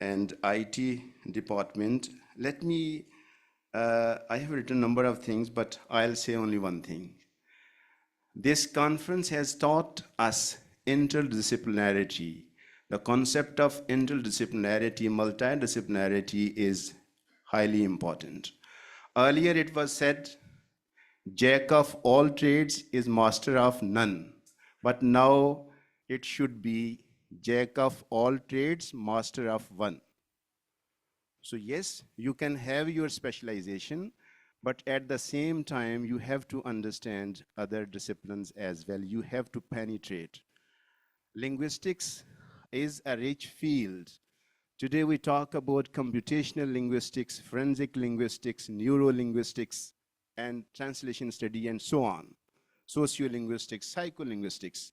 and IT department, let me, I have written a number of things, but I'll say only one thing. This conference has taught us interdisciplinarity. The concept of interdisciplinarity, multidisciplinarity is highly important. Earlier it was said, Jack of all trades is master of none. But now it should be Jack of all trades, master of one. So yes, you can have your specialization, but at the same time, you have to understand other disciplines as well. You have to penetrate. Linguistics is a rich field. Today we talk about computational linguistics, forensic linguistics, neurolinguistics, and translation study, and so on. Sociolinguistics, psycholinguistics.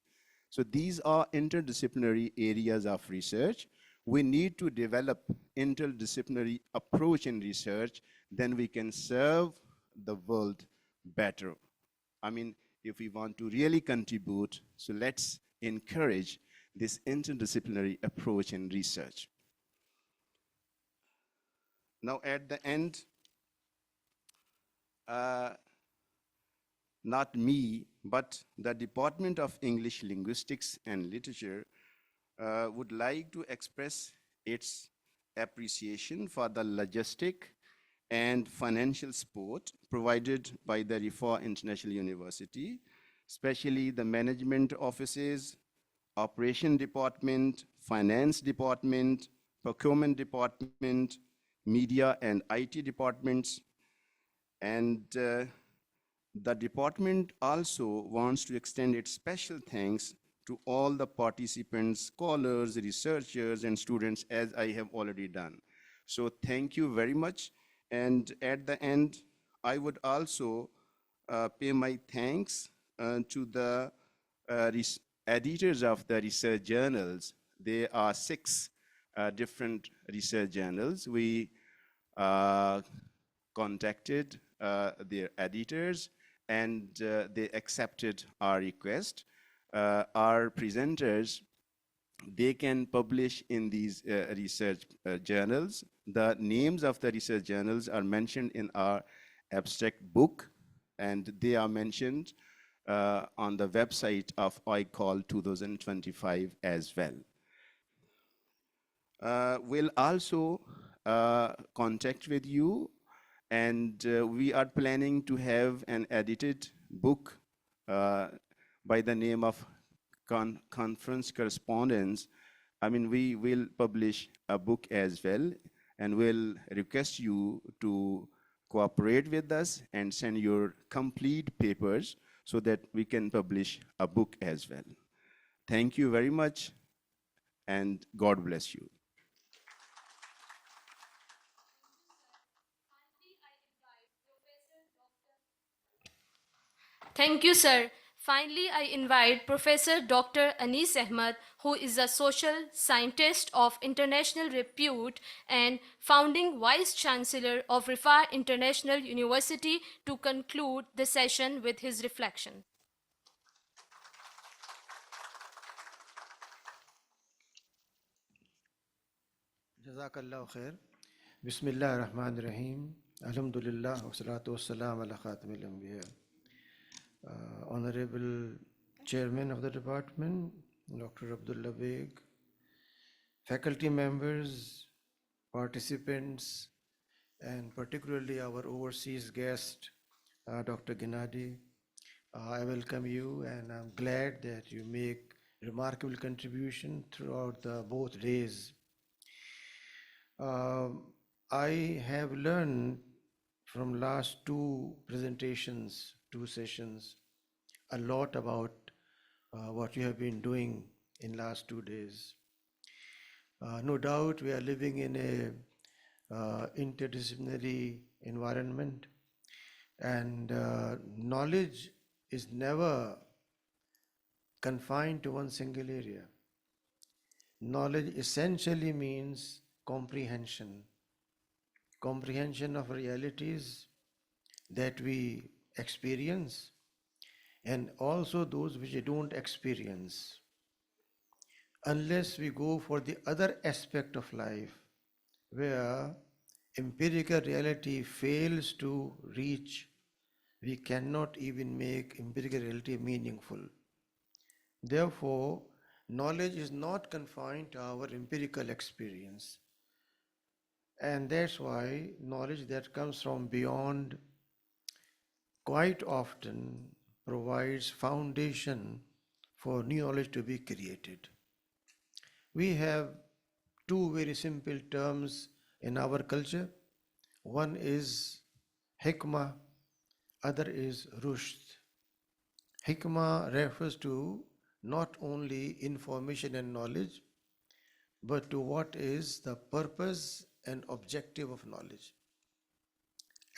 So these are interdisciplinary areas of research. We need to develop interdisciplinary approach in research, then we can serve the world better. I mean, if we want to really contribute, so let's encourage this interdisciplinary approach in research. Now at the end, not me, but the Department of English Linguistics and Literature would like to express its appreciation for the logistic and financial support provided by the Riphah International University, especially the management offices, operation department, finance department, procurement department, media and IT departments. And the department also wants to extend its special thanks to all the participants, scholars, researchers, and students, as I have already done. So thank you very much. And at the end, I would also pay my thanks to the editors of the research journals. There are 6 different research journals. We contacted their editors, and they accepted our request. Our presenters, they can publish in these research journals. The names of the research journals are mentioned in our abstract book, and they are mentioned on the website of ICAL 2025 as well. We'll also contact with you, and we are planning to have an edited book by the name of Conference Correspondence. I mean, we will publish a book as well, and we'll request you to cooperate with us and send your complete papers so that we can publish a book as well. Thank you very much, and God bless you. Thank you, sir. Finally, I invite Professor Dr. Anis Ahmed, who is a social scientist of international repute and founding Vice Chancellor of Riphah International University, to conclude the session with his reflection. Jazakallah khair. Bismillah ar-Rahman ar-Rahim. Alhamdulillah wa salatu wa salam ala khatamil anbiya. Honorable Chairman of the Department, Dr. Abdullah Beg, faculty members, participants, and particularly our overseas guest, Dr. Gennady, I welcome you, and I'm glad that you make remarkable contribution throughout the both days. I have learned from last 2 presentations, 2 sessions, a lot about what you have been doing in last 2 days. No doubt we are living in a interdisciplinary environment, and knowledge is never confined to one single area. Knowledge essentially means comprehension of realities that we experience, and also those which we don't experience. Unless we go for the other aspect of life, where empirical reality fails to reach, we cannot even make empirical reality meaningful. Therefore, knowledge is not confined to our empirical experience. And that's why knowledge that comes from beyond quite often provides foundation for new knowledge to be created. We have 2 very simple terms in our culture. One is hikmah, other is rushd. Hikmah refers to not only information and knowledge, but to what is the purpose and objective of knowledge.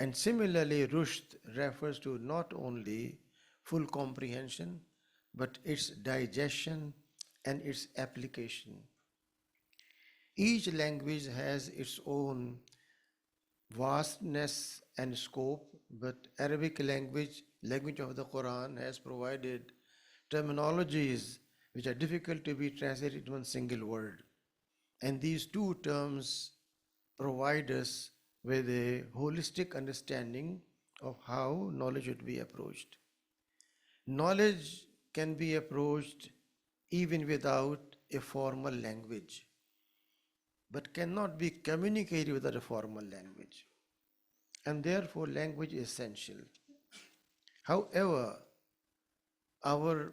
And similarly, rushd refers to not only full comprehension, but its digestion and its application. Each language has its own vastness and scope, but Arabic language of the Quran, has provided terminologies which are difficult to be translated in one single word. And these 2 terms provide us with a holistic understanding of how knowledge should be approached. Knowledge can be approached even without a formal language, but cannot be communicated without a formal language. And therefore, language is essential. However, our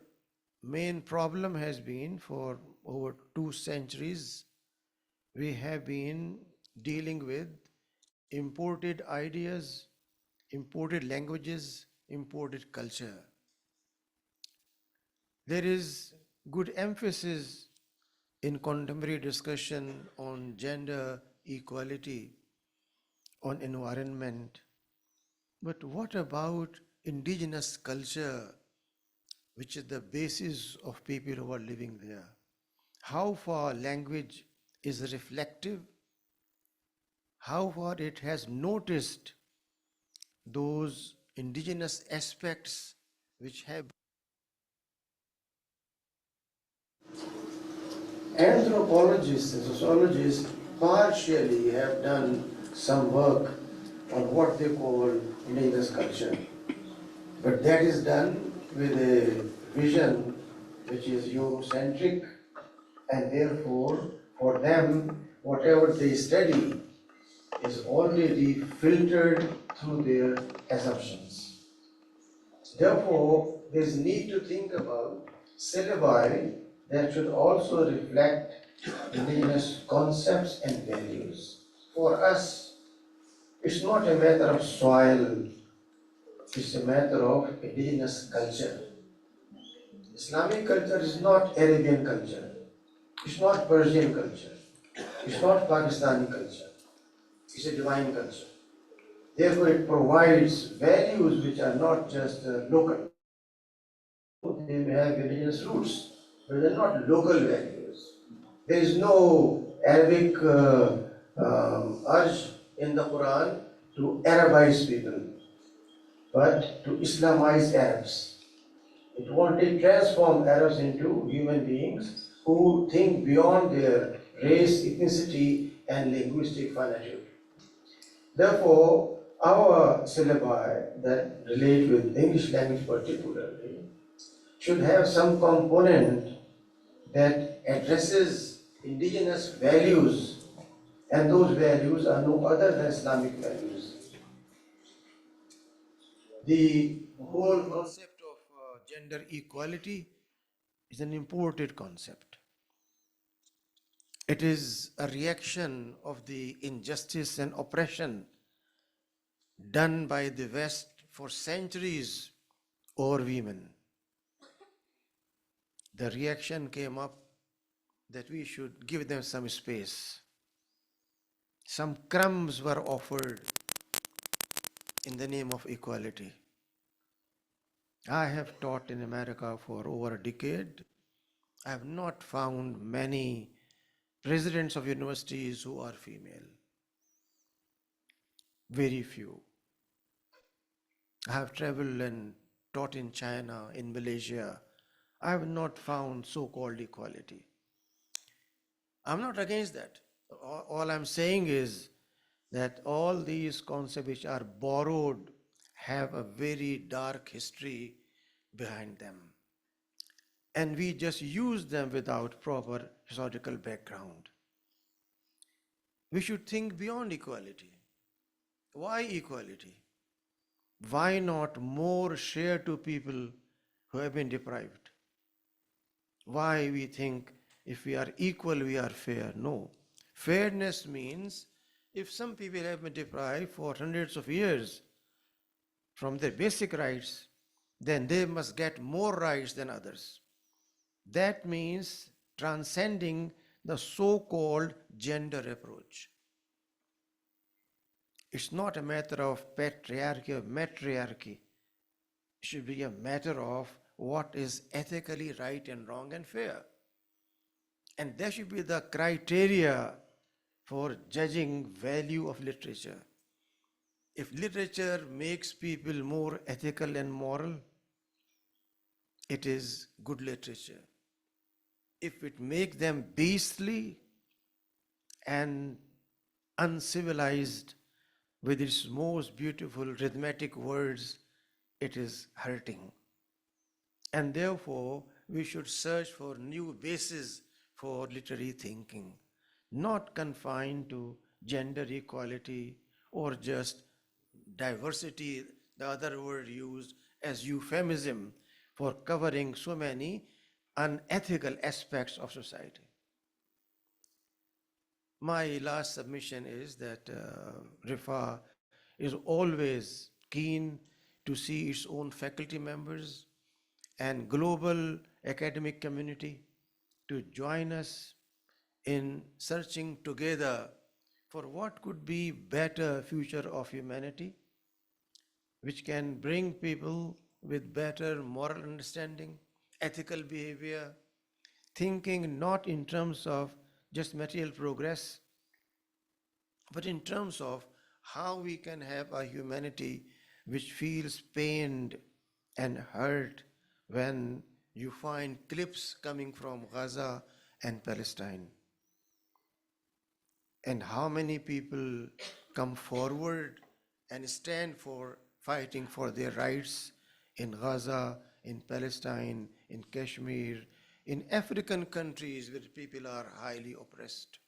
main problem has been for over 2 centuries, we have been dealing with imported ideas, imported languages, imported culture. There is good emphasis in contemporary discussion on gender equality, on environment. But what about indigenous culture, which is the basis of people who are living there? How far language is reflective, how far it has noticed those indigenous aspects which have. Anthropologists and sociologists partially have done some work on what they call indigenous culture. But that is done with a vision which is Eurocentric, and therefore, for them, whatever they study is already filtered through their assumptions. Therefore, there is need to think about syllabi that should also reflect indigenous concepts and values. For us, it's not a matter of soil, it's a matter of indigenous culture. Islamic culture is not Arabian culture, it's not Persian culture, it's not Pakistani culture, it's a divine culture. Therefore, it provides values which are not just local. They may have indigenous roots, but they're not local values. There is no Arabic urge in the Quran to Arabize people, but to Islamize Arabs. It wanted to transform Arabs into human beings who think beyond their race, ethnicity, and linguistic finitude. Therefore, our syllabi that relate with English language particularly should have some component that addresses indigenous values, and those values are no other than Islamic values. The whole concept of gender equality is an imported concept. It is a reaction of the injustice and oppression done by the West for centuries over women. The reaction came up that we should give them some space. Some crumbs were offered in the name of equality. I have taught in America for over a decade. I have not found many presidents of universities who are female. Very few. I have traveled and taught in China, in Malaysia. I have not found so-called equality. I'm not against that. All I'm saying is that all these concepts which are borrowed have a very dark history behind them. And we just use them without proper historical background. We should think beyond equality. Why equality? Why not more share to people who have been deprived? Why we think if we are equal, we are fair? No. Fairness means if some people have been deprived for hundreds of years from their basic rights, then they must get more rights than others. That means transcending the so-called gender approach. It's not a matter of patriarchy or matriarchy. It should be a matter of what is ethically right and wrong and fair. And that should be the criteria for judging value of literature. If literature makes people more ethical and moral, it is good literature. If it makes them beastly and uncivilized with its most beautiful rhythmic words, it is hurting. And therefore, we should search for new bases for literary thinking, not confined to gender equality or just diversity, the other word used as euphemism for covering so many unethical aspects of society. My last submission is that Riphah is always keen to see its own faculty members and global academic community to join us in searching together for what could be better future of humanity, which can bring people with better moral understanding, ethical behavior, thinking not in terms of just material progress, but in terms of how we can have a humanity which feels pained and hurt when you find clips coming from Gaza and Palestine. And how many people come forward and stand for fighting for their rights in Gaza, in Palestine, in Kashmir, in African countries where people are highly oppressed.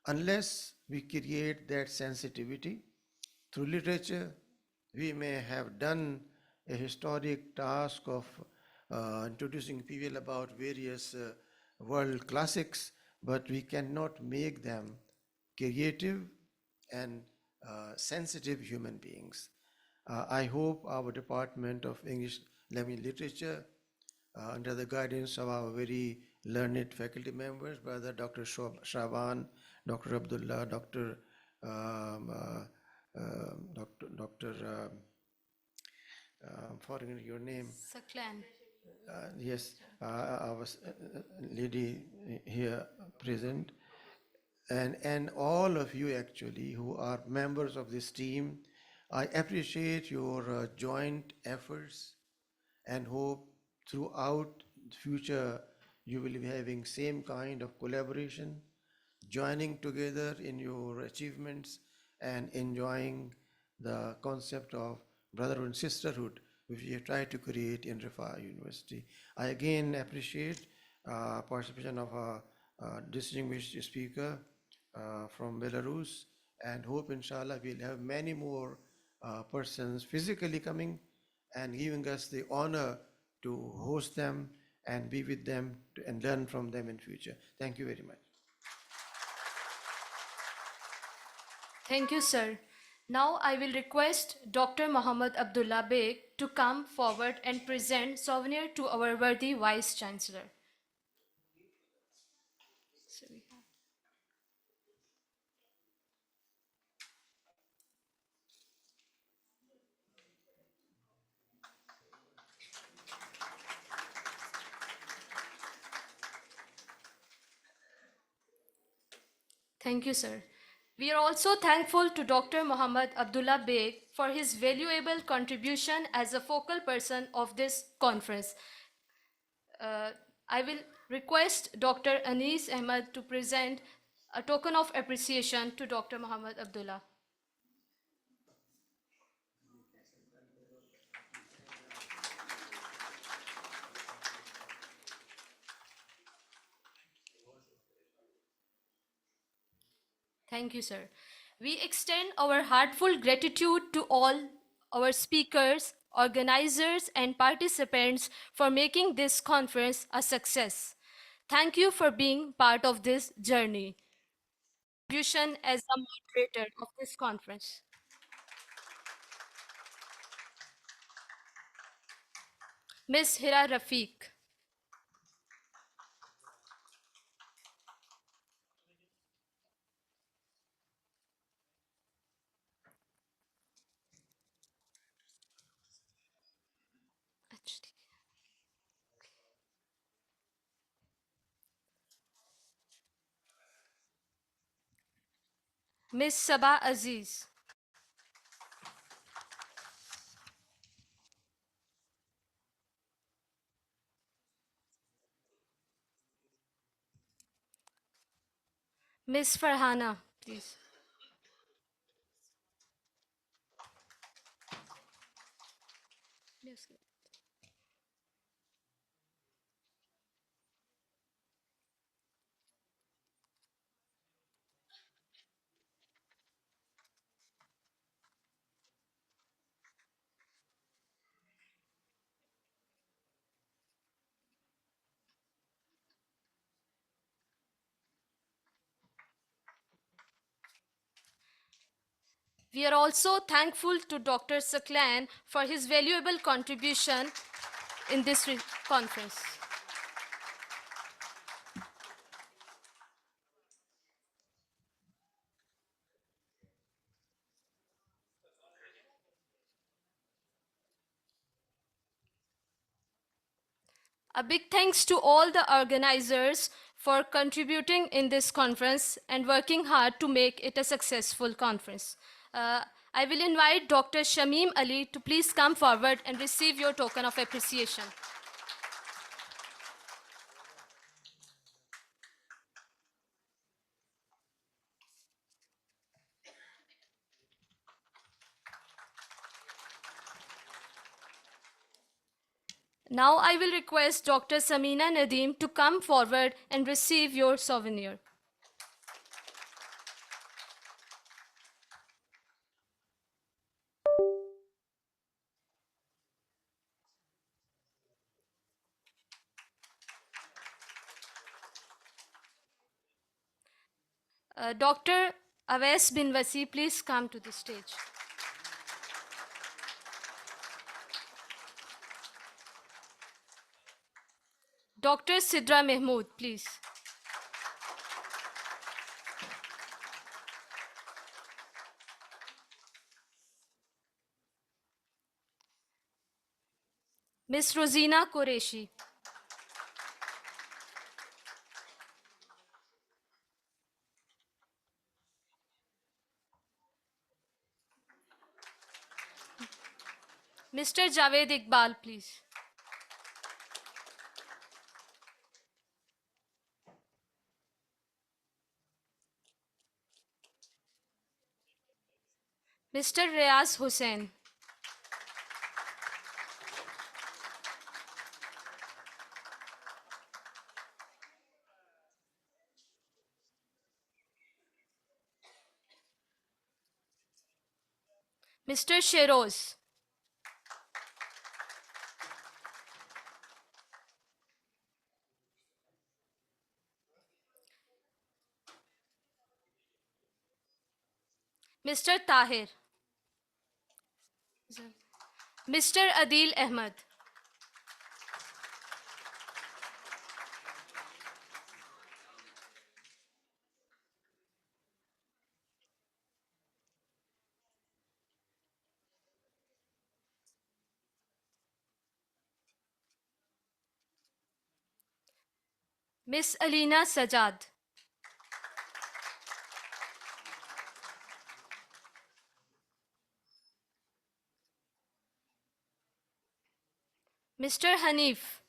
Unless we create that sensitivity through literature, we may have done a historic task of introducing people about various world classics, but we cannot make them creative and sensitive human beings. I hope our Department of English Language and Literature, under the guidance of our very learned faculty members, Brother Dr. Shaban, Dr. Abdullah, Dr. I'm forgetting your name. Saklan. Yes, our lady here present, and all of you actually who are members of this team. I appreciate your joint efforts and hope throughout the future you will be having same kind of collaboration, joining together in your achievements and enjoying the concept of brotherhood and sisterhood which we have tried to create in Riphah University. I again appreciate participation of a distinguished speaker from Belarus and hope inshallah we'll have many more persons physically coming and giving us the honor to host them and be with them and learn from them in future. Thank you very much. Thank you, sir. Now I will request Dr. Muhammad Abdullah Beg to come forward and present souvenir to our worthy Vice Chancellor. Thank you, sir. We are also thankful to Dr. Muhammad Abdullah Beg for his valuable contribution as a focal person of this conference. I will request Dr. Anis Ahmed to present a token of appreciation to Dr. Muhammad Abdullah. Thank you, sir. We extend our heartfelt gratitude to all our speakers, organizers, and participants for making this conference a success. Thank you for being part of this journey. Contribution as a moderator of this conference. Ms. Hira Rafiq. Ms. Sabah Aziz. Ms. Farhana, please. Yes. We are also thankful to Dr. Saklan for his valuable contribution in this conference. A big thanks to all the organizers for contributing in this conference and working hard to make it a successful conference. I will invite Dr. Shamim Ali to please come forward and receive your token of appreciation. Now I will request Dr. Samina Nadeem to come forward and receive your souvenir. Dr. Awais bin Wasi, please come to the stage. Dr. Sidra Mahmood, please. Miss Rosina Qureshi. Mr. Javed Iqbal, please. Mr. Riyaz Hussain. Mr. Sheroz. Mr. Tahir. Mr. Adil Ahmed. Miss Alina Sajad. Mr. Hanif.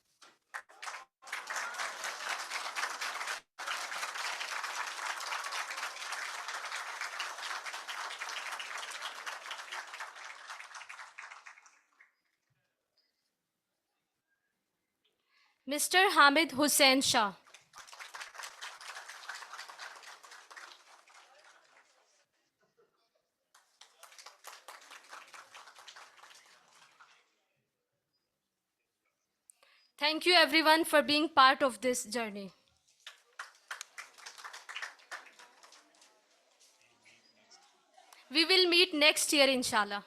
Mr. Hamid Hussain Shah. Thank you everyone for being part of this journey. We will meet next year, inshallah.